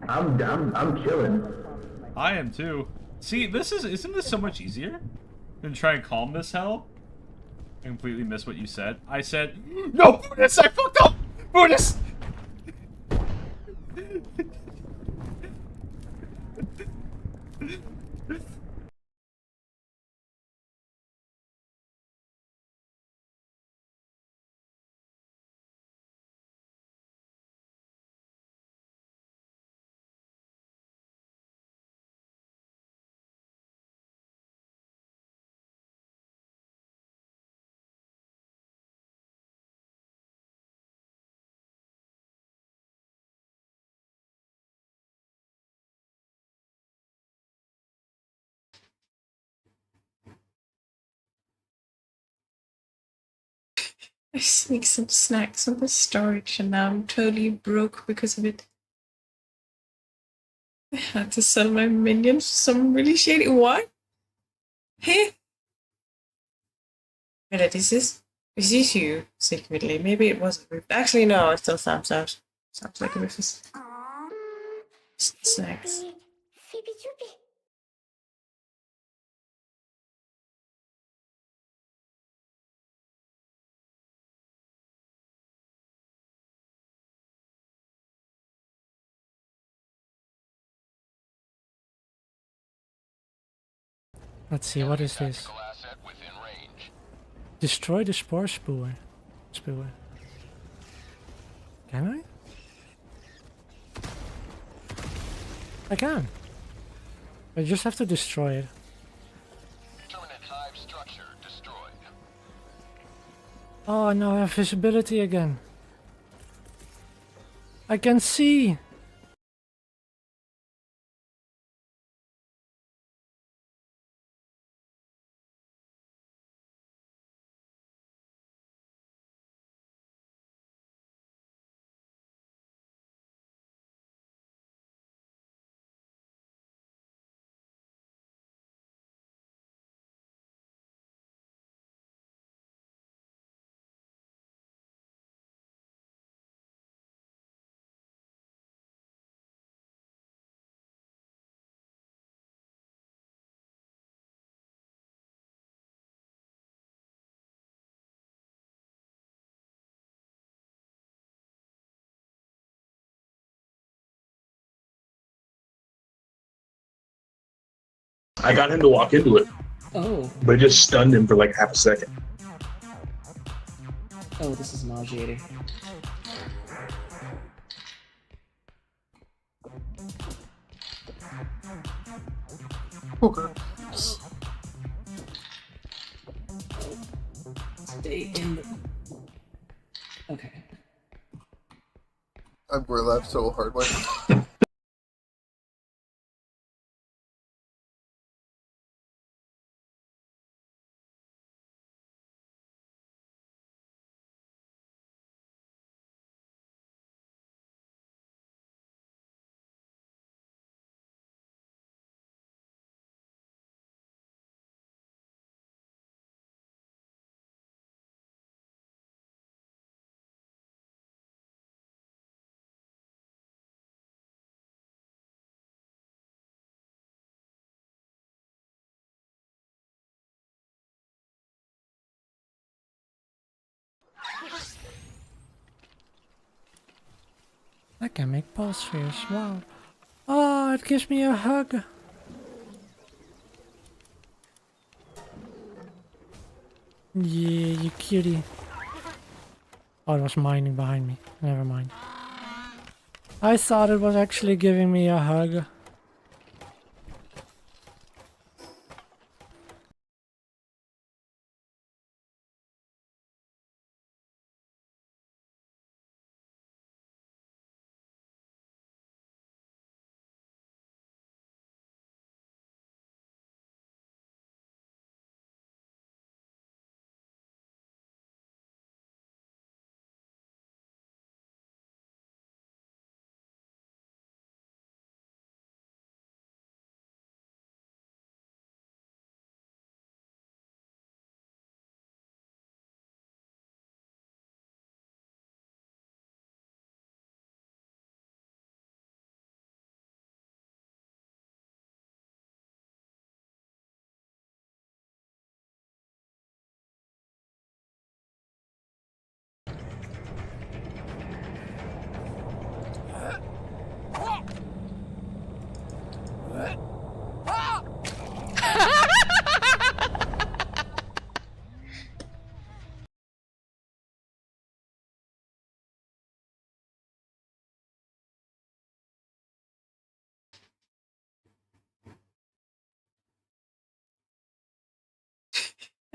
I'm chilling. I am too. See, isn't this so much easier than try and calm this hell? I completely missed what you said. I said, no, Buddhist, I fucked up! Buddhist! I sneaked some snacks on the storage and now I'm totally broke because of it. I had to sell my minions for some really shady. What? Hey? Wait, is this you secretly? Maybe it wasn't Rufus. Actually, no, it still sounds like Rufus. Snacks. Let's see, what is this? Destroy the spore spewer. Can I? I can. I just have to destroy it. Oh no, I have visibility again. I can see! I got him to walk into it. Oh. But it just stunned him for like half a second. Oh, this is nauseating. Okay. Stay in the... Okay. I'm going to laugh so hard. I can make pulse spheres, wow. Oh, it gives me a hug. Yeah, you cutie. Oh, it was mining behind me. Never mind. I thought it was actually giving me a hug.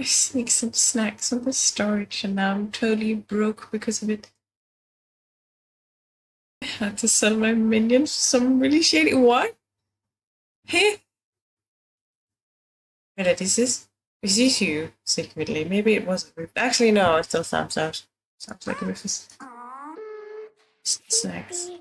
I sneaked some snacks on the storage and now I'm totally broke because of it. I had to sell my minions for some really shady. What? Hey? Wait, is this you secretly? Maybe it wasn't Rufus. Actually, no, it still sounds out. Sounds like a Rufus. Snacks.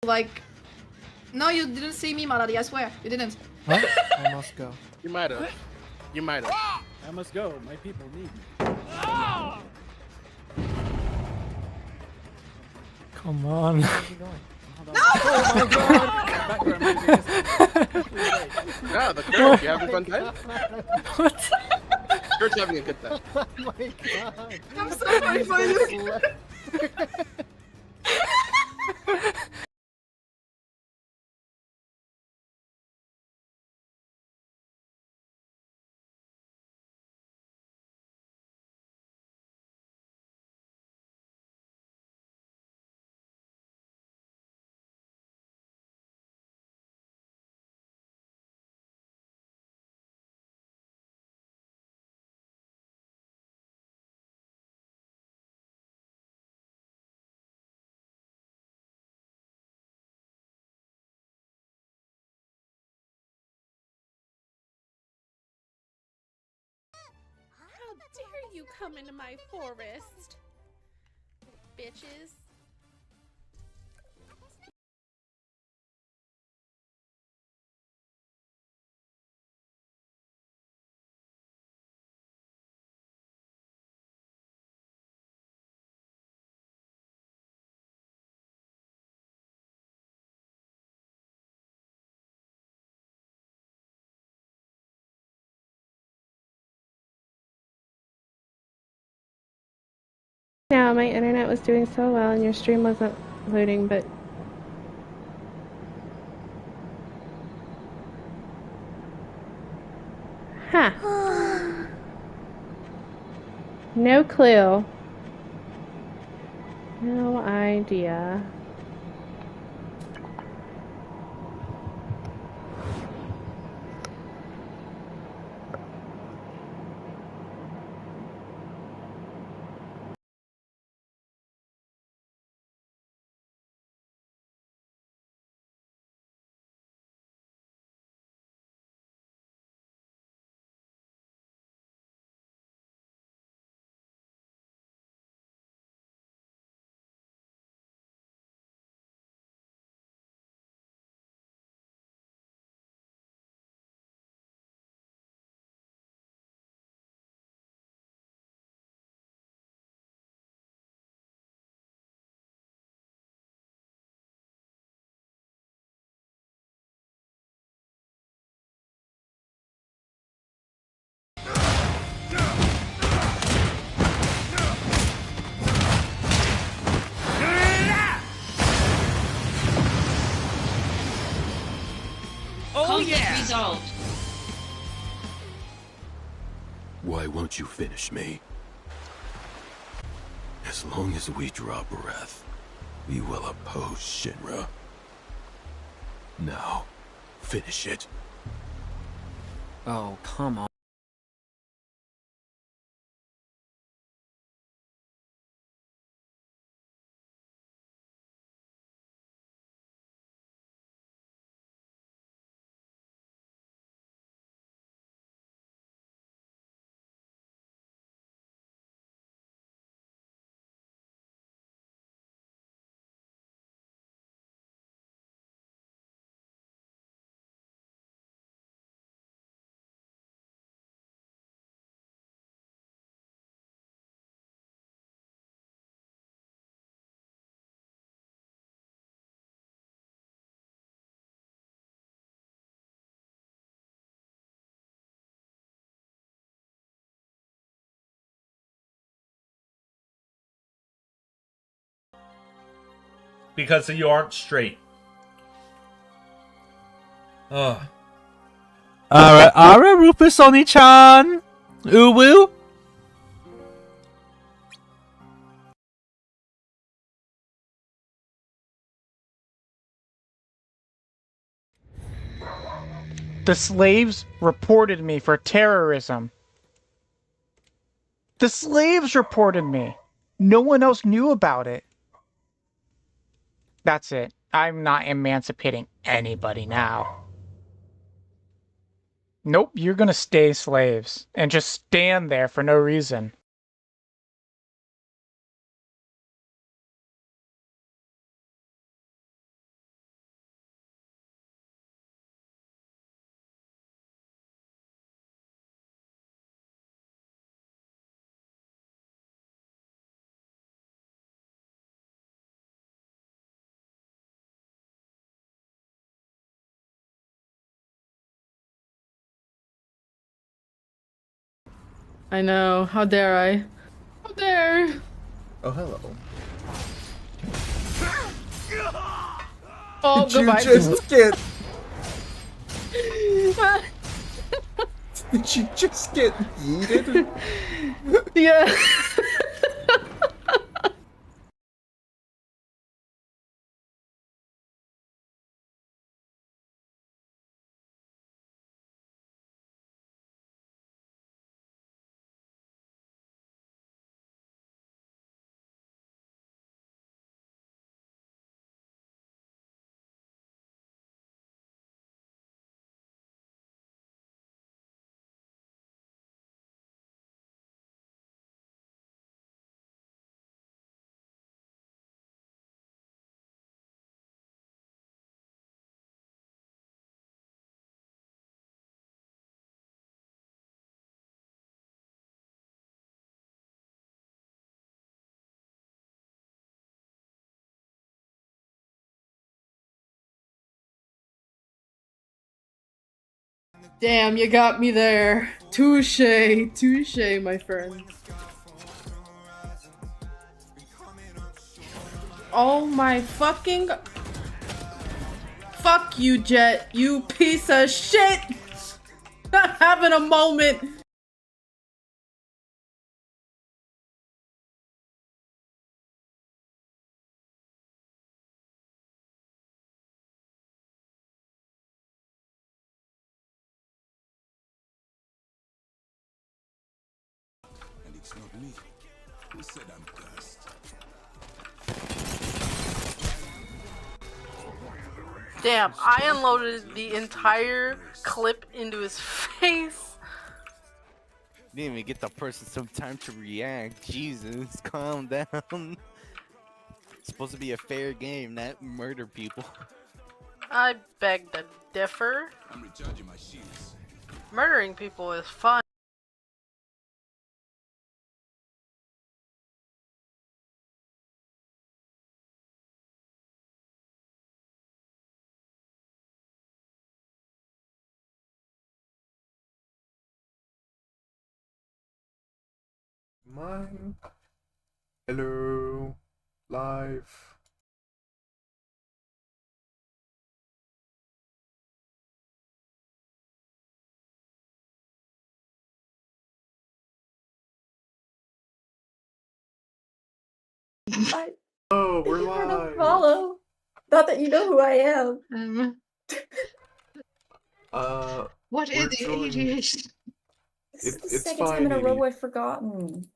Like, no, you didn't see me, Malady. I swear, you didn't. What? I must go. You might have. You might have. I must go. My people need me. Come on. Where's he going? No! Oh my god! Yeah, the church. You having a fun time? What? Church having a good time. Oh my god. I'm so sorry for you. How dare you come into my forest, bitches? Now my internet was doing so well and your stream wasn't loading, but huh. No clue. No idea. Resolved. Why won't you finish me? As long as we draw breath, we will oppose Shinra. Now, finish it. Oh, come on. Because you aren't straight. Ugh. Ara Rufus Oni-chan! Uwu? The slaves reported me for terrorism. The slaves reported me. No one else knew about it. That's it. I'm not emancipating anybody now. Nope, you're gonna stay slaves and just stand there for no reason. I know. How dare I? How dare? Oh, hello. Oh, Did goodbye. you just get... Did you just get yeeted? Yeah. Damn, you got me there. Touche, touche, my friend. Oh my fucking... Fuck you, Jet. You piece of shit! Not having a moment. And it's not me who said I'm cursed. Damn, I unloaded the entire clip into his face. Didn't even get the person some time to react. Jesus, calm down. It's supposed to be a fair game, not murder people. I beg to differ. I'm recharging my shields. Murdering people is fun. Mine. Hello. Live. Oh, we're I don't live. follow. Not that you know who I am. What we're is the joined- ADHD? This is the It's second fine, time in a row Edie. I've forgotten.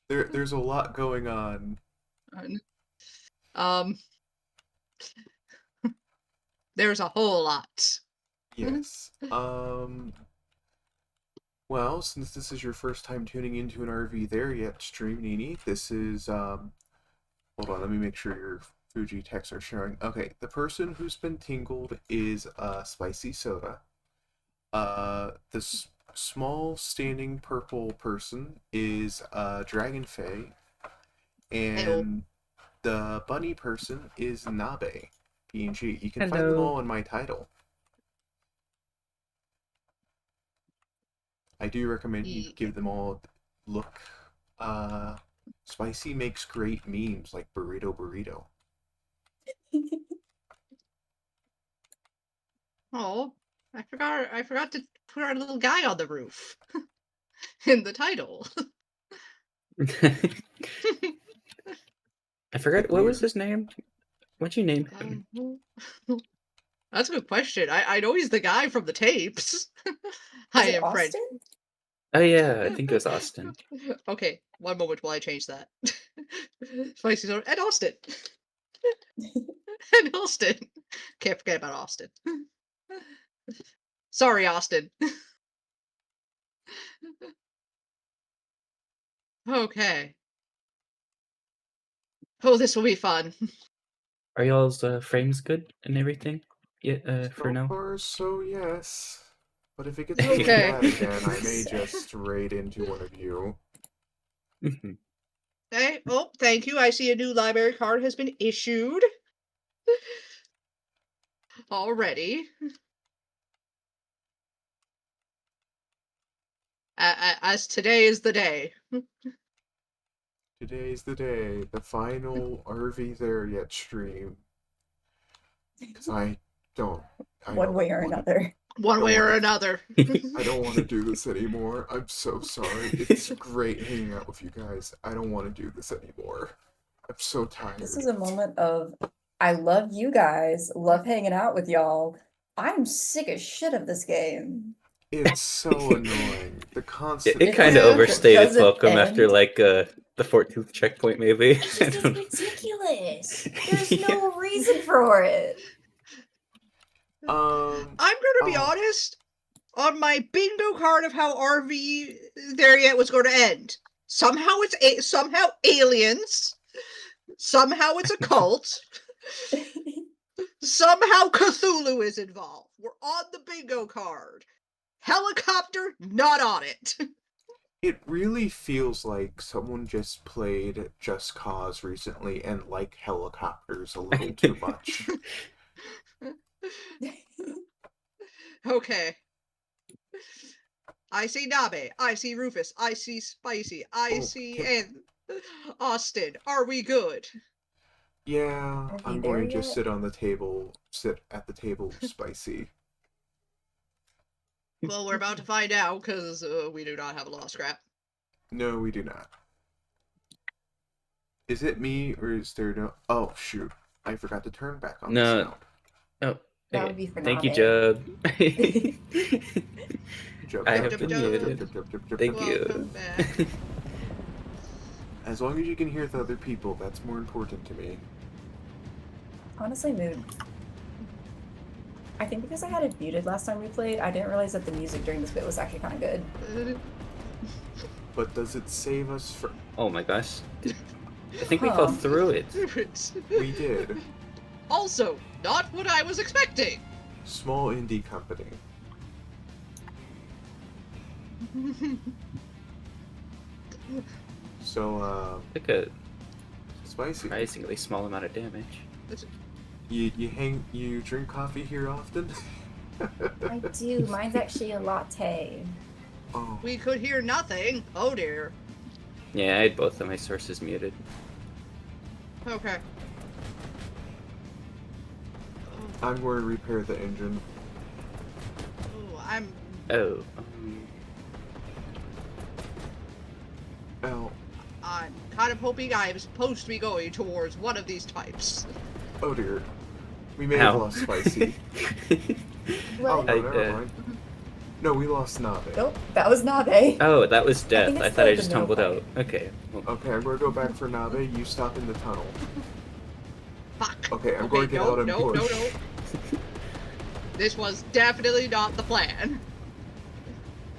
There's a lot going on. There's a whole lot. Yes. Well, since this is your first time tuning into an RV There Yet stream, Nini, this is, hold on, let me make sure your Fuji texts are showing. Okay, the person who's been tingled is, Spicy Soda. This small standing purple person is, Dragon Fae. And the bunny person is Nabe, PNG. You can find them all in my title. I do recommend you give them all a look. Spicy makes great memes like burrito. Oh, I forgot to put our little guy on the roof in the title. I forgot, what was his name? What'd you name him? That's a good question. I know he's the guy from the tapes. I am French. Oh yeah, I think it was Austin. Okay, one moment while I change that. Spicy Soda and Austin. And Austin. Can't forget about Austin. Sorry, Austin. Okay. Oh, this will be fun. Are y'all's frames good and everything? Yeah, for now. So far, so yes. But if it gets Okay. really bad again, I may just raid into one of you. Hey, oh, thank you. I see a new library card has been issued. Already. As today is the day. Today's the day, the final RV There Yet stream. Because I don't. One way or another. One way or another. I don't want to do this anymore. I'm so sorry. It's great hanging out with you guys. I don't want to do this anymore. I'm so tired. This is a moment of I love you guys, love hanging out with y'all. I'm sick as shit of this game. It's so annoying. The constant. It kind of overstayed its doesn't welcome end. after like the 14th checkpoint, maybe. It's ridiculous. There's no reason for it. I'm gonna be honest. On my bingo card of how RV There Yet was going to end, somehow it's somehow aliens, somehow it's a cult, somehow Cthulhu is involved. We're on the bingo card. Helicopter, not on it. It really feels like someone just played Just Cause recently and liked helicopters a little too much. Okay. I see Nabe. I see Rufus. I see Spicy. I see and Austin. Are we good? Yeah, Are we I'm there going to just yet? sit at the table with Spicy. Well, we're about to find out because we do not have a lost scrap. No, we do not. Is it me or is there no? Oh shoot! I forgot to turn back on the No. sound. Oh, That would be for thank you, Nabe. Jub. I have been muted. Thank you. Welcome back. As long as you can hear the other people, that's more important to me. Honestly, mood. I think because I had it muted last time we played, I didn't realize that the music during this bit was actually kind of good. But does it save us from? Oh my gosh. I think we fell through it. We did. Also, not what I was expecting. Small indie company. So, Like a Spicy. surprisingly small amount of damage. You drink coffee here often? I do. Mine's actually a latte. Oh. We could hear nothing. Oh dear. Yeah, I had both of my sources muted. Okay. I'm going to repair the engine. Ooh, I'm. Oh. kind of hoping I am supposed to be going towards one of these types. Oh dear. We may have Ow. lost Spicy. Oh, no, never mind. No, we lost Nabe. Nope, that was Nabe. Oh, that was I death. think I, it's thought I the just middle tumbled part. out. Okay. Well, Okay, I'm going to go back for Nabe. You stop in the tunnel. Fuck. Okay, I'm going to get no, out and no, push. no. This was definitely not the plan.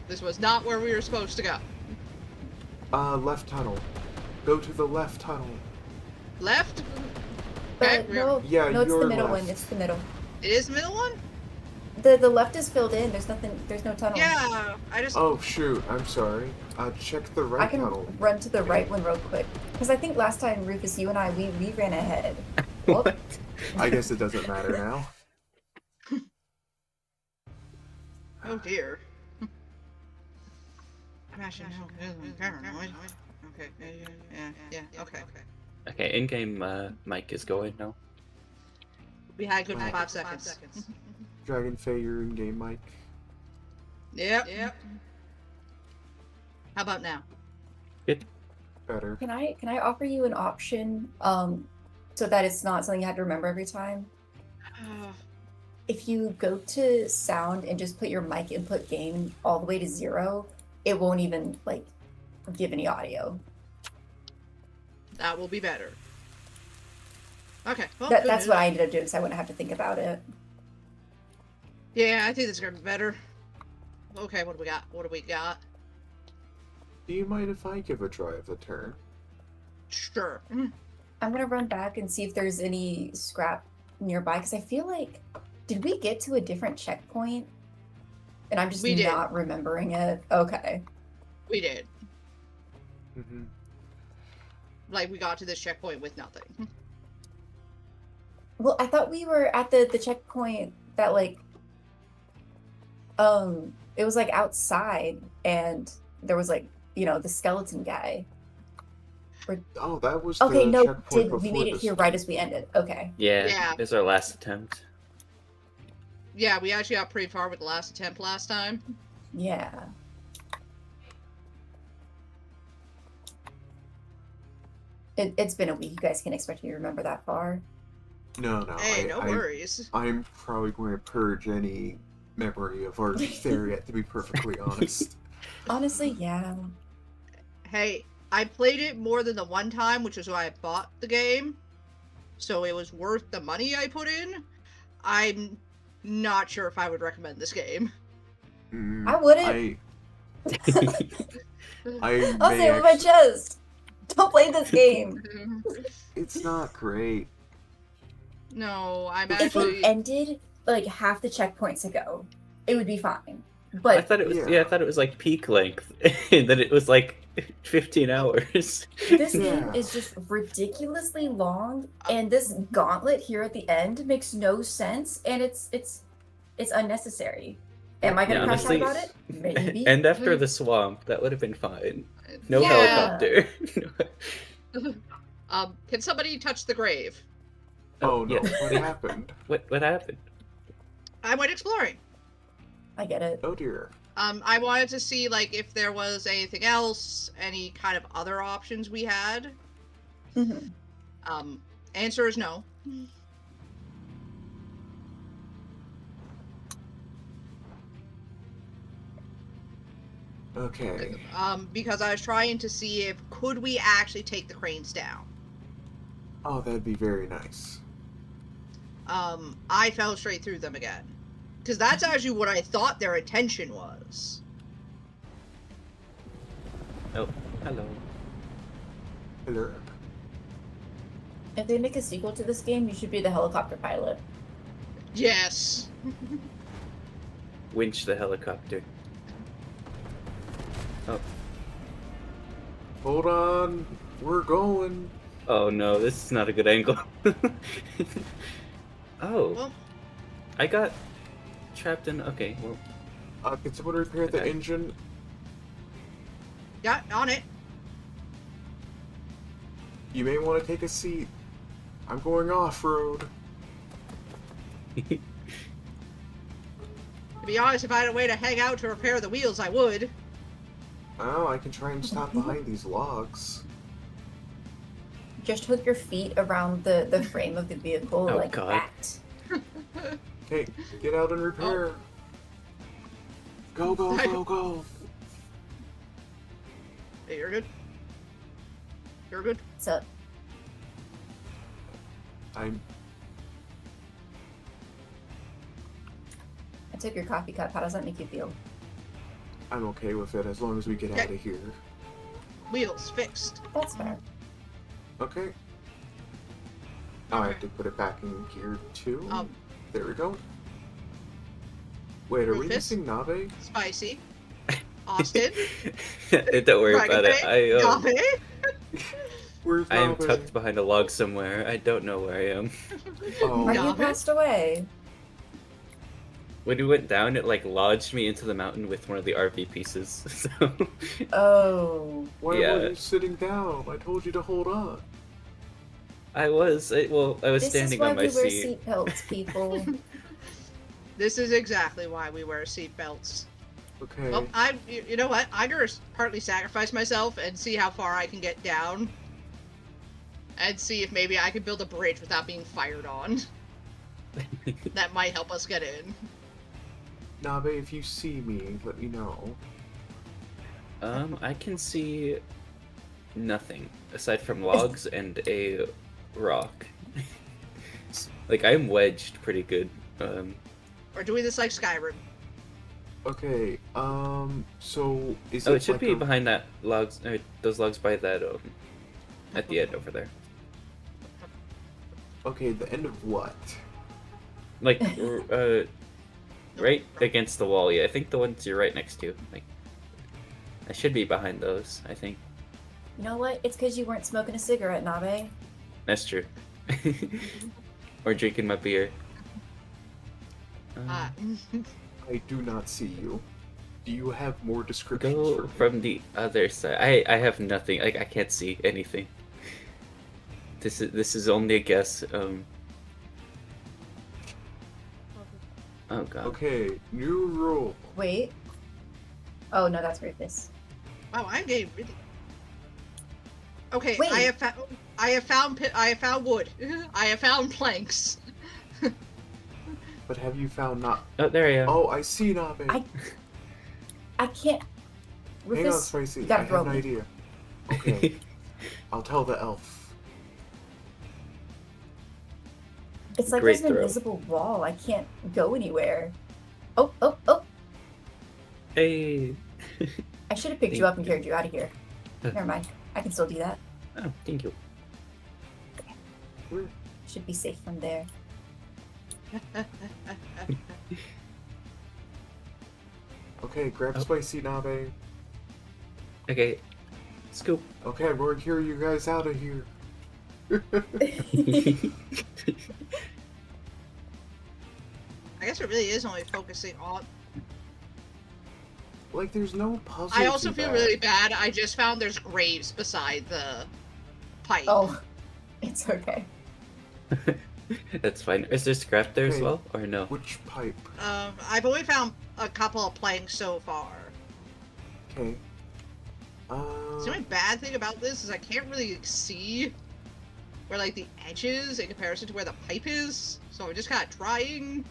This was not where we were supposed to go. Left tunnel. Go to the left tunnel. Left? Okay, No, Yeah, no, it's the you're middle left. one. It's the middle. It is the middle one? The left is filled in. There's nothing. There's no tunnel. Yeah, I just. Oh, shoot. I'm sorry. Check the right I can tunnel. run to the right one real quick because I think last time Rufus, you and I, we ran ahead. what? I guess it doesn't matter now. Oh dear. Paranoid. Okay, yeah, okay. Okay, in-game mic is going now. We had good for 5 seconds. Dragon Fae, you're in game, Mike. Yep. How about now? Good. Better. Can I offer you an option, so that it's not something you have to remember every time? If you go to sound and just put your mic input gain all the way to 0, it won't even like give any audio. That will be better. Okay, well, That's what I ended up doing, so I wouldn't have to think about it. Yeah, I think that's gonna be better. Okay, what do we got? What do we got? Do you mind if I give a try of the turn? Sure. I'm gonna run back and see if there's any scrap nearby, because I feel like, did we get to a different checkpoint? And I'm just not remembering it. Okay. We did. Mm-hmm. Like, we got to this checkpoint with nothing. Well, I thought we were at the checkpoint that like, it was like outside, and there was like, you know, the skeleton guy. Oh, that was Okay, the no, checkpoint we before made it this here right as we ended. Okay. Yeah, it's our last attempt. Yeah, we actually got pretty far with the last attempt last time. Yeah. It's been a week. You guys can expect me to remember that far. No. Hey, no worries. I'm probably going to purge any memory of our Theriat, to be perfectly honest. Honestly, yeah. Hey, I played it more than the one time, which is why I bought the game. So it was worth the money I put in. I'm not sure if I would recommend this game. I wouldn't. I'll say it with my chest. Don't play this game. It's not great. No, I'm If actually. it ended like half the checkpoints ago, it would be fine. But I thought it was I thought it was like peak length, and that it was like 15 hours. this game is just ridiculously long, and this gauntlet here at the end makes no sense, and it's unnecessary. Am I gonna crash out about it? Maybe. And after the swamp, that would have been fine. No Yeah. helicopter. Can somebody touch the grave? Oh no, yeah. what happened? What happened? I went exploring. I get it. Oh dear. I wanted to see like if there was anything else, any kind of other options we had. Mm-hmm. Answer is no. Okay. Because I was trying to see if could we actually take the cranes down. Oh, that'd be very nice. I fell straight through them again. Because that's actually what I thought their intention was. Oh, hello. Hello. If they make a sequel to this game, you should be the helicopter pilot. Yes. Winch the helicopter. Oh. Hold on. We're going. Oh no, this is not a good angle. Oh. Well, I got trapped in. Okay, well. Can someone repair the engine? yeah, on it. You may want to take a seat. I'm going off-road. To be honest, if I had a way to hang out to repair the wheels, I would. Oh, I can try and stop behind these logs. just hook your feet around the frame of the vehicle Oh, like God. that. Okay, get out and repair. Go, go, go, go. Hey, you're good. You're good. What's up? I'm I took your coffee cup. How does that make you feel? okay with it as long as we get out of here. Wheels fixed. That's fair. Okay. Now I have to put it back in gear 2. There we go. Wait, are we Rufus? missing Nabe? Spicy. Austin. Don't worry about it. Nabe. Where's I am Nabe? tucked behind a log somewhere. I don't know where I am. Oh. Are you passed away? When we went down, it like lodged me into the mountain with one of the RV pieces. So Oh. Why Yeah. were you sitting down? I told you to hold on. I was This is standing why on my we wear seat. seatbelts, people. This is exactly why we wear seatbelts. Okay. Well, you know what? I'm gonna partly sacrifice myself and see how far I can get down. And see if maybe I can build a bridge without being fired on. That might help us get in. Nabe, if you see me, let me know. I can see nothing aside from logs and a rock. Like I'm wedged pretty good. We're doing this like Skyrim. Okay, so is Oh, it it should like be a... behind that logs. Those logs by that at the end over there. Okay, the end of what? Like right against the wall. Yeah, I think the ones you're right next to. Like I should be behind those. I think You know what? It's because you weren't smoking a cigarette, Nabe. that's true. Or drinking my beer. I do not see you. Do you have more descriptions Go for me? from the other side. I have nothing. Like I can't see anything. This is only a guess. Oh god. Okay, new rule. Wait. Oh no, that's Rufus. Wow, I'm getting really. Okay, Wait. I have found wood. I have found planks. But have you found not? Oh, there I am. Oh, I see Nabe. I can't. Hang on, Rufus, Spicy. you I gotta have throw an me. idea. Okay, I'll tell the elf. It's like Great there's an throw. invisible wall. I can't go anywhere. Oh, oh, oh! Hey. I should have picked you up and carried you out of here. Never mind. I can still do that. Oh, thank you. Should be safe from there. Okay, grab Spicy Nabe. Okay. Scoop. Okay, I'm going to carry you guys out of here. I guess it really is only focusing on. Like, there's no puzzle. I also to feel that. really bad. I just found there's graves beside the pipe. Oh, it's okay. That's fine. Is there scrap there as Okay, well, or no? Which pipe? I've only found a couple of planks so far. Okay. The only bad thing about this is I can't really see where like the edge is in comparison to where the pipe is. So I'm just kind of trying.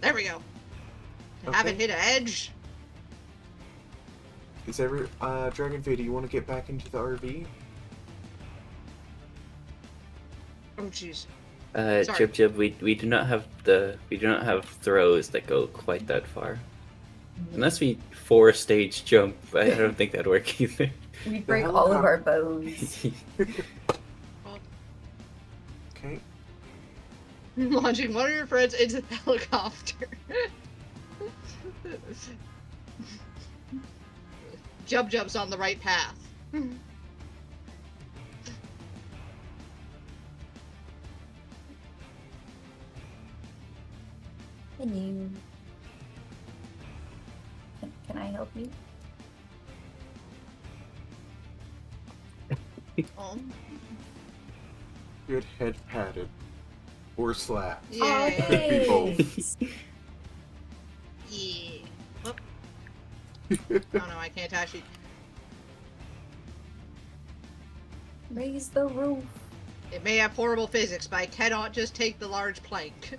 There we go. Haven't hit an edge. Is Dragon Fade, do you want to get back into the RV? Oh jeez. Sorry. Jib Jib, we do not have throws that go quite that far. Unless we 4-stage jump, I don't think that'd work either. We break all of our bones. Okay. Launching one of your friends into the helicopter. Jub's on the right path. Hello. Can I help you? Get head patted. Or slapped. Yeah. Could be both. Yeah. Oh. Oh no, I can't actually. Raise the roof. It may have horrible physics, but I cannot just take the large plank.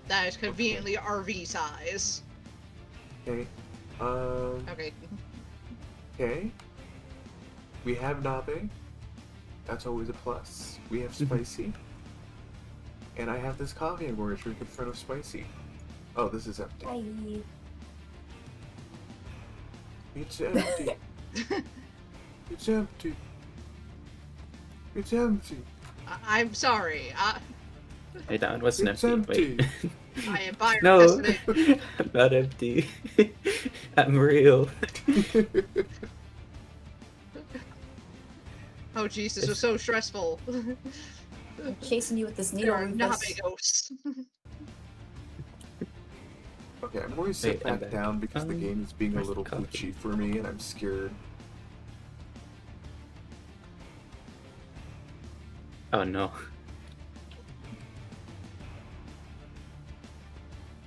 That is conveniently RV size. Okay. Okay. Okay. We have Nabe. That's always a plus. We have Spicy. And I have this coffee I'm going to drink in front of Spicy. Oh, this is empty. Bye. It's empty. It's empty. It's empty. I'm sorry. Hey, Don, what's an It's empty? empty. Wait. I am fire No, pessimistic. I'm not empty. I'm real. Oh jeez, this was so stressful. I'm chasing you with this needle. There are Rufus. Nabe ghosts. Okay, I'm going to sit Wait, I'm back back. down because the game is being a where's little the coffee? glitchy for me and I'm scared. Oh no.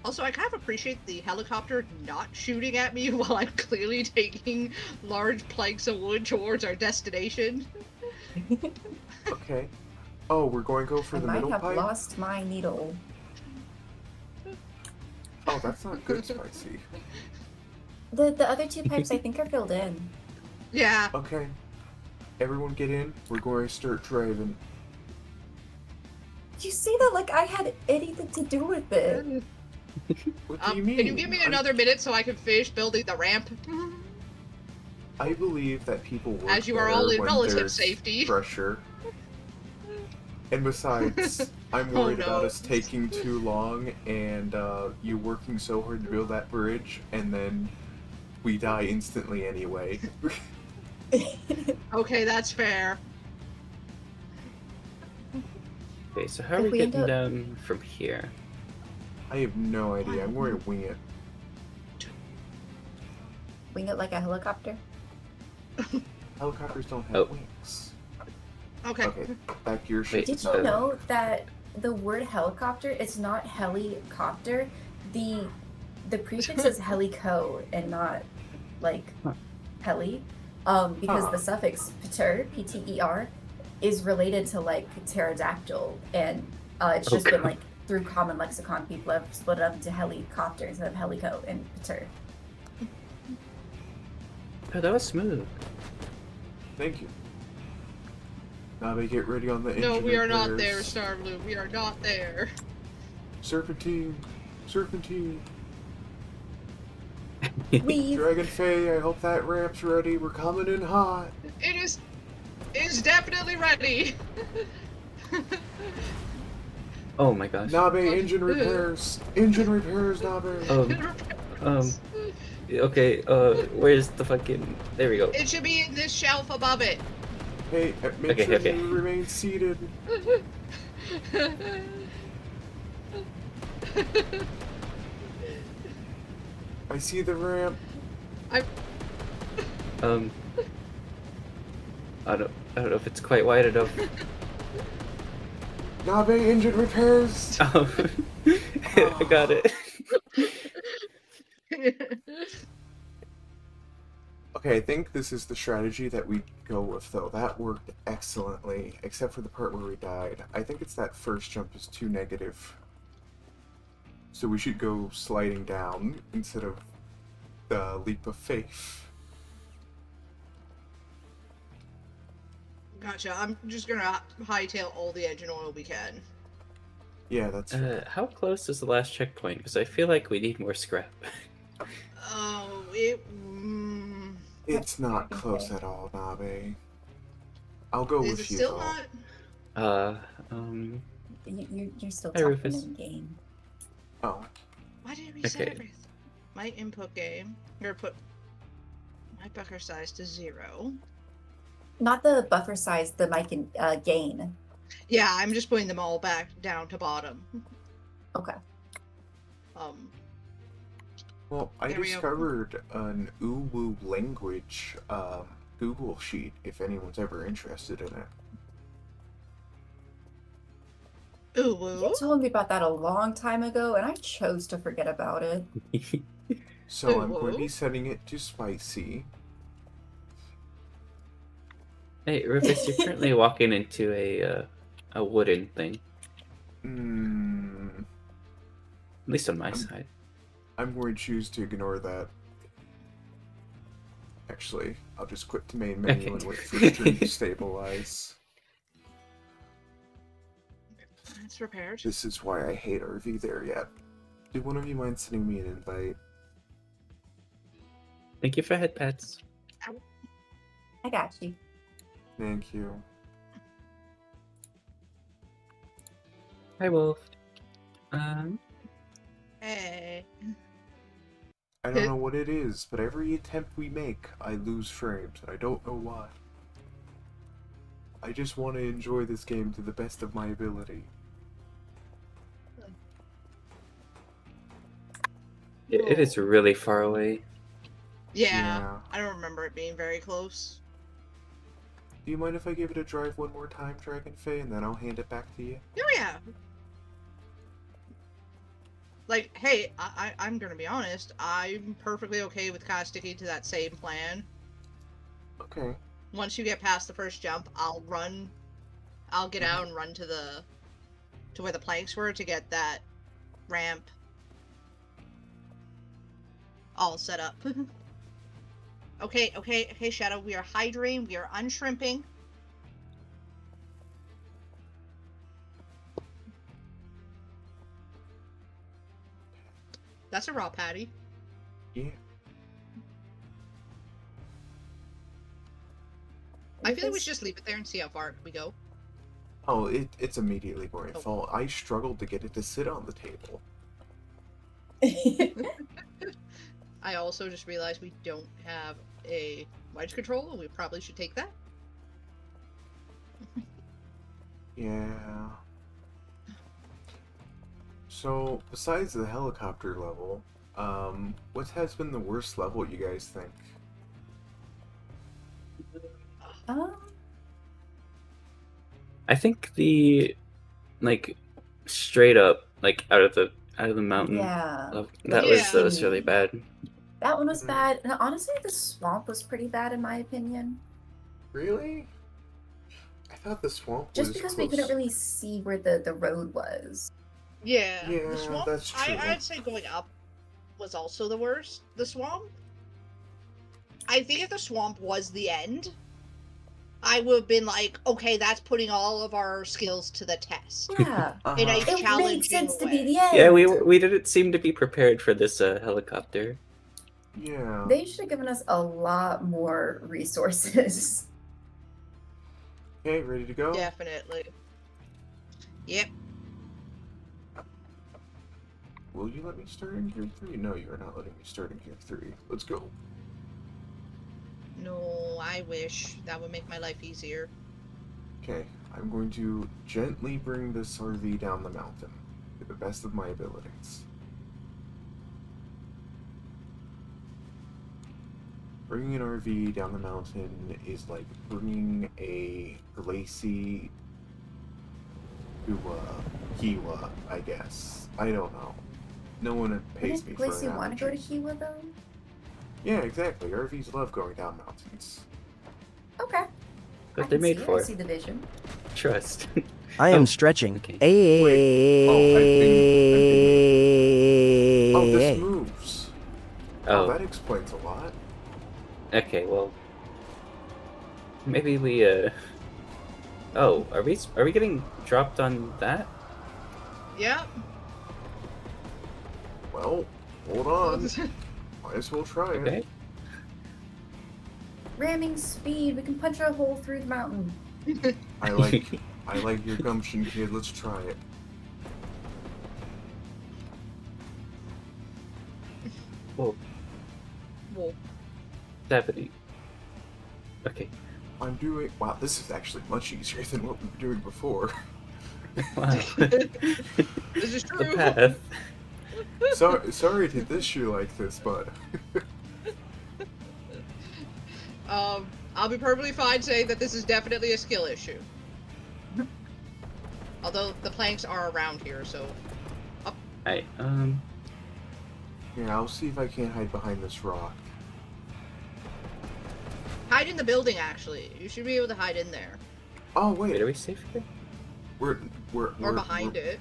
Also, I kind of appreciate the helicopter not shooting at me while I'm clearly taking large planks of wood towards our destination. Okay. Oh, we're going to go for I the might middle have pipe? lost my needle. Oh, that's not good, Spicy. The other two pipes I think are filled in. Yeah. Okay. Everyone get in. We're going to start driving. You say that like I had anything to do with it. What do you mean? Can you give me another minute so I can finish building the ramp? I believe that people work As you are all better in when relative there's safety. pressure. And besides, I'm Oh, worried about no. us taking too long and you working so hard to build that bridge, and then we die instantly anyway. Okay, that's fair. Okay, so how are If we we end getting up- down from here? I have no idea. I'm going to wing it. Wing it like a helicopter. Helicopters don't have Oh. wings. Okay. Okay, back to your shit. Did you know that the word helicopter is not helicopter? The prefix is helico and not like heli. Because the suffix pter, P-T-E-R, is related to like pterodactyl, and it's just been like through common lexicon people have split it up into helicopter instead of helico and pter. Oh, that was smooth. Thank you. Now they get ready on the engine. No, we are not repairs. there, Starblue. We are not there. Serpentine. Serpentine. Leave. Dragon Fae, I hope that ramp's ready. We're coming in hot. It is definitely ready. Oh my gosh. Nabe, engine repairs. Engine repairs, Nabe. Okay, where's the fucking... There we go. It should be in this shelf above it. Hey, make Okay, sure okay. you remain seated. I see the ramp. I don't know if it's quite wide enough. Nabe, engine repairs. Oh, I got it. Okay, I think this is the strategy that we go with, though. That worked excellently, except for the part where we died. I think it's that first jump is too negative. So we should go sliding down instead of the leap of faith. Gotcha. I'm just gonna hightail all the engine oil we can. Yeah, that's How close is the last checkpoint? Because I feel like we need more scrap. Oh, It's not close at all, Nabe. I'll go is with it you, still though. not? You're still Hi, talking Rufus. in game. Oh. Why did we set Okay. everything? My input game. Or put my buffer size to 0. Not the buffer size, the mic and gain. Yeah, I'm just putting them all back down to bottom. Okay. Well, I There we go. discovered an Uwu language Google sheet, if anyone's ever interested in it. You told me about that a long time ago, and I chose to forget about it. So I'm going to be setting it to spicy. Hey, Rufus, you're currently walking into a wooden thing. Hmm. At least on my side. I'm going to choose to ignore that. Actually, I'll just quit the main menu and wait for stream to stabilize. It's repaired. This is why I hate RV there yet. Do one of you mind sending me an invite? Thank you for head pets. I got you. Thank you. Hi, Wolf. Hey. I don't know what it is, but every attempt we make, I lose frames, and I don't know why. I just want to enjoy this game to the best of my ability. It is really far away. Yeah, I don't remember it being very close. Do you mind if I give it a drive one more time, Dragonfey, and then I'll hand it back to you? Oh yeah. Like, hey, I'm gonna be honest, I'm perfectly okay with kind of sticking to that same plan. Okay. Once you get past the first jump, I'll get out and run to where the planks were to get that ramp all set up. Okay, Shadow, we are hydrating, we are unshrimping. That's a raw patty. Yeah. I feel like we should just leave it there and see how far we go. Oh, it's immediately going to fall. I struggled to get it to sit on the table. I also just realized we don't have a wedge control, and we probably should take that. Yeah. So, besides the helicopter level, what has been the worst level you guys think? I think the straight up out of the mountain. Yeah. That was really bad. That one was bad. And honestly, the swamp was pretty bad in my opinion. Really? I thought the swamp Just was because close. we couldn't really see where the road was. Yeah, Yeah, the swamp, that's true. I'd say going up was also the worst. The swamp? I think if the swamp was the end, I would have been like, okay, that's putting all of our skills to the test. Yeah. In a It challenging made sense to way. be the end. Yeah, we didn't seem to be prepared for this helicopter. Yeah. They should have given us a lot more resources. Okay, ready to go? Definitely. Yep. Will you let me start in Gear 3? No, you are not letting me start in Gear 3. Let's go. No, I wish. That would make my life easier. Okay, I'm going to gently bring this RV down the mountain to the best of my abilities. Bringing an RV down the mountain is like bringing a glacy to a Kiwa, I guess. I don't know. No one pays me for Glacy an want to go to analogy. Kiwa though? Yeah, exactly. RVs love going down mountains. Okay. What I they're can made see it. for. I see the vision. Trust. I am stretching. Oh, this moves. Oh. That explains a lot. Okay, well, maybe we Oh, are we getting dropped on that? Yep. Well, hold on. Might as well try it. Okay. Ramming speed. We can punch a hole through the mountain. I like your gumption, kid. Let's try it. Whoa. Whoa. 70. Okay. I'm doing. Wow, this is actually much easier than what we were doing before. Wow. This is true. The path. Sorry to dish you like this, but. I'll be perfectly fine saying that this is definitely a skill issue. Although the planks are around here, so. Up. Alright, Yeah, I'll see if I can't hide behind this rock. Hide in the building, actually. You should be able to hide in there. Oh, wait, wait. are we safe here? We're Or behind it.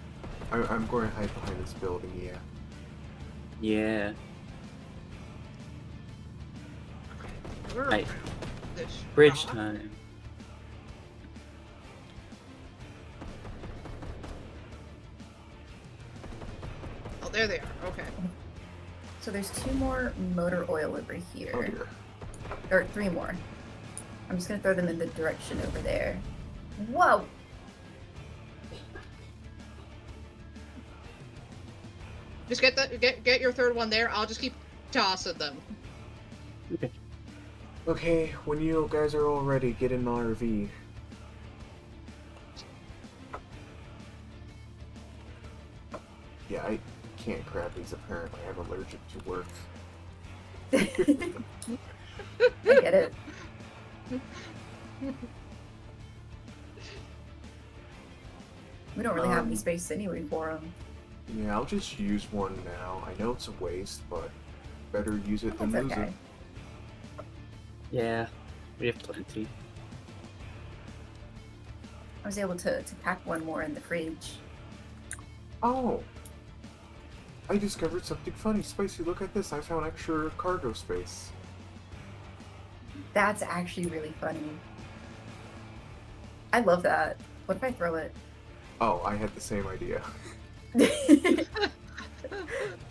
I'm going to hide behind this building. Yeah. Yeah. We're Right. this Bridge rock. time. Oh, there they are. Okay. So there's 2 more motor oil over here. Oh dear. Or 3 more. I'm just gonna throw them in the direction over there. Whoa! Just get your third one there. I'll just keep tossing them. Okay, when you guys are all ready, get in the RV. Yeah, I can't grab these apparently. I'm allergic to work. I get it. We don't really have any space anyway for them. Yeah, I'll just use one now. I know it's a waste, but better use it than That's lose okay. it. Yeah, we have plenty. I was able to pack one more in the fridge. Oh! I discovered something funny. Spicy, look at this. I found extra cargo space. That's actually really funny. I love that. What if I throw it? Oh, I had the same idea.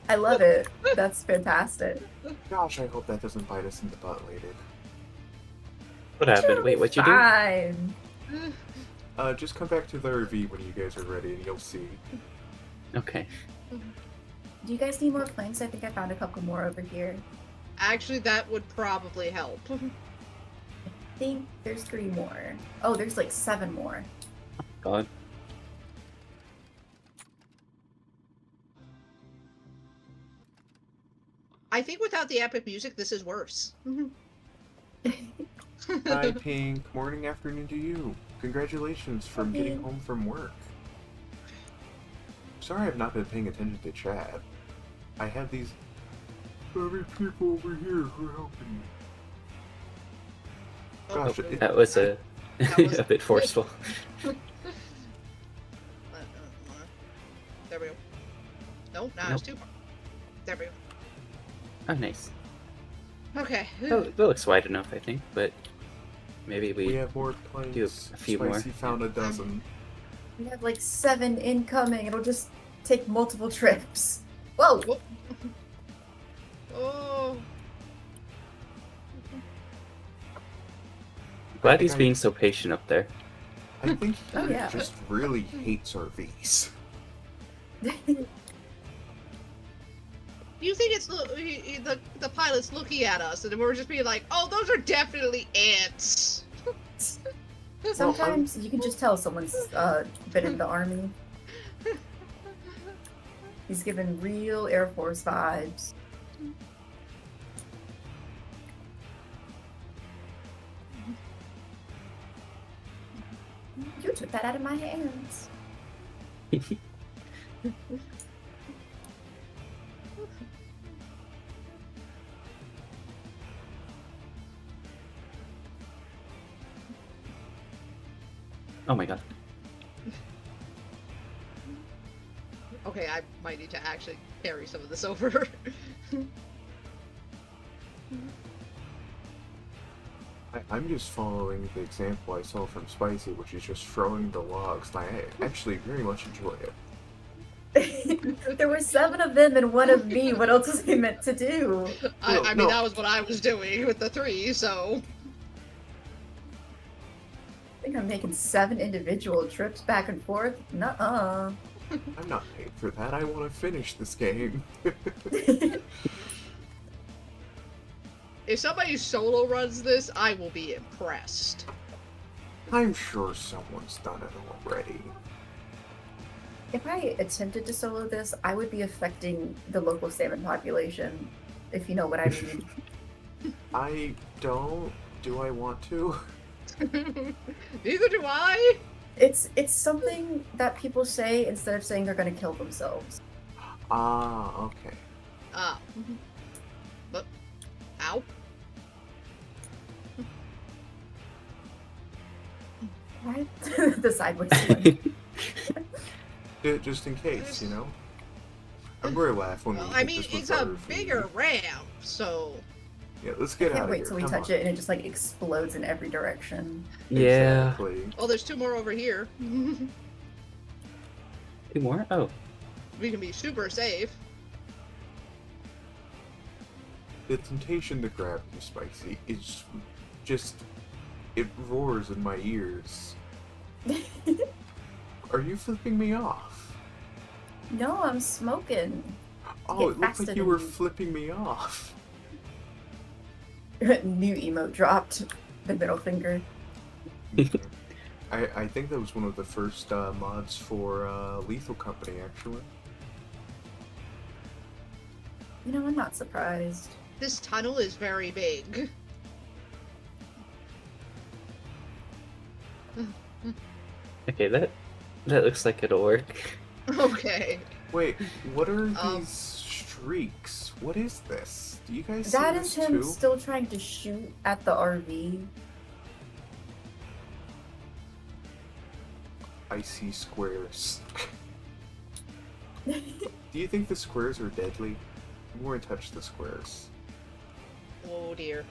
I love it. That's fantastic. Gosh, I hope that doesn't bite us in the butt later. What happened? Wait, what you do? Fine. Just come back to the RV when you guys are ready and you'll see. Okay. Do you guys need more planks? I think I found a couple more over here. Actually, that would probably help. I think there's 3 more. Oh, there's like 7 more. God. I think without the epic music, this is worse. Hi, Pink. Morning, afternoon to you. Congratulations from Hi, getting Pink. home from work. Sorry I've not been paying attention to chat. I have these very people over here who are helping me. Gosh, That was a a bit forceful. There we go. Nope, now Nope. it's too far. There we go. Oh, nice. Okay. That looks wide enough, I think, but maybe we have more planks. do a few more. Spicy found a dozen. We have like 7 incoming. It'll just take multiple trips. Whoa! Oh. Glad he's being so patient up there. I think he Oh, yeah. just really hates RVs. Do you think it's the pilot's looking at us and we're just being like, oh, those are definitely ants? Sometimes you can just tell someone's been in the army. He's giving real Air Force vibes. You took that out of my hands. Oh my god. Okay, I might need to actually carry some of this over. I'm just following the example I saw from Spicy, which is just throwing the logs. And I actually very much enjoy it. There were 7 of them and 1 of me. What else was I meant to do? I mean, that was what I was doing with the 3, so... I think I'm making 7 individual trips back and forth. Nuh-uh. I'm not paid for that. I want to finish this game. If somebody solo runs this, I will be impressed. I'm sure someone's done it already. If I attempted to solo this, I would be affecting the local salmon population, if you know what I mean. I don't. Do I want to? Neither do I. It's something that people say instead of saying they're going to kill themselves. Ah, okay. Ah. But, ow. Right? The sideways one. Just in case, you know? I'm going to laugh when we I hit mean, this with it's a RV. bigger ramp, so... Yeah, let's I get out can't of wait here. till we Come touch on. it and it just like explodes in every direction. Yeah. Exactly. Oh, there's 2 more over here. 2 more? Oh. We can be super safe. The temptation to grab you, Spicy, is just... It roars in my ears. Are you flipping me off? No, I'm smoking. Oh, it looked like you were flipping me off. New emote dropped. The middle finger. I think that was one of the first mods for Lethal Company, actually. You know, I'm not surprised. This tunnel is very big. Okay, that looks like it'll work. Okay. Wait, what are these streaks? What is this? Do you guys see That this is him too? still trying to shoot at the RV. I see squares. Do you think the squares are deadly? I'm going to touch the squares. Oh dear.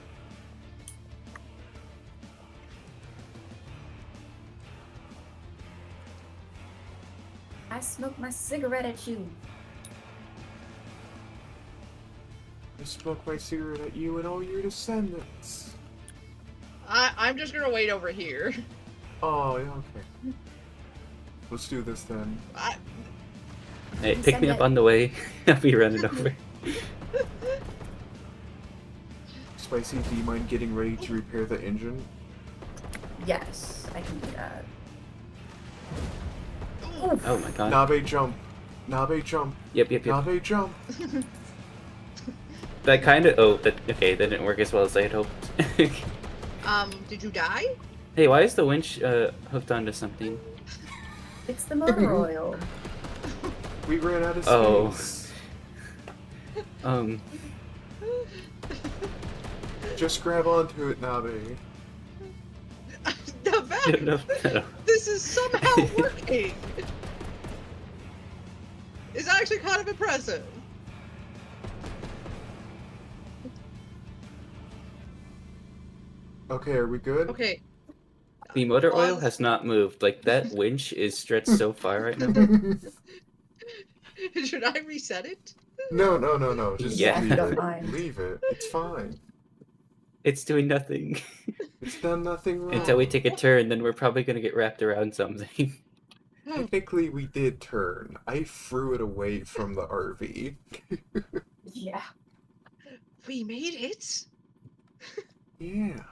I smoked my cigarette at you. I smoke my cigarette at you and all your descendants. I'm just gonna wait over here. Oh, yeah, okay. Let's do this then. Hey, pick me up on the way. I'll be running over. Spicy, do you mind getting ready to repair the engine? Yes, I can do that. Oh my god. Nabe jump. Nabe jump. Yep. Nabe jump. That kind of... Oh, okay, that didn't work as well as I had hoped. Did you die? Hey, why is the winch hooked onto something? It's the motor oil. We ran out of space. Oh. Just grab onto it, Nabe. No. This is somehow working. It's actually kind of impressive. Okay, are we good? Okay. The motor oil has not moved. Like, that winch is stretched so far right now. Should I reset it? No. Just Yeah. leave Don't it. mind. Leave it. It's fine. It's doing nothing. It's done nothing wrong. Until we take a turn, then we're probably gonna get wrapped around something. Technically, we did turn. I threw it away from the RV. Yeah. We made it. Yeah.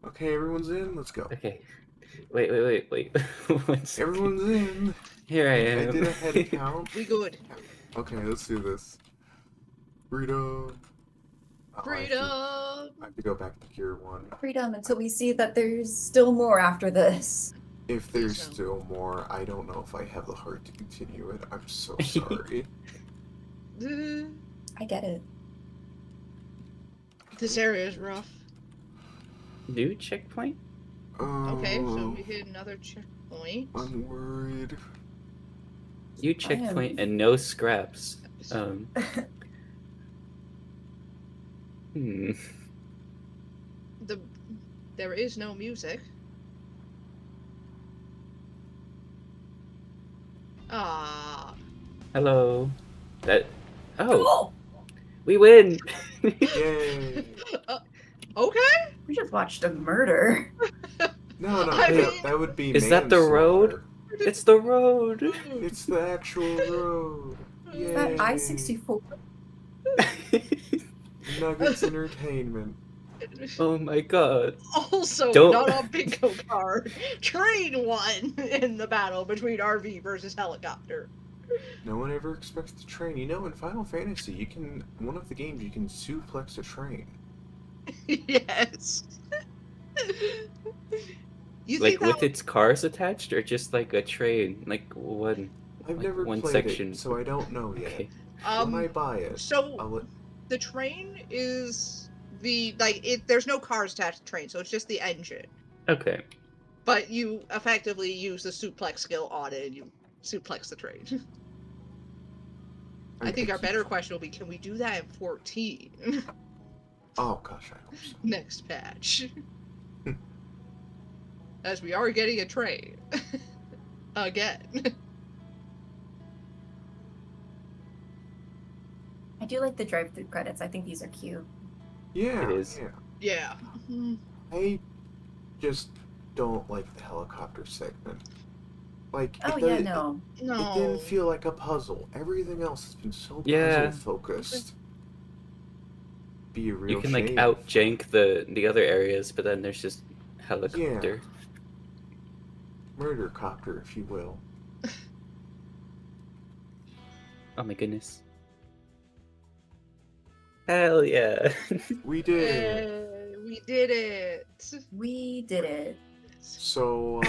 Okay, everyone's in. Let's go. Okay. Wait. One second. Everyone's in. Here I am. I did a head count. We good. Okay, let's do this. Freedom. Oh, Freedom. I have to go back to Gear 1. Freedom until we see that there's still more after this. If there's still more, I don't know if I have the heart to continue it. I'm so sorry. I get it. This area is rough. New checkpoint? Okay, so we hit another checkpoint. I'm worried. New checkpoint and no scraps. There is no music. Ah. Hello. Oh! We win! Yay! Okay. We just watched a murder. No, that would be Is that the road? It's the road! It's the actual road. Is that I-64? Nuggets Entertainment. Oh my god. Also, Don't- not on bingo card. Train won in the battle between RV versus helicopter. No one ever expects the train. You know, in Final Fantasy, one of the games, you can suplex a train. Yes. You Like think with that... its cars attached, or just like a train? Like one. I've like never one played section. it, so I don't know yet. Okay. When I buy it, So the train is there's no cars attached to the train, so it's just the engine. Okay. But you effectively use the suplex skill on it, and you suplex the train. I think our better question will be, can we do that in 14? Oh gosh, I hope so. Next patch. As we are getting a train. Again. I do like the drive-through credits. I think these are cute. Yeah, It is. yeah. Yeah. I just don't like the helicopter segment. Like, Oh, it, yeah, it- no. It didn't feel like a puzzle. Everything else has been so Yeah. puzzle focused. Be a real You can shame. like out jank the other areas, but then there's just helicopter. Murder copter, if you will. Oh my goodness. Hell yeah. We did it. We did it. We did it. So,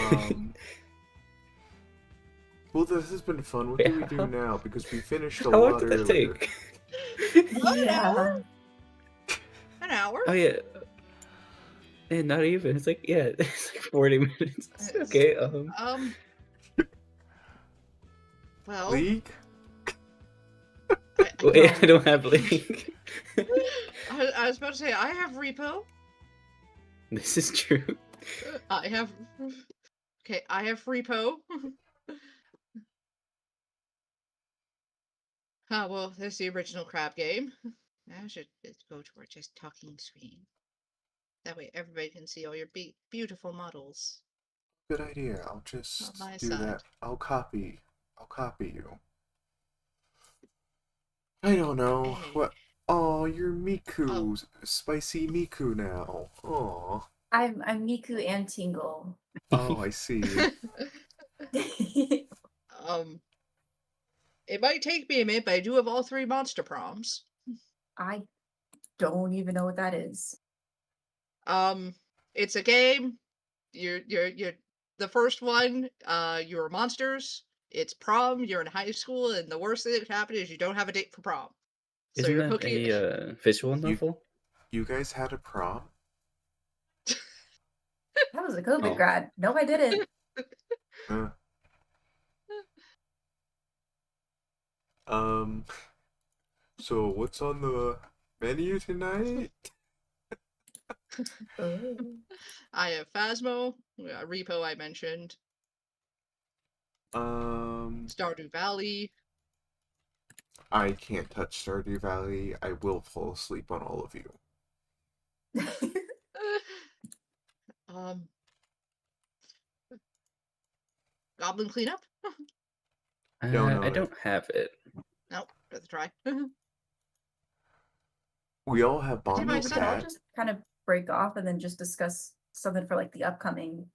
well, this has been fun. What do we do now? Because we finished a How long lot did that earlier. take? Yeah. An hour? Oh yeah. And not even. It's like, yeah, it's like 40 minutes. Okay, Well. League? Wait, I don't have Link. I was about to say, I have repo. This is true. I have. Okay, I have repo. Ah, well, there's the original crab game. I should go to our just talking screen. That way everybody can see all your beautiful models. Good idea. I'll just On my do side. that. I'll copy you. I don't know. Hey. What? Oh, you're Miku. Spicy Miku now. Aw. I'm Miku and Tingle. Oh, I see. It might take me a minute, but I do have all 3 monster proms. I don't even know what that is. It's a game. You're the first one. You're monsters. It's prom. You're in high school, and the worst thing that could happen is you don't have a date for prom. So Isn't you're that hooking. a visual novel? You guys had a prom? That was a COVID Oh. grad. No, I didn't. Huh. So what's on the menu tonight? I have Phasmo, Repo. I mentioned Stardew Valley. I can't touch Stardew Valley. I will fall asleep on all of you. Goblin Cleanup. I don't have it. Nope, let's try. We all have We Bondo could all Cat. just kind of break off and then just discuss something for like the upcoming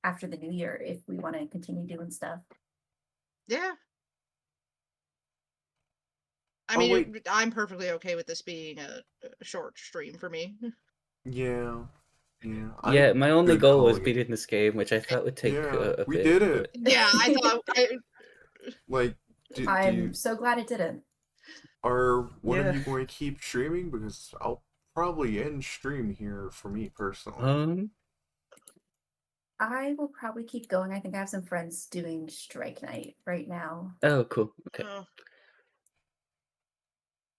after the new year if we want to continue doing stuff. Yeah. I Oh, mean, wait. I'm perfectly okay with this being a short stream for me. Yeah. Yeah, my only good goal was calling it. beating this game, which I thought would take a we bit. did it. Yeah, I thought. Like, I'm so glad it didn't. are one Yeah. of you going to keep streaming? Because I'll probably end stream here for me personally. I will probably keep going. I think I have some friends doing strike night right now. Oh, cool. Okay.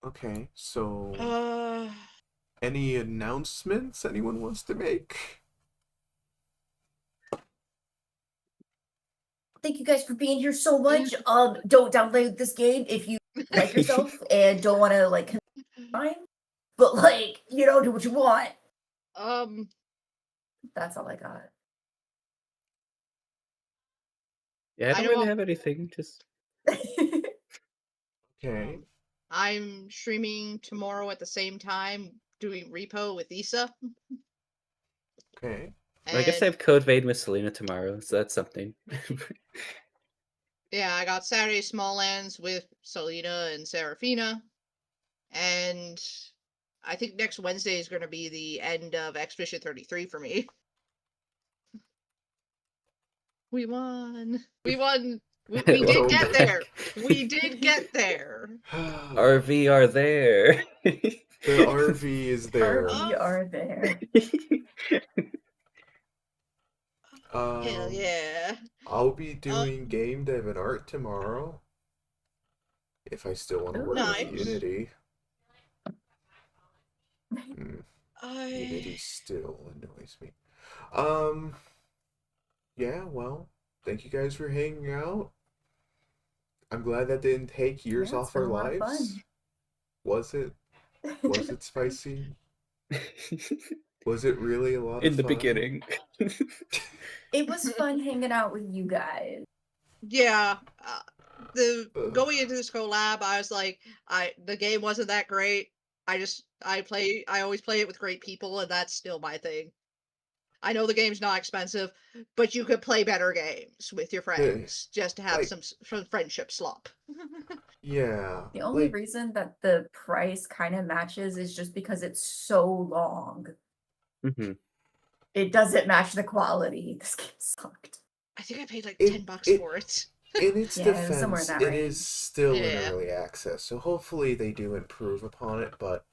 Okay, so any announcements anyone wants to make? Thank you guys for being here so much. Don't download this game if you like yourself and don't want to like time, but like do what you want. That's all I got. Yeah, I don't really have anything. Just Okay. I'm streaming tomorrow at the same time, doing Repo with Issa. Okay. I guess I have Code Vein with Selena tomorrow, so that's something. Yeah, I got Saturday Smalllands with Selena and Serafina. And I think next Wednesday is going to be the end of Expedition 33 for me. We won. We won. We did Welcome get there. back. We did get there. RV are there. The RV is there. We are there. Hell yeah. I'll be doing game dev and art tomorrow. If I still want to work Nice. with Unity. Unity still annoys me. Yeah, well, thank you guys for hanging out. I'm glad that didn't take years Yeah, it's off been our a lot of lives. fun. Was it? Was it spicy? Was it really a lot of In the fun? beginning. It was fun hanging out with you guys. Yeah. The going into this collab, I was like, the game wasn't that great. I always play it with great people, and that's still my thing. I know the game's not expensive, but you could play better games with your friends just to have like- some friendship slop. Yeah. The only reason that the price kind of matches is just because it's so long. Mm-hmm. It doesn't match the quality. This game sucked. I think I paid like $10 for it. In its Yeah, it was somewhere in defense, that it is range. still in Yeah. early access, so hopefully they do improve upon it, but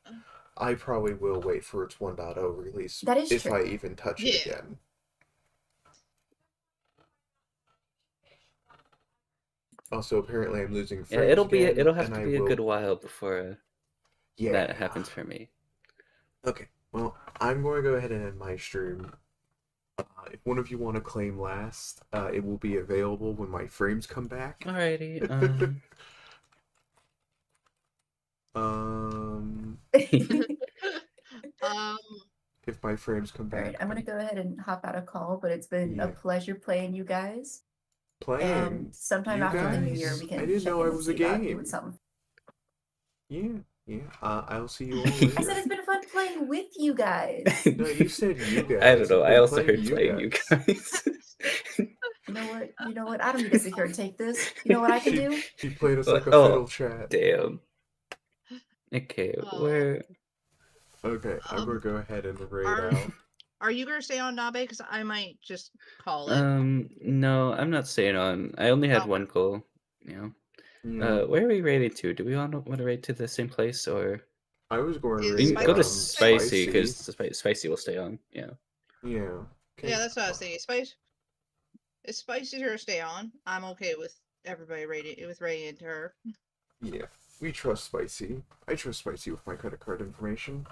I probably will wait for its 1.0 release That is if true. I even touch it Yeah. again. Also, apparently I'm losing Yeah, frames again, it'll have and to I be a will... good while before Yeah. that happens for me. Okay, well, I'm going to go ahead and end my stream. If one of you want to claim last, it will be available when my frames come back. Alrighty. If my frames come back. Alright, I'm gonna go ahead and hop out a call, but it's been a Yeah. pleasure playing you guys. Playing? And sometime You after the new year, guys? we can I didn't check know in I and was a see about game. doing something. Yeah. I'll see you all later. I said it's been fun playing with you guys. No, you said you guys. I don't know. I've I been also heard playing you guys. You know what? I don't need to sit here and take this. You know what I can do? She played us Well, like a fiddle chat. Damn. Okay, where? Okay, I'm gonna go ahead and raid out. Are you gonna stay on Nabe? Because I might just call it. No, I'm not staying on. I only had one goal. You know. Where are we rated to? Do we want to rate to the same place or? I was going to We can rate go to Spicy Spicy. because Spicy will stay on. Yeah. Yeah. Yeah, that's what I was thinking. If Spicy's gonna stay on, I'm okay with everybody rating into her. Yeah, we trust Spicy. I trust Spicy with my credit card information.